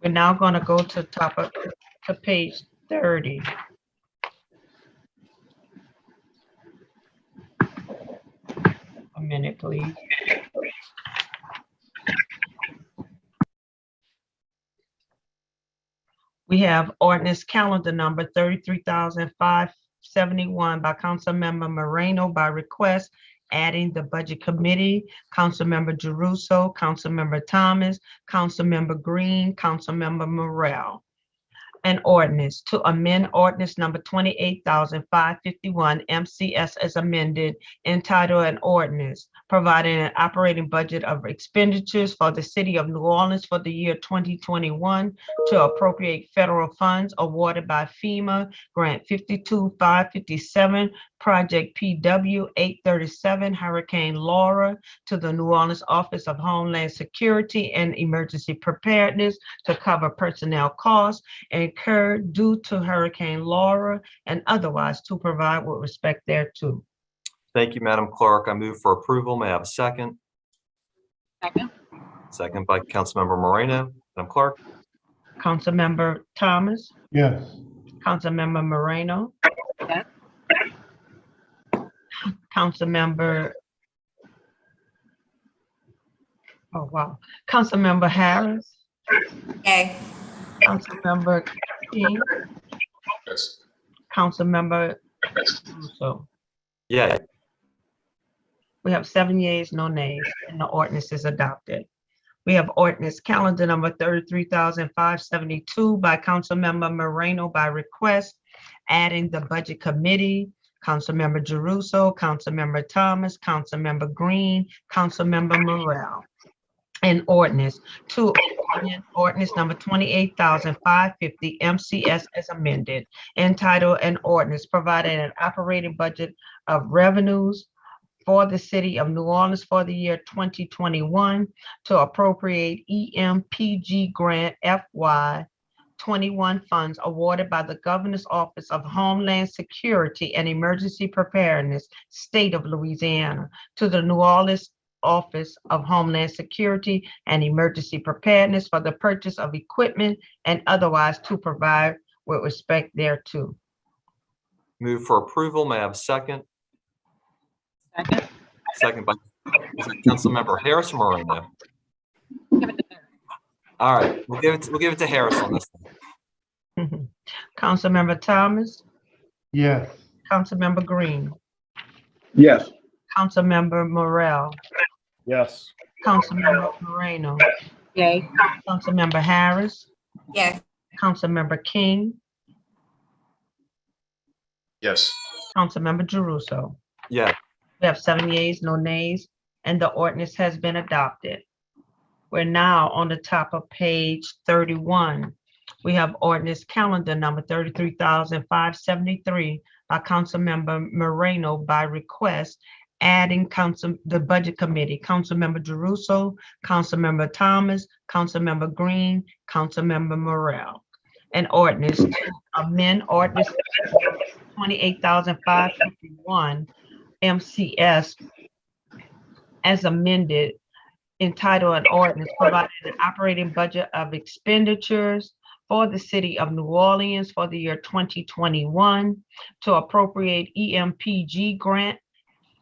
We're now going to go to page 30. A minute, please. We have ordinance calendar number 33,571 by Councilmember Moreno by request, adding the Budget Committee, Councilmember Jeruso, Councilmember Thomas, Councilmember Green, Councilmember Morrell. An ordinance to amend ordinance number 28,551 MCS as amended, entitled an ordinance providing an operating budget of expenditures for the city of New Orleans for the year 2021 to appropriate federal funds awarded by FEMA grant 52557 project PW 837 Hurricane Laura to the New Orleans Office of Homeland Security and Emergency Preparedness to cover personnel costs incurred due to Hurricane Laura and otherwise to provide with respect thereto. Thank you, Madam Clerk. I move for approval. May I have a second? Second. Second by Councilmember Moreno. Madam Clerk? Councilmember Thomas, Yes. Councilmember Moreno, Yes. Councilmember, oh wow, Councilmember Harris, Yay. Councilmember King, Yes. Councilmember Russo. Yay. We have 7 yeas, no nays, and the ordinance is adopted. We have ordinance calendar number 33,572 by Councilmember Moreno by request, adding the Budget Committee, Councilmember Jeruso, Councilmember Thomas, Councilmember Green, Councilmember Morrell. An ordinance to amend ordinance number 28,550 MCS as amended, entitled an ordinance providing an operating budget of revenues for the city of New Orleans for the year 2021 to appropriate EMPG grant FY 21 funds awarded by the Governor's Office of Homeland Security and Emergency Preparedness, State of Louisiana, to the New Orleans Office of Homeland Security and Emergency Preparedness for the purchase of equipment and otherwise to provide with respect thereto. Move for approval. May I have a second? Second. Second by Councilmember Harris Moreno. Give it to Sarah. All right, we'll give it to Harris on this one. Councilmember Thomas, Yes. Councilmember Green, Yes. Councilmember Morrell, Yes. Councilmember Moreno, Yay. Councilmember Harris, Yay. Councilmember King, Yes. Councilmember Jeruso. Yeah. We have 7 yeas, no nays, and the ordinance has been adopted. We're now on the top of page 31. We have ordinance calendar number 33,573 by Councilmember Moreno by request, adding the Budget Committee, Councilmember Jeruso, Councilmember Thomas, Councilmember Green, Councilmember Morrell. An ordinance to amend ordinance 28,551 MCS as amended, entitled an ordinance providing an operating budget of expenditures for the city of New Orleans for the year 2021 to appropriate EMPG grant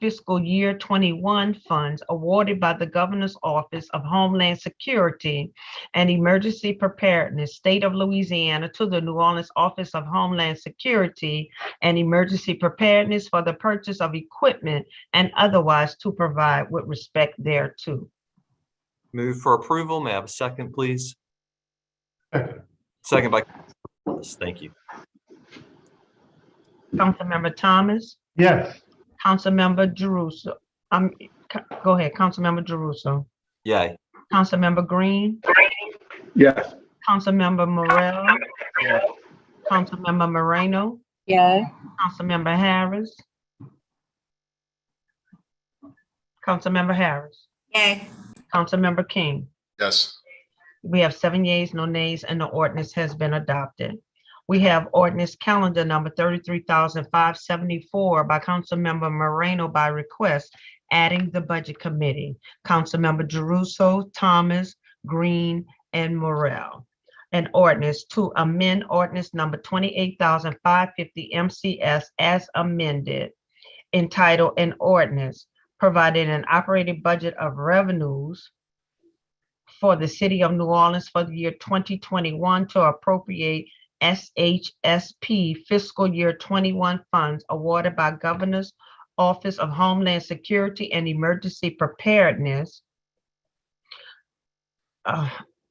fiscal year 21 funds awarded by the Governor's Office of Homeland Security and Emergency Preparedness, State of Louisiana, to the New Orleans Office of Homeland Security and Emergency Preparedness for the purchase of equipment and otherwise to provide with respect thereto. Move for approval. May I have a second, please? Second. Second by, thank you. Councilmember Thomas, Yes. Councilmember Jeruso. Go ahead, Councilmember Jeruso. Yay. Councilmember Green, Yes. Councilmember Morrell, Councilmember Moreno, Yay. Councilmember Harris, Councilmember Harris, Yay. Councilmember King. Yes. We have 7 yeas, no nays, and the ordinance has been adopted. We have ordinance calendar number 33,574 by Councilmember Moreno by request, adding the Budget Committee, Councilmember Jeruso, Thomas, Green, and Morrell. An ordinance to amend ordinance number 28,550 MCS as amended, entitled an ordinance providing an operating budget of revenues for the city of New Orleans for the year 2021 to appropriate SHSP fiscal year 21 funds awarded by Governor's Office of Homeland Security and Emergency Preparedness,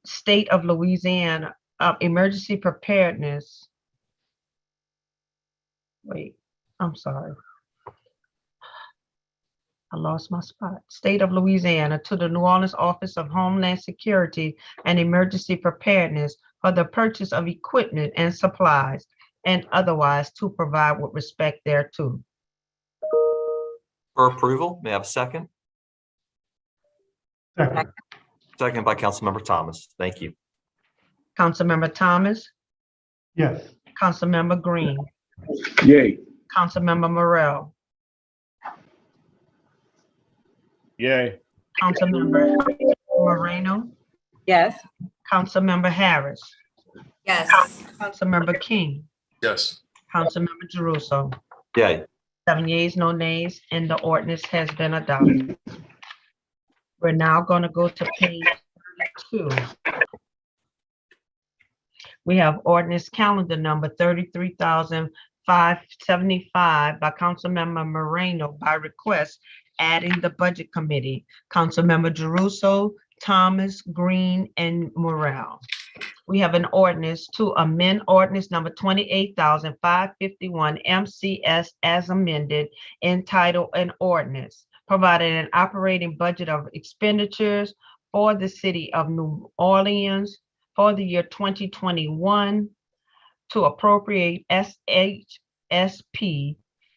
State of Louisiana, Emergency Preparedness. Wait, I'm sorry. I lost my spot. State of Louisiana to the New Orleans Office of Homeland Security and Emergency Preparedness for the purchase of equipment and supplies and otherwise to provide with respect thereto. For approval, may I have a second? Second. Second by Councilmember Thomas. Thank you. Councilmember Thomas, Yes. Councilmember Green, Yay. Councilmember Morrell, Yay. Councilmember Moreno, Yes. Councilmember Harris, Yes. Councilmember King, Yes. Councilmember Jeruso. Yay. 7 yeas, no nays, and the ordinance has been adopted. We're now going to go to page 32. We have ordinance calendar number 33,575 by Councilmember Moreno by request, adding the Budget Committee, Councilmember Jeruso, Thomas, Green, and Morrell. We have an ordinance to amend ordinance number 28,551 MCS as amended, entitled an ordinance providing an operating budget of expenditures for the city of New Orleans for the year 2021 to appropriate SHSP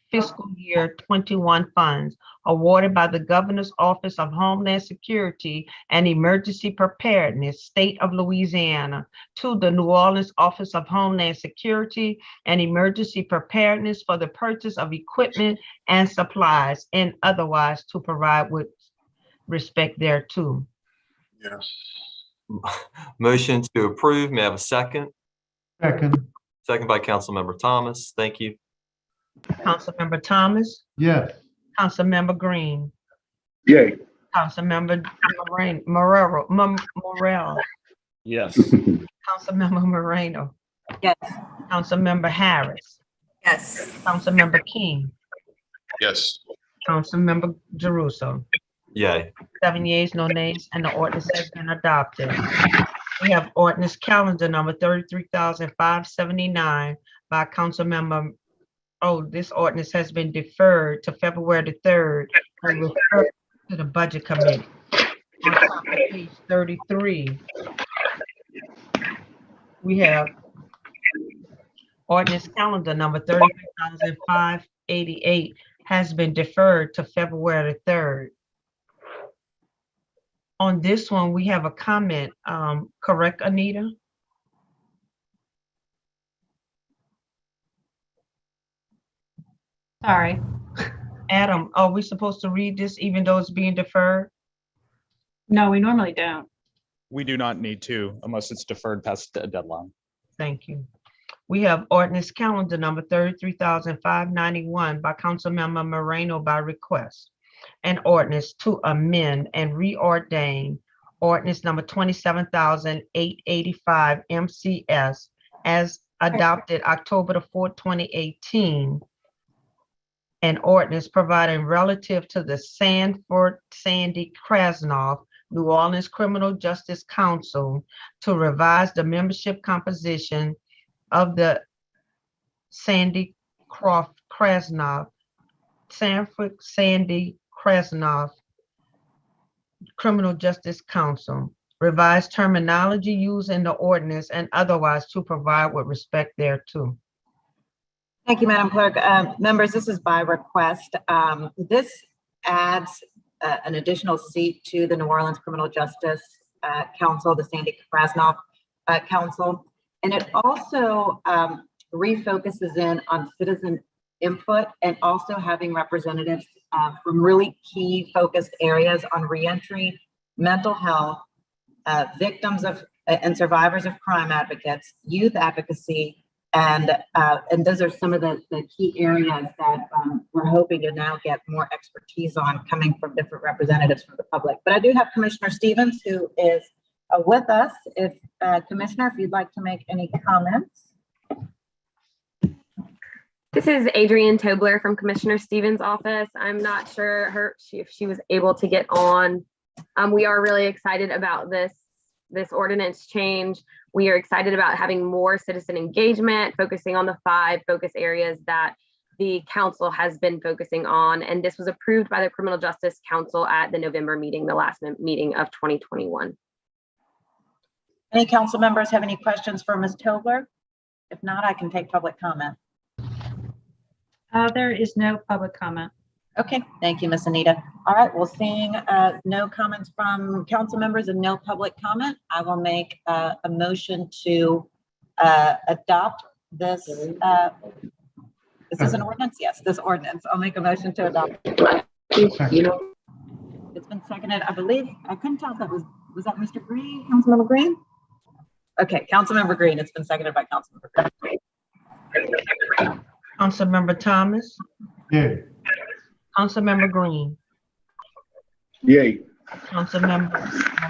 fiscal year 21 funds awarded by the Governor's Office of Homeland Security and Emergency Preparedness, State of Louisiana, to the New Orleans Office of Homeland Security and Emergency Preparedness for the purchase of equipment and supplies and otherwise to provide with respect thereto. Yes. Motion to approve. May I have a second? Second. Second by Councilmember Thomas. Thank you. Councilmember Thomas, Yes. Councilmember Green, Yay. Councilmember Morrell, Yes. Councilmember Moreno, Yes. Councilmember Harris, Yes. Councilmember King, Yes. Councilmember Jeruso. Yay. 7 yeas, no nays, and the ordinance has been adopted. We have ordinance calendar number 33,579 by Councilmember. Oh, this ordinance has been deferred to February the 3rd and referred to the Budget Committee. On top of page 33, we have ordinance calendar number 33,588 has been deferred to February 3rd. On this one, we have a comment, correct, Anita? Sorry. Adam, are we supposed to read this even though it's being deferred? No, we normally don't. We do not need to unless it's deferred past the deadline. Thank you. We have ordinance calendar number 33,591 by Councilmember Moreno by request. An ordinance to amend and reordain ordinance number 27,885 MCS as adopted October the 4th, 2018. An ordinance providing relative to the Sanford Sandy Krasnoff New Orleans Criminal Justice Council to revise the membership composition of the Sandy Krasnoff, Sanford Sandy Krasnoff Criminal Justice Council, revised terminology used in the ordinance and otherwise to provide with respect thereto. Thank you, Madam Clerk. Members, this is by request. This adds an additional seat to the New Orleans Criminal Justice Council, the Sandy Krasnoff Council, and it also refocuses in on citizen input and also having representatives from really key focused areas on reentry, mental health, victims of and survivors of crime advocates, youth advocacy, and those are some of the key areas that we're hoping to now get more expertise on coming from different representatives from the public. But I do have Commissioner Stevens, who is with us. If Commissioner, if you'd like to make any comments. This is Adrienne Tobler from Commissioner Stevens' office. I'm not sure if she was able to get on. We are really excited about this ordinance change. We are excited about having more citizen engagement, focusing on the 5 focus areas that the council has been focusing on. And this was approved by the Criminal Justice Council at the November meeting, the last meeting of 2021. Any council members have any questions for Ms. Tobler? If not, I can take public comment. There is no public comment. Okay, thank you, Ms. Anita. All right, well, seeing no comments from council members and no public comment, I will make a motion to adopt this. Is this an ordinance? Yes, this ordinance. I'll make a motion to adopt. It's been seconded, I believe. I couldn't tell if that was that Mr. Green, Councilmember Green? Okay, Councilmember Green. It's been seconded by Councilmember Green. Councilmember Thomas? Yay. Councilmember Green? Yay. Councilmember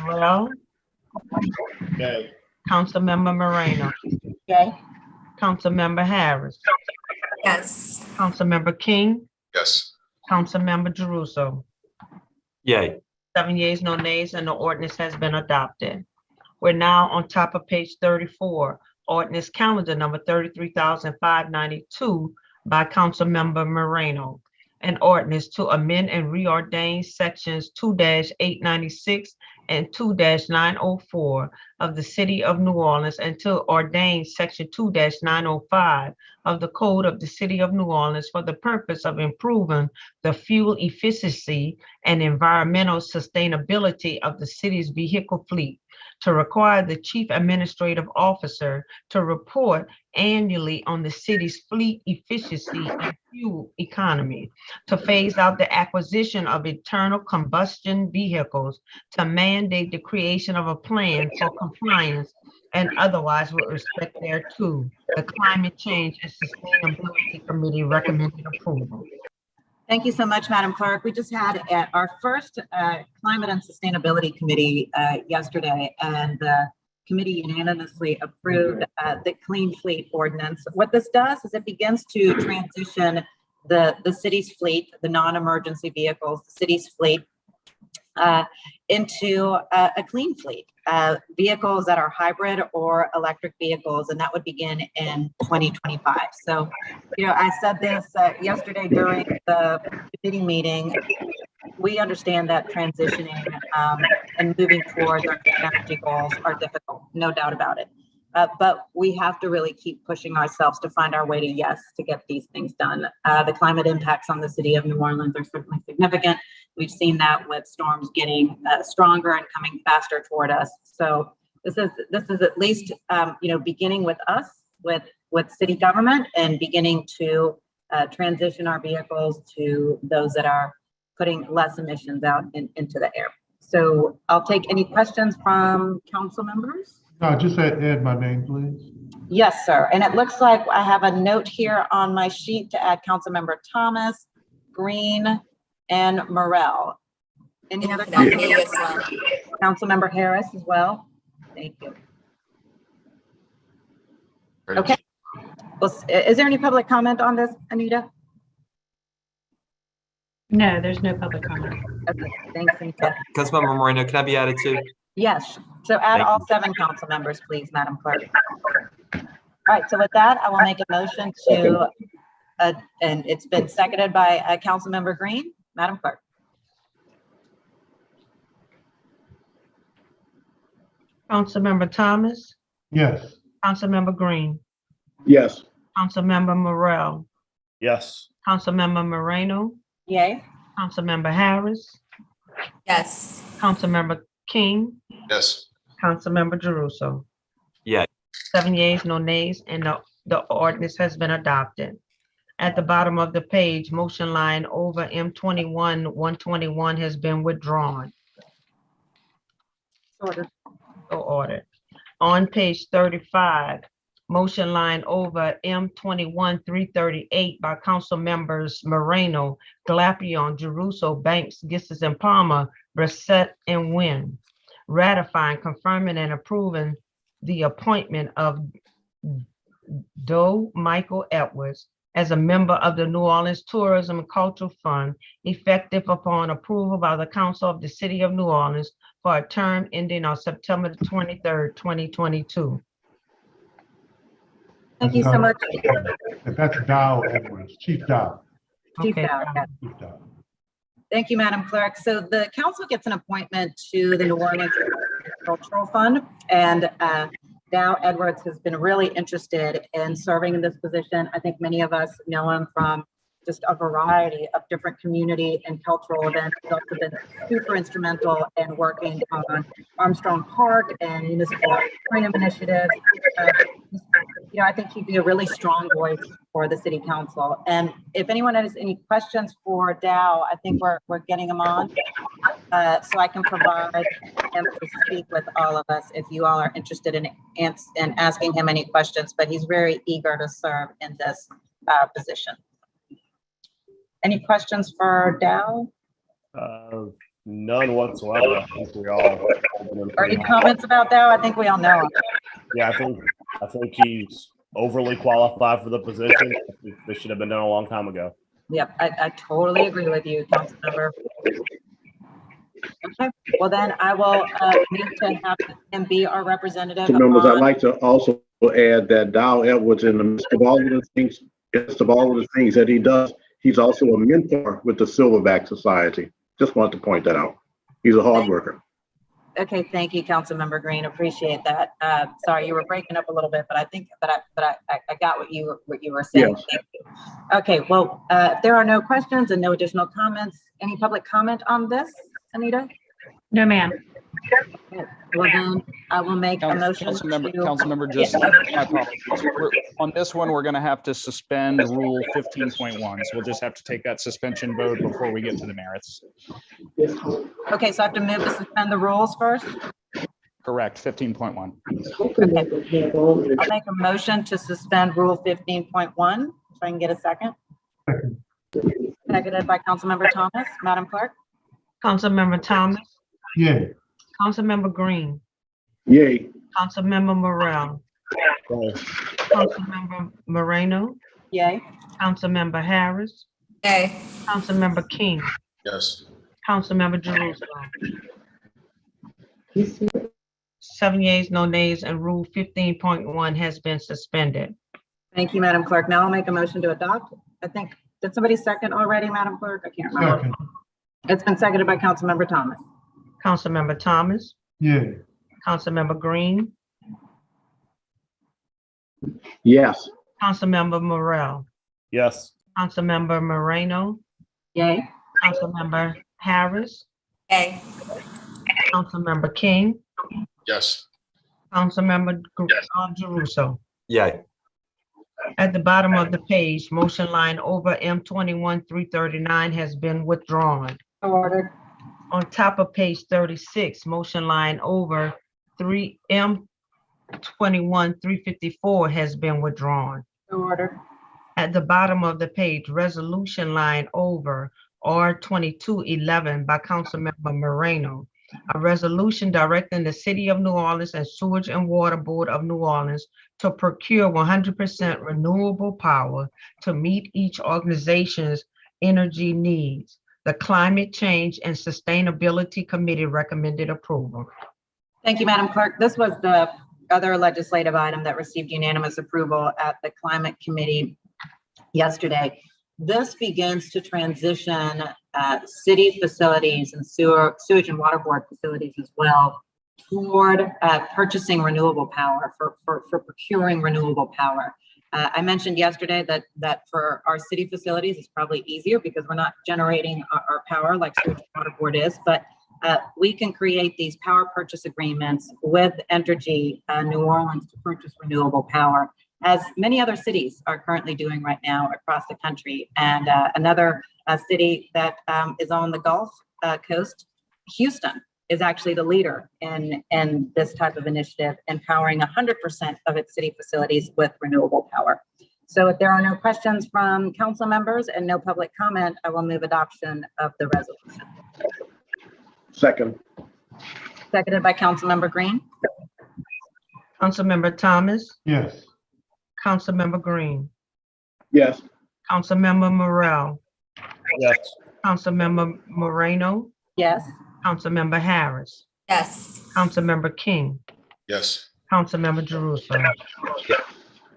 Morel? Yay. Councilmember Moreno? Yay. Councilmember Harris? Yes. Councilmember King? Yes. Councilmember Jeruso? Yay. 7 yeas, no nays, and the ordinance has been adopted. We're now on top of page 34, ordinance calendar number 33,592 by Councilmember Moreno. An ordinance to amend and reordain sections 2-896 and 2-904 of the City of New Orleans and to ordain section 2-905 of the Code of the City of New Orleans for the purpose of improving the fuel efficiency and environmental sustainability of the city's vehicle fleet, to require the Chief Administrative Officer to report annually on the city's fleet efficiency and fuel economy, to phase out the acquisition of internal combustion vehicles, to mandate the creation of a plan for compliance and otherwise with respect thereto. The Climate Change and Sustainability Committee recommended approval. Thank you so much, Madam Clerk. We just had our first Climate and Sustainability Committee yesterday, and the committee unanimously approved the Clean Fleet Ordinance. What this does is it begins to transition the city's fleet, the non-emergency vehicles, the city's fleet, into a clean fleet, vehicles that are hybrid or electric vehicles, and that would begin in 2025. So, I said this yesterday during the committee meeting. We understand that transitioning and moving towards our energy goals are difficult, no doubt about it. But we have to really keep pushing ourselves to find our way to yes, to get these things done. The climate impacts on the city of New Orleans are certainly significant. We've seen that with storms getting stronger and coming faster toward us. So this is at least, beginning with us, with city government, and beginning to transition our vehicles to those that are putting less emissions out into the air. So I'll take any questions from council members. No, just add my name, please. Yes, sir. And it looks like I have a note here on my sheet to add Councilmember Thomas, Green, and Morel. Any other? Me as well. Councilmember Harris as well. Thank you. Okay. Well, is there any public comment on this, Anita? No, there's no public comment. Okay, thanks, Anita. Councilmember Moreno, can I be added too? Yes, so add Thank all you. 7 council members, please, Madam Clerk. All right, so with that, I will make a motion to, and it's been seconded by Councilmember Green. Madam Clerk. Councilmember Thomas, Yes. Councilmember Green, Yes. Councilmember Morel, Yes. Councilmember Moreno, Yay. Councilmember Harris, Yes. Councilmember King, Yes. Councilmember Jeruso. Yeah. 7 yeas, no nays, and the ordinance has been adopted. At the bottom of the page, motion line over M21-121 has been withdrawn. Order. So ordered. On page 35, motion line over M21-338 by council members Moreno, Glapion, Jeruso, Banks, Gisses, and Palmer, Brissett, and Nguyen, ratifying, confirming, and approving the appointment of Doe Michael Edwards as a member of the New Orleans Tourism and Cultural Fund, effective upon approval by the Council of the City of New Orleans for a term ending on September 23rd, 2022. Thank you so much. That's Dow Edwards, Chief Dow. Chief Okay. Dow, yeah. Chief Dow. Thank you, Madam Clerk. So the council gets an appointment to the New Orleans Cultural Fund, and Dow Edwards has been really interested in serving in this position. I think many of us know him from just a variety of different community and cultural events. He's also been super instrumental in working on Armstrong Park and municipal freedom initiatives. I think he'd be a really strong voice for the city council. And if anyone has any questions for Dow, I think we're getting him on. So I can provide him to speak with all of us if you all are interested in asking him any questions, but he's very eager to serve in this position. Any questions for Dow? None whatsoever. I think we all. Or any comments about Dow? I think we all know him. Yeah, I think he's overly qualified for the position. This should have been done a long time ago. Yep, I totally agree with you, Councilmember. Okay, well then I will need to have him be our representative. Members, I'd like to also add that Dow Edwards, in the midst of all of the things that he does, he's also a mentor with the Silverback Society. Just wanted to point that out. He's a hard worker. Okay, thank you, Councilmember Green. Appreciate that. Sorry, you were breaking up a little bit, but I think that I got what you were saying. Yes. Thank you. Okay, well, if there are no questions and no additional comments, any public comment on this, Anita? No, ma'am. Well, then I will make a motion. Councilmember, just my apologies. On this one, we're going to have to suspend Rule 15.1. So we'll just have to take that suspension vote before we get to the merits. Okay, so I have to move to suspend the rules first. Correct, 15.1. Okay. I'll make a motion to suspend Rule 15.1. So I can get a second. Seconded by Councilmember Thomas. Madam Clerk? Councilmember Thomas, Yay. Councilmember Green, Yay. Councilmember Morel, Councilmember Moreno, Yay. Councilmember Harris, Yay. Councilmember King, Yes. Councilmember Jeruso. 7 yeas, no nays, and Rule 15.1 has been suspended. Thank you, Madam Clerk. Now I'll make a motion to adopt. I think, did somebody second already, Madam Clerk? I can't remember. Second. It's been seconded by Councilmember Thomas. Councilmember Thomas, Yay. Councilmember Green, Yes. Councilmember Morel, Yes. Councilmember Moreno, Yay. Councilmember Harris, Yay. Councilmember King, Yes. Councilmember Jeruso. Yay. At the bottom of the page, motion line over M21-339 has been withdrawn. So ordered. On top of page 36, motion line over M21-354 has been withdrawn. So ordered. At the bottom of the page, resolution line over R2211 by Councilmember Moreno. A resolution directing the City of New Orleans and Sewage and Water Board of New Orleans to procure 100% renewable power to meet each organization's energy needs. The Climate Change and Sustainability Committee recommended approval. Thank you, Madam Clerk. This was the other legislative item that received unanimous approval at the Climate Committee yesterday. This begins to transition city facilities and sewage and water board facilities as well toward purchasing renewable power, for procuring renewable power. I mentioned yesterday that for our city facilities, it's probably easier because we're not generating our power like sewage and water board is, but we can create these power purchase agreements with Entergy New Orleans to purchase renewable power, as many other cities are currently doing right now across the country. And another city that is on the Gulf Coast, Houston, is actually the leader in this type of initiative, empowering 100% of its city facilities with renewable power. So if there are no questions from council members and no public comment, I will move adoption of the resolution. Second. Seconded by Councilmember Green. Councilmember Thomas, Yes. Councilmember Green, Yes. Councilmember Morel, Yes. Councilmember Moreno, Yes. Councilmember Harris, Yes. Councilmember King, Yes. Councilmember Jeruso.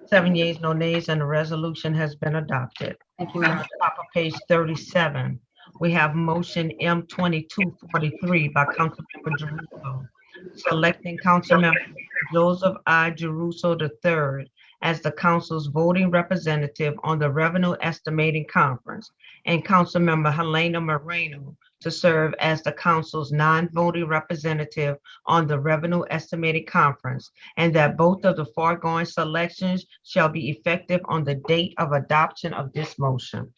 7 yeas, no nays, and the resolution has been adopted. Thank you, ma'am. On top of page 37, we have motion M2243 by Councilmember Jeruso, selecting Councilmember Joseph I. Jeruso III as the council's voting representative on the Revenue Estimating Conference, and Councilmember Helena Moreno to serve as the council's non-voting representative on the Revenue Estimating Conference, and that both of the foregoing selections shall be effective on the date of adoption of this motion.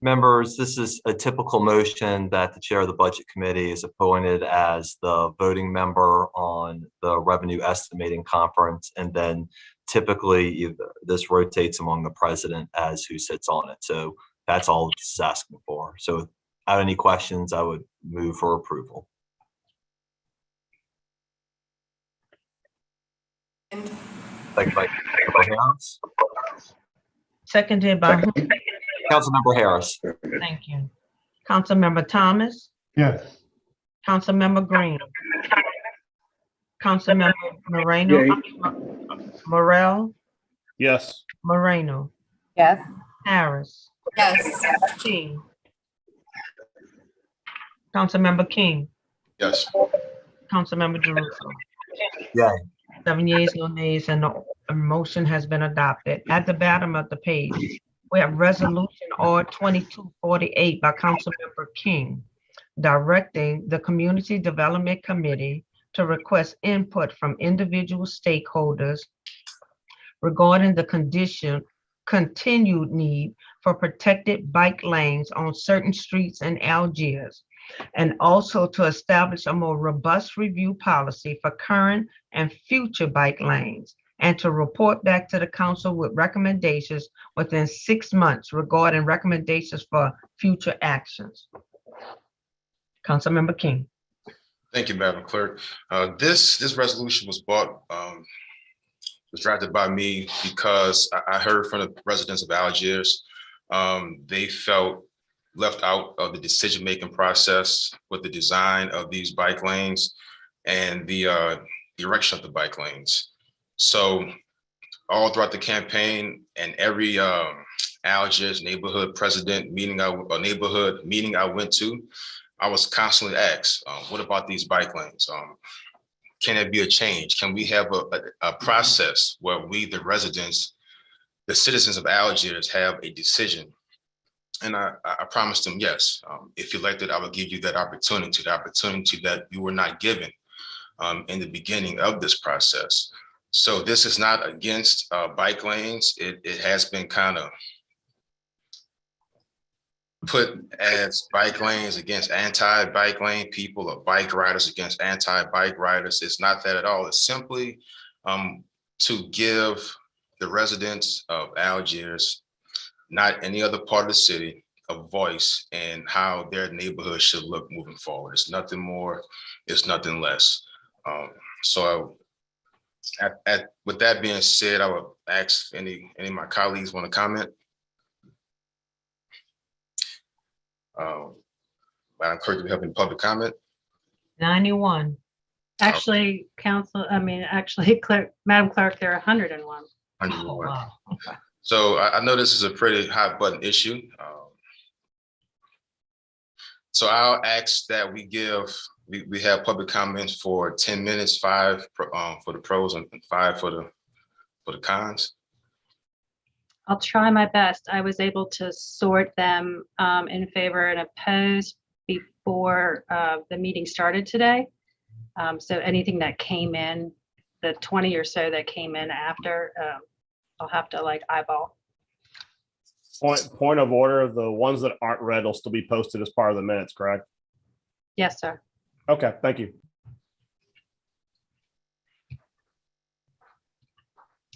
Members, this is a typical motion that the chair of the Budget Committee is appointed as the voting member on the Revenue Estimating Conference, and then typically this rotates among the president as who sits on it. So that's all this is asking for. So without any questions, I would move for approval. Seconded by Harris. Seconded by whom? Councilmember Harris. Thank you. Councilmember Thomas, Yes. Councilmember Green, Councilmember Moreno, Yay. Morel, Yes. Moreno, Yes. Harris, Yes. King, Councilmember King, Yes. Councilmember Jeruso. Yay. 7 yeas, no nays, and the motion has been adopted. At the bottom of the page, we have resolution R2248 by Councilmember King, directing the Community Development Committee to request input from individual stakeholders regarding the continued need for protected bike lanes on certain streets in Algiers, and also to establish a more robust review policy for current and future bike lanes, and to report back to the council with recommendations within 6 months regarding recommendations for future actions. Councilmember King. Thank you, Madam Clerk. This resolution was drafted by me because I heard from the residents of Algiers. They felt left out of the decision-making process with the design of these bike lanes and the erection of the bike lanes. So all throughout the campaign and every Algiers neighborhood president meeting, neighborhood meeting I went to, I was constantly asked, what about these bike lanes? can it be a change? Can we have a process where we, the residents, the citizens of Algiers, have a decision? And I promised them, yes, if elected, I will give you that opportunity that you were not given in the beginning of this process. So this is not against bike lanes. It has been kind of put as bike lanes against anti-bike lane people, or bike riders against anti-bike riders. It's not that at all. It's simply to give the residents of Algiers, not any other part of the city, a voice in how their neighborhood should look moving forward. It's nothing more, it's nothing less. So with that being said, I would ask any of my colleagues want to comment. Madam Clerk, do we have any public comment? 91. Actually, Clerk, Madam Clerk, there are 101. 101. Oh, wow. So I know this is a pretty hot button issue. So I'll ask that we have public comments for 10 minutes, 5 for the pros and 5 for the cons. I'll try my best. I was able to sort them in favor and opposed before the meeting started today. So anything that came in, the 20 or so that came in after, I'll have to eyeball. Point of order, the ones that aren't read will still be posted as part of the minutes, correct? Yes, sir. Okay, thank you.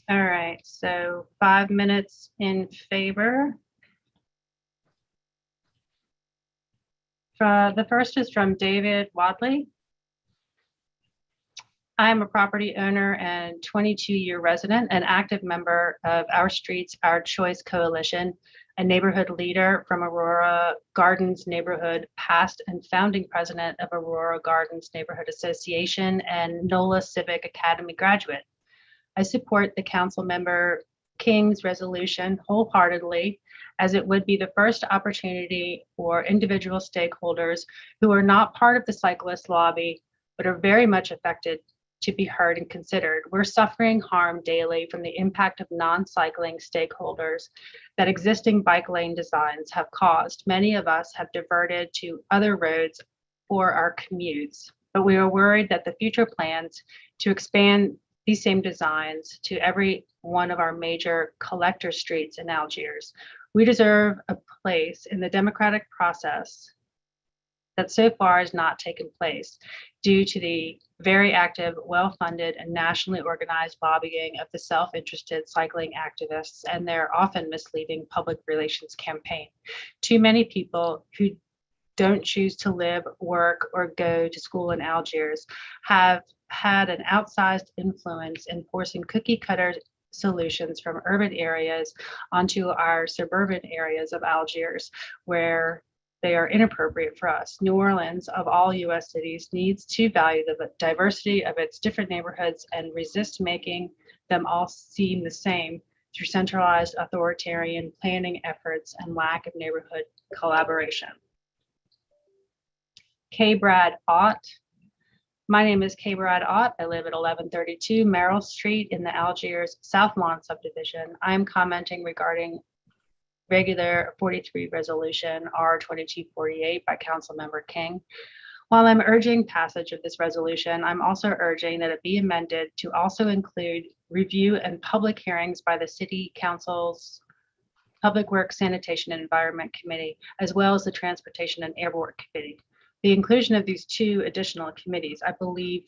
All right, so 5 minutes in favor. The first is from David Wadley. I am a property owner and 22-year resident and active member of Our Streets, Our Choice Coalition, a neighborhood leader from Aurora Gardens neighborhood, past and founding president of Aurora Gardens Neighborhood Association, and NOLA Civic Academy graduate. I support the council member King's resolution wholeheartedly, as it would be the first opportunity for individual stakeholders who are not part of the cyclist lobby, but are very much affected to be heard and considered. We're suffering harm daily from the impact of non-cycling stakeholders that existing bike lane designs have caused. Many of us have diverted to other roads for our commutes, but we are worried that the future plans to expand these same designs to every one of our major collector streets in Algiers. We deserve a place in the democratic process that so far has not taken place due to the very active, well-funded, and nationally organized lobbying of the self-interested cycling activists and their often misleading public relations campaign. Too many people who don't choose to live, work, or go to school in Algiers have had an outsized influence in forcing cookie-cutter solutions from urban areas onto our suburban areas of Algiers, where they are inappropriate for us. New Orleans, of all US cities, needs to value the diversity of its different neighborhoods and resist making them all seem the same through centralized authoritarian planning efforts and lack of neighborhood collaboration. K. Brad Ott. My name is K. Brad Ott. I live at 1132 Merrill Street in the Algiers South Lawn subdivision. I am commenting regarding regular 43 resolution R2248 by Councilmember King. While I'm urging passage of this resolution, I'm also urging that it be amended to also include review and public hearings by the City Council's Public Works, Sanitation, and Environment Committee, as well as the Transportation and Airport Committee. The inclusion of these 2 additional committees, I believe,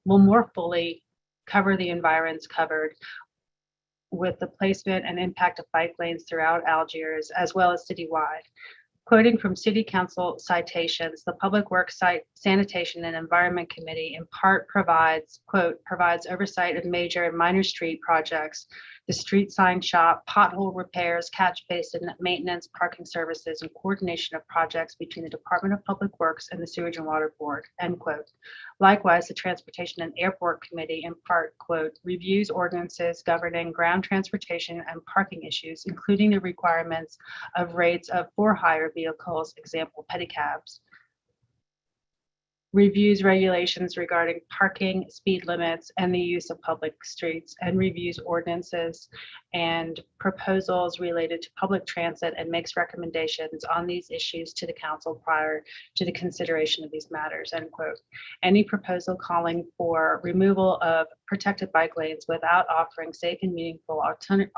will more fully cover the environs covered with the placement and impact of bike lanes throughout Algiers, as well as citywide. Quoting from City Council citations, the Public Works, Sanitation, and Environment Committee in part provides, quote, provides oversight of major and minor street projects, the street sign shop, pothole repairs, catch basin maintenance, parking services, and coordination of projects between the Department of Public Works and the Sewage and Water Board, end quote. Likewise, the Transportation and Airport Committee in part, quote, reviews ordinances governing ground transportation and parking issues, including the requirements of rates of for-hire vehicles, example, pedicabs. reviews regulations regarding parking, speed limits, and the use of public streets, and reviews ordinances and proposals related to public transit, and makes recommendations on these issues to the council prior to the consideration of these matters, end quote. Any proposal calling for removal of protected bike lanes without offering safe and meaningful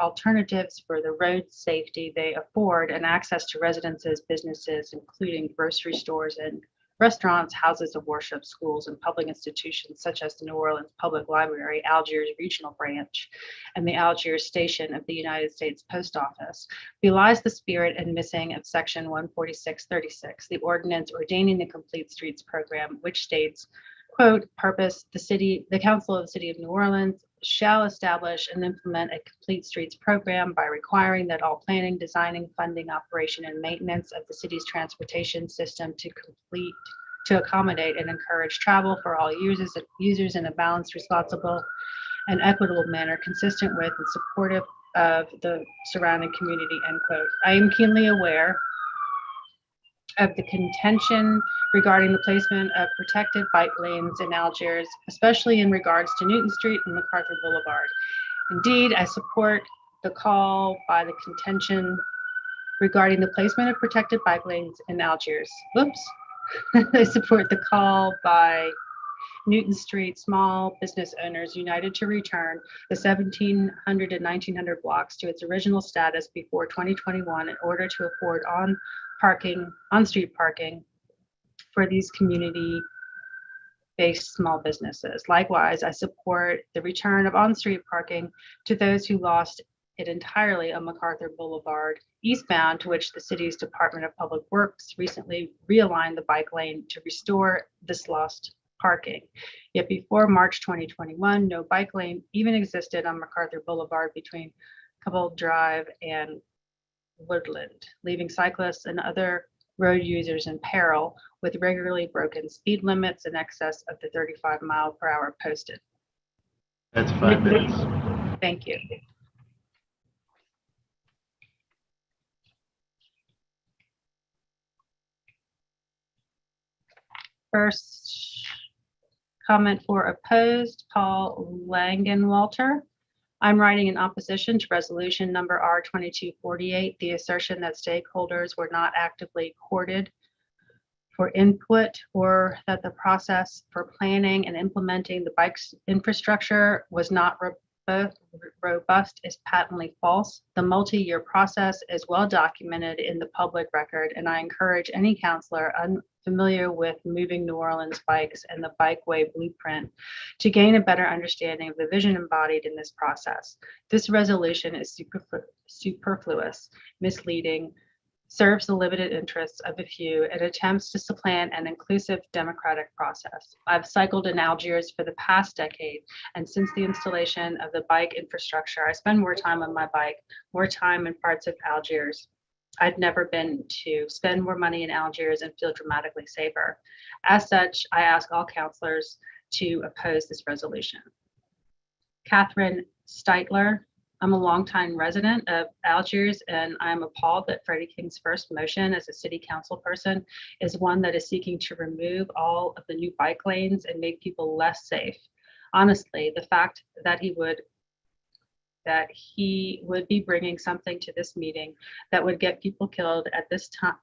alternatives for the road safety they afford and access to residences, businesses, including grocery stores and restaurants, houses of worship, schools, and public institutions such as the New Orleans Public Library, Algiers Regional Branch, and the Algiers Station of the United States Post Office, belies the spirit and missing of Section 14636, the ordinance ordaining the Complete Streets Program, which states, quote, purpose, the Council of the City of New Orleans shall establish and implement a Complete Streets Program by requiring that all planning, designing, funding, operation, and maintenance of the city's transportation system to accommodate and encourage travel for all users in a balanced, responsible, and equitable manner consistent with and supportive of the surrounding community, end quote. I am keenly aware of the contention regarding the placement of protected bike lanes in Algiers, especially in regards to Newton Street and MacArthur Boulevard. Indeed, I support the call by the contention regarding the placement of protected bike lanes in Algiers. Whoops. I support the call by Newton Street small business owners united to return the 1700 and 1900 blocks to its original status before 2021 in order to afford on-street parking for these community-based small businesses. Likewise, I support the return of on-street parking to those who lost it entirely on MacArthur Boulevard eastbound, to which the city's Department of Public Works recently realigned the bike lane to restore this lost parking. Yet before March 2021, no bike lane even existed on MacArthur Boulevard between Cabot Drive and Woodland, leaving cyclists and other road users in peril with regularly broken speed limits in excess of the 35-mile-per-hour posted. That's 5 minutes. Thank you. First comment for opposed, Paul Langenwalter. I'm writing in opposition to resolution number R2248, the assertion that stakeholders were not actively courted for input or that the process for planning and implementing the bike's infrastructure was not robust is patently false. The multi-year process is well documented in the public record, and I encourage any counselor unfamiliar with moving New Orleans bikes and the bikeway blueprint to gain a better understanding of the vision embodied in this process. This resolution is superfluous, misleading, serves the limited interests of a few, and attempts to supplant an inclusive democratic process. I've cycled in Algiers for the past decade, and since the installation of the bike infrastructure, I spend more time on my bike, more time in parts of Algiers I'd never been to, spend more money in Algiers, and feel dramatically safer. As such, I ask all counselors to oppose this resolution. Catherine Steitler. I'm a longtime resident of Algiers, and I'm appalled that Freddie King's first motion as a city council person is one that is seeking to remove all of the new bike lanes and make people less safe. Honestly, the fact that he would be bringing something to this meeting that would get people killed at this time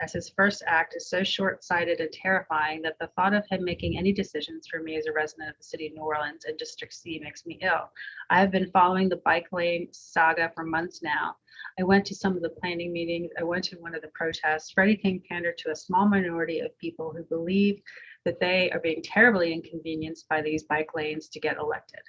as his first act is so short-sighted and terrifying that the thought of him making any decisions for me as a resident of the city of New Orleans and District C makes me ill. I have been following the bike lane saga for months now. I went to some of the planning meetings. I went to one of the protests. Freddie King pandered to a small minority of people who believe that they are being terribly inconvenienced by these bike lanes to get elected.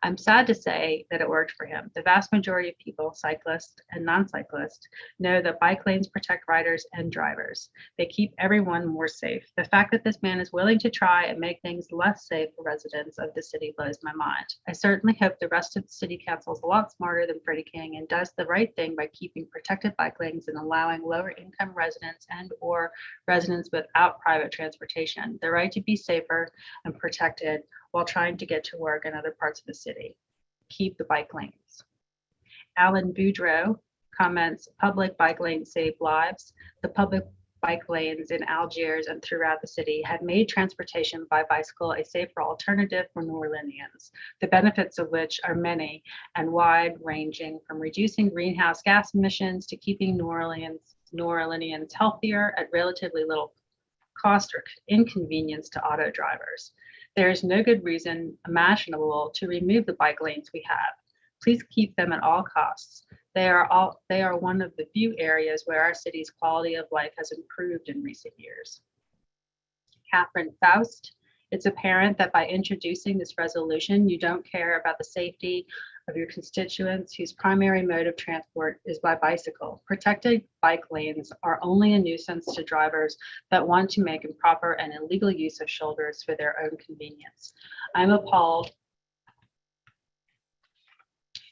I'm sad to say that it worked for him. The vast majority of people, cyclists and non-cyclists, know that bike lanes protect riders and drivers. They keep everyone more safe. The fact that this man is willing to try and make things less safe for residents of the city blows my mind. I certainly hope the rest of the city council is a lot smarter than Freddie King and does the right thing by keeping protected bike lanes and allowing lower income residents and or residents without private transportation the right to be safer and protected while trying to get to work in other parts of the city. Keep the bike lanes. Alan Boudreau comments, public bike lanes save lives. The public bike lanes in Algiers and throughout the city have made transportation by bicycle a safer alternative for New Orleanians, the benefits of which are many and wide ranging, from reducing greenhouse gas emissions to keeping New Orleanians healthier at relatively little cost or inconvenience to auto drivers. There is no good reason imaginable to remove the bike lanes we have. Please keep them at all costs. They are one of the few areas where our city's quality of life has improved in recent years. Catherine Faust, it's apparent that by introducing this resolution, you don't care about the safety of your constituents whose primary mode of transport is by bicycle. Protected bike lanes are only a nuisance to drivers that want to make improper and illegal use of shoulders for their own convenience. I'm appalled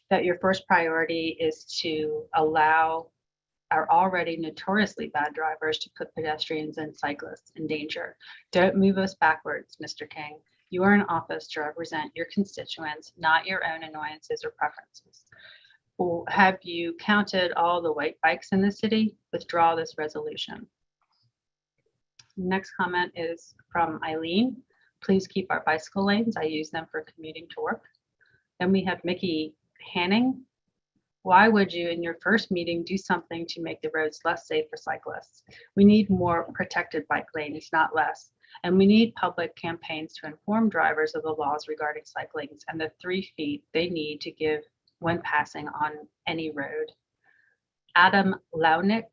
that your first priority is to allow our already notoriously bad drivers to put pedestrians and cyclists in danger. Don't move us backwards, Mr. King. You are in office to represent your constituents, not your own annoyances or preferences. Well, have you counted all the white bikes in the city? Withdraw this resolution. Next comment is from Eileen. Please keep our bicycle lanes. I use them for commuting to work. Then we have Mickey Hanning. Why would you in your first meeting do something to make the roads less safe for cyclists? We need more protected bike lanes, not less. And we need public campaigns to inform drivers of the laws regarding cyclings and the 3 feet they need to give when passing on any road. Adam Launick.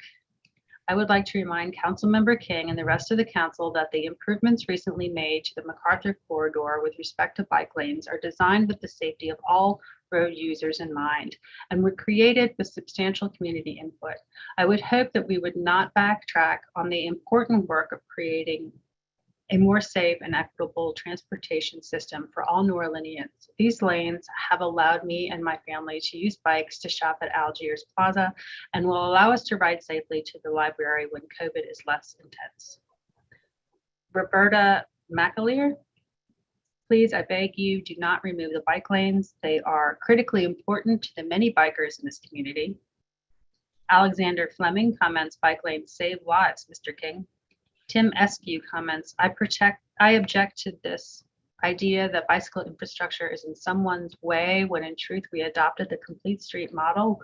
I would like to remind Councilmember King and the rest of the council that the improvements recently made to the MacArthur corridor with respect to bike lanes are designed with the safety of all road users in mind and were created with substantial community input. I would hope that we would not backtrack on the important work of creating a more safe and equitable transportation system for all New Orleanians. These lanes have allowed me and my family to use bikes to shop at Algiers Plaza and will allow us to ride safely to the library when COVID is less intense. Roberta McAleer, please, I beg you, do not remove the bike lanes. They are critically important to the many bikers in this community. Alexander Fleming comments, bike lanes save lives, Mr. King. Tim Eskew comments, I object to this idea that bicycle infrastructure is in someone's way when in truth we adopted the complete street model,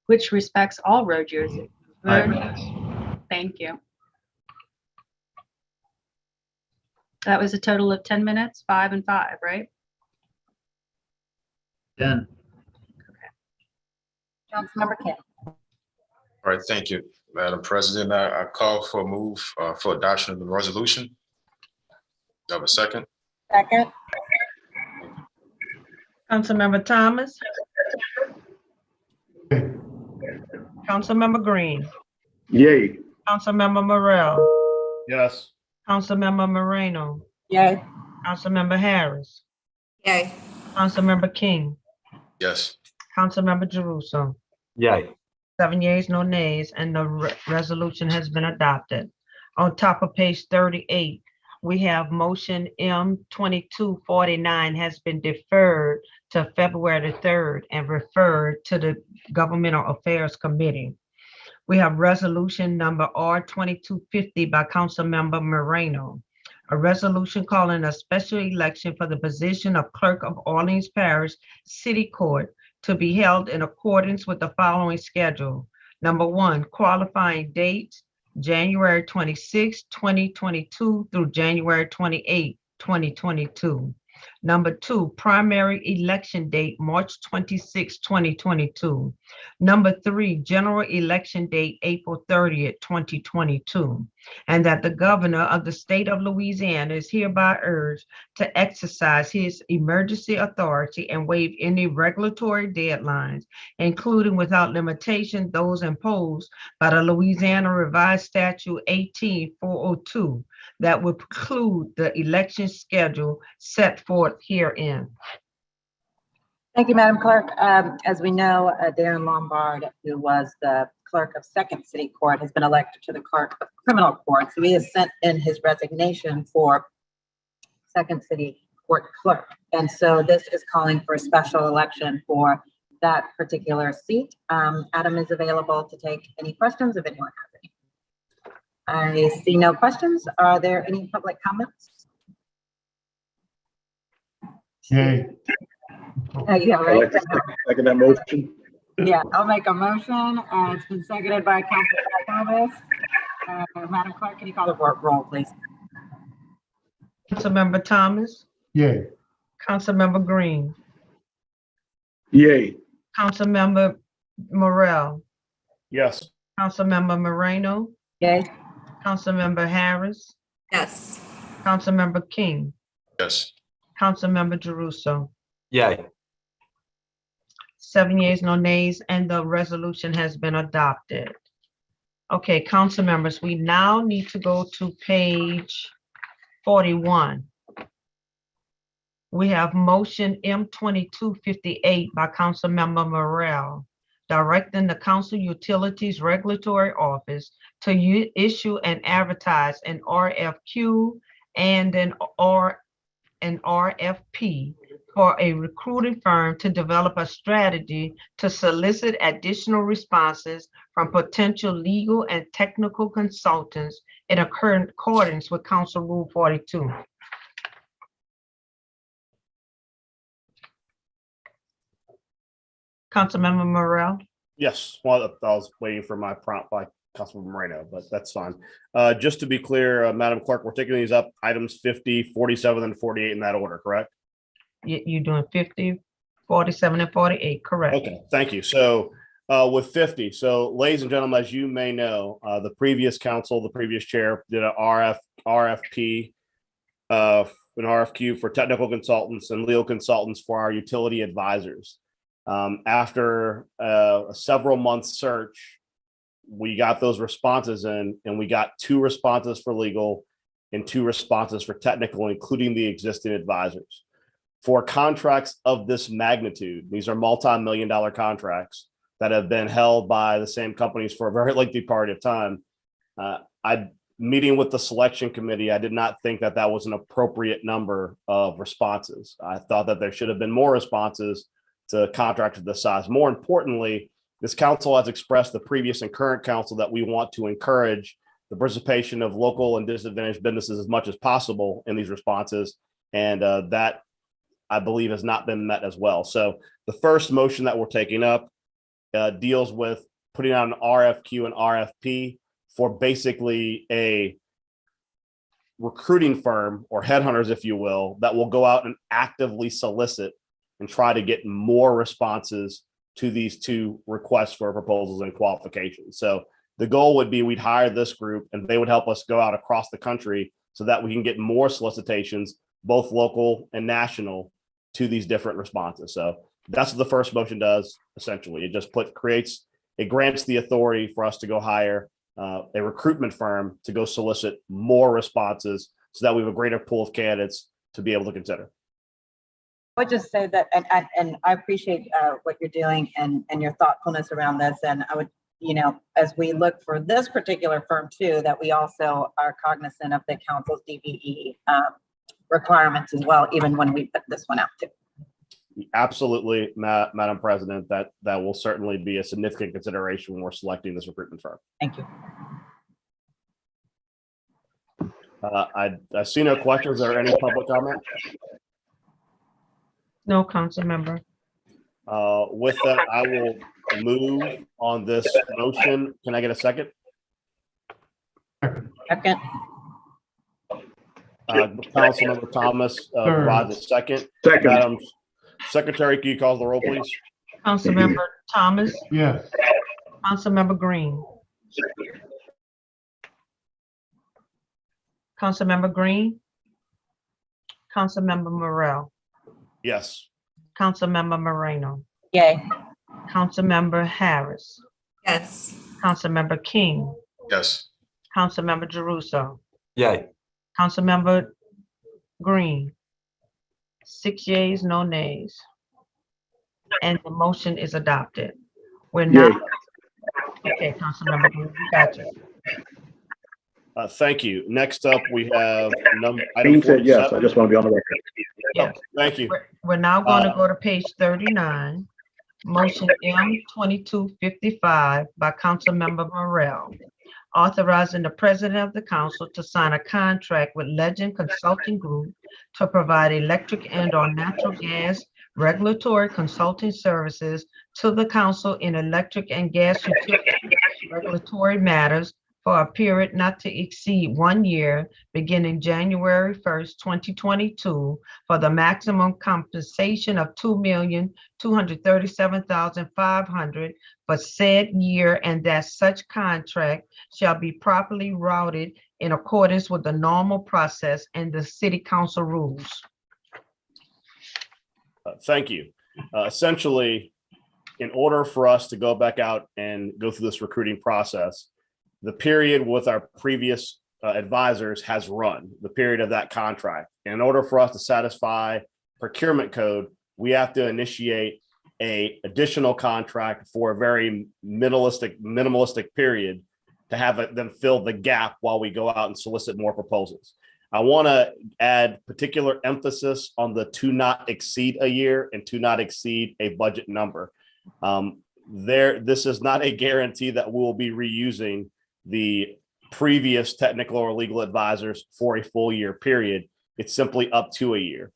which respects all road users. Thank you. That was a total of 10 minutes, 5 and 5, right? 10. Councilmember King. All right, thank you, Madam President. I call for a move for adoption of the resolution. Do I have a second? Second. Councilmember Thomas. Councilmember Green. Yay. Councilmember Morrell. Yes. Councilmember Moreno. Yay. Councilmember Harris. Yay. Councilmember King. Yes. Councilmember Jeruso. Yay. 7 yeas, no nays, and the resolution has been adopted. On top of page 38, we have motion M2249 has been deferred to February the 3rd and referred to the Governmental Affairs Committee. We have resolution number R2250 by Councilmember Moreno. A resolution calling a special election for the position of Clerk of Orleans Parish City Court to be held in accordance with the following schedule. Number 1, qualifying dates, January 26, 2022 through January 28, 2022. Number 2, primary election date, March 26, 2022. Number 3, general election date, April 30th, 2022. And that the governor of the state of Louisiana is hereby urged to exercise his emergency authority and waive any regulatory deadlines, including without limitation those imposed by the Louisiana Revised Statute 18402 that would preclude the election schedule set forth herein. Thank you, Madam Clerk. As we know, Darren Lombard, who was the clerk of Second City Court, has been elected to the clerk of Criminal Court. So he has sent in his resignation for Second City Court clerk. And so this is calling for a special election for that particular seat. Adam is available to take any questions if anyone has any. I see no questions. Are there any public comments? Yay. Yeah, I'd right. like to second that motion. Yeah, I'll make a motion. It's been seconded by Councilman Thomas. Madam Clerk, can you call the roll, please? Councilmember Thomas, Yay. Councilmember Green, Yay. Councilmember Morrell, Yes. Councilmember Moreno, Yay. Councilmember Harris, Yes. Councilmember King, Yes. Councilmember Jeruso. Yay. 7 yeas, no nays, and the resolution has been adopted. Okay, council members, we now need to go to page 41. We have motion M2258 by Councilmember Morrell, directing the Council Utilities Regulatory Office to issue and advertise an RFQ and an RFP for a recruiting firm to develop a strategy to solicit additional responses from potential legal and technical consultants in accordance with Council Rule 42. Councilmember Morrell? Yes. Well, I was waiting for my prompt by Councilman Moreno, but that's fine. Just to be clear, Madam Clerk, we're taking these up, items 50, 47, and 48 in that order, correct? You're doing 50, 47, and 48, correct? Okay, thank you. So with 50, so ladies and gentlemen, as you may know, the previous council, the previous chair did an RFP, an RFQ for technical consultants and legal consultants for our utility advisors. After a several month search, we got those responses in, and we got 2 responses for legal and 2 responses for technical, including the existing advisors. For contracts of this magnitude, these are multi-million-dollar contracts that have been held by the same companies for a very lengthy period of time. Meeting with the selection committee, I did not think that that was an appropriate number of responses. I thought that there should have been more responses to contracts of this size. More importantly, this council has expressed, the previous and current council, that we want to encourage the participation of local and disadvantaged businesses as much as possible in these responses. And that, I believe, has not been met as well. So the first motion that we're taking up deals with putting out an RFQ and RFP for basically a recruiting firm, or headhunters, if you will, that will go out and actively solicit and try to get more responses to these 2 requests for proposals and qualifications. So the goal would be we'd hire this group and they would help us go out across the country so that we can get more solicitations, both local and national, to these different responses. So that's what the first motion does. Essentially, it just grants the authority for us to go hire a recruitment firm to go solicit more responses so that we have a greater pool of candidates to be able to consider. I would just say that, and I appreciate what you're doing and your thoughtfulness around this. And I would, as we look for this particular firm too, that we also are cognizant of the council's DBE requirements as well, even when we put this one out too. Absolutely, Madam President, that will certainly be a significant consideration when we're selecting this recruitment firm. Thank you. I see no questions or any public comment. No, council member. With that, I will move on this motion. Can I get a second? Second. Councilmember Thomas provides a second. Madam Secretary, can you call the roll, please? Councilmember Thomas? Yes. Councilmember Green? Councilmember Green? Councilmember Morrell? Yes. Councilmember Moreno? Yay. Councilmember Harris? Yes. Councilmember King? Yes. Councilmember Jeruso? Yay. Councilmember Green? 6 yeas, no nays. And the motion is adopted. We're now, okay, Councilmember Green, you got you. Thank you. Next up, we have Dean item said yes. 47. I just want to be on the record. Yes. Thank you. We're now going to go to page 39. Motion M2255 by Councilmember Morrell, authorizing the president of the council to sign a contract with Legend Consulting Group to provide electric and/or natural gas regulatory consulting services to the council in electric and gas utility regulatory matters for a period not to exceed 1 year, beginning January 1st, 2022, for the maximum compensation of $2,237,500 for said year, and that such contract shall be properly routed in accordance with the normal process and the city council rules. Thank you. Essentially, in order for us to go back out and go through this recruiting process, the period with our previous advisors has run, the period of that contract. And in order for us to satisfy procurement code, we have to initiate a additional contract for a very minimalistic period to have them fill the gap while we go out and solicit more proposals. I want to add particular emphasis on the to not exceed a year and to not exceed a budget number. This is not a guarantee that we'll be reusing the previous technical or legal advisors for a full year period. It's simply up to a year.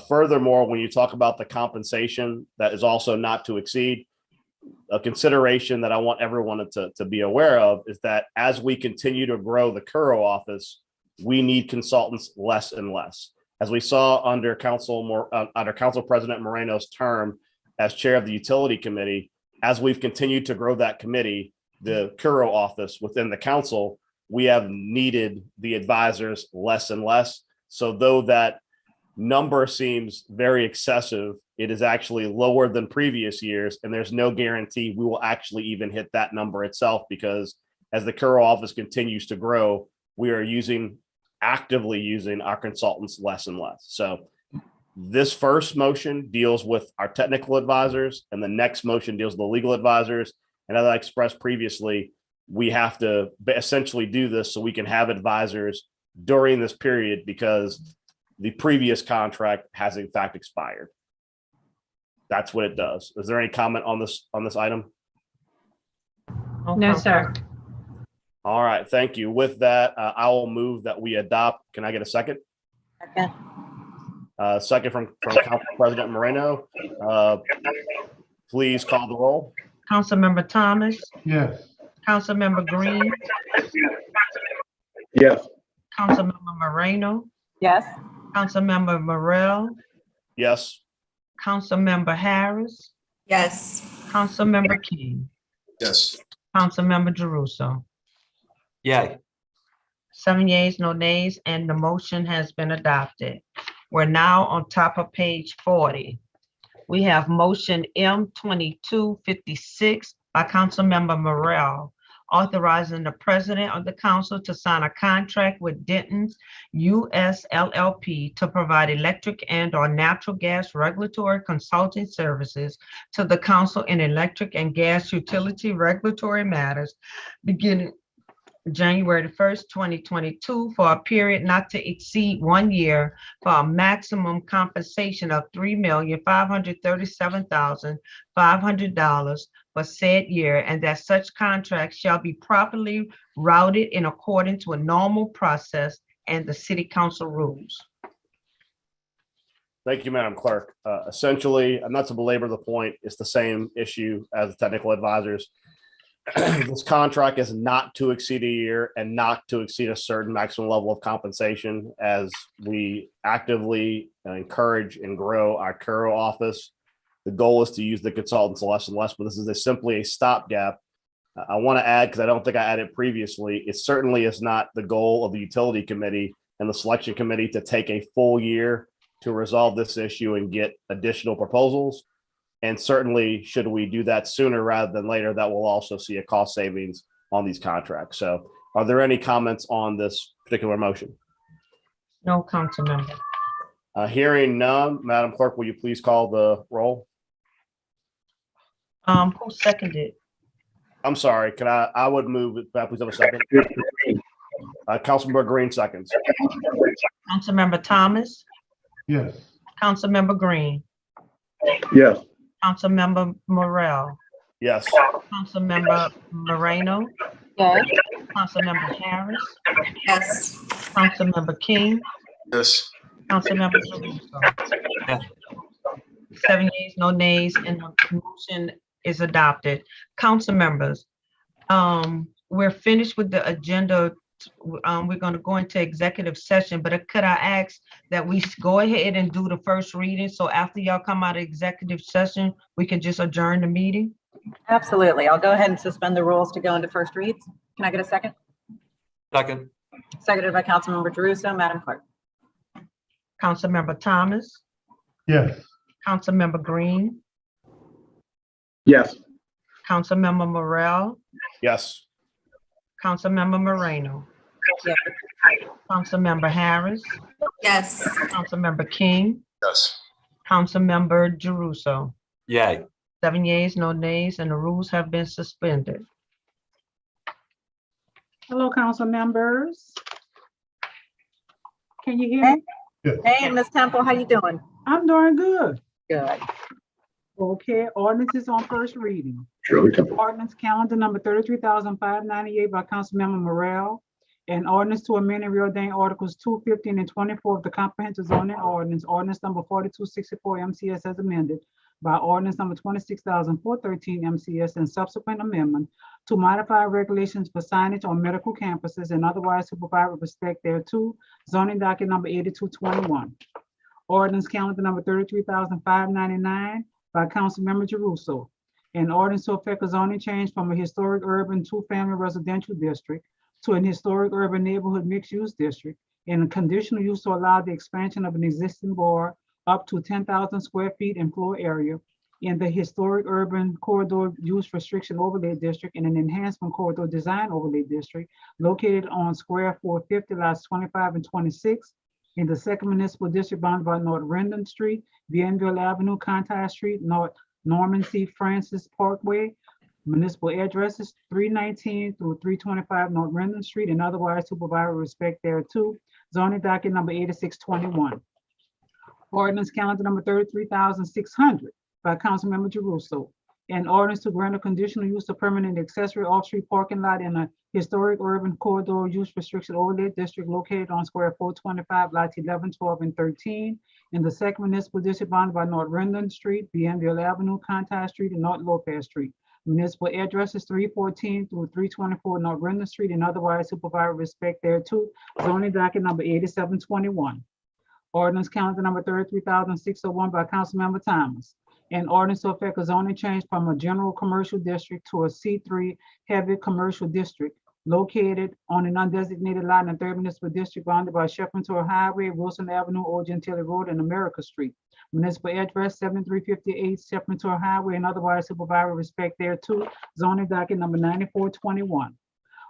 Furthermore, when you talk about the compensation, that is also not to exceed. A consideration that I want everyone to be aware of is that as we continue to grow the Curo office, we need consultants less and less. As we saw under Council President Moreno's term as chair of the utility committee, as we've continued to grow that committee, the Curo office within the council, we have needed the advisors less and less. So though that number seems very excessive, it is actually lower than previous years, and there's no guarantee we will actually even hit that number itself, because as the Curo office continues to grow, we are actively using our consultants less and less. So this first motion deals with our technical advisors, and the next motion deals with the legal advisors. And as I expressed previously, we have to essentially do this so we can have advisors during this period, because the previous contract has in fact expired. That's what it does. Is there any comment on this item? No, sir. All right, thank you. With that, I will move that we adopt. Can I get a second? Second. Second from Council President Moreno. Please call the roll. Councilmember Thomas, Yes. Councilmember Green, Yes. Councilmember Moreno, Yes. Councilmember Morel, Yes. Councilmember Harris, Yes. Councilmember King, Yes. Councilmember Jeruso. Yay. 7 yeas, no nays, and the motion has been adopted. We're now on top of page 40. We have motion M2256 by Councilmember Morel, authorizing the president of the council to sign a contract with Denton's US LLP to provide electric and/or natural gas regulatory consulting services to the council in electric and gas utility regulatory matters beginning January 1st, 2022, for a period not to exceed 1 year, for a maximum compensation of $3,537,500 for said year, and that such contract shall be properly routed in accordance with normal process and the city council rules. Thank you, Madam Clerk. Essentially, not to belabor the point, it's the same issue as the technical advisors. This contract is not to exceed a year and not to exceed a certain maximum level of compensation. As we actively encourage and grow our Curo office, the goal is to use the consultants less and less, but this is simply a stopgap. I want to add, because I don't think I added previously, it certainly is not the goal of the utility committee and the selection committee to take a full year to resolve this issue and get additional proposals. And certainly, should we do that sooner rather than later, that will also see a cost savings on these contracts. So are there any comments on this particular motion? No, council member. Hearing none, Madam Clerk, will you please call the roll? Who seconded? I'm sorry, I would move it. Please have a second. Councilmember Green seconds. Councilmember Thomas, Yes. Councilmember Green, Yes. Councilmember Morel, Yes. Councilmember Moreno, Yes. Councilmember Harris, Yes. Councilmember King, Yes. Councilmember Jeruso. Yes. 7 yeas, no nays, and the motion is adopted. Council members, we're finished with the agenda. We're going to go into executive session, but could I ask that we go ahead and do the first reading? So after y'all come out of executive session, we can just adjourn the meeting? Absolutely. I'll go ahead and suspend the rules to go into first reads. Can I get a second? Second. Seconded by Councilmember Jeruso. Madam Clerk. Councilmember Thomas, Yes. Councilmember Green, Yes. Councilmember Morrell, Yes. Councilmember Moreno, Yes. Councilmember Harris, Yes. Councilmember King, Yes. Councilmember Jeruso. Yay. 7 yeas, no nays, and the rules have been suspended. Hello, council members. Can you hear me? Hey, Ms. Temple, how you doing? I'm doing good. Good. Okay, ordinance is on first reading. Shirley Temple. Ordinance calendar number 33,598 by Councilmember Morrell. And ordinance to amend and reordain Articles 2, 15, and 24 of the Comprehensive Zoning Ordinance, ordinance number 4264 MCS as amended by ordinance number 26,413 MCS and subsequent amendment to modify regulations for signage on medical campuses and otherwise to provide with respect thereto, zoning docket number 8221. Ordinance calendar number 33,599 by Councilmember Jeruso. An ordinance to effect a zoning change from a historic urban two-family residential district to an historic urban neighborhood mixed-use district and a conditional use to allow the expansion of an existing bar up to 10,000 square feet in floor area in the historic urban corridor use restriction overlay district and an enhancement corridor design overlay district located on square 450 lots 25 and 26 in the second municipal district bounded by North Rendon Street, Bienville Avenue, Conti Street, North Norman C. Francis Parkway. Municipal addresses 319 through 325 North Rendon Street and otherwise to provide respect thereto. Zoning docket number 8621. Ordinance calendar number 33,600 by Councilmember Jeruso. An ordinance to grant a conditional use of permanent accessory off-street parking lot in a historic urban corridor use restriction overlay district located on square 425 lots 11, 12, and 13 in the second municipal district bounded by North Rendon Street, Bienville Avenue, Conti Street, and North Lopez Street. Municipal addresses 314 through 324 North Rendon Street and otherwise to provide respect thereto. Zoning docket number 8721. Ordinance calendar number 33,601 by Councilmember Thomas. An ordinance to effect a zoning change from a general commercial district to a C3 heavy commercial district located on an undesignated lot in the third municipal district bounded by Shepherdton Highway, Wilson Avenue, Old Gentilly Road, and America Street. Municipal address 7358 Shepherdton Highway and otherwise to provide respect thereto. Zoning docket number 9421.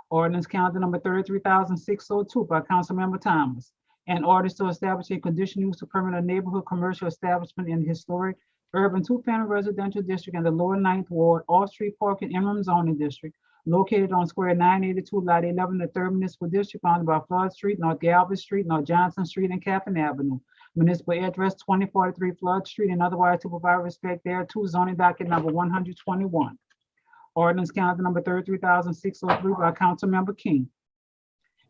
Ordinance calendar number 33,602 by Councilmember Thomas. An ordinance to establish a conditional use to permit a neighborhood commercial establishment in historic urban two-family residential district in the lower ninth ward, off-street parking interim zoning district, located on square 982, lot 11, the third municipal district, bounded by Flood Street, North Galvin Street, North Johnson Street, and Caffin Avenue. Municipal address 2043 Flood Street, and otherwise to provide respect thereto. Zoning docket number 121. Ordinance calendar number 33,603 by Councilmember King.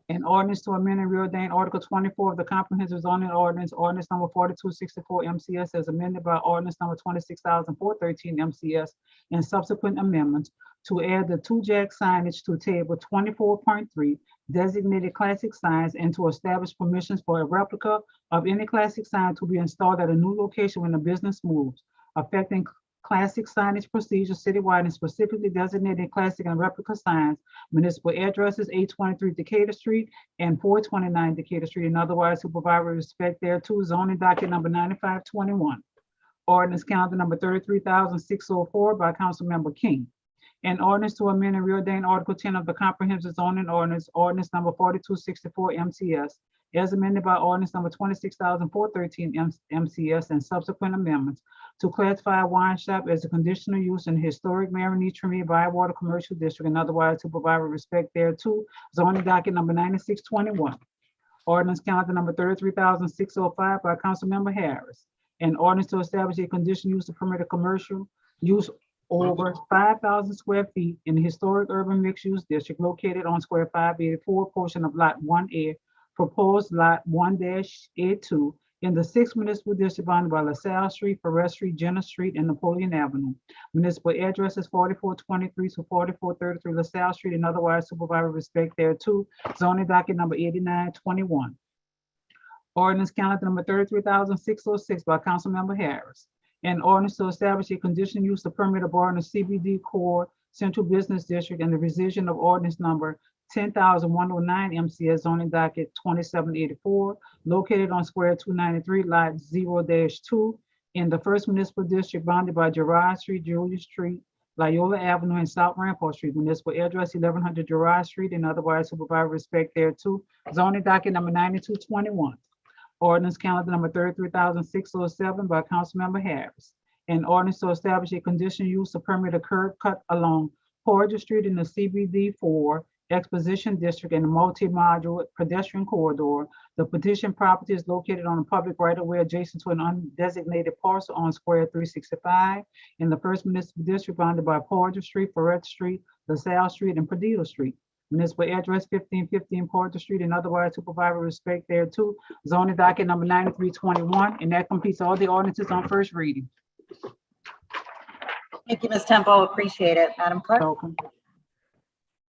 An ordinance to amend and reordain Article 24 of the Comprehensive Zoning Ordinance, ordinance number 4264 MCS as amended by ordinance number 26,413 MCS and subsequent amendments to add the 2-jack signage to table 24.3 designated classic signs and to establish permissions for a replica of any classic sign to be installed at a new location when the business moves, affecting classic signage procedures citywide and specifically designated classic and replica signs. Municipal addresses 823 Decatur Street and 429 Decatur Street and otherwise to provide with respect thereto. Zoning docket number 9521. Ordinance calendar number 33,604 by Councilmember King. An ordinance to amend and reordain Article 10 of the Comprehensive Zoning Ordinance, ordinance number 4264 MCS, as amended by ordinance number 26,413 MCS and subsequent amendments to classify a wine shop as a conditional use in historic Marinese Tremere Bywater Commercial District and otherwise to provide with respect thereto. Zoning docket number 9621. Ordinance calendar number 33,605 by Councilmember Harris. An ordinance to establish a conditional use to permit a commercial use over 5,000 square feet in the historic urban mixed-use district located on square 584 portion of Lot 1A, proposed Lot 1-A2 in the 6th Municipal District bounded by LaSalle Street, Perez Street, Jenner Street, and Napoleon Avenue. Municipal address is 4423 to 4433 LaSalle Street, and otherwise supervisor respect thereto. Zoning docket number 8921. Ordinance calendar number 33,606 by Councilmember Harris. An ordinance to establish a conditional use of permit of ordinance CBD Core Central Business District and the rescission of ordinance number 10,109 MCS zoning docket 2784, located on square 293 lot 0-2 in the 1st Municipal District bounded by Gerard Street, Julia Street, Loyola Avenue, and South Rampart Street. Municipal address 1100 Gerard Street, and otherwise supervisor respect thereto. Zoning docket number 9221. Ordinance calendar number 33,607 by Councilmember Harris. An ordinance to establish a conditional use of permit of curb cut along Porter Street in the CBD 4 Exposition District and the multi-module pedestrian corridor. The petition property is located on a public right-of-way adjacent to an undesignated parcel on square 365 in the 1st Municipal District bounded by Porter Street, Ferret Street, LaSalle Street, and Perdido Street. Municipal address 1515 Porter Street, and otherwise supervisor respect thereto. Zoning docket number 9321, and that completes all the ordinances on first reading. Thank you, Ms. Temple. Appreciate it. Madam Clerk. Welcome.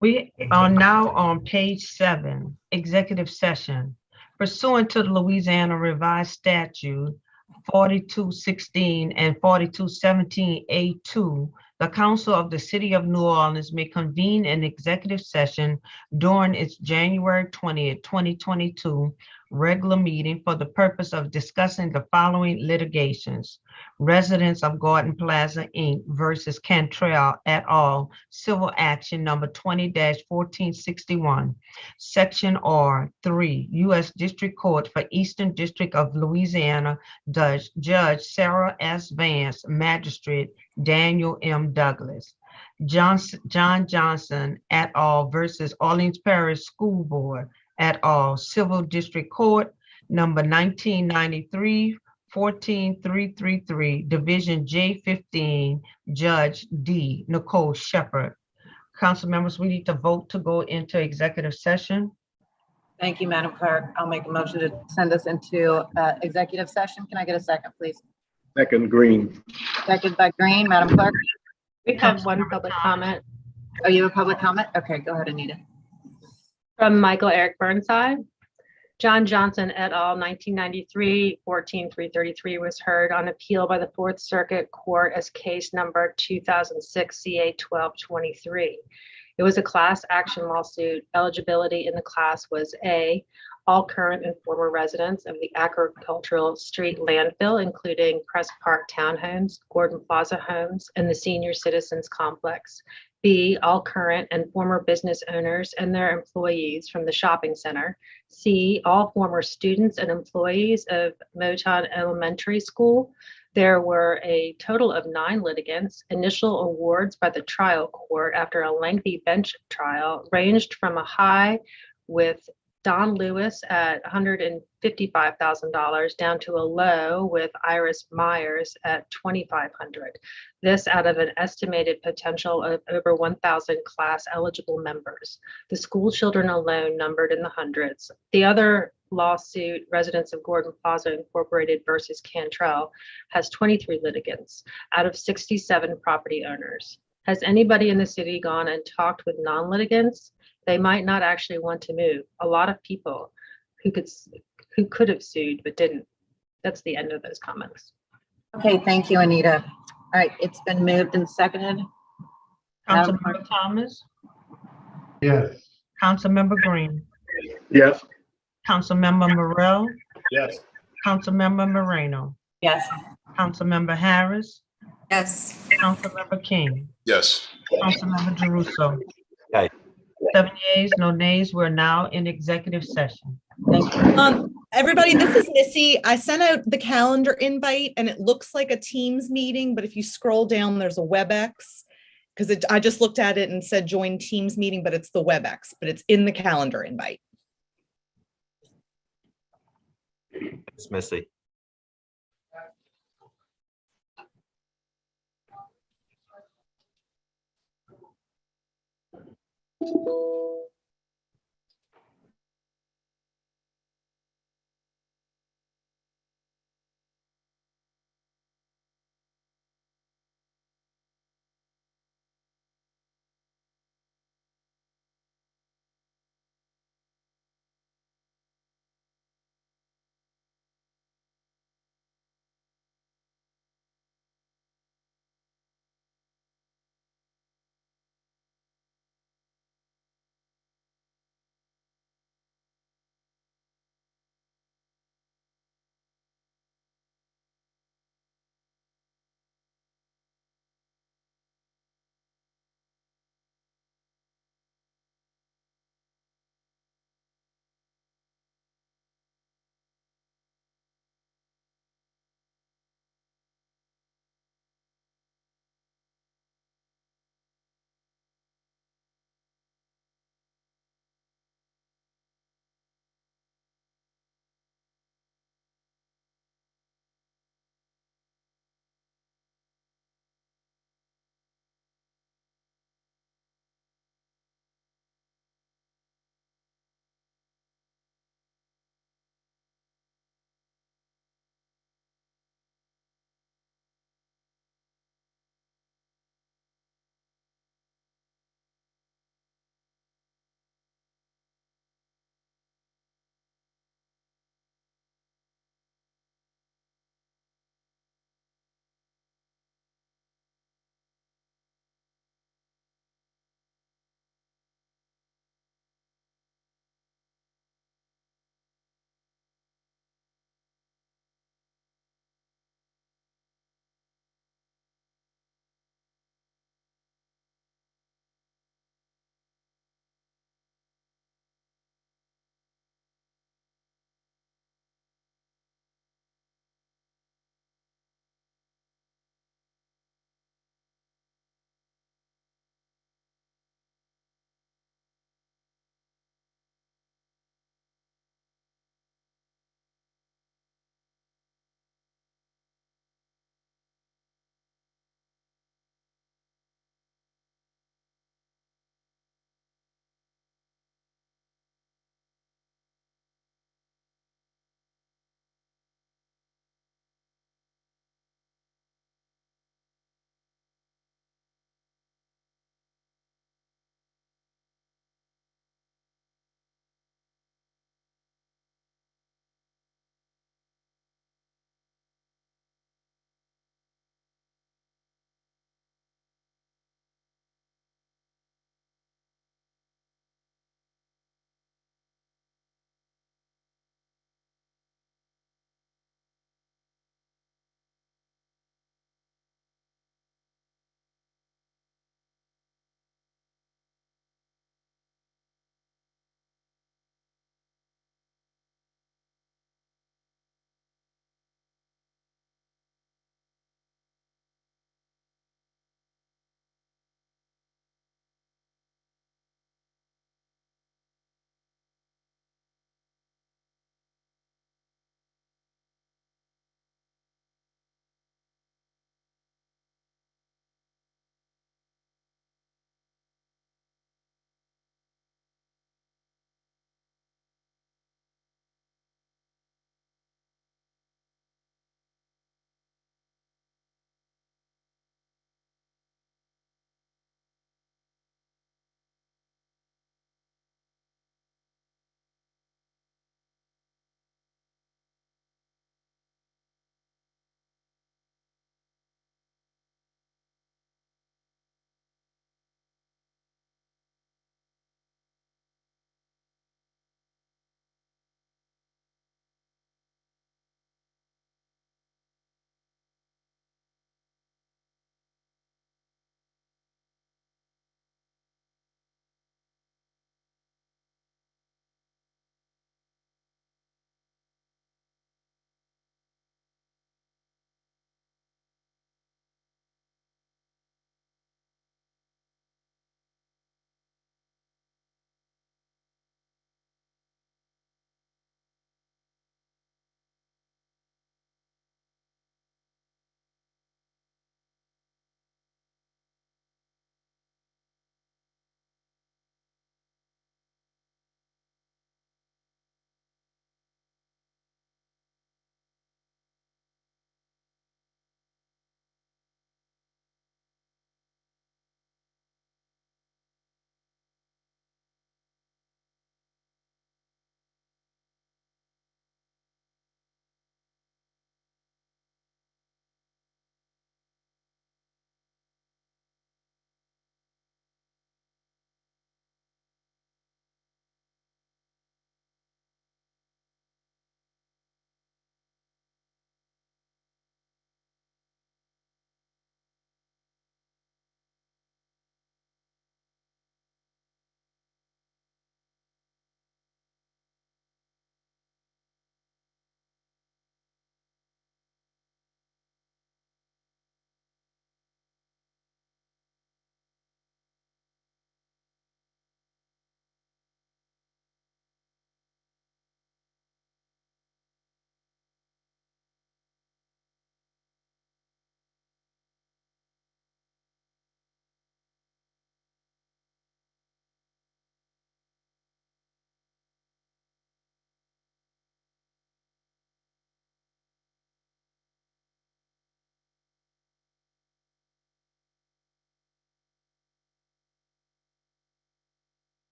We are now on page 7, executive session. Pursuant to the Louisiana Revised Statute 4216 and 4217A2, the Council of the City of New Orleans may convene an executive session during its January 20th, 2022 regular meeting for the purpose of discussing the following litigations: residents of Gordon Plaza, Inc. versus Cantrell et al. Civil action number 20-1461. Section R3, U.S. District Court for Eastern District of Louisiana, Judge Sarah S. Vance, Magistrate Daniel M. Douglas. John Johnson et al. Versus Orleans Parish School Board et al. Civil District Court number 1993-14333, Division J15, Judge D. Nicole Shepherd. Council members, we need to vote to go into executive session. Thank you, Madam Clerk. I'll make a motion to send us into executive session. Can I get a second, please? Second, Green. Second by Green. Madam Clerk. We have one public comment Oh, you have a public comment? Okay, go ahead, Anita. from Michael Eric Burnside. John Johnson et al. 1993, 14333 was heard on appeal by the Fourth Circuit Court as case number 2006 CA 1223. It was a class action lawsuit. Eligibility in the class was A, all current and former residents of the Agricultural Street landfill, including Press Park Townhomes, Gordon Plaza Homes, and the Senior Citizens Complex. B, all current and former business owners and their employees from the shopping center. C, all former students and employees of Moton Elementary School. There were a total of 9 litigants. Initial awards by the trial court after a lengthy bench trial ranged from a high with Don Lewis at $155,000 down to a low with Iris Myers at $2,500. This out of an estimated potential of over 1,000 class eligible members. The school children alone numbered in the hundreds. The other lawsuit, Residents of Gordon Plaza Incorporated versus Cantrell, has 23 litigants out of 67 property owners. Has anybody in the city gone and talked with non-litigants? They might not actually want to move. A lot of people who could have sued but didn't. That's the end of those comments. Okay, thank you, Anita. All right, it's been moved and seconded. Councilmember Thomas, Yes. Councilmember Green, Yes. Councilmember Morrell, Yes. Councilmember Moreno, Yes. Councilmember Harris, Yes. Councilmember King, Yes. Councilmember Jeruso. Aye. 7 yeas, no nays. We're now in executive session. Thank you. Everybody, this is Missy. I sent out the calendar invite and it looks like a Teams meeting, but if you scroll down, there's a WebEx because I just looked at it and said join Teams meeting, but it's the WebEx, but it's in the calendar invite. It's Missy.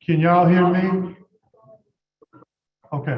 Can y'all hear me? Okay.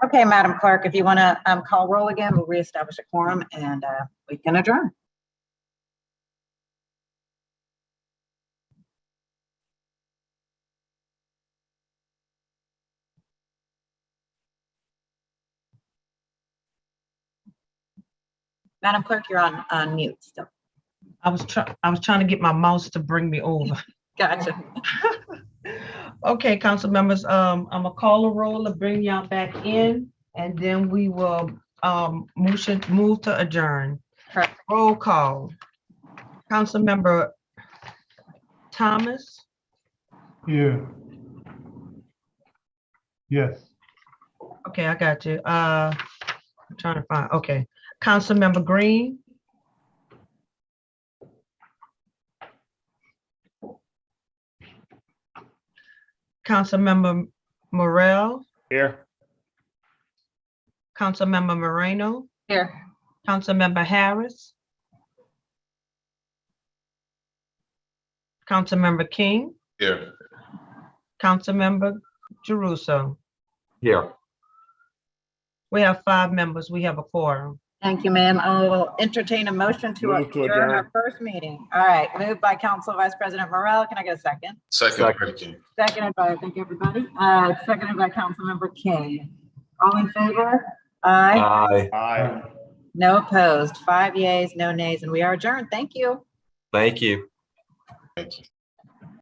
Okay, Madam Clerk, if you want to call roll again, we'll reestablish a quorum and we can adjourn. Madam Clerk, you're on mute still. I was trying to get my mouse to bring me over. Gotcha. Okay, council members, I'm gonna call a roll to bring y'all back in, and then we will move to adjourn. Correct. Roll call. Council member Thomas, Here. Yes. okay, I got you. I'm trying to find, okay. Council member Green, Council member Morel, Here. Council member Moreno, Here. Council member Harris, Council member King, Here. Council member Jeruso. Here. We have 5 members. We have a quorum. Thank you, ma'am. I will entertain a motion to Move to adjourn our adjourn. first meeting. All right, moved by Council Vice President Morel. Can I get a second? Second. Seconded by, thank you, everybody. Seconded by Councilmember King. All in favor? Aye. Aye. Aye. No opposed. 5 yeas, no nays, and we are adjourned. Thank you. Thank you. Thank you.